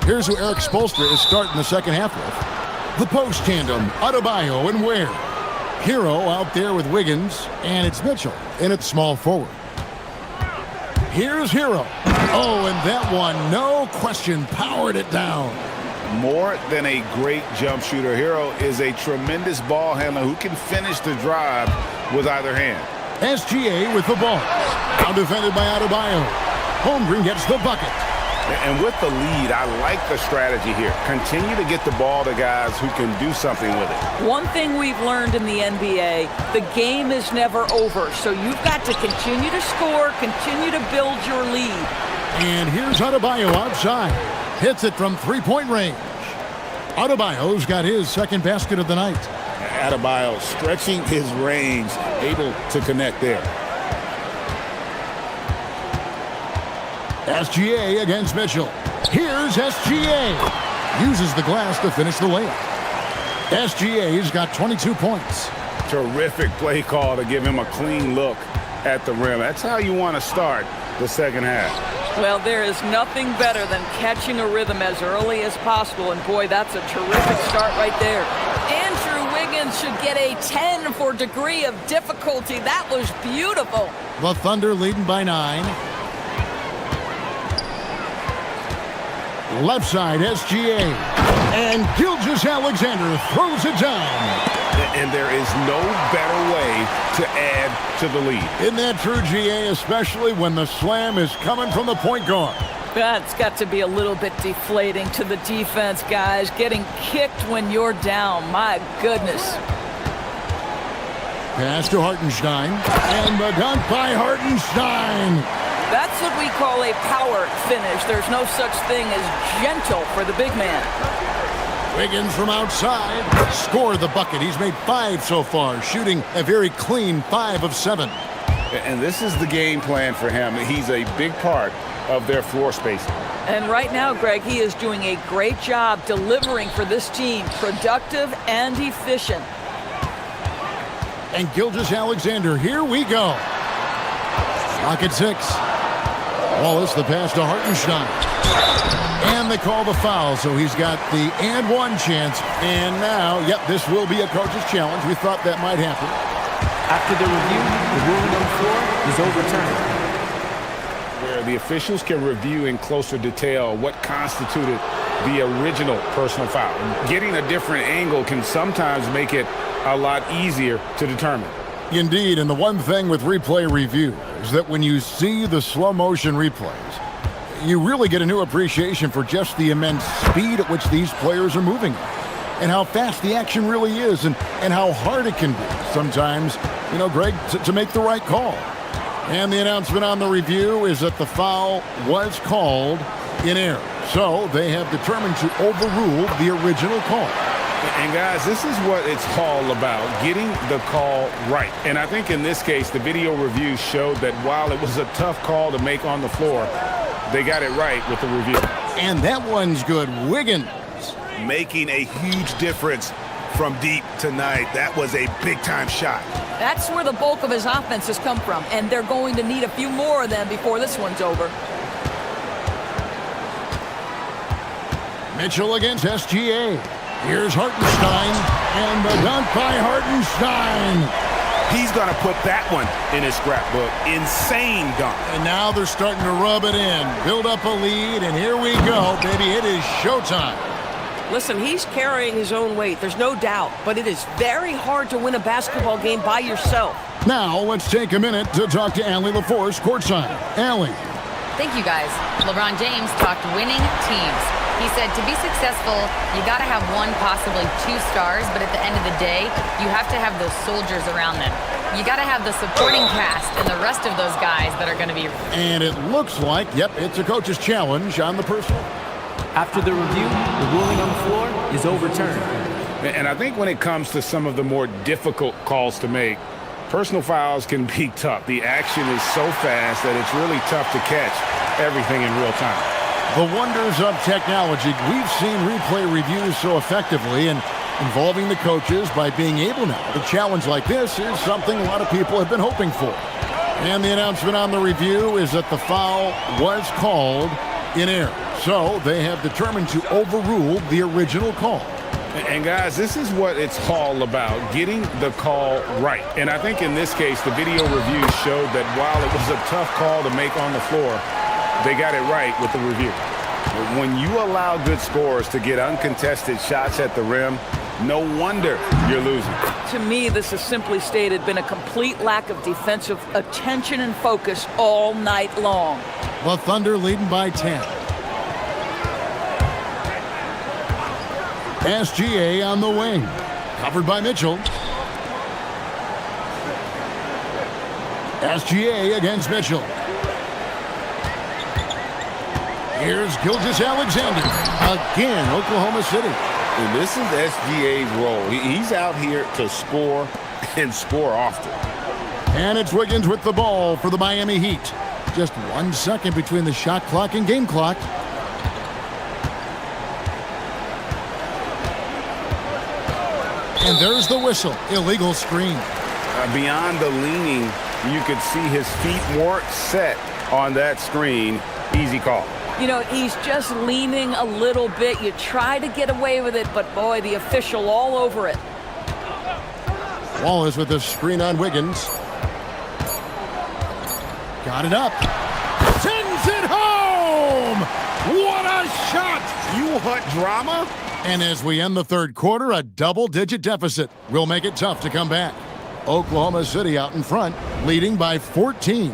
Here's who Eric Spoelstra is starting the second half with. The post tandem, Adebayo and Ware. Hero out there with Wiggins, and it's Mitchell in its small forward. Here's Hero. Oh, and that one, no question, powered it down. More than a great jump shooter, Hero is a tremendous ball handler who can finish the drive with either hand. SGA with the ball. Now defended by Adebayo. Holmgren gets the bucket. And with the lead, I like the strategy here. Continue to get the ball to guys who can do something with it. One thing we've learned in the NBA, the game is never over. So you've got to continue to score, continue to build your lead. And here's Adebayo outside. Hits it from three-point range. Adebayo's got his second basket of the night. Adebayo stretching his range, able to connect there. SGA against Mitchell. Here's SGA. Uses the glass to finish the layup. SGA's got 22 points. Terrific play call to give him a clean look at the rim. That's how you want to start the second half. Well, there is nothing better than catching a rhythm as early as possible, and boy, that's a terrific start right there. Andrew Wiggins should get a 10 for degree of difficulty. That was beautiful. The Thunder leading by 9. Left side, SGA. And Gilgeous-Alexander throws it down. And there is no better way to add to the lead. Isn't that true, GA, especially when the slam is coming from the point guard? That's got to be a little bit deflating to the defense, guys. Getting kicked when you're down. My goodness. Pass to Hartenstein. And the dunk by Hartenstein. That's what we call a power finish. There's no such thing as gentle for the big man. Wiggins from outside. Score the bucket. He's made 5 so far, shooting a very clean 5 of 7. And this is the game plan for him. He's a big part of their floor spacing. And right now, Greg, he is doing a great job delivering for this team. Productive and efficient. And Gilgeous-Alexander, here we go. Lock at 6. Wallace, the pass to Hartenstein. And they call the foul, so he's got the and one chance. And now, yep, this will be a coach's challenge. We thought that might happen. After the review, the ruling on the floor is overturned. Where the officials can review in closer detail what constituted the original personal foul. Getting a different angle can sometimes make it a lot easier to determine. Indeed, and the one thing with replay review is that when you see the slow motion replays, you really get a new appreciation for just the immense speed at which these players are moving and how fast the action really is and how hard it can be sometimes, you know, Greg, to make the right call. And the announcement on the review is that the foul was called in error. So they have determined to overrule the original call. And guys, this is what it's all about, getting the call right. And I think in this case, the video review showed that while it was a tough call to make on the floor, they got it right with the review. And that one's good. Wiggins. Making a huge difference from deep tonight. That was a big-time shot. That's where the bulk of his offense has come from, and they're going to need a few more of them before this one's over. Mitchell against SGA. Here's Hartenstein, and the dunk by Hartenstein. He's going to put that one in his scrapbook. Insane dunk. And now they're starting to rub it in, build up a lead, and here we go, baby. It is showtime. Listen, he's carrying his own weight. There's no doubt. But it is very hard to win a basketball game by yourself. Now let's take a minute to talk to Allie LaForce courtside. Allie. Thank you, guys. LeBron James talked winning teams. He said to be successful, you got to have one, possibly 2 stars, but at the end of the day, you have to have those soldiers around them. You got to have the supporting cast and the rest of those guys that are going to be... And it looks like, yep, it's a coach's challenge on the personal. After the review, the ruling on the floor is overturned. And I think when it comes to some of the more difficult calls to make, personal fouls can be tough. The action is so fast that it's really tough to catch everything in real time. The wonders of technology. We've seen replay reviews so effectively and involving the coaches by being able now. A challenge like this is something a lot of people have been hoping for. And the announcement on the review is that the foul was called in error. So they have determined to overrule the original call. And guys, this is what it's all about, getting the call right. And I think in this case, the video review showed that while it was a tough call to make on the floor, they got it right with the review. When you allow good scorers to get uncontested shots at the rim, no wonder you're losing. To me, this has simply stated been a complete lack of defensive attention and focus all night long. The Thunder leading by 10. SGA on the wing. Covered by Mitchell. SGA against Mitchell. Here's Gilgeous-Alexander. Again, Oklahoma City. And this is SGA's role. He's out here to score and score often. And it's Wiggins with the ball for the Miami Heat. Just 1 second between the shot clock and game clock. And there's the whistle. Illegal screen. Beyond the leaning, you could see his feet weren't set on that screen. Easy call. You know, he's just leaning a little bit. You try to get away with it, but boy, the official all over it. Wallace with the screen on Wiggins. Got it up. Sends it home! What a shot! You hunt drama? And as we end the third quarter, a double-digit deficit will make it tough to come back. Oklahoma City out in front, leading by 14.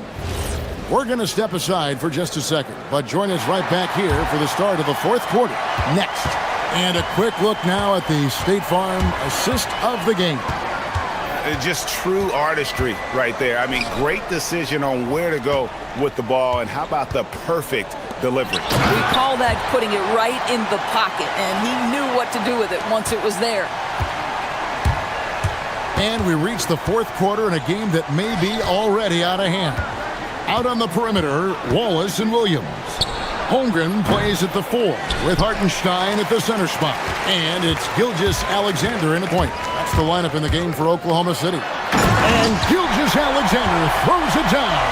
We're going to step aside for just a second, but join us right back here for the start of the fourth quarter next. And a quick look now at the State Farm assist of the game. Just true artistry right there. I mean, great decision on where to go with the ball, and how about the perfect delivery? We call that putting it right in the pocket, and he knew what to do with it once it was there. And we reach the fourth quarter in a game that may be already out of hand. Out on the perimeter, Wallace and Williams. Holmgren plays at the 4 with Hartenstein at the center spot. And it's Gilgeous-Alexander in the point. That's the lineup in the game for Oklahoma City. And Gilgeous-Alexander throws it down.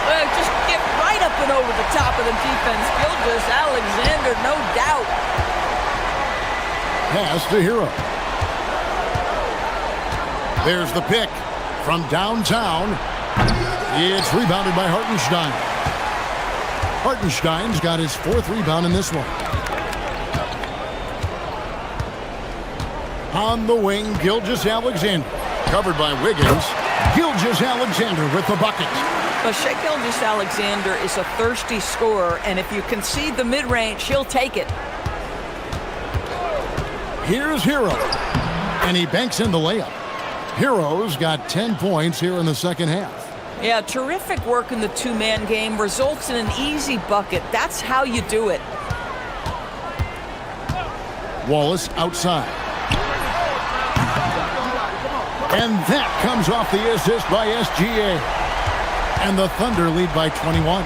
Well, just get right up and over the top of the defense. Gilgeous-Alexander, no doubt. Pass to Hero. There's the pick from downtown. It's rebounded by Hartenstein. Hartenstein's got his 4th rebound in this one. On the wing, Gilgeous-Alexander. Covered by Wiggins. Gilgeous-Alexander with the bucket. But Shai Gilgeous-Alexander is a thirsty scorer, and if you concede the mid-range, he'll take it. Here's Hero. And he banks in the layup. Hero's got 10 points here in the second half. Yeah, terrific work in the two-man game results in an easy bucket. That's how you do it. Wallace outside. And that comes off the assist by SGA. And the Thunder lead by 21.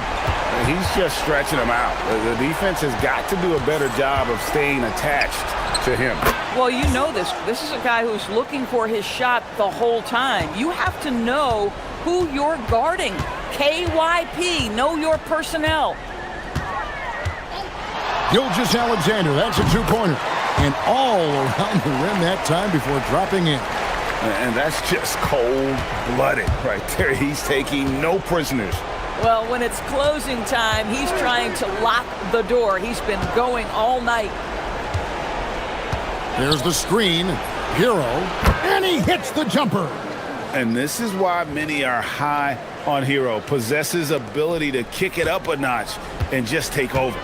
He's just stretching them out. The defense has got to do a better job of staying attached to him. Well, you know this. This is a guy who's looking for his shot the whole time. You have to know who you're guarding. KYP, know your personnel. Gilgeous-Alexander, that's a two-pointer. And all around the rim that time before dropping in. And that's just cold-blooded right there. He's taking no prisoners. Well, when it's closing time, he's trying to lock the door. He's been going all night. There's the screen. Hero. And he hits the jumper. And this is why many are high on Hero. Possesses ability to kick it up a notch and just take over.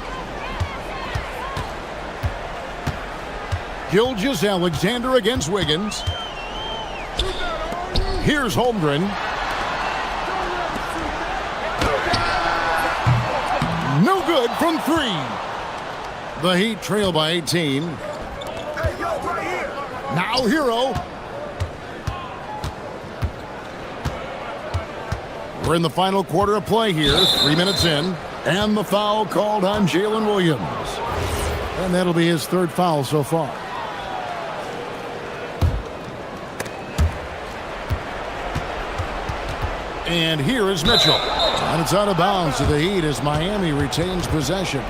Gilgeous-Alexander against Wiggins. Here's Holmgren. No good from 3. The Heat trail by 18. Now Hero. We're in the final quarter of play here. 3 minutes in. And the foul called on Jalen Williams. And that'll be his 3rd foul so far. And here is Mitchell. And it's out of bounds to the Heat as Miami retains possession.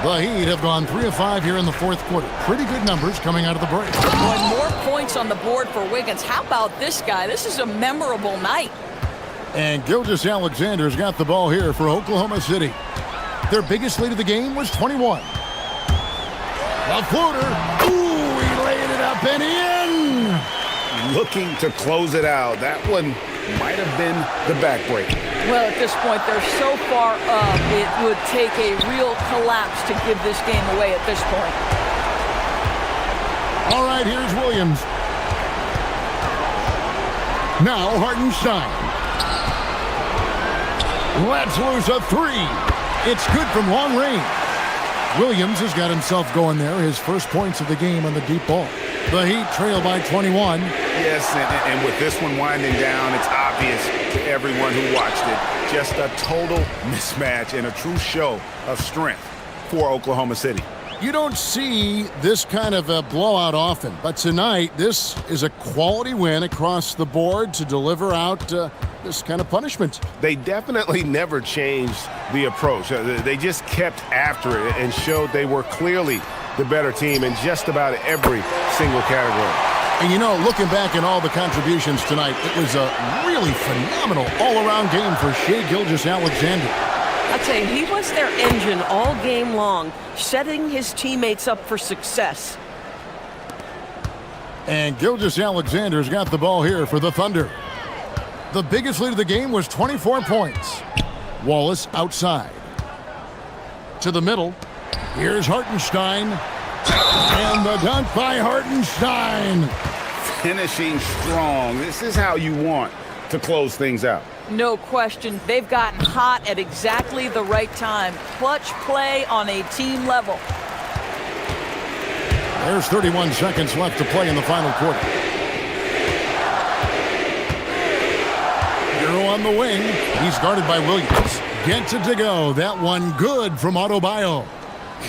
The Heat have gone 3 of 5 here in the fourth quarter. Pretty good numbers coming out of the break. Boy, more points on the board for Wiggins. How about this guy? This is a memorable night. And Gilgeous-Alexander's got the ball here for Oklahoma City. Their biggest lead of the game was 21. The floater. Ooh, he laid it up and in. Looking to close it out. That one might have been the backbreak. Well, at this point, they're so far up, it would take a real collapse to give this game away at this point. All right, here's Williams. Now Hartenstein. Let's lose a 3. It's good from long range. Williams has got himself going there. His first points of the game on the deep ball. The Heat trail by 21. Yes, and with this one winding down, it's obvious to everyone who watched it. Just a total mismatch and a true show of strength for Oklahoma City. You don't see this kind of a blowout often, but tonight this is a quality win across the board to deliver out this kind of punishment. They definitely never changed the approach. They just kept after it and showed they were clearly the better team in just about every single category. And you know, looking back at all the contributions tonight, it was a really phenomenal all-around game for Shai Gilgeous-Alexander. I'd say he was their engine all game long, setting his teammates up for success. And Gilgeous-Alexander's got the ball here for the Thunder. The biggest lead of the game was 24 points. Wallace outside. To the middle. Here's Hartenstein. And the dunk by Hartenstein. Finishing strong. This is how you want to close things out. No question. They've gotten hot at exactly the right time. Clutch play on a team level. There's 31 seconds left to play in the final quarter. Hero on the wing. He's guarded by Williams. Gets it to go. That one good from Adebayo.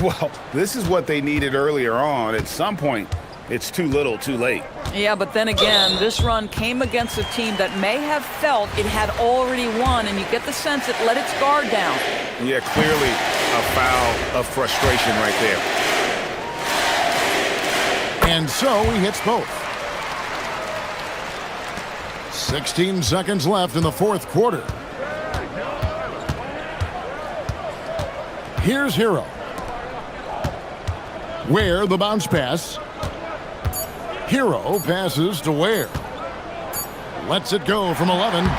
Well, this is what they needed earlier on. At some point, it's too little, too late. Yeah, but then again, this run came against a team that may have felt it had already won, and you get the sense it let its guard down. Yeah, clearly a foul of frustration right there. And so he hits both. 16 seconds left in the fourth quarter. Here's Hero. Ware, the bounce pass. Hero passes to Ware. Lets it go from 11.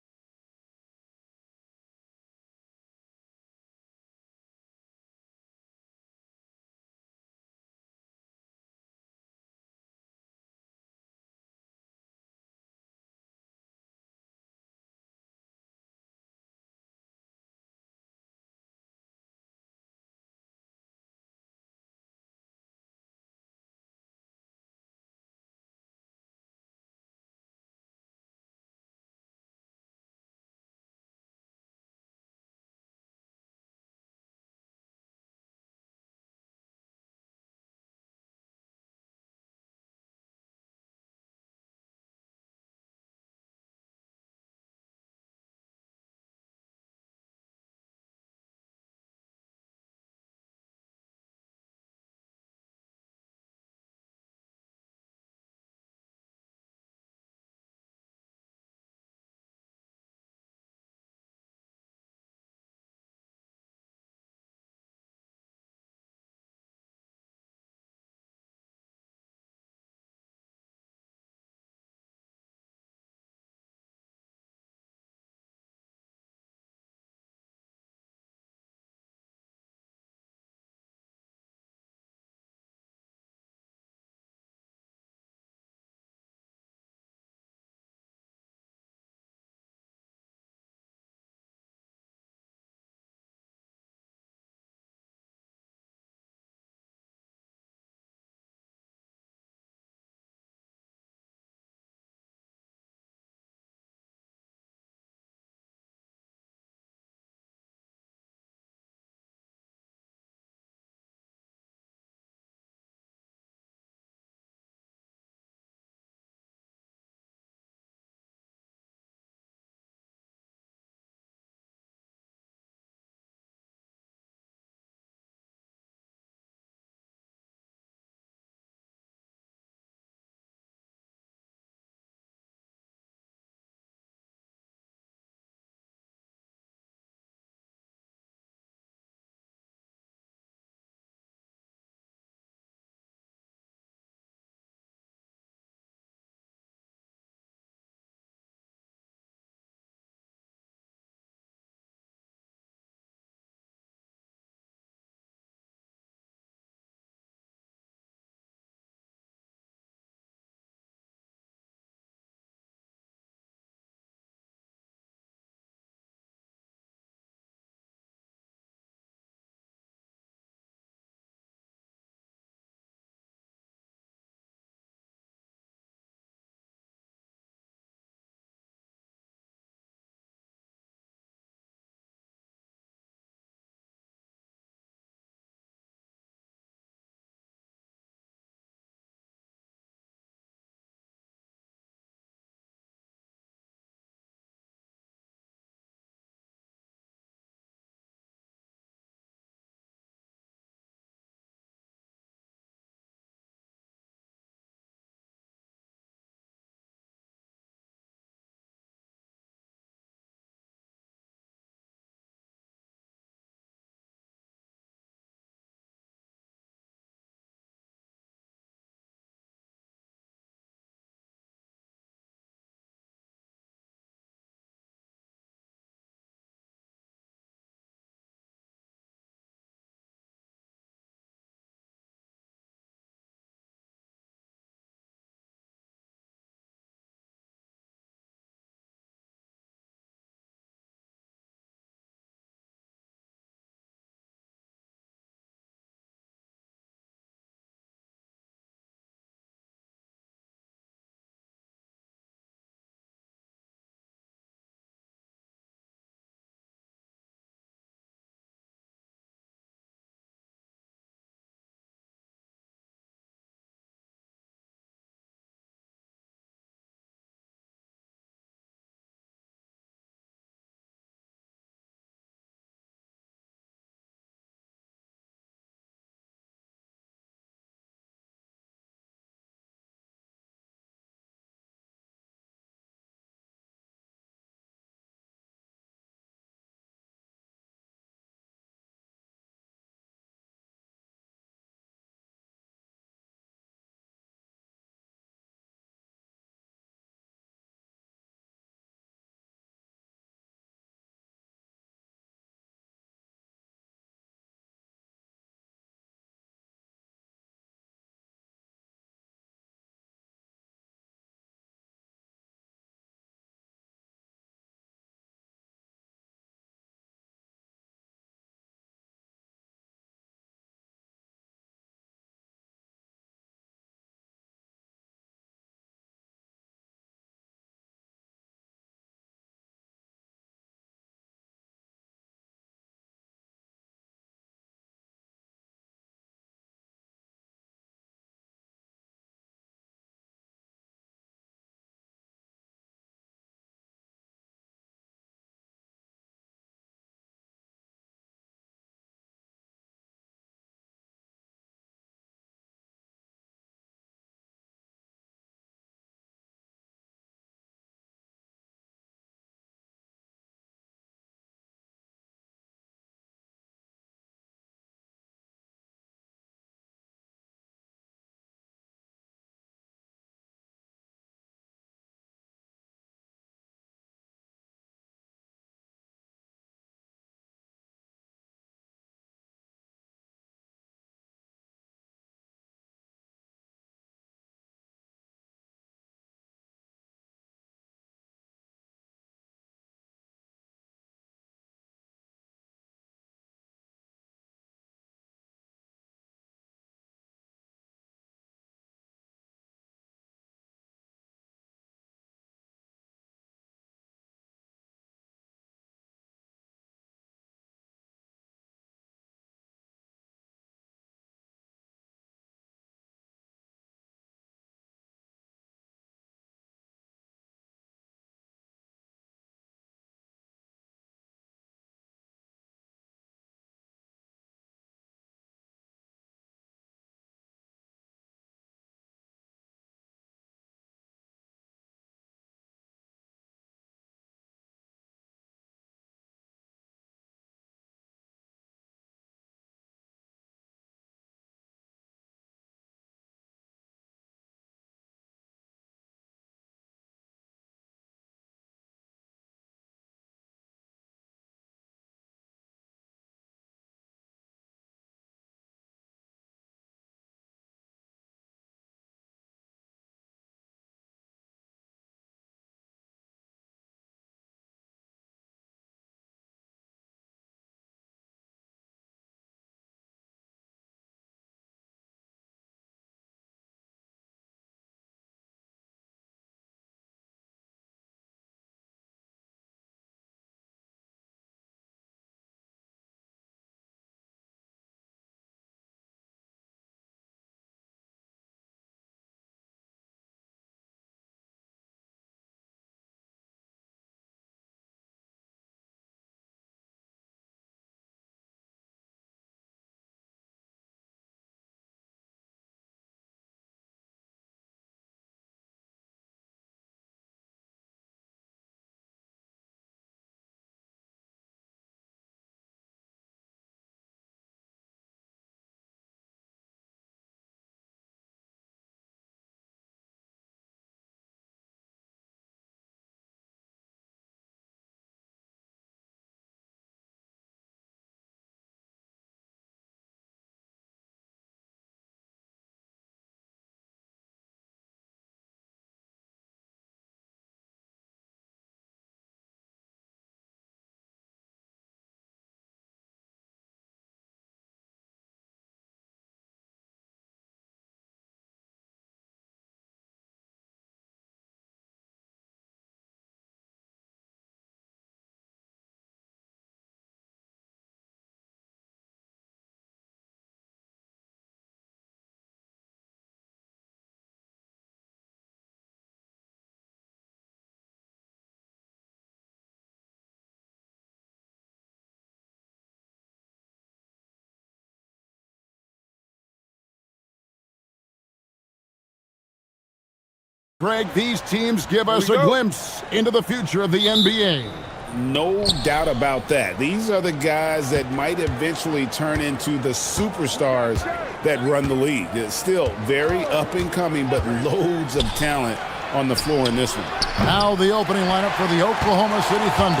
Greg, these teams give us a glimpse into the future of the NBA. No doubt about that. These are the guys that might eventually turn into the superstars that run the league. It's still very up and coming, but loads of talent on the floor in this one. Now the opening lineup for the Oklahoma City Thunder.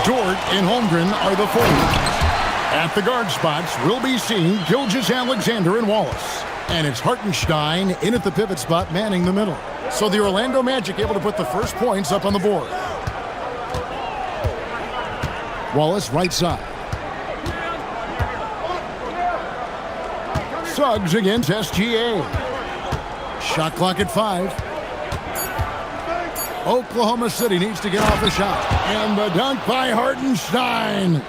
Dort and Holmgren are the forwards. At the guard spots, we'll be seeing Gilgeous-Alexander and Wallace. And it's Hartenstein in at the pivot spot, manning the middle. So the Orlando Magic able to put the first points up on the board. Wallace, right side. Suggs against SGA. Shot clock at 5. Oklahoma City needs to get off the shot. And the dunk by Hartenstein.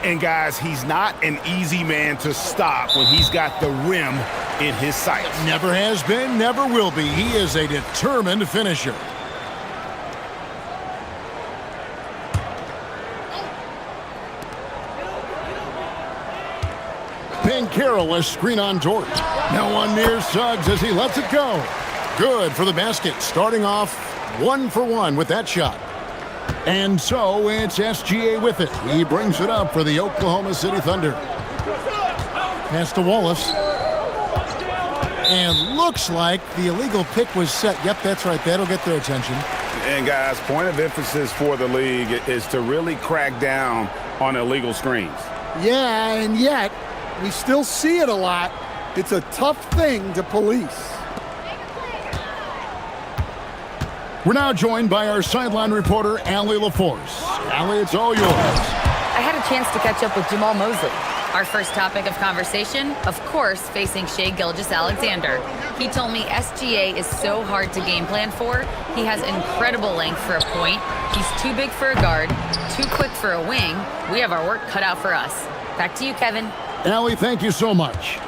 And guys, he's not an easy man to stop when he's got the rim in his sights. Never has been, never will be. He is a determined finisher. Carroll, a screen on Dort. No one near Suggs as he lets it go. Good for the basket, starting off 1 for 1 with that shot. And so it's SGA with it. He brings it up for the Oklahoma City Thunder. Pass to Wallace. And looks like the illegal pick was set. Yep, that's right. That'll get their attention. And guys, point of emphasis for the league is to really crack down on illegal screens. Yeah, and yet we still see it a lot. It's a tough thing to police. We're now joined by our sideline reporter, Allie LaForce. Allie, it's all yours. I had a chance to catch up with Jamal Mosley. Our first topic of conversation, of course, facing Shai Gilgeous-Alexander. He told me SGA is so hard to game plan for. He has incredible length for a point. He's too big for a guard, too quick for a wing. We have our work cut out for us. Back to you, Kevin. Allie, thank you so much.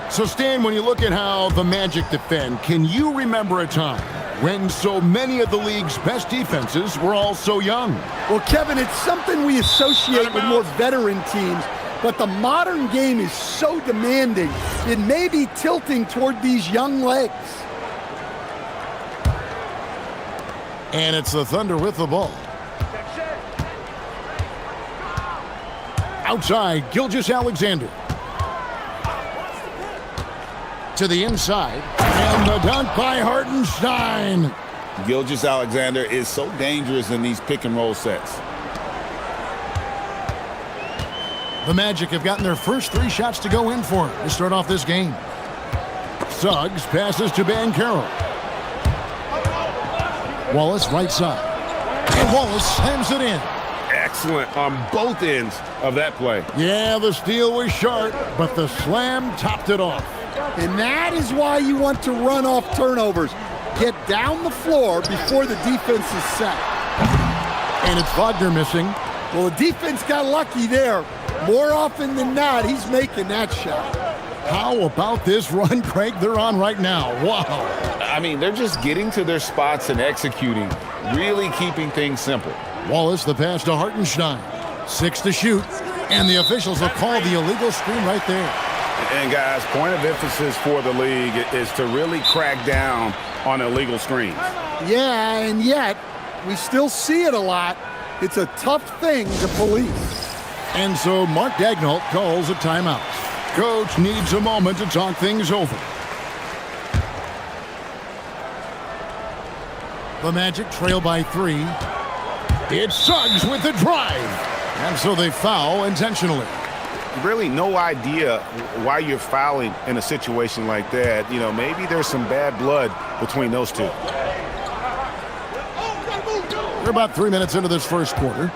So, Stan, when you look at how the Magic defend, can you remember a time when so many of the league's best defenses were all so young? Well, Kevin, it's something we associate with more veteran teams, but the modern game is so demanding, it may be tilting toward these young legs. And it's the Thunder with the ball. Outside, Gilgeous-Alexander. To the inside, and the dunk by Hartenstein. Gilgeous-Alexander is so dangerous in these pick-and-roll sets. The Magic have gotten their first 3 shots to go in for to start off this game. Suggs passes to Carroll. Wallace, right side. And Wallace slams it in. Excellent on both ends of that play. Yeah, the steal was sharp, but the slam topped it off. And that is why you want to run off turnovers. Get down the floor before the defense is set. And it's Wagner missing. Well, the defense got lucky there. More often than not, he's making that shot. How about this run, Craig, they're on right now? Wow. I mean, they're just getting to their spots and executing, really keeping things simple. Wallace, the pass to Hartenstein. 6 to shoot. And the officials will call the illegal screen right there. And guys, point of emphasis for the league is to really crack down on illegal screens. Yeah, and yet we still see it a lot. It's a tough thing to police. And so Mark Daigneault calls a timeout. Coach needs a moment to talk things over. The Magic trail by 3. It's Suggs with the drive. And so they foul intentionally. Really no idea why you're fouling in a situation like that. You know, maybe there's some bad blood between those two. We're about 3 minutes into this first quarter.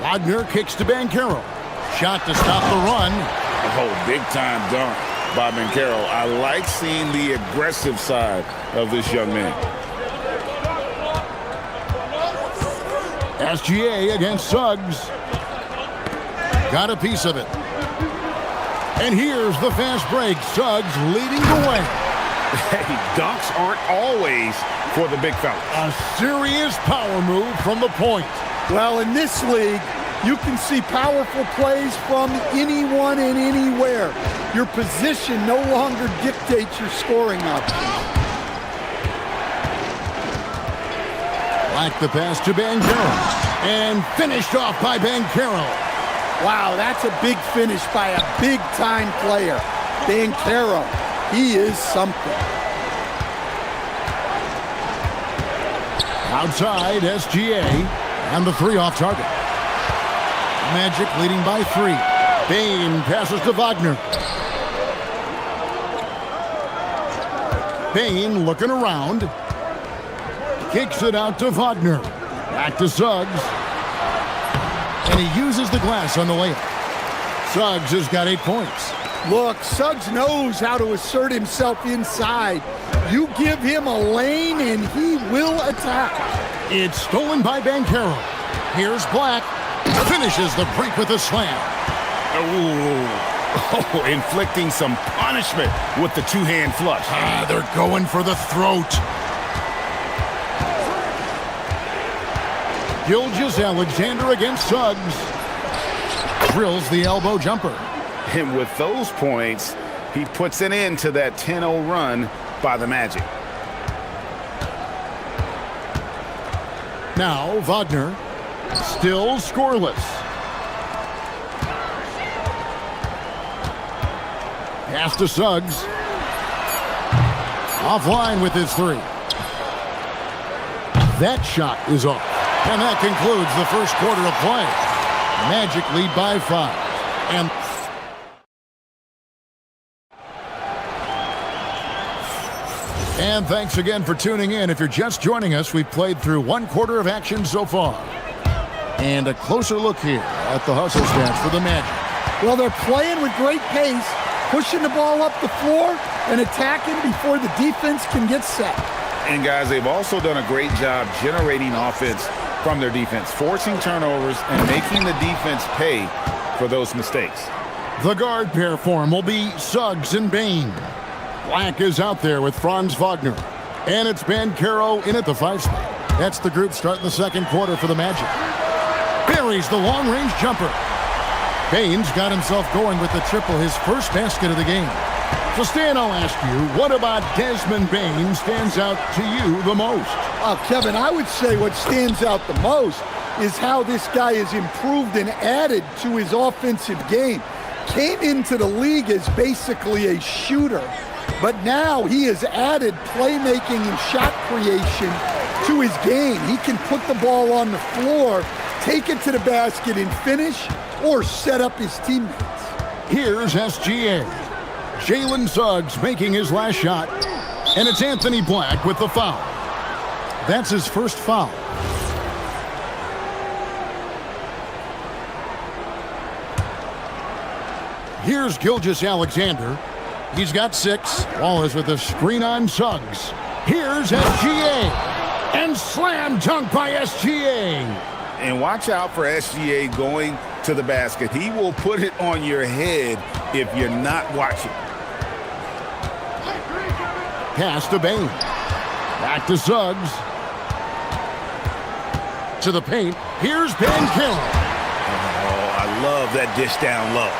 Wagner kicks to Carroll. Shot to stop the run. Oh, big-time dunk by Carroll. I like seeing the aggressive side of this young man. SGA against Suggs. Got a piece of it. And here's the fast break. Suggs leading the way. Hey, dunks aren't always for the big fella. A serious power move from the point. Well, in this league, You can see powerful plays from anyone and anywhere. Your position no longer dictates your scoring options. Like the pass to Banchero. And finished off by Banchero. Wow, that's a big finish by a big-time player. Banchero, he is something. Outside, SGA, and the three off target. Magic leading by 3. Bane passes to Wagner. Bane looking around. Kicks it out to Wagner. Back to Suggs. And he uses the glass on the layup. Suggs has got 8 points. Look, Suggs knows how to assert himself inside. You give him a lane and he will attack. It's stolen by Banchero. Here's Black. Finishes the break with a slam. Oh, inflicting some punishment with the two-hand flush. They're going for the throat. Gilgeous-Alexander against Suggs. Drills the elbow jumper. And with those points, he puts an end to that 10-0 run by the Magic. Now Wagner, still scoreless. Pass to Suggs. Offline with his 3. That shot is off. And that concludes the first quarter of play. Magic lead by 5. And thanks again for tuning in. If you're just joining us, we've played through 1 quarter of action so far. And a closer look here at the hustle stats for the Magic. Well, they're playing with great pace, pushing the ball up the floor and attacking before the defense can get set. And guys, they've also done a great job generating offense from their defense, forcing turnovers and making the defense pay for those mistakes. The guard pair form will be Suggs and Bane. Black is out there with Franz Wagner. And it's Banchero in at the 5 spot. That's the group starting the second quarter for the Magic. Buries the long-range jumper. Bane's got himself going with the triple, his first basket of the game. So Stan, I'll ask you, what about Desmond Bane stands out to you the most? Kevin, I would say what stands out the most is how this guy has improved and added to his offensive game. Came into the league as basically a shooter, but now he has added playmaking and shot creation to his game. He can put the ball on the floor, take it to the basket and finish, or set up his teammates. Here's SGA. Jalen Suggs making his last shot, and it's Anthony Black with the foul. That's his first foul. Here's Gilgeous-Alexander. He's got 6. Wallace with a screen on Suggs. Here's SGA. And slam dunk by SGA. And watch out for SGA going to the basket. He will put it on your head if you're not watching. Pass to Bane. Back to Suggs. To the paint. Here's Banchero. Oh, I love that dish down low.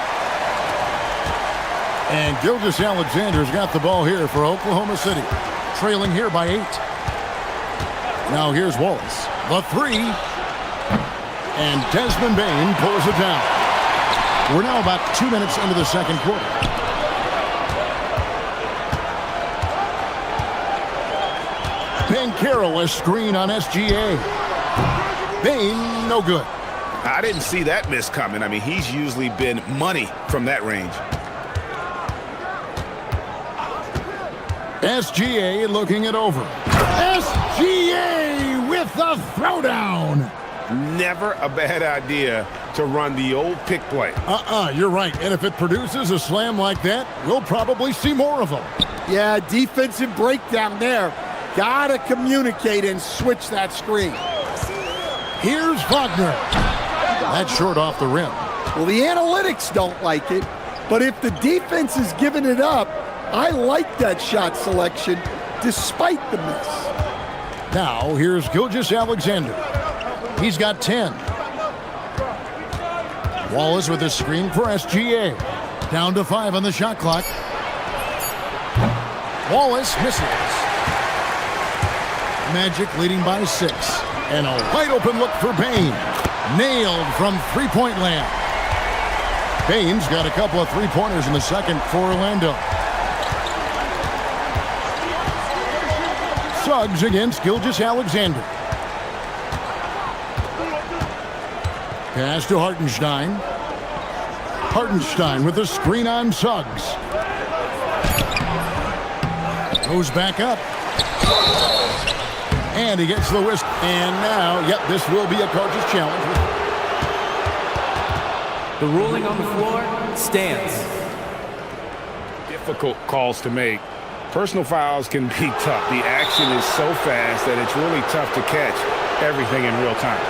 And Gilgeous-Alexander's got the ball here for Oklahoma City. Trailing here by 8. Now here's Wallace. The 3. And Desmond Bane pulls it down. We're now about 2 minutes into the second quarter. Banchero, a screen on SGA. Bane, no good. I didn't see that miss coming. I mean, he's usually been money from that range. SGA looking it over. SGA with the throwdown. Never a bad idea to run the old pick play. You're right. And if it produces a slam like that, we'll probably see more of them. Yeah, defensive breakdown there. Gotta communicate and switch that screen. Here's Wagner. That's short off the rim. Well, the analytics don't like it, but if the defense is giving it up, I like that shot selection despite the miss. Now, here's Gilgeous-Alexander. He's got 10. Wallace with a screen for SGA. Down to 5 on the shot clock. Wallace misses. Magic leading by 6. And a wide open look for Bain. Nailed from three-point land. Bain's got a couple of three-pointers in the second for Orlando. Suggs against Gilgeous-Alexander. Pass to Hartenstein. Hartenstein with a screen on Suggs. Goes back up. And he gets the whisk. And now, yep, this will be a coach's challenge. The ruling on the floor stands. Difficult calls to make. Personal fouls can be tough. The action is so fast that it's really tough to catch everything in real time.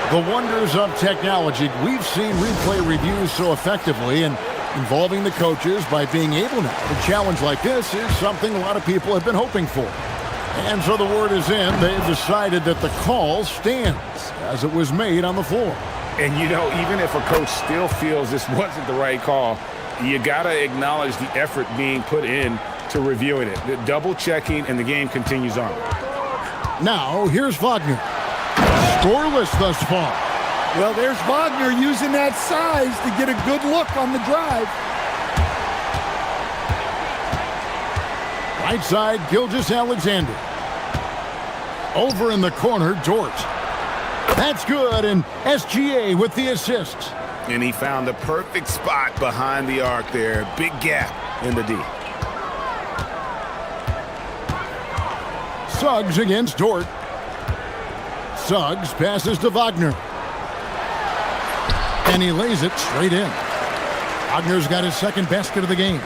The wonders of technology. We've seen replay reviews so effectively, and involving the coaches by being able now. A challenge like this is something a lot of people have been hoping for. And so the word is in. They've decided that the call stands as it was made on the floor. And, you know, even if a coach still feels this wasn't the right call, you got to acknowledge the effort being put in to reviewing it. The double checking, and the game continues on. Now, here's Wagner. Scoreless thus far. Well, there's Wagner using that size to get a good look on the drive. Right side, Gilgeous-Alexander. Over in the corner, Dort. That's good, and SGA with the assist. And he found the perfect spot behind the arc there. Big gap in the D. Suggs against Dort. Suggs passes to Wagner. And he lays it straight in. Wagner's got his second basket of the game.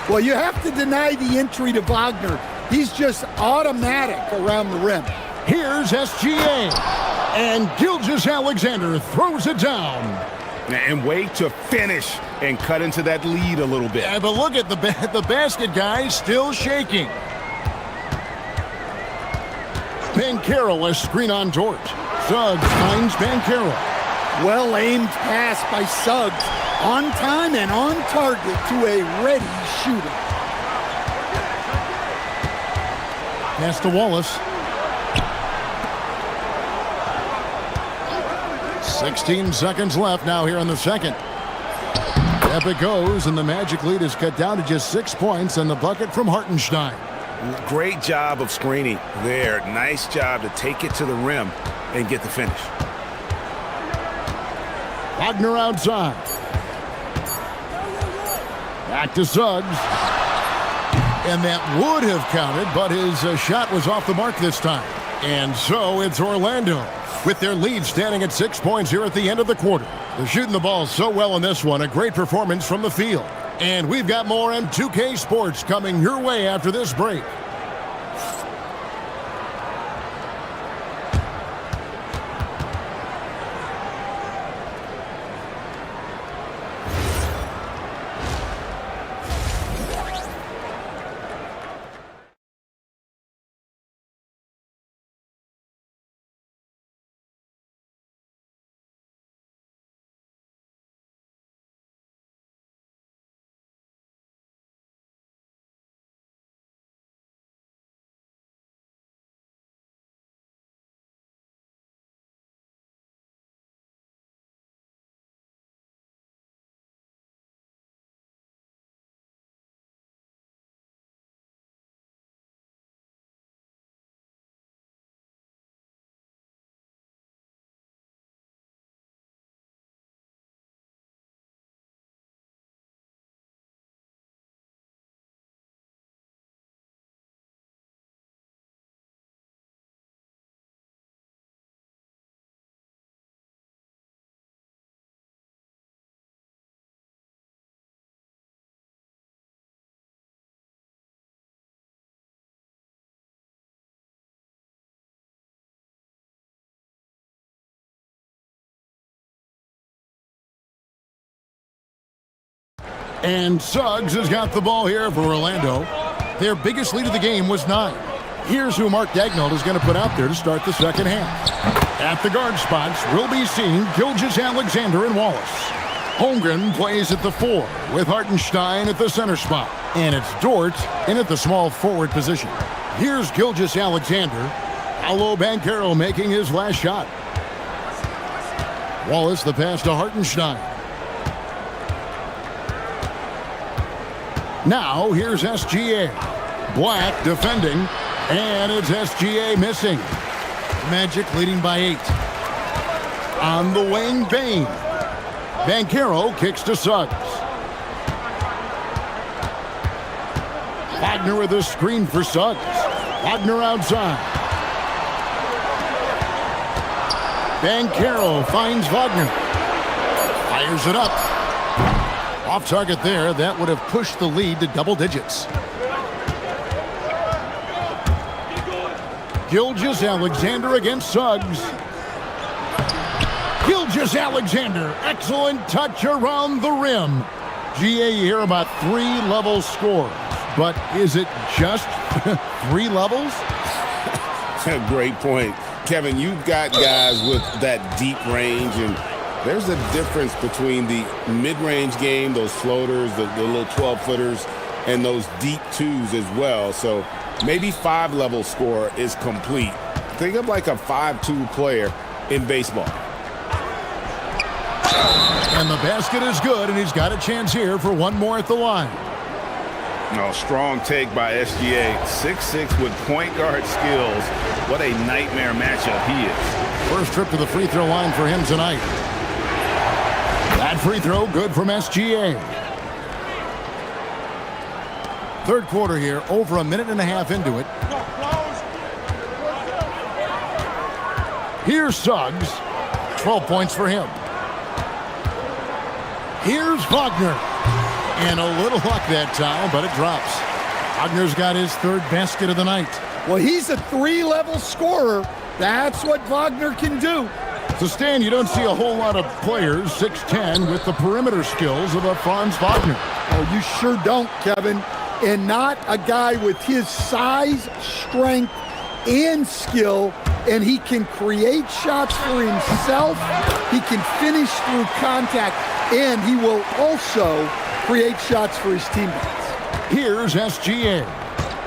Well, you have to deny the entry to Wagner. He's just automatic around the rim. Here's SGA. And Gilgeous-Alexander throws it down. And wait to finish and cut into that lead a little bit. Yeah, but look at the basket guy still shaking. Banchero, a screen on Dort. Suggs finds Banchero. Well-aimed pass by Suggs. On time and on target to a ready shooter. Pass to Wallace. 16 seconds left now here in the second. Up it goes, and the Magic lead is cut down to just 6 points, and the bucket from Hartenstein. Great job of screening there. Nice job to take it to the rim and get the finish. Wagner outside. Back to Suggs. And that would have counted, but his shot was off the mark this time. And so it's Orlando with their lead standing at 6 points here at the end of the quarter. They're shooting the ball so well in this one. A great performance from the field. And we've got more M2K Sports coming your way after this break. And Suggs has got the ball here for Orlando. Their biggest lead of the game was 9. Here's who Mark Daigneault is going to put out there to start the second half. At the guard spots will be seen Gilgeous-Alexander and Wallace. Holmgren plays at the 4 with Hartenstein at the center spot. And it's Dort in at the small forward position. Here's Gilgeous-Alexander. Paolo Banchero making his last shot. Wallace the pass to Hartenstein. Now here's SGA. Black defending, and it's SGA missing. Magic leading by 8. On the wing, Bain. Banchero kicks to Suggs. Wagner with a screen for Suggs. Wagner outside. Banchero finds Wagner. Fires it up. Off target there. That would have pushed the lead to double digits. Gilgeous-Alexander against Suggs. Gilgeous-Alexander, excellent touch around the rim. GA, you hear about 3 level scores, but is it just 3 levels? Great point. Kevin, you've got guys with that deep range, and there's a difference between the mid-range game, those floaters, the little 12-footers, and those deep 2s as well. So maybe 5-level score is complete. Think of like a 5-2 player in baseball. And the basket is good, and he's got a chance here for one more at the line. No, strong take by SGA. 6'6" with point guard skills. What a nightmare matchup he is. First trip to the free throw line for him tonight. That free throw good from SGA. Third quarter here, over a minute and a half into it. Here's Suggs. 12 points for him. Here's Wagner. And a little luck that time, but it drops. Wagner's got his 3rd basket of the night. Well, he's a 3-level scorer. That's what Wagner can do. So, Stan, you don't see a whole lot of players, 6'10", with the perimeter skills of a Franz Wagner. Oh, you sure don't, Kevin. And not a guy with his size, strength, and skill. And he can create shots for himself. He can finish through contact. And he will also create shots for his teammates. Here's SGA.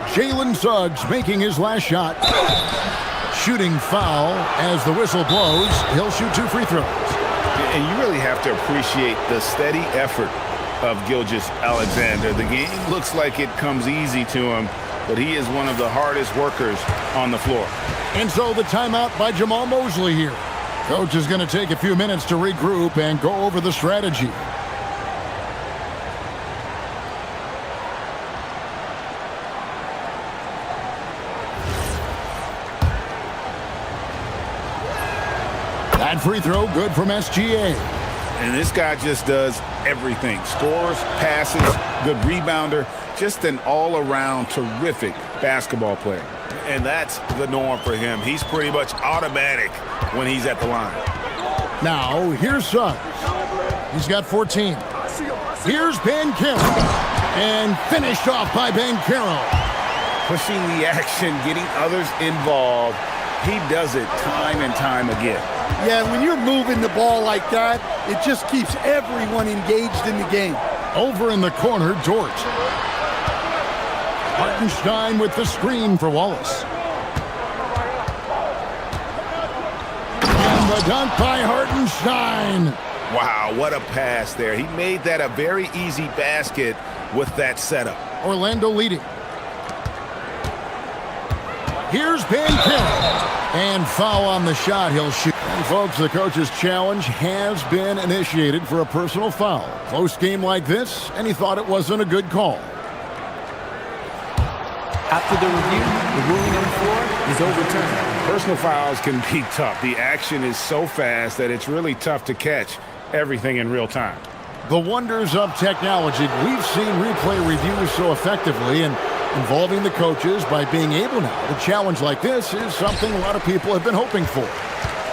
Jalen Suggs making his last shot. Shooting foul as the whistle blows. He'll shoot 2 free throws. And you really have to appreciate the steady effort of Gilgeous-Alexander. The game looks like it comes easy to him, but he is one of the hardest workers on the floor. And so the timeout by Jamal Mosley here. Coach is going to take a few minutes to regroup and go over the strategy. That free throw good from SGA. And this guy just does everything. Scores, passes, good rebounder, just an all-around terrific basketball player. And that's the norm for him. He's pretty much automatic when he's at the line. Now, here's Suggs. He's got 14. Here's Banchero. And finished off by Banchero. Pushing the action, getting others involved. He does it time and time again. Yeah, when you're moving the ball like that, it just keeps everyone engaged in the game. Over in the corner, Dort. Hartenstein with the screen for Wallace. And the dunk by Hartenstein. Wow, what a pass there. He made that a very easy basket with that setup. Orlando leading. Here's Banchero. And foul on the shot. He'll shoot. And folks, the coach's challenge has been initiated for a personal foul. Close game like this, and he thought it wasn't a good call. After the review, the ruling on the floor is overturned. Personal fouls can be tough. The action is so fast that it's really tough to catch everything in real time. The wonders of technology. We've seen replay reviews so effectively, and involving the coaches by being able now to challenge like this is something a lot of people have been hoping for.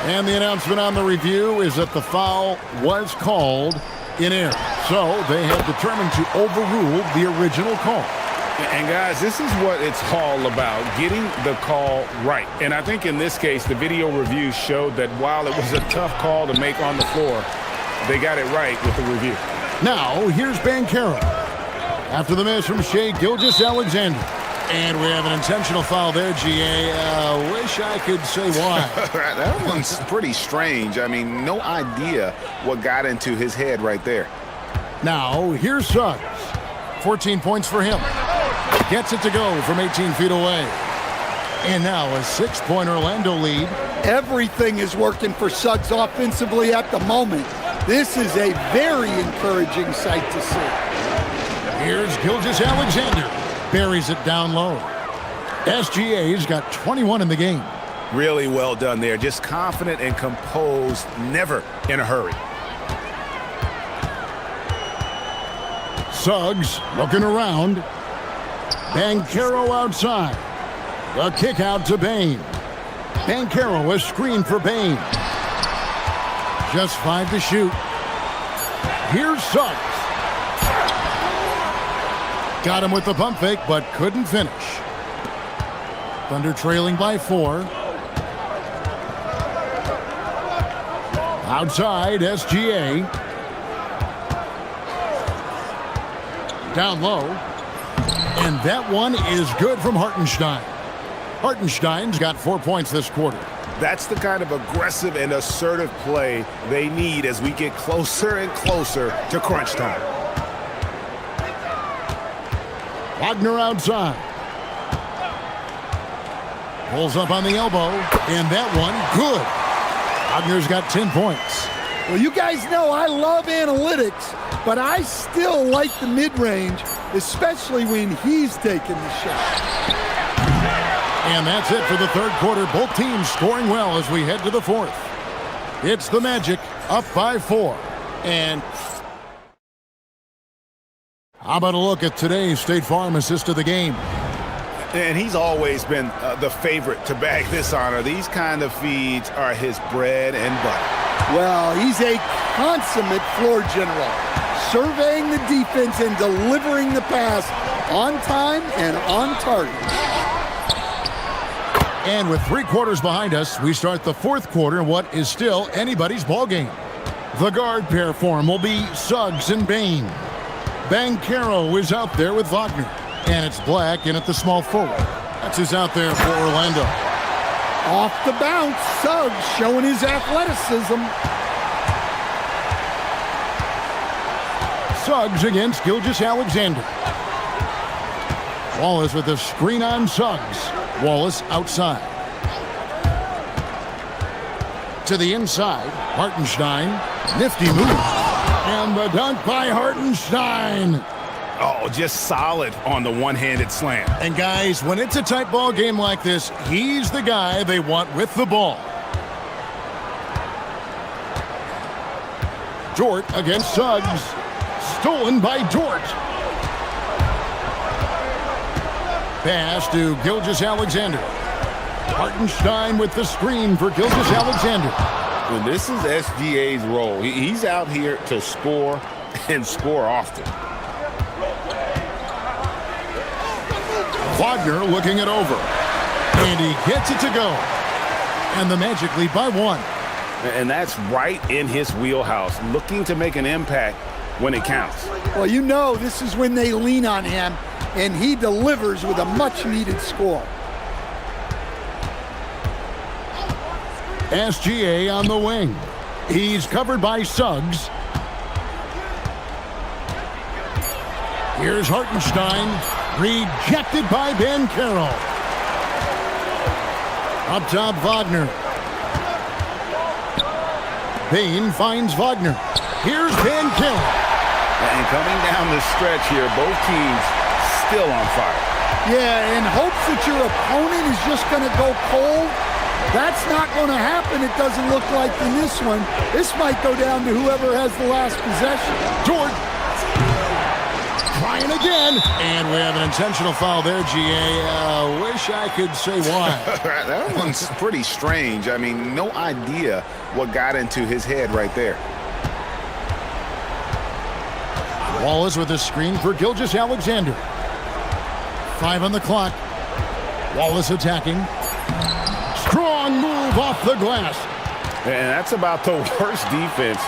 And the announcement on the review is that the foul was called in error. So they have determined to overrule the original call. And guys, this is what it's all about, getting the call right. And I think in this case, the video review showed that while it was a tough call to make on the floor, they got it right with the review. Now, here's Bankero. After the miss from Shea Gilgeous-Alexander. And we have an intentional foul there, GA. Wish I could say why. That one's pretty strange. I mean, no idea what got into his head right there. Now, here's Suggs. 14 points for him. Gets it to go from 18 feet away. And now a 6-point Orlando lead. Everything is working for Suggs offensively at the moment. This is a very encouraging sight to see. Here's Gilgeous-Alexander. Buries it down low. SGA's got 21 in the game. Really well done there. Just confident and composed, never in a hurry. Suggs looking around. Bankero outside. The kick out to Bain. Bankero a screen for Bain. Just 5 to shoot. Here's Suggs. Got him with the pump fake, but couldn't finish. Thunder trailing by 4. Outside, SGA. Down low. And that one is good from Hartenstein. Hartenstein's got 4 points this quarter. That's the kind of aggressive and assertive play they need as we get closer and closer to crunch time. Wagner outside. Pulls up on the elbow, and that one, good. Wagner's got 10 points. Well, you guys know I love analytics, but I still like the mid-range, especially when he's taking the shot. And that's it for the third quarter. Both teams scoring well as we head to the fourth. It's the Magic up by 4. And how about a look at today's State Farm assist of the game? And he's always been the favorite to bag this honor. These kind of feeds are his bread and butter. Well, he's a consummate floor general, surveying the defense and delivering the pass on time and on target. And with 3 quarters behind us, we start the fourth quarter in what is still anybody's ball game. The guard pair for him will be Suggs and Bain. Bankero is out there with Wagner. And it's Black in at the small forward. That's who's out there for Orlando. Off the bounce, Suggs showing his athleticism. Suggs against Gilgeous-Alexander. Wallace with a screen on Suggs. Wallace outside. To the inside, Hartenstein. Nifty move. And the dunk by Hartenstein. Oh, just solid on the one-handed slam. And guys, when it's a tight ball game like this, he's the guy they want with the ball. Dort against Suggs. Stolen by Dort. Pass to Gilgeous-Alexander. Hartenstein with the screen for Gilgeous-Alexander. And this is SGA's role. He's out here to score and score often. Wagner looking it over. And he gets it to go. And the Magic lead by 1. And that's right in his wheelhouse, looking to make an impact when it counts. Well, you know this is when they lean on him, and he delivers with a much-needed score. SGA on the wing. He's covered by Suggs. Here's Hartenstein. Rejected by Bankero. Up top, Wagner. Bain finds Wagner. Here's Bankero. And coming down the stretch here, both teams still on fire. Yeah, in hopes that your opponent is just going to go cold. That's not going to happen, it doesn't look like in this one. This might go down to whoever has the last possession. Dort. Trying again. And we have an intentional foul there, GA. Wish I could say why. That one's pretty strange. I mean, no idea what got into his head right there. Wallace with a screen for Gilgeous-Alexander. 5 on the clock. Wallace attacking. Strong move off the glass. And that's about the worst defense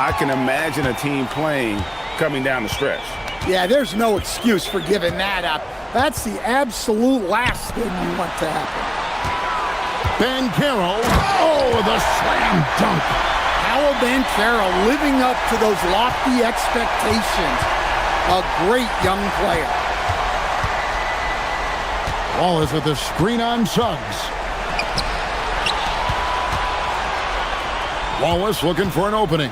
I can imagine a team playing coming down the stretch. Yeah, there's no excuse for giving that up. That's the absolute last thing you want to happen. Bancaro, oh, the slam dunk. Howell Bancaro living up to those lofty expectations. A great young player. Wallace with the screen on Suggs. Wallace looking for an opening.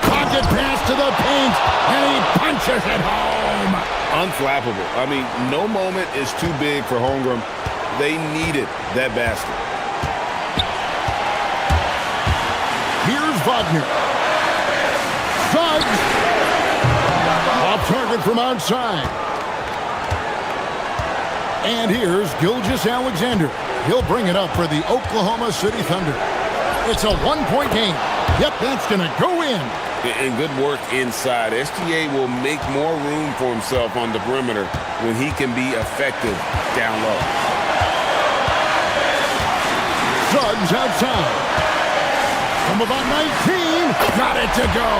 Pocket pass to the paint, and he punches it home. Unflappable. I mean, no moment is too big for Holmgren. They needed that basket. Here's Wagner. Suggs. Off target from outside. And here's Gilgeous-Alexander. He'll bring it up for the Oklahoma City Thunder. It's a one-point game. Yep, that's going to go in. And good work inside. SGA will make more room for himself on the perimeter when he can be effective down low. Suggs outside. From about 19, got it to go.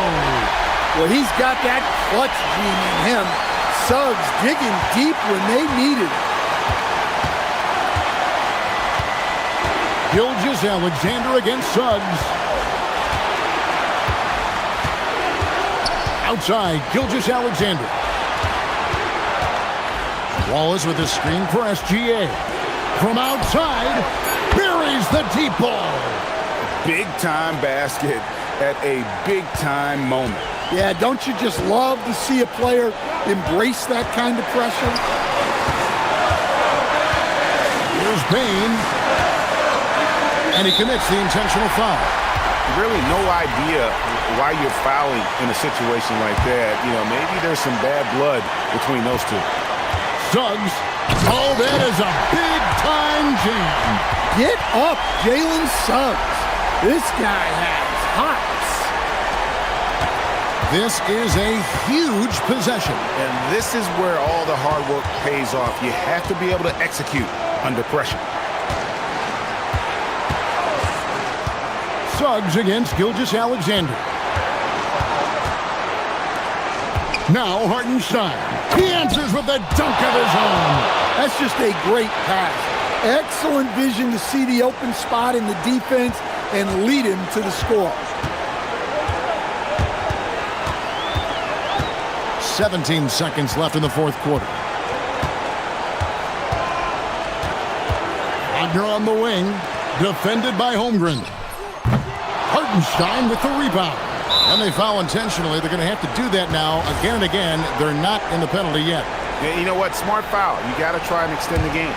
Well, he's got that clutch gene in him. Suggs digging deep when they needed it. Gilgeous-Alexander against Suggs. Outside, Gilgeous-Alexander. Wallace with a screen for SGA. From outside, buries the deep ball. Big-time basket at a big-time moment. Yeah, don't you just love to see a player embrace that kind of pressure? Here's Payne. And he commits the intentional foul. Really no idea why you're fouling in a situation like that. You know, maybe there's some bad blood between those two. Suggs. Oh, that is a big-time jam. Get up, Jalen Suggs. This guy has hops. This is a huge possession. And this is where all the hard work pays off. You have to be able to execute under pressure. Suggs against Gilgeous-Alexander. Now Hartenstein. He answers with the dunk of his own. That's just a great pass. Excellent vision to see the open spot in the defense and lead him to the score. 17 seconds left in the fourth quarter. Wagner on the wing, defended by Holmgren. Hartenstein with the rebound. And they foul intentionally. They're going to have to do that now again and again. They're not in the penalty yet. Yeah, you know what? Smart foul. You got to try and extend the game.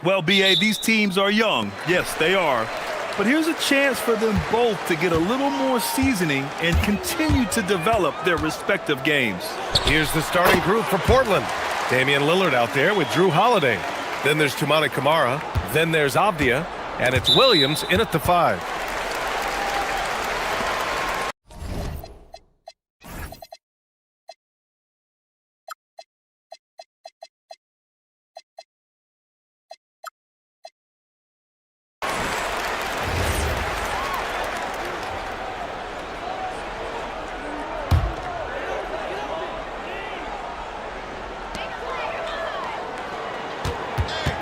Well, BA, these teams are young. Yes, they are. But here's a chance for them both to get a little more seasoning and continue to develop their respective games. Here's the starting group for Portland. Damian Lillard out there with Drew Holiday. Then there's Tumani Kamara. Then there's Avdia. And it's Williams in at the 5.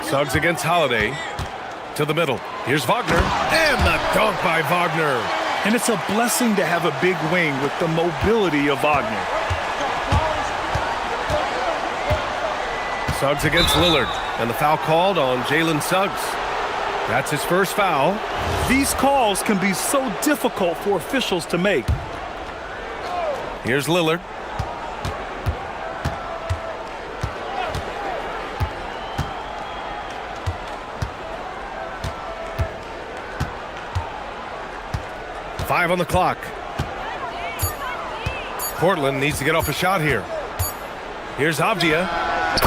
Suggs against Holiday. To the middle. Here's Wagner. And the dunk by Wagner. And it's a blessing to have a big wing with the mobility of Wagner. Suggs against Lillard. And the foul called on Jalen Suggs. That's his first foul. These calls can be so difficult for officials to make. Here's Lillard. Five on the clock. Portland needs to get off a shot here. Here's Avdia.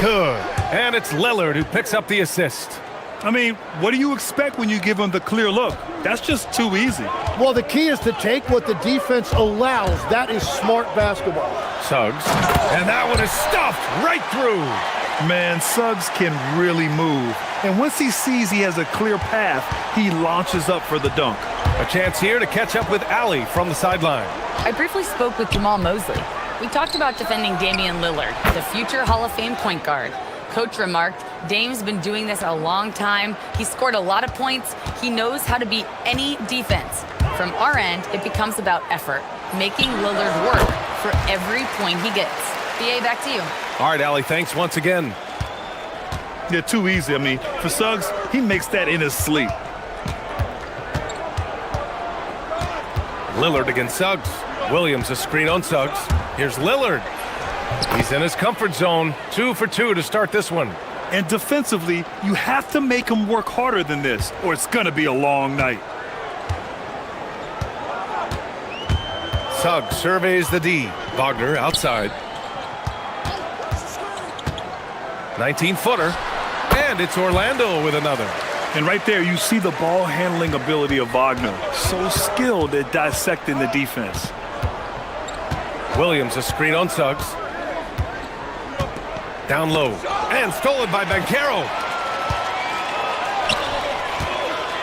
Good. And it's Lillard who picks up the assist. I mean, what do you expect when you give him the clear look? That's just too easy. Well, the key is to take what the defense allows. That is smart basketball. Suggs. And that one is stuffed right through. Man, Suggs can really move. And once he sees he has a clear path, he launches up for the dunk. A chance here to catch up with Allie from the sideline. I briefly spoke with Jamal Mosley. We talked about defending Damian Lillard, the future Hall of Fame point guard. Coach remarked, Dame's been doing this a long time. He scored a lot of points. He knows how to beat any defense. From our end, it becomes about effort, making Lillard work for every point he gets. BA, back to you. All right, Allie, thanks once again. Yeah, too easy. I mean, for Suggs, he makes that in his sleep. Lillard against Suggs. Williams a screen on Suggs. Here's Lillard. He's in his comfort zone. 2 for 2 to start this one. And defensively, you have to make him work harder than this, or it's going to be a long night. Suggs surveys the D. Wagner outside. 19-footer. And it's Orlando with another. And right there, you see the ball handling ability of Wagner. So skilled at dissecting the defense. Williams a screen on Suggs. Down low. And stolen by Banchero.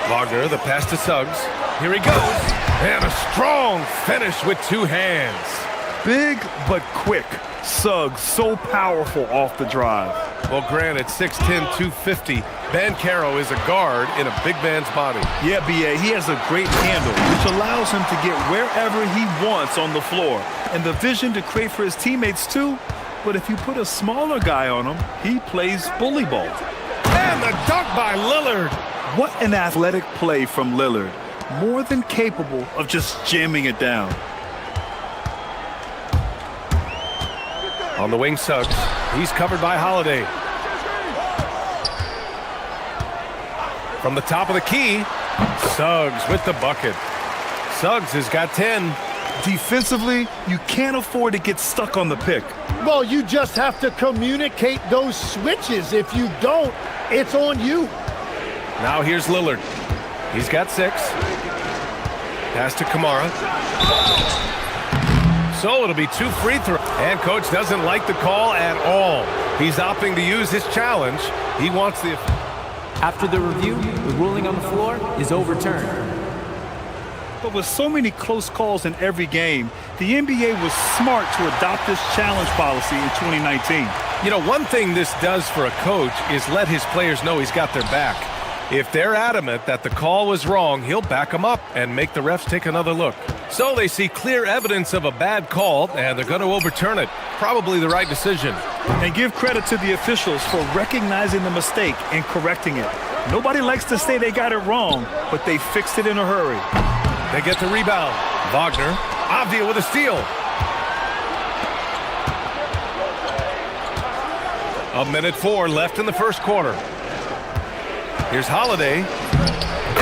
Wagner, the pass to Suggs. Here he goes. And a strong finish with 2 hands. Big but quick. Suggs so powerful off the drive. Well, granted, 6'10", 250. Banchero is a guard in a big man's body. Yeah, BA, he has a great handle, which allows him to get wherever he wants on the floor. And the vision to create for his teammates, too. But if you put a smaller guy on him, he plays bully ball. And the dunk by Lillard. What an athletic play from Lillard. More than capable of just jamming it down. On the wing, Suggs. He's covered by Holiday. From the top of the key, Suggs with the bucket. Suggs has got 10. Defensively, you can't afford to get stuck on the pick. Well, you just have to communicate those switches. If you don't, it's on you. Now here's Lillard. He's got 6. Pass to Kamara. So it'll be 2 free throws. And coach doesn't like the call at all. He's opting to use his challenge. He wants the... After the review, the ruling on the floor is overturned. But with so many close calls in every game, the NBA was smart to adopt this challenge policy in 2019. You know, one thing this does for a coach is let his players know he's got their back. If they're adamant that the call was wrong, he'll back them up and make the refs take another look. So they see clear evidence of a bad call, and they're going to overturn it. Probably the right decision. And give credit to the officials for recognizing the mistake and correcting it. Nobody likes to say they got it wrong, but they fixed it in a hurry. They get the rebound. Wagner, Avdia with a steal. A minute 4 left in the first quarter. Here's Holiday.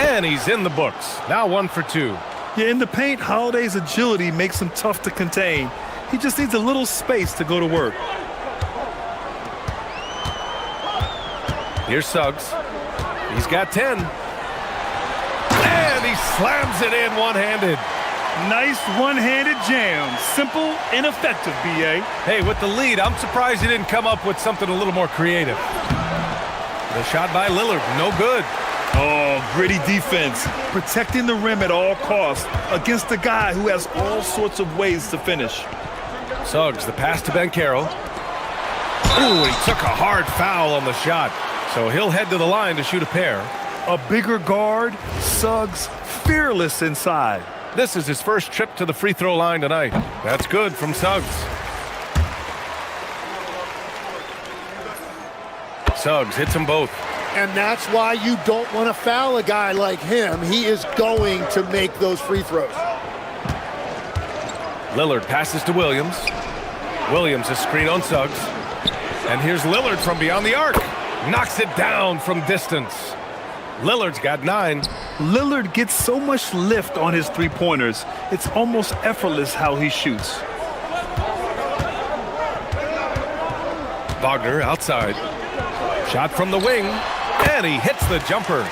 And he's in the books. Now 1 for 2. Yeah, in the paint, Holiday's agility makes him tough to contain. He just needs a little space to go to work. Here's Suggs. He's got 10. And he slams it in one-handed. Nice one-handed jam. Simple and effective, B.A. Hey, with the lead, I'm surprised he didn't come up with something a little more creative. The shot by Lillard, no good. Oh, gritty defense. Protecting the rim at all costs against a guy who has all sorts of ways to finish. Suggs, the pass to Banchero. Ooh, he took a hard foul on the shot. So he'll head to the line to shoot a pair. A bigger guard, Suggs fearless inside. This is his first trip to the free throw line tonight. That's good from Suggs. Suggs hits them both. And that's why you don't want to foul a guy like him. He is going to make those free throws. Lillard passes to Williams. Williams a screen on Suggs. And here's Lillard from beyond the arc. Knocks it down from distance. Lillard's got 9. Lillard gets so much lift on his three-pointers. It's almost effortless how he shoots. Wagner outside. Shot from the wing. And he hits the jumper.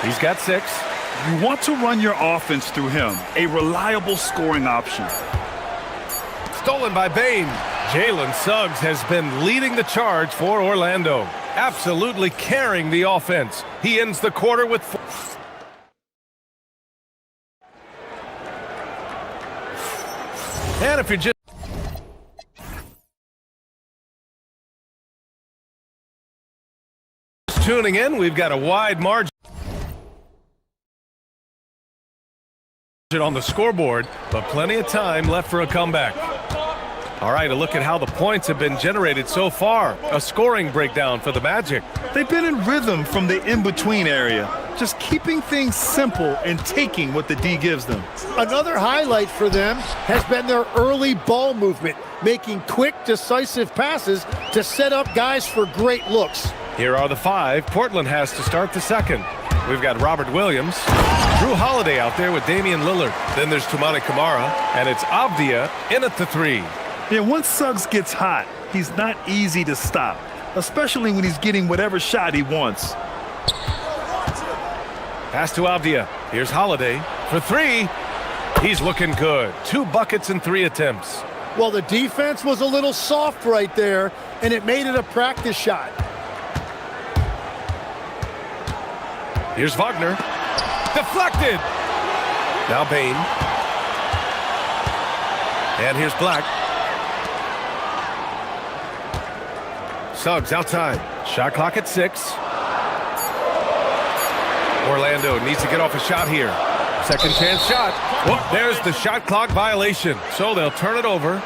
He's got 6. You want to run your offense through him. A reliable scoring option. Stolen by Bain. Jalen Suggs has been leading the charge for Orlando. Absolutely carrying the offense. He ends the quarter with 4. And if you're just tuning in, we've got a wide margin on the scoreboard, but plenty of time left for a comeback. All right, a look at how the points have been generated so far. A scoring breakdown for the Magic. They've been in rhythm from the in-between area, just keeping things simple and taking what the D gives them. Another highlight for them has been their early ball movement, making quick, decisive passes to set up guys for great looks. Here are the 5. Portland has to start the second. We've got Robert Williams, Drew Holiday out there with Damian Lillard. Then there's Toumani Camara, and it's Avdia in at the 3. Yeah, once Suggs gets hot, he's not easy to stop, especially when he's getting whatever shot he wants. Pass to Avdia. Here's Holiday for 3. He's looking good. 2 buckets and 3 attempts. Well, the defense was a little soft right there, and it made it a practice shot. Here's Wagner. Deflected. Now Bain. And here's Black. Suggs outside. Shot clock at 6. Orlando needs to get off a shot here. Second chance shot. Whoop, there's the shot clock violation. So they'll turn it over.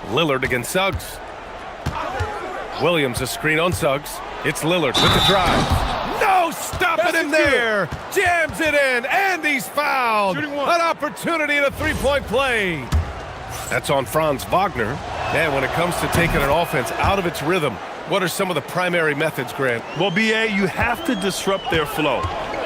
Lillard against Suggs. Williams a screen on Suggs. It's Lillard with the drive. No, stopping him there. Jams it in, and he's fouled. An opportunity in a three-point play. That's on Franz Wagner. And when it comes to taking an offense out of its rhythm, what are some of the primary methods, Grant? Well, B.A., you have to disrupt their flow.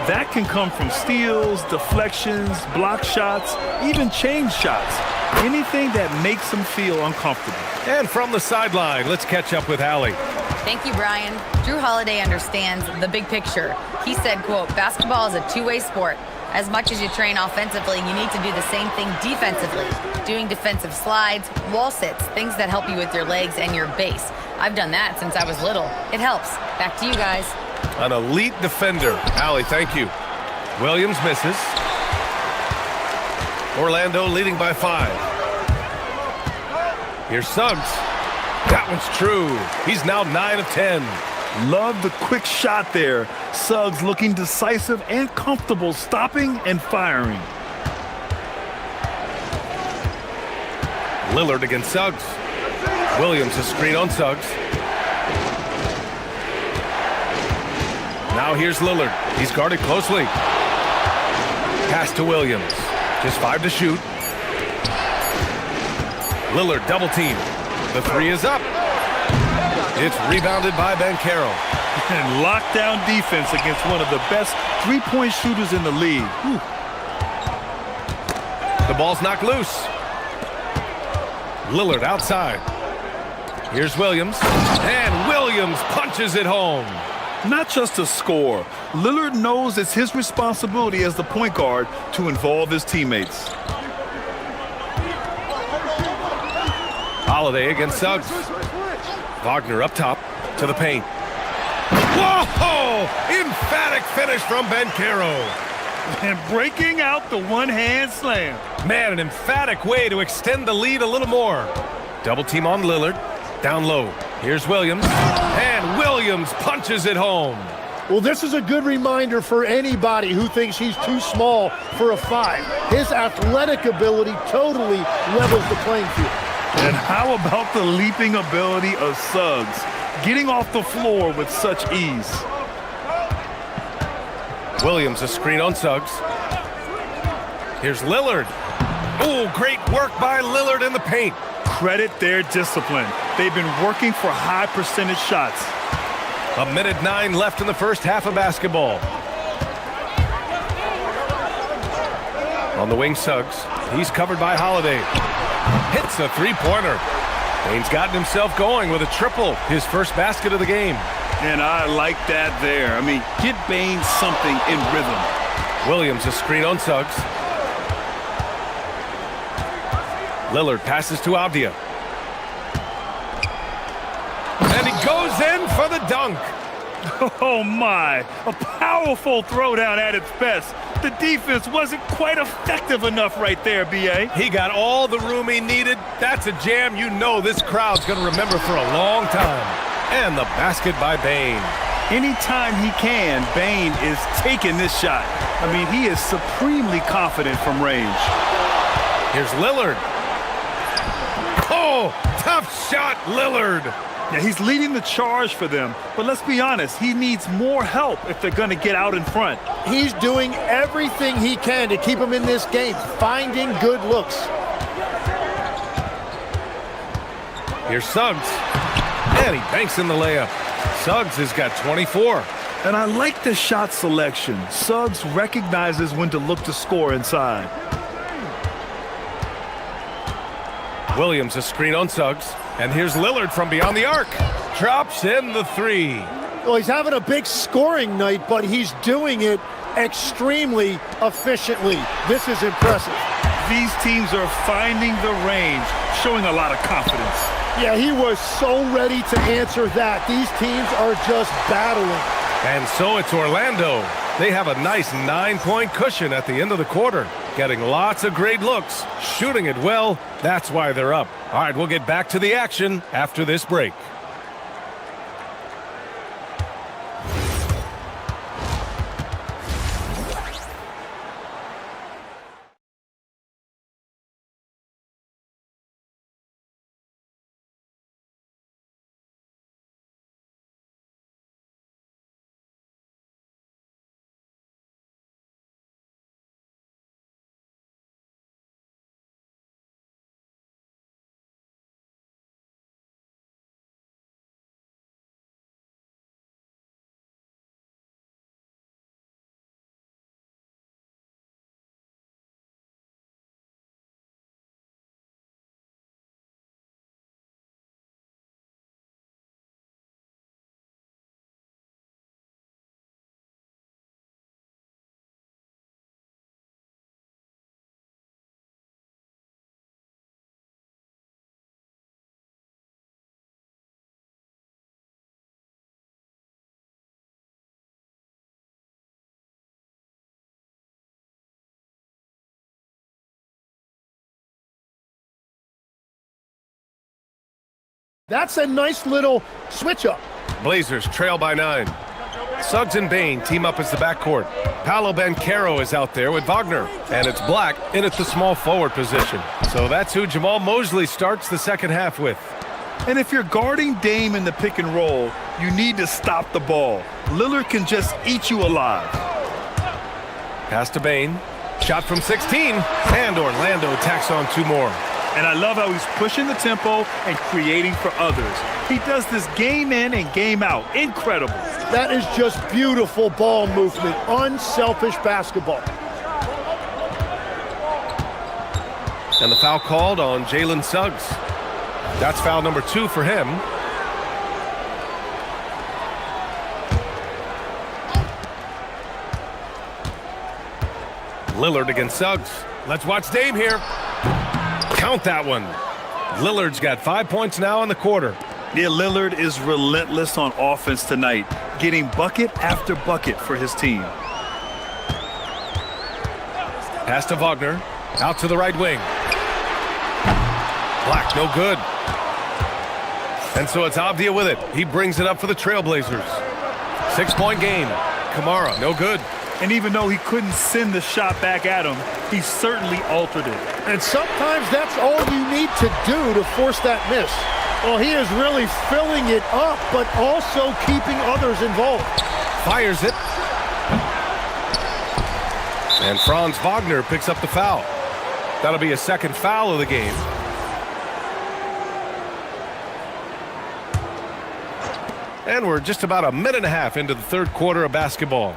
That can come from steals, deflections, block shots, even change shots. Anything that makes them feel uncomfortable. And from the sideline, let's catch up with Allie. Thank you, Brian. Drew Holiday understands the big picture. He said, quote, basketball is a two-way sport. As much as you train offensively, you need to do the same thing defensively. Doing defensive slides, wall sits, things that help you with your legs and your base. I've done that since I was little. It helps. Back to you guys. An elite defender. Allie, thank you. Williams misses. Orlando leading by 5. Here's Suggs. That one's true. He's now 9 of 10. Love the quick shot there. Suggs looking decisive and comfortable, stopping and firing. Lillard against Suggs. Williams a screen on Suggs. Now here's Lillard. He's guarded closely. Pass to Williams. Just 5 to shoot. Lillard double team. The three is up. It's rebounded by Banchero. And lockdown defense against one of the best three-point shooters in the league. Whew. The ball's knocked loose. Lillard outside. Here's Williams. And Williams punches it home. Not just a score. Lillard knows it's his responsibility as the point guard to involve his teammates. Holiday against Suggs. Wagner up top to the paint. Whoa! Emphatic finish from Banchero. And breaking out the one-hand slam. Man, an emphatic way to extend the lead a little more. Double team on Lillard. Down low. Here's Williams. And Williams punches it home. Well, this is a good reminder for anybody who thinks he's too small for a 5. His athletic ability totally levels the playing field. And how about the leaping ability of Suggs, getting off the floor with such ease? Williams a screen on Suggs. Here's Lillard. Oh, great work by Lillard in the paint. Credit their discipline. They've been working for high percentage shots. 1:09 left in the first half of basketball. On the wing, Suggs. He's covered by Holiday. Hits a three-pointer. Bane's gotten himself going with a triple, his first basket of the game. And I like that there. I mean, get Bane something in rhythm. Williams a screen on Suggs. Lillard passes to Avdia. And he goes in for the dunk. Oh my, a powerful throwdown at its best. The defense wasn't quite effective enough right there, B.A. He got all the room he needed. That's a jam you know this crowd's going to remember for a long time. And the basket by Bane. Anytime he can, Bane is taking this shot. I mean, he is supremely confident from range. Here's Lillard. Oh, tough shot, Lillard. Yeah, he's leading the charge for them, but let's be honest, he needs more help if they're going to get out in front. He's doing everything he can to keep him in this game, finding good looks. Here's Suggs, and he banks in the layup. Suggs has got 24. And I like the shot selection. Suggs recognizes when to look to score inside. Williams a screen on Suggs. And here's Lillard from beyond the arc. Drops in the three. Well, he's having a big scoring night, but he's doing it extremely efficiently. This is impressive. These teams are finding the range, showing a lot of confidence. Yeah, he was so ready to answer that. These teams are just battling. And so it's Orlando. They have a nice 9-point cushion at the end of the quarter. Getting lots of great looks, shooting it well. That's why they're up. All right, we'll get back to the action after this break. That's a nice little switch up. Blazers trail by 9. Suggs and Bane team up as the backcourt. Paolo Banchero is out there with Wagner. And it's Black in at the small forward position. So that's who Jamal Mosley starts the second half with. And if you're guarding Dame in the pick and roll, You need to stop the ball. Lillard can just eat you alive. Pass to Bane. Shot from 16. And Orlando tacks on 2 more. And I love how he's pushing the tempo and creating for others. He does this game in and game out. Incredible. That is just beautiful ball movement. Unselfish basketball. And the foul called on Jalen Suggs. That's foul number 2 for him. Lillard against Suggs. Let's watch Dame here. Count that one. Lillard's got 5 points now in the quarter. Yeah, Lillard is relentless on offense tonight, getting bucket after bucket for his team. Pass to Wagner. Out to the right wing. Black, no good. And so it's Avdia with it. He brings it up for the Trailblazers. 6-point game. Kamara, no good. And even though he couldn't send the shot back at him, he certainly altered it. And sometimes that's all you need to do to force that miss. Well, he is really filling it up, but also keeping others involved. Fires it. And Franz Wagner picks up the foul. That'll be a second foul of the game. And we're just about a minute and a half into the third quarter of basketball.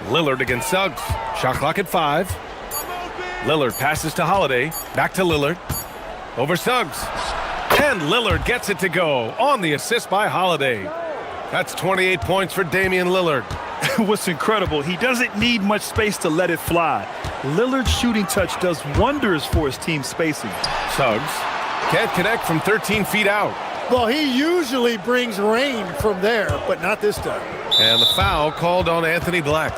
Lillard against Suggs. Shot clock at 5. Lillard passes to Holiday. Back to Lillard. Over Suggs. And Lillard gets it to go on the assist by Holiday. That's 28 points for Damian Lillard. What's incredible, he doesn't need much space to let it fly. Lillard's shooting touch does wonders for his team spacing. Suggs can't connect from 13 feet out. Well, he usually brings rain from there, but not this time. And the foul called on Anthony Black.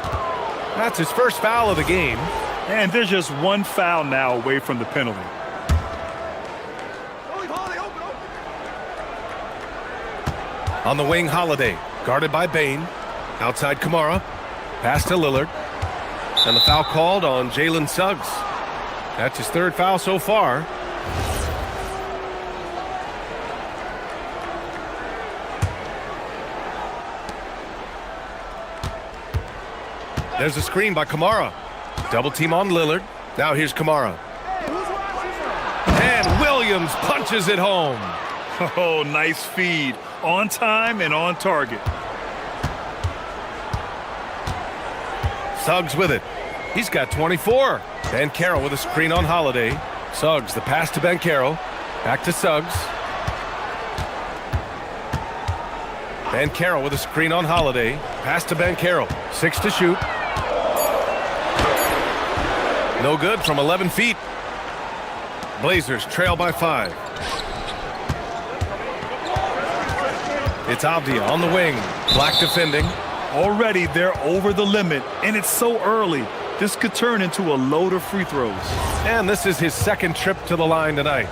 That's his first foul of the game. And there's just one foul now away from the penalty. On the wing, Holiday, guarded by Bane. Outside Kamara. Pass to Lillard. And the foul called on Jalen Suggs. That's his third foul so far. There's a screen by Kamara. Double team on Lillard. Now here's Kamara. And Williams punches it home. Oh, nice feed. On time and on target. Suggs with it. He's got 24. Banchero with a screen on Holiday. Suggs, the pass to Banchero. Back to Suggs. Banchero with a screen on Holiday. Pass to Banchero. 6 to shoot. No good from 11 feet. Blazers trail by 5. It's Avdia on the wing. Black defending. Already they're over the limit, and it's so early. This could turn into a load of free throws. And this is his second trip to the line tonight.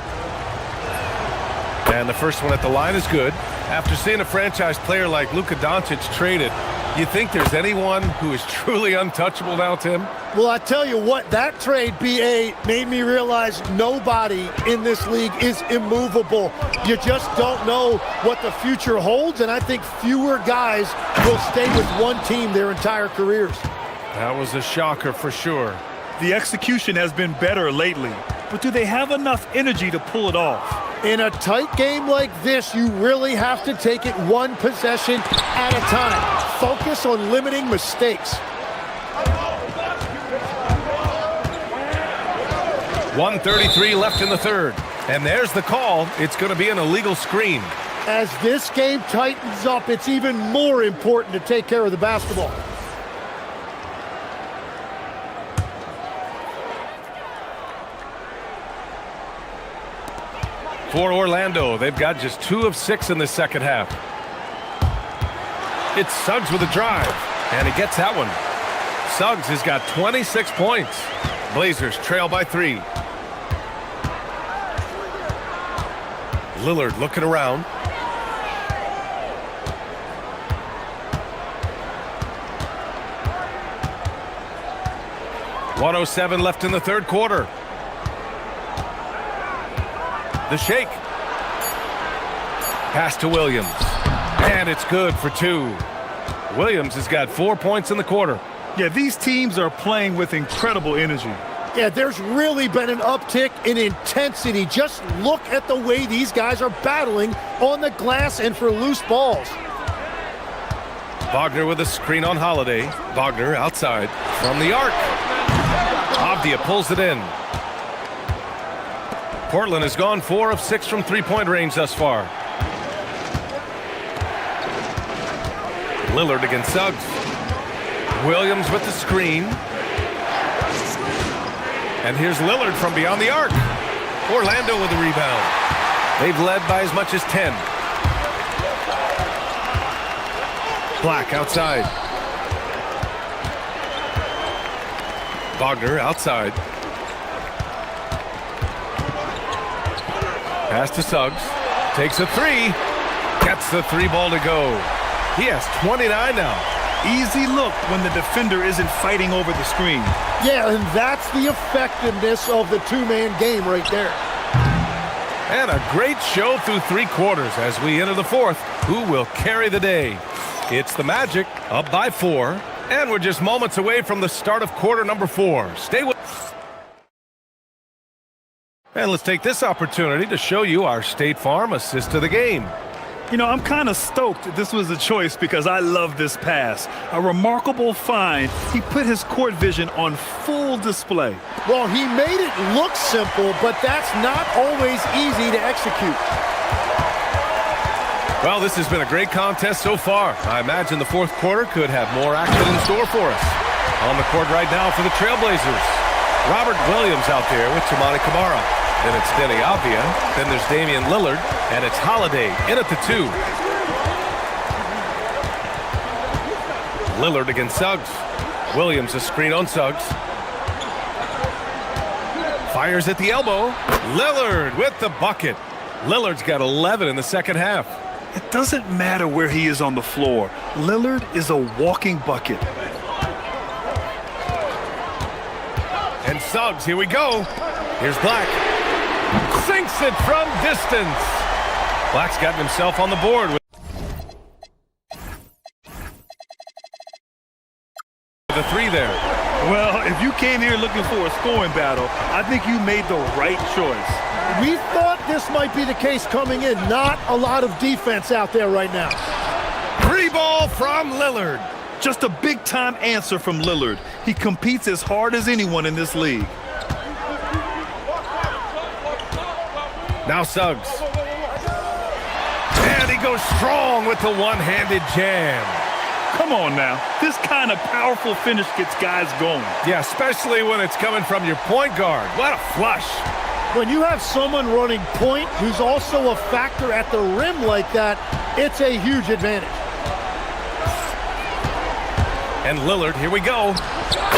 And the first one at the line is good. After seeing a franchise player like Luka Doncic traded, you think there's anyone who is truly untouchable now, Tim? Well, I tell you what, that trade, BA, made me realize nobody in this league is immovable. You just don't know what the future holds, and I think fewer guys will stay with one team their entire careers. That was a shocker for sure. The execution has been better lately, but do they have enough energy to pull it off? In a tight game like this, you really have to take it one possession at a time. Focus on limiting mistakes. 1:33 left in the third. And there's the call. It's going to be an illegal screen. As this game tightens up, it's even more important to take care of the basketball. For Orlando, they've got just 2 of 6 in the second half. It's Suggs with a drive, and he gets that one. Suggs has got 26 points. Blazers trail by 3. Lillard looking around. .107 left in the third quarter. The shake. Pass to Williams. And it's good for 2. Williams has got 4 points in the quarter. Yeah, these teams are playing with incredible energy. Yeah, there's really been an uptick in intensity. Just look at the way these guys are battling on the glass and for loose balls. Wagner with a screen on Holiday. Wagner outside from the arc. Avdia pulls it in. Portland has gone 4 of 6 from three-point range thus far. Lillard against Suggs. Williams with the screen. And here's Lillard from beyond the arc. Orlando with the rebound. They've led by as much as 10. Black outside. Wagner outside. Pass to Suggs. Takes a 3. Gets the 3 ball to go. He has 29 now. Easy look when the defender isn't fighting over the screen. Yeah, and that's the effectiveness of the two-man game right there. And a great show through 3 quarters as we enter the 4th. Who will carry the day? It's the Magic, up by 4. And we're just moments away from the start of quarter number 4. Stay with us. And let's take this opportunity to show you our State Farm assist to the game. You know, I'm kind of stoked this was a choice because I love this pass. A remarkable find. He put his court vision on full display. Well, he made it look simple, but that's not always easy to execute. Well, this has been a great contest so far. I imagine the 4th quarter could have more action in store for us. On the court right now for the Trailblazers. Robert Williams out there with Toumani Camara. Then it's Denny Avdia. Then there's Damian Lillard. And it's Holiday in at the 2. Lillard against Suggs. Williams a screen on Suggs. Fires at the elbow. Lillard with the bucket. Lillard's got 11 in the second half. It doesn't matter where he is on the floor. Lillard is a walking bucket. And Suggs, here we go. Here's Black. Sinks it from distance. Black's gotten himself on the board with the 3 there. Well, if you came here looking for a scoring battle, I think you made the right choice. We thought this might be the case coming in. Not a lot of defense out there right now. 3 ball from Lillard. Just a big-time answer from Lillard. He competes as hard as anyone in this league. Now Suggs. And he goes strong with the one-handed jam. Come on now. This kind of powerful finish gets guys going. Yeah, especially when it's coming from your point guard. What a flush. When you have someone running point who's also a factor at the rim like that, it's a huge advantage. And Lillard, here we go.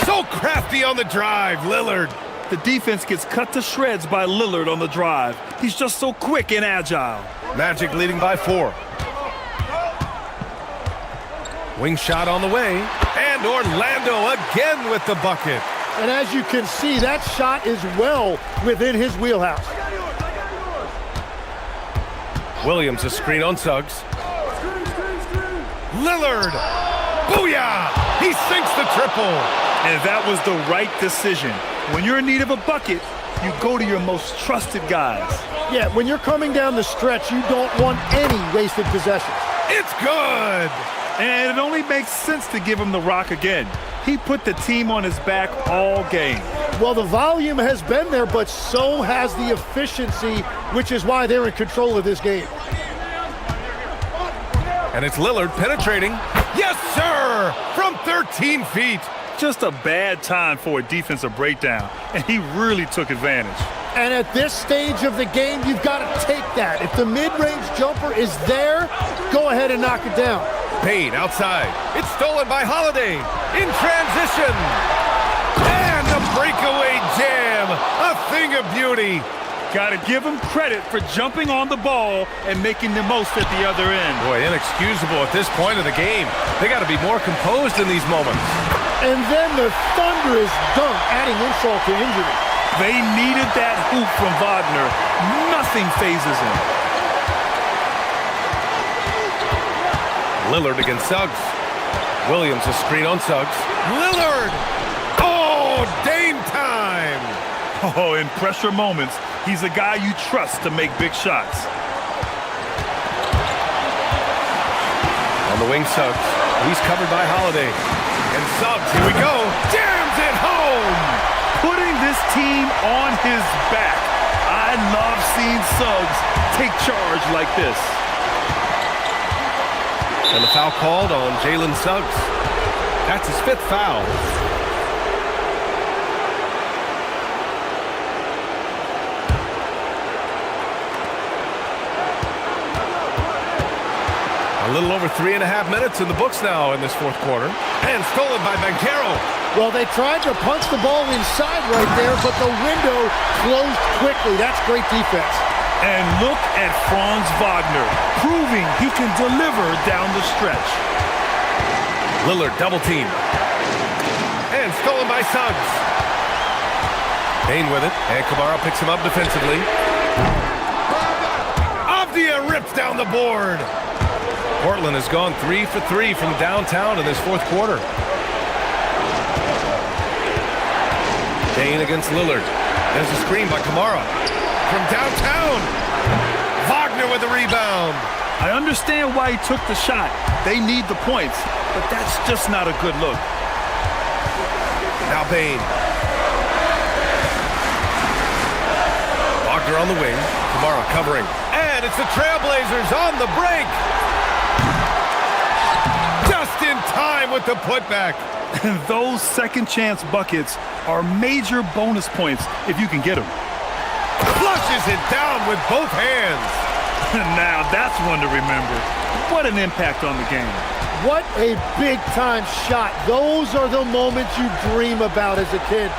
So crafty on the drive, Lillard. The defense gets cut to shreds by Lillard on the drive. He's just so quick and agile. Magic leading by 4. Wing shot on the way. And Orlando again with the bucket. And as you can see, that shot is well within his wheelhouse. Williams a screen on Suggs. Lillard. Booyah! He sinks the triple. And that was the right decision. When you're in need of a bucket, you go to your most trusted guys. Yeah, when you're coming down the stretch, you don't want any wasted possessions. It's good! And it only makes sense to give him the rock again. He put the team on his back all game. Well, the volume has been there, but so has the efficiency, which is why they're in control of this game. And it's Lillard penetrating. Yes, sir! From 13 feet. Just a bad time for a defensive breakdown, and he really took advantage. And at this stage of the game, you've got to take that. If the mid-range jumper is there, go ahead and knock it down. Payne outside. It's stolen by Holiday. In transition. And a breakaway jam. A thing of beauty. Got to give him credit for jumping on the ball and making the most at the other end. Boy, inexcusable at this point of the game. They got to be more composed in these moments. And then the thunderous dunk, adding insult to injury. They needed that hoop from Wagner. Nothing phases him. Lillard against Suggs. Williams a screen on Suggs. Lillard! Oh, Dame time! Oh, in pressure moments, he's a guy you trust to make big shots. On the wing, Suggs. He's covered by Holiday. And Suggs, here we go, jams it home! Putting this team on his back. I love seeing Suggs take charge like this. And the foul called on Jalen Suggs. That's his 5th foul. A little over 3.5 minutes in the books now in this 4th quarter. And stolen by Banchero. Well, they tried to punch the ball inside right there, but the window closed quickly. That's great defense. And look at Franz Wagner, proving he can deliver down the stretch. Lillard double team. And stolen by Suggs. Payne with it, and Kamara picks him up defensively. Avdia rips down the board. Portland has gone 3 for 3 from downtown in this 4th quarter. Payne against Lillard. There's a screen by Kamara. From downtown, Wagner with the rebound. I understand why he took the shot. They need the points, but that's just not a good look. Now Payne. Wagner on the wing. Kamara covering. And it's the Trailblazers on the break. Just in time with the putback. And those second chance buckets are major bonus points if you can get them. Flushes it down with both hands. Now that's one to remember. What an impact on the game. What a big-time shot. Those are the moments you dream about as a kid.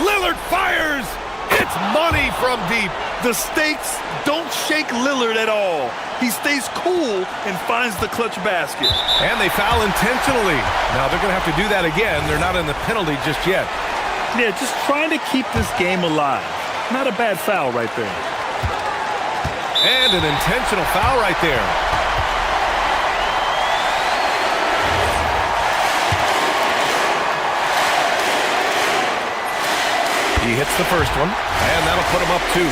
Lillard fires. It's money from deep. The stakes don't shake Lillard at all. He stays cool and finds the clutch basket. And they foul intentionally. Now they're going to have to do that again. They're not in the penalty just yet. Yeah, just trying to keep this game alive. Not a bad foul right there. And an intentional foul right there. He hits the first one, and that'll put him up 2.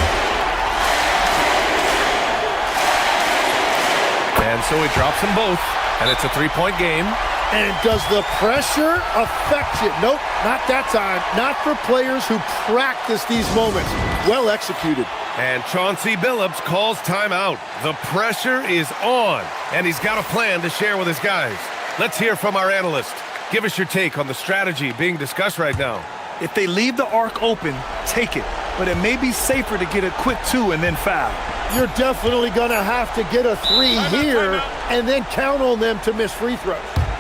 And so he drops them both, and it's a 3-point game. And does the pressure affect you? Nope, not that time. Not for players who practice these moments. Well executed. And Chauncey Billups calls timeout. The pressure is on, and he's got a plan to share with his guys. Let's hear from our analyst. Give us your take on the strategy being discussed right now. If they leave the arc open, take it. But it may be safer to get a quick 2 and then foul. You're definitely going to have to get a 3 here and then count on them to miss free throws.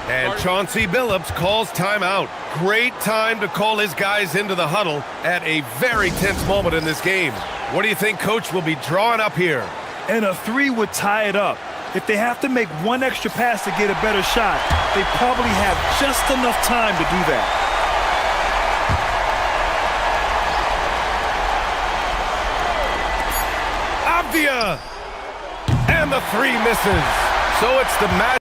And Chauncey Billups calls timeout. Great time to call his guys into the huddle at a very tense moment in this game. What do you think Coach will be drawing up here? And a 3 would tie it up. If they have to make one extra pass to get a better shot, they probably have just enough time to do that. Avdia! And the 3 misses. So it's the match.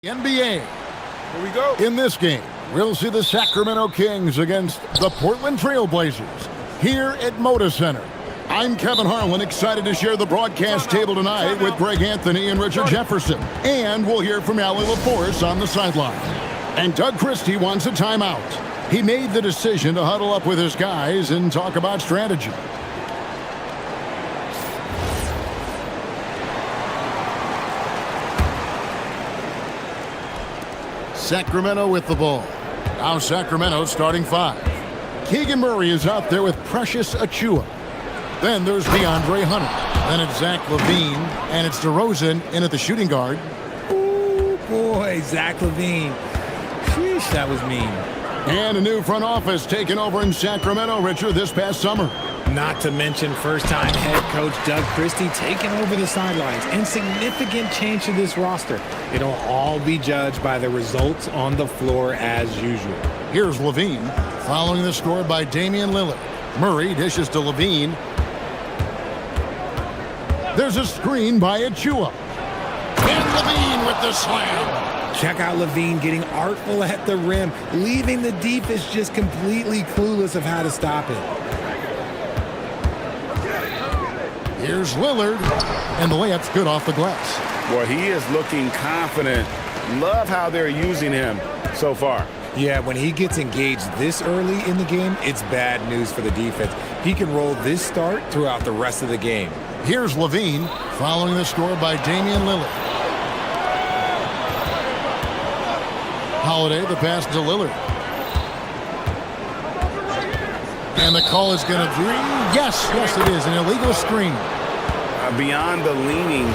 NBA. Here we go. In this game, we'll see the Sacramento Kings against the Portland Trail Blazers here at Moda Center. I'm Kevin Harlan, excited to share the broadcast table tonight with Greg Anthony and Richard Jefferson. And we'll hear from Allie LaForce on the sideline. And Doug Christie wants a timeout. He made the decision to huddle up with his guys and talk about strategy. Sacramento with the ball. Now Sacramento starting five. Keegan Murray is out there with Precious Achiuwa. Then there's DeAndre Hunter. Then it's Zach LaVine. And it's DeRozan in at the shooting guard. Ooh, boy, Zach LaVine. Sheesh, that was mean. And a new front office taken over in Sacramento, Richard, this past summer. Not to mention first-time head coach Doug Christie taking over the sidelines, and significant change to this roster. It'll all be judged by the results on the floor as usual. Here's LaVine, following the score by Damian Lillard. Murray dishes to LaVine. There's a screen by Achiuwa. And LaVine with the slam. Check out LaVine getting artful at the rim, leaving the defense just completely clueless of how to stop it. Here's Lillard, and the layup's good off the glass. Well, he is looking confident. Love how they're using him so far. Yeah, when he gets engaged this early in the game, it's bad news for the defense. He can roll this start throughout the rest of the game. Here's LaVine, following the score by Damian Lillard. Holiday, the pass to Lillard. And the call is going to be, yes, it is, an illegal screen. Beyond the leaning,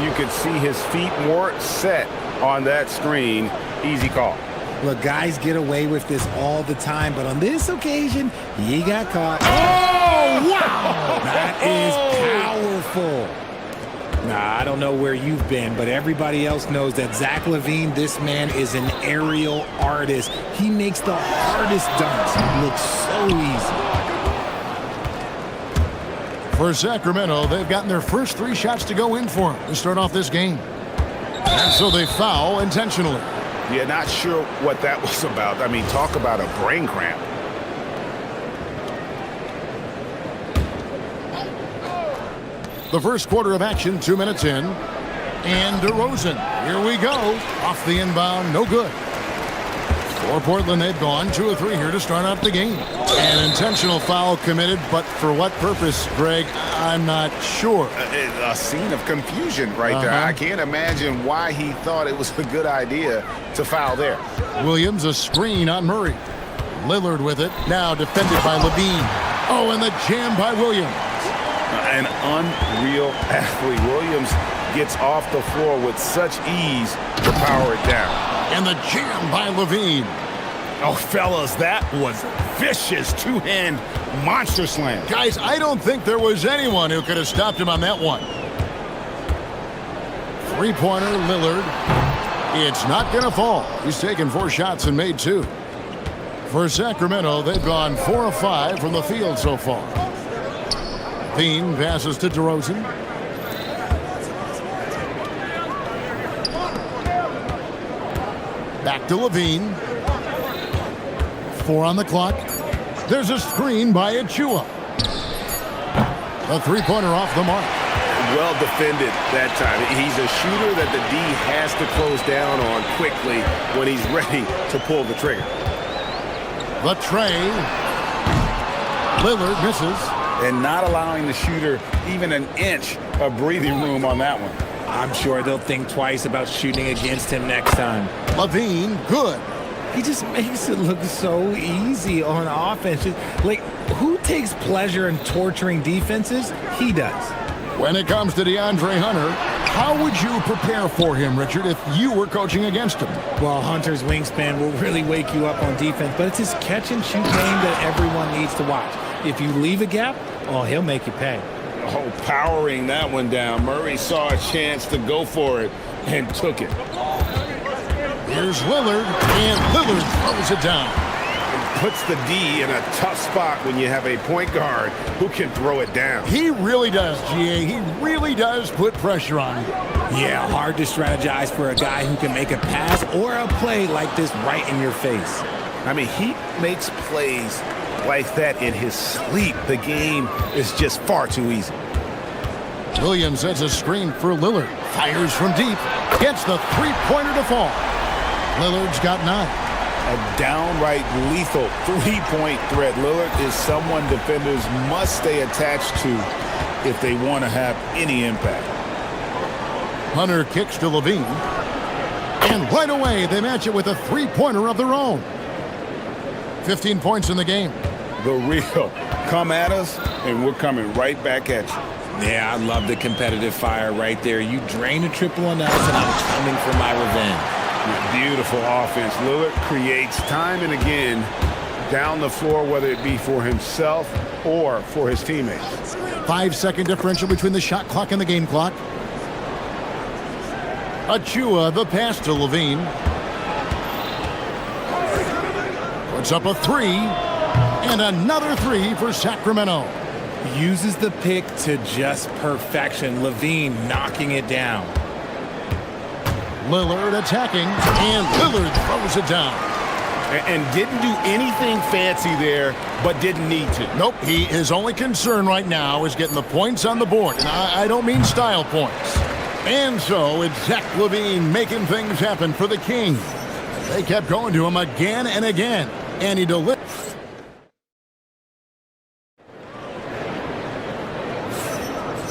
you could see his feet more set on that screen. Easy call. Look, guys get away with this all the time, but on this occasion, he got caught. Oh, wow! That is powerful. Now, I don't know where you've been, but everybody else knows that Zach LaVine, this man is an aerial artist. He makes the hardest dunks look so easy. For Sacramento, they've gotten their first three shots to go in for them to start off this game. And so they foul intentionally. Yeah, not sure what that was about. I mean, talk about a brain cramp. The first quarter of action, 2 minutes in. And DeRozan, here we go. Off the inbound, no good. For Portland, they've gone 2 of 3 here to start out the game. An intentional foul committed, but for what purpose, Greg, I'm not sure. A scene of confusion right there. I can't imagine why he thought it was a good idea to foul there. Williams, a screen on Murray. Lillard with it, now defended by LaVine. Oh, and the jam by Williams. An unreal athlete. Williams gets off the floor with such ease to power it down. And the jam by LaVine. Oh, fellas, that was vicious two-hand monster slam. Guys, I don't think there was anyone who could have stopped him on that one. Three-pointer, Lillard. It's not going to fall. He's taken 4 shots and made 2. For Sacramento, they've gone 4 of 5 from the field so far. Dean passes to DeRozan. Back to LaVine. 4 on the clock. There's a screen by Achiuwa. A three-pointer off the mark. Well defended that time. He's a shooter that the D has to close down on quickly when he's ready to pull the trigger. The tray. Lillard misses. And not allowing the shooter even an inch of breathing room on that one. I'm sure they'll think twice about shooting against him next time. LaVine, good. He just makes it look so easy on offense. Like, who takes pleasure in torturing defenses? He does. When it comes to DeAndre Hunter, how would you prepare for him, Richard, if you were coaching against him? Well, Hunter's wingspan will really wake you up on defense, but it's his catch-and-shoot game that everyone needs to watch. If you leave a gap, oh, he'll make you pay. Oh, powering that one down. Murray saw a chance to go for it and took it. Here's Lillard, and Lillard throws it down. puts the D in a tough spot when you have a point guard who can throw it down. He really does, GA. He really does put pressure on him. Yeah, hard to strategize for a guy who can make a pass or a play like this right in your face. I mean, he makes plays like that in his sleep. The game is just far too easy. Williams sets a screen for Lillard. Fires from deep. Gets the three-pointer to fall. Lillard's got 9. A downright lethal three-point threat. Lillard is someone defenders must stay attached to if they want to have any impact. Hunter kicks to Levine. And right away, they match it with a three-pointer of their own. 15 points in the game. The real. Come at us, and we're coming right back at you. Yeah, I love the competitive fire right there. You drain a triple on us, and I'm coming for my revenge. Beautiful offense. Lillard creates time and again down the floor, whether it be for himself or for his teammates. 5-second differential between the shot clock and the game clock. Achua, the pass to Levine. Puts up a 3. And another 3 for Sacramento. Uses the pick to just perfection. Levine knocking it down. Lillard attacking, and Lillard throws it down. And didn't do anything fancy there, but didn't need to. Nope, his only concern right now is getting the points on the board. And I don't mean style points. And so it's Zach Levine making things happen for the Kings. They kept going to him again and again, and he delivered.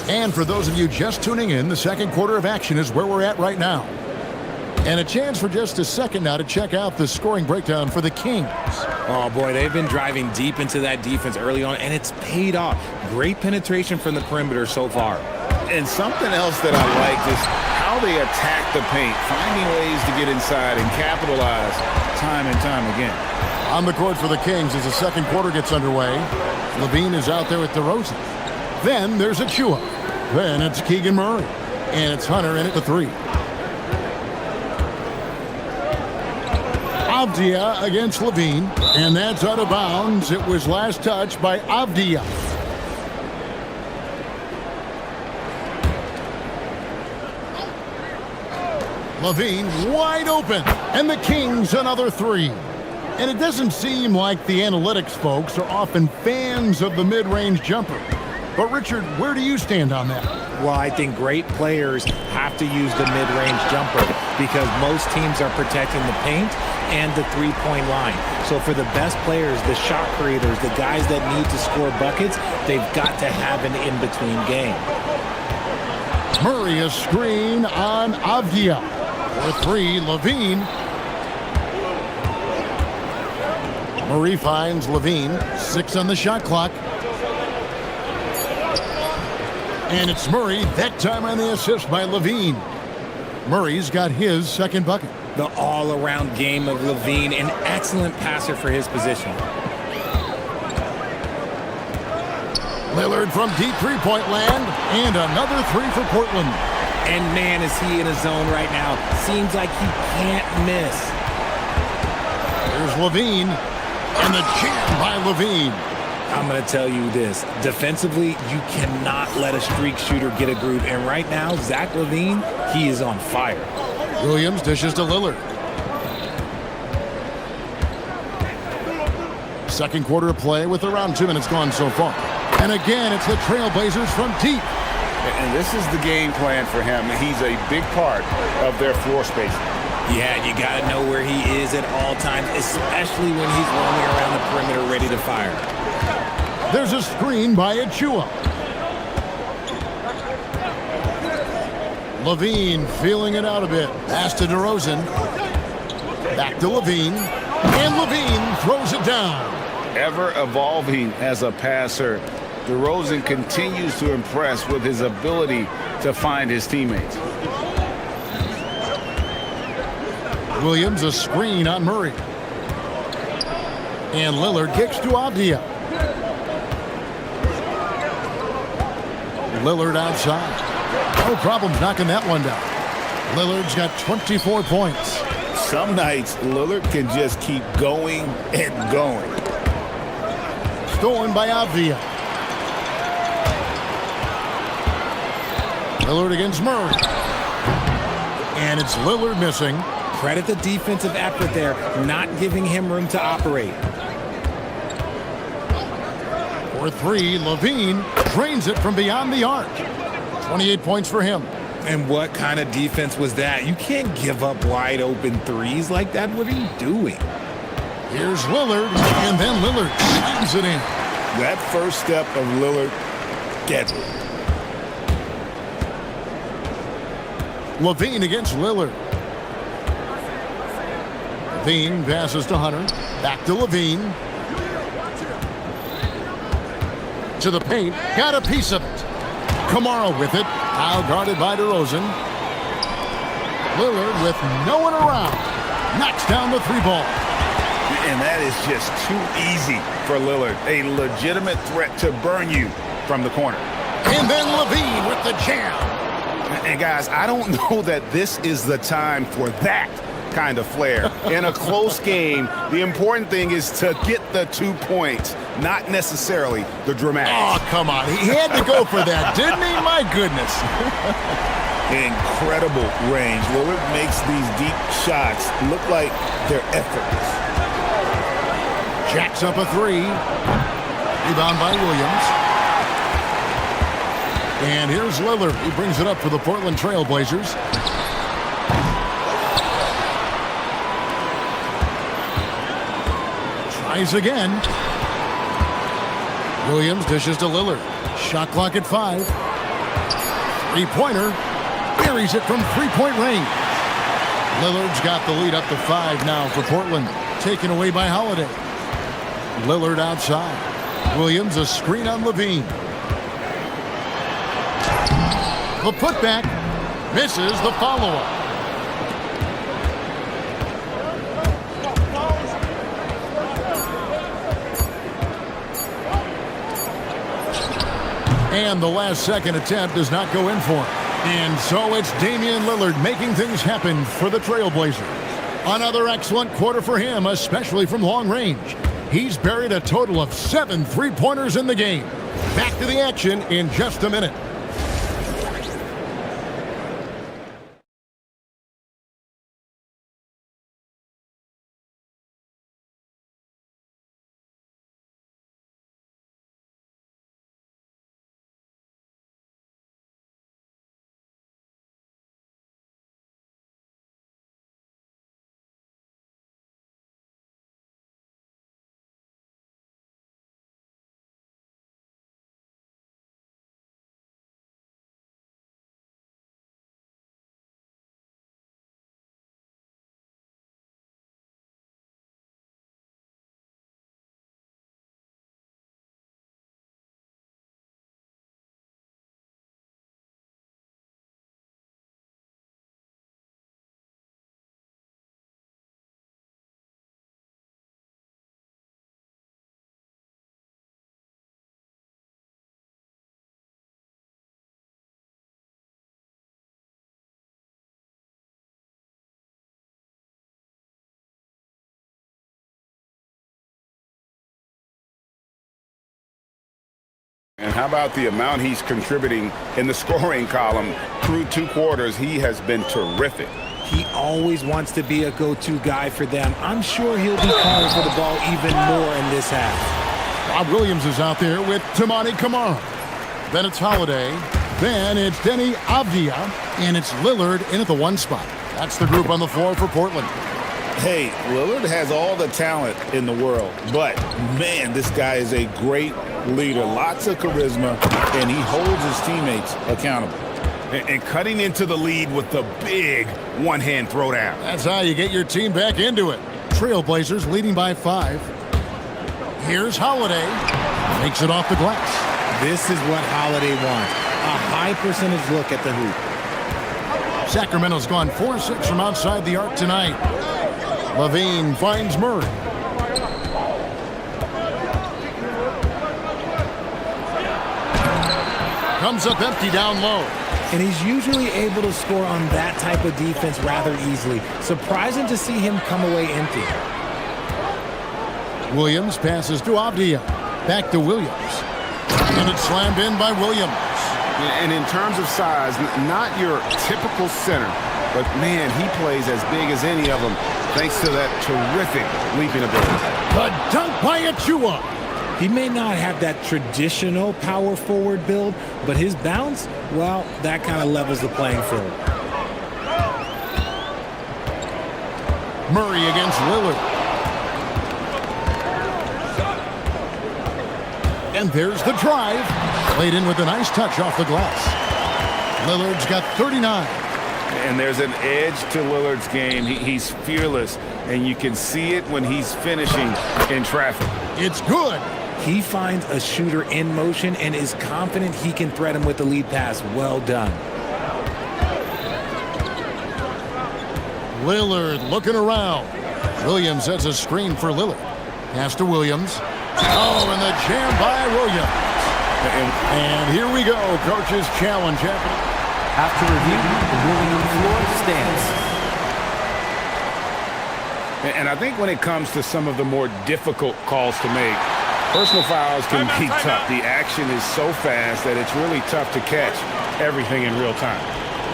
And for those of you just tuning in, the second quarter of action is where we're at right now. And a chance for just a second now to check out the scoring breakdown for the Kings. Oh, boy, they've been driving deep into that defense early on, and it's paid off. Great penetration from the perimeter so far. And something else that I like is how they attack the paint, finding ways to get inside and capitalize time and time again. On the court for the Kings as the second quarter gets underway. Levine is out there with DeRozan. Then there's Achua. Then it's Keegan Murray. And it's Hunter in at the 3. Avdia against Levine. And that's out of bounds. It was last touched by Avdia. Levine wide open. And the Kings another 3. And it doesn't seem like the analytics folks are often fans of the mid-range jumper. But, Richard, where do you stand on that? Well, I think great players have to use the mid-range jumper because most teams are protecting the paint and the three-point line. So for the best players, the shot creators, the guys that need to score buckets, they've got to have an in-between game. Murray a screen on Avdia. For 3, Levine. Murray finds Levine. 6 on the shot clock. And it's Murray, that time on the assist by Levine. Murray's got his second bucket. The all-around game of Levine, an excellent passer for his position. Lillard from deep three-point land, and another 3 for Portland. And man, is he in a zone right now. Seems like he can't miss. There's Levine, and the jam by Levine. I'm going to tell you this. Defensively, you cannot let a streak shooter get a groove. And right now, Zach Levine, he is on fire. Williams dishes to Lillard. Second quarter of play with around 2 minutes gone so far. And again, it's the Trailblazers from deep. And this is the game plan for him. He's a big part of their floor spacing. Yeah, you got to know where he is at all times, especially when he's roaming around the perimeter ready to fire. There's a screen by Achua. Levine feeling it out a bit. Pass to DeRozan. Back to Levine. And Levine throws it down. Ever evolving as a passer, DeRozan continues to impress with his ability to find his teammates. Williams a screen on Murray. And Lillard kicks to Avdia. Lillard outside. No problems knocking that one down. Lillard's got 24 points. Some nights, Lillard can just keep going and going. Stolen by Avdia. Lillard against Murray. And it's Lillard missing. Credit the defensive effort there, not giving him room to operate. For three, Levine drains it from beyond the arc. 28 points for him. And what kind of defense was that? You can't give up wide open threes like that. What are you doing? Here's Lillard, and then Lillard slams it in. That first step of Lillard, deadly. Levine against Lillard. Levine passes to Hunter. Back to Levine. To the paint. Got a piece of it. Kamara with it. Now guarded by DeRozan. Lillard with no one around. Knocks down the three ball. And that is just too easy for Lillard. A legitimate threat to burn you from the corner. And then Levine with the jam. And guys, I don't know that this is the time for that kind of flair. In a close game, the important thing is to get the 2 points, not necessarily the dramatics. Oh, come on. He had to go for that, didn't he? My goodness. Incredible range. Lillard makes these deep shots look like they're effortless. Jacks up a three. Rebound by Williams. And here's Lillard. He brings it up for the Portland Trail Blazers. Tries again. Williams dishes to Lillard. Shot clock at 5. Three-pointer. Buries it from three-point range. Lillard's got the lead up to 5 now for Portland. Taken away by Holiday. Lillard outside. Williams a screen on Levine. The putback misses the follow-up. And the last second attempt does not go in for him. And so it's Damian Lillard making things happen for the Trailblazers. Another excellent quarter for him, especially from long range. He's buried a total of 7 three-pointers in the game. Back to the action in just a minute. And how about the amount he's contributing in the scoring column? Through 2 quarters, he has been terrific. He always wants to be a go-to guy for them. I'm sure he'll be calling for the ball even more in this half. Rob Williams is out there with Tamani Kamara. Then it's Holiday. Then it's Denny Avdia. And it's Lillard in at the 1 spot. That's the group on the floor for Portland. Hey, Lillard has all the talent in the world, but man, this guy is a great leader. Lots of charisma, and he holds his teammates accountable. And cutting into the lead with the big one-hand throwdown. That's how you get your team back into it. Trailblazers leading by 5. Here's Holiday. Makes it off the glass. This is what Holiday wants. A high percentage look at the hoop. Sacramento's gone 4-6 from outside the arc tonight. Levine finds Murray. Comes up empty down low. and he's usually able to score on that type of defense rather easily. Surprising to see him come away empty. Williams passes to Avdia. Back to Williams. And it's slammed in by Williams. And in terms of size, not your typical center, but man, he plays as big as any of them thanks to that terrific leaping ability. The dunk by Achua. He may not have that traditional power forward build, but his bounce, well, that kind of levels the playing field. Murray against Lillard. And there's the drive. Played in with a nice touch off the glass. Lillard's got 39. And there's an edge to Lillard's game. He's fearless, and you can see it when he's finishing in traffic. It's good. He finds a shooter in motion and is confident he can thread him with the lead pass. Well done. Lillard looking around. Williams has a screen for Lillard. Pass to Williams. Oh, and the jam by Williams. And here we go, coach's challenge happening. After review, the ruling on the floor stands. And I think when it comes to some of the more difficult calls to make, personal fouls can be tough. The action is so fast that it's really tough to catch everything in real time.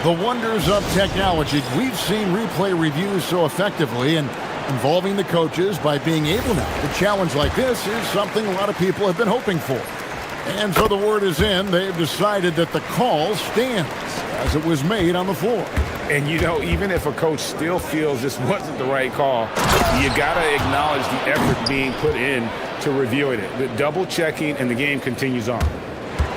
The wonders of technology. We've seen replay reviews so effectively, and involving the coaches by being able now to challenge like this is something a lot of people have been hoping for. And so the word is in. They've decided that the call stands as it was made on the floor. And, you know, even if a coach still feels this wasn't the right call, you got to acknowledge the effort being put in to reviewing it. The double checking, and the game continues on.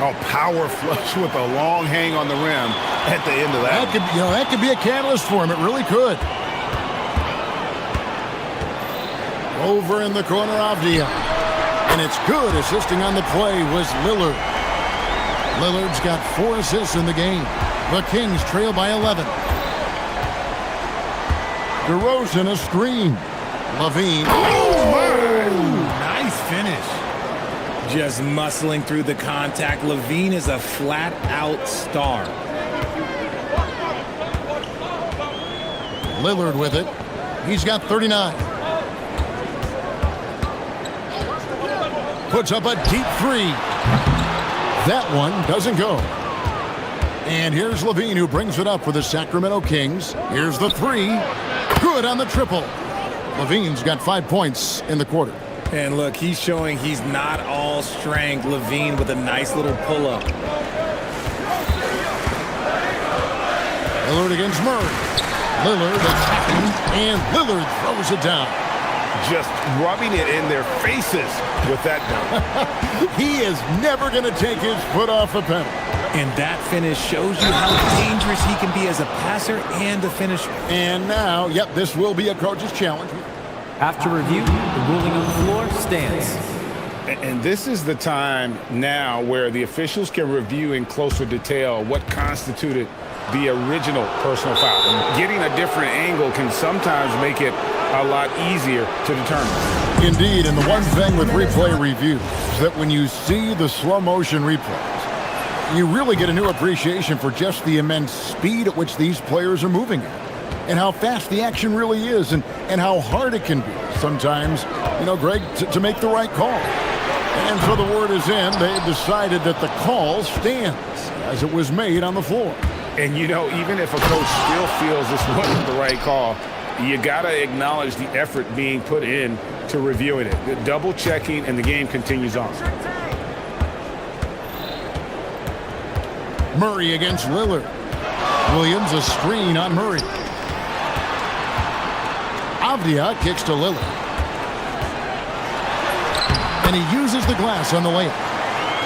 Oh, power flush with a long hang on the rim at the end of that. That could be a catalyst for him. It really could. Over in the corner, Avdia. And it's good. Assisting on the play was Lillard. Lillard's got 4 assists in the game. The Kings trail by 11. DeRozan a screen. Levine. Oh, nice finish. Just muscling through the contact. Levine is a flat-out star. Lillard with it. He's got 39. Puts up a deep three. That one doesn't go. And here's Levine, who brings it up for the Sacramento Kings. Here's the three. Good on the triple. Levine's got 5 points in the quarter. And look, he's showing he's not all strength. Levine with a nice little pull-up. Lillard against Murray. Lillard attacking, and Lillard throws it down. Just rubbing it in their faces with that dunk. He is never going to take his foot off the pedal. And that finish shows you how dangerous he can be as a passer and a finisher. And now, yep, this will be a coach's challenge. After review, the ruling on the floor stands. And this is the time now where the officials can review in closer detail what constituted the original personal foul. And getting a different angle can sometimes make it a lot easier to determine. Indeed, and the one thing with replay reviews is that when you see the slow motion replays, you really get a new appreciation for just the immense speed at which these players are moving at, and how fast the action really is, and how hard it can be sometimes, Greg, to make the right call. And so the word is in. They've decided that the call stands as it was made on the floor. And, even if a coach still feels this wasn't the right call, you got to acknowledge the effort being put in to reviewing it. The double checking, and the game continues on. Murray against Lillard. Williams a screen on Murray. Avdia kicks to Lillard. And he uses the glass on the layup.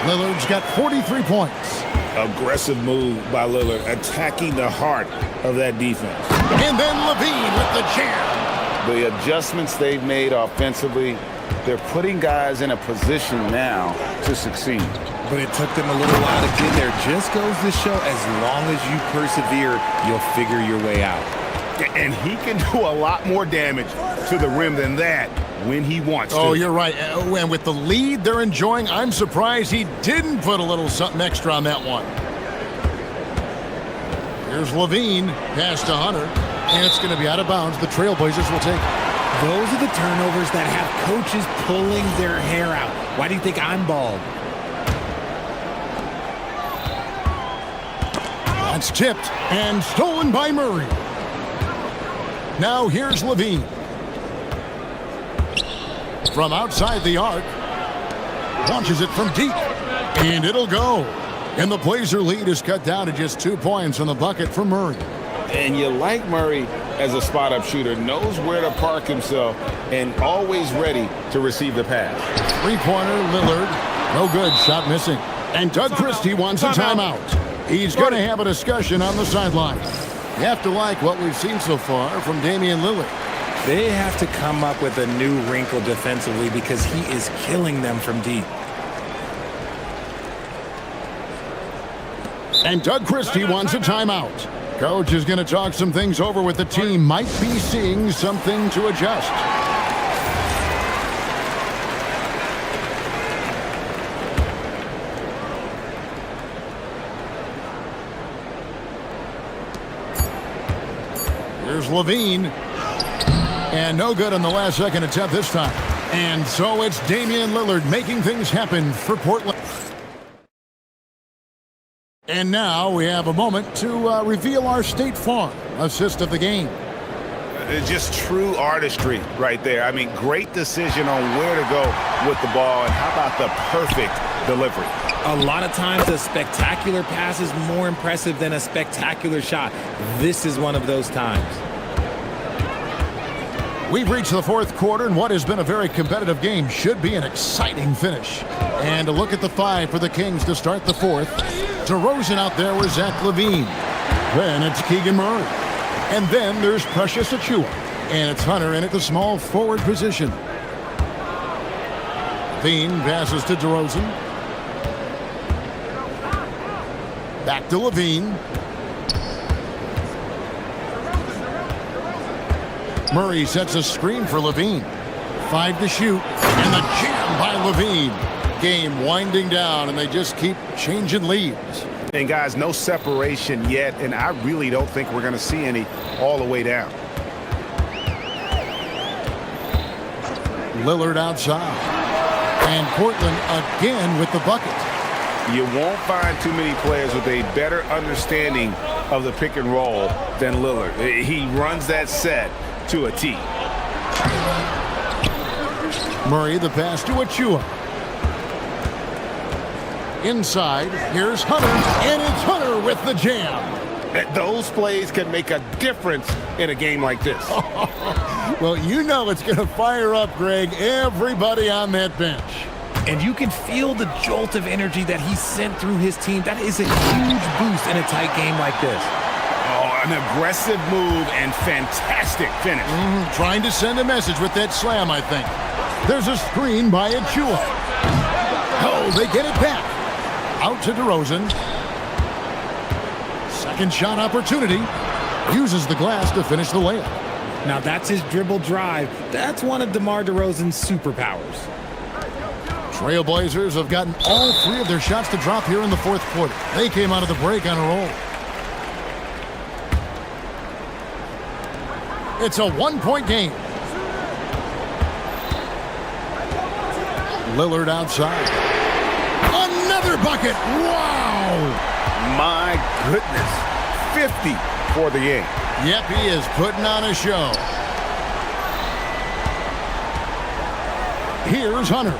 Lillard's got 43 points. Aggressive move by Lillard, attacking the heart of that defense. And then Levine with the jam. The adjustments they've made offensively, they're putting guys in a position now to succeed. But it took them a little while to get there. Just goes to show, as long as you persevere, you'll figure your way out. And he can do a lot more damage to the rim than that when he wants to. Oh, you're right. And with the lead they're enjoying, I'm surprised he didn't put a little something extra on that one. Here's Levine. Pass to Hunter. And it's going to be out of bounds. The Trailblazers will take it. Those are the turnovers that have coaches pulling their hair out. Why do you think I'm bald? That's tipped and stolen by Murray. Now here's Levine. From outside the arc. Launches it from deep. And it'll go. And the Blazer lead is cut down to just 2 points on the bucket for Murray. And you like Murray as a spot-up shooter, knows where to park himself, and always ready to receive the pass. Three-pointer, Lillard. No good, shot missing. And Doug Christie wants a timeout. He's going to have a discussion on the sideline. You have to like what we've seen so far from Damian Lillard. They have to come up with a new wrinkle defensively because he is killing them from deep. And Doug Christie wants a timeout. Coach is going to talk some things over with the team. Might be seeing something to adjust. Here's Levine. And no good on the last second attempt this time. And so it's Damian Lillard making things happen for Portland. And now we have a moment to reveal our State Farm assist of the game. It's just true artistry right there. I mean, great decision on where to go with the ball, and how about the perfect delivery? A lot of times a spectacular pass is more impressive than a spectacular shot. This is one of those times. We've reached the fourth quarter, and what has been a very competitive game should be an exciting finish. And a look at the five for the Kings to start the fourth. DeRozan out there with Zach LaVine. Then it's Keegan Murray. And then there's Precious Achiuwa. And it's Hunter in at the small forward position. LaVine passes to DeRozan. Back to LaVine. Murray sets a screen for LaVine. 5 to shoot. And the jam by LaVine. Game winding down, and they just keep changing leads. And guys, no separation yet, and I really don't think we're going to see any all the way down. Lillard outside. And Portland again with the bucket. You won't find too many players with a better understanding of the pick and roll than Lillard. He runs that set to a T. Murray, the pass to Achiuwa. Inside, here's Hunter, and it's Hunter with the jam. Those plays can make a difference in a game like this. Well, you know it's going to fire up, Greg, everybody on that bench. And you can feel the jolt of energy that he sent through his team. That is a huge boost in a tight game like this. Oh, an aggressive move and fantastic finish. Trying to send a message with that slam, I think. There's a screen by Achiuwa. Oh, they get it back. Out to DeRozan. Second shot opportunity. Uses the glass to finish the layup. Now that's his dribble drive. That's one of DeMar DeRozan's superpowers. Trailblazers have gotten all 3 of their shots to drop here in the fourth quarter. They came out of the break on a roll. It's a 1-point game. Lillard outside. Another bucket. Wow. My goodness. 50 for the game. Yep, he is putting on a show. Here's Hunter.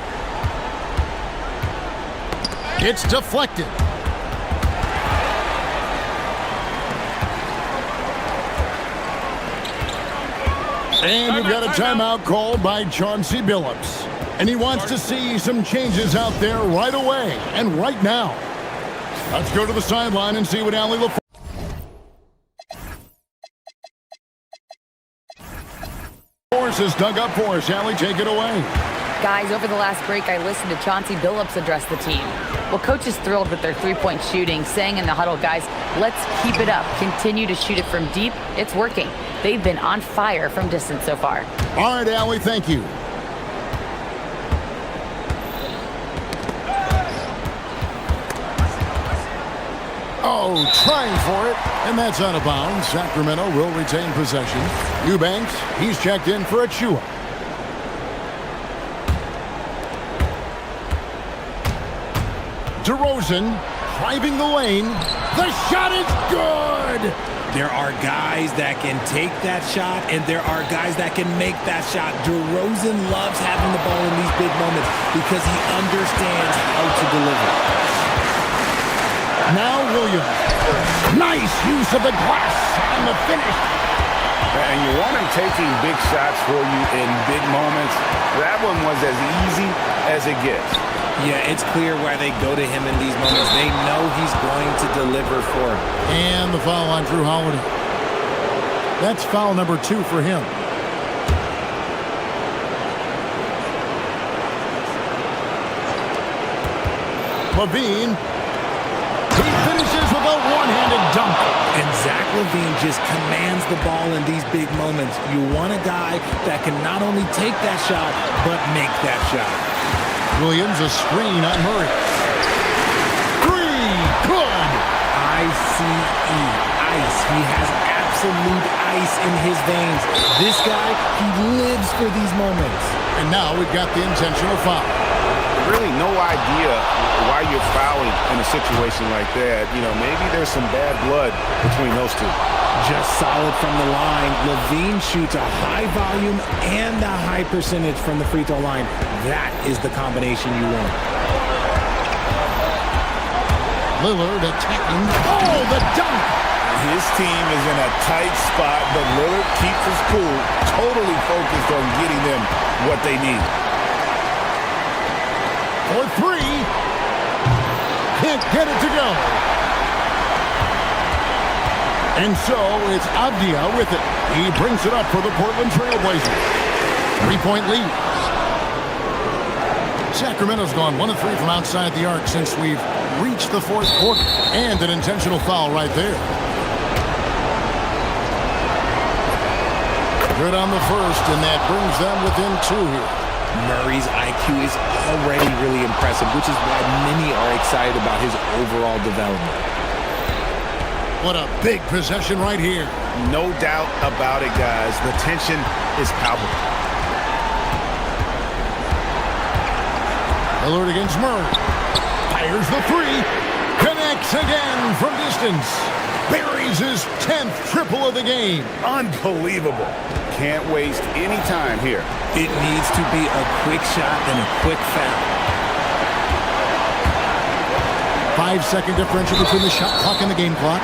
It's deflected. And we've got a timeout called by Chauncey Billups. And he wants to see some changes out there right away and right now. Let's go to the sideline and see what Allie LaForce has dug up for us. Allie, take it away. Guys, over the last break, I listened to Chauncey Billups address the team. Well, coach is thrilled with their three-point shooting, saying in the huddle, guys, let's keep it up. Continue to shoot it from deep. It's working. They've been on fire from distance so far. All right, Allie, thank you. Oh, trying for it, and that's out of bounds. Sacramento will retain possession. Eubanks, he's checked in for Achua. DeRozan driving the lane. The shot is good! There are guys that can take that shot, and there are guys that can make that shot. DeRozan loves having the ball in these big moments because he understands how to deliver. Now Williams. Nice use of the glass and the finish. And you want him taking big shots for you in big moments. That one was as easy as it gets. Yeah, it's clear why they go to him in these moments. They know he's going to deliver for him. And the foul on Drew Holiday. That's foul number 2 for him. Levine. He finishes with a one-handed dunk. And Zach LaVine just commands the ball in these big moments. You want a guy that can not only take that shot, but make that shot. Williams, a screen on Murray. 3, good! I-C-E, ice. He has absolute ice in his veins. This guy, he lives for these moments. And now we've got the intentional foul. Really no idea why you're fouling in a situation like that. You know, maybe there's some bad blood between those two. Just solid from the line. Levine shoots a high volume and a high percentage from the free throw line. That is the combination you want. Lillard attacking. Oh, the dunk! His team is in a tight spot, but Lillard keeps his cool, totally focused on getting them what they need. For 3. Can't get it to go. And so it's Avdia with it. He brings it up for the Portland Trail Blazers. 3-point lead. Sacramento's gone 1 of 3 from outside the arc since we've reached the 4th quarter. And an intentional foul right there. Good on the first, and that brings them within 2 here. Murray's IQ is already really impressive, which is why many are excited about his overall development. What a big possession right here. No doubt about it, guys. The tension is palpable. Lillard against Murray. Fires the 3. Connects again from distance. Buries his 10th triple of the game. Unbelievable. Can't waste any time here. It needs to be a quick shot and a quick foul. 5-second differential between the shot clock and the game clock.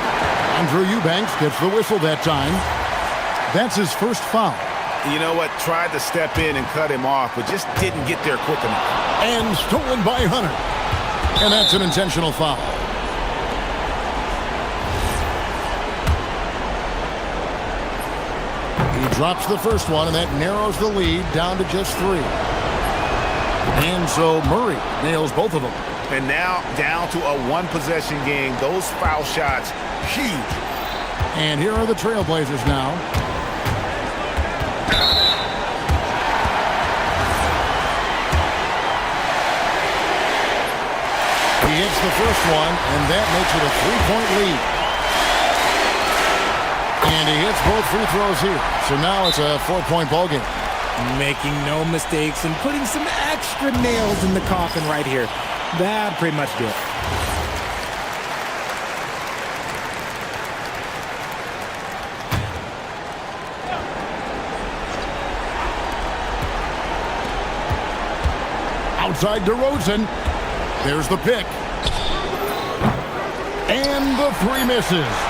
Andrew Eubanks gets the whistle that time. That's his first foul. You know what? Tried to step in and cut him off, but just didn't get there quick enough. And stolen by Hunter. And that's an intentional foul. He drops the first one, and that narrows the lead down to just 3. And so Murray nails both of them. And now down to a 1-possession game. Those foul shots, huge. And here are the Trailblazers now. He hits the first one, and that makes it a 3-point lead. And he hits both free throws here. So now it's a 4-point ball game. Making no mistakes and putting some extra nails in the coffin right here. That pretty much did it. Outside DeRozan. There's the pick. And the 3 misses.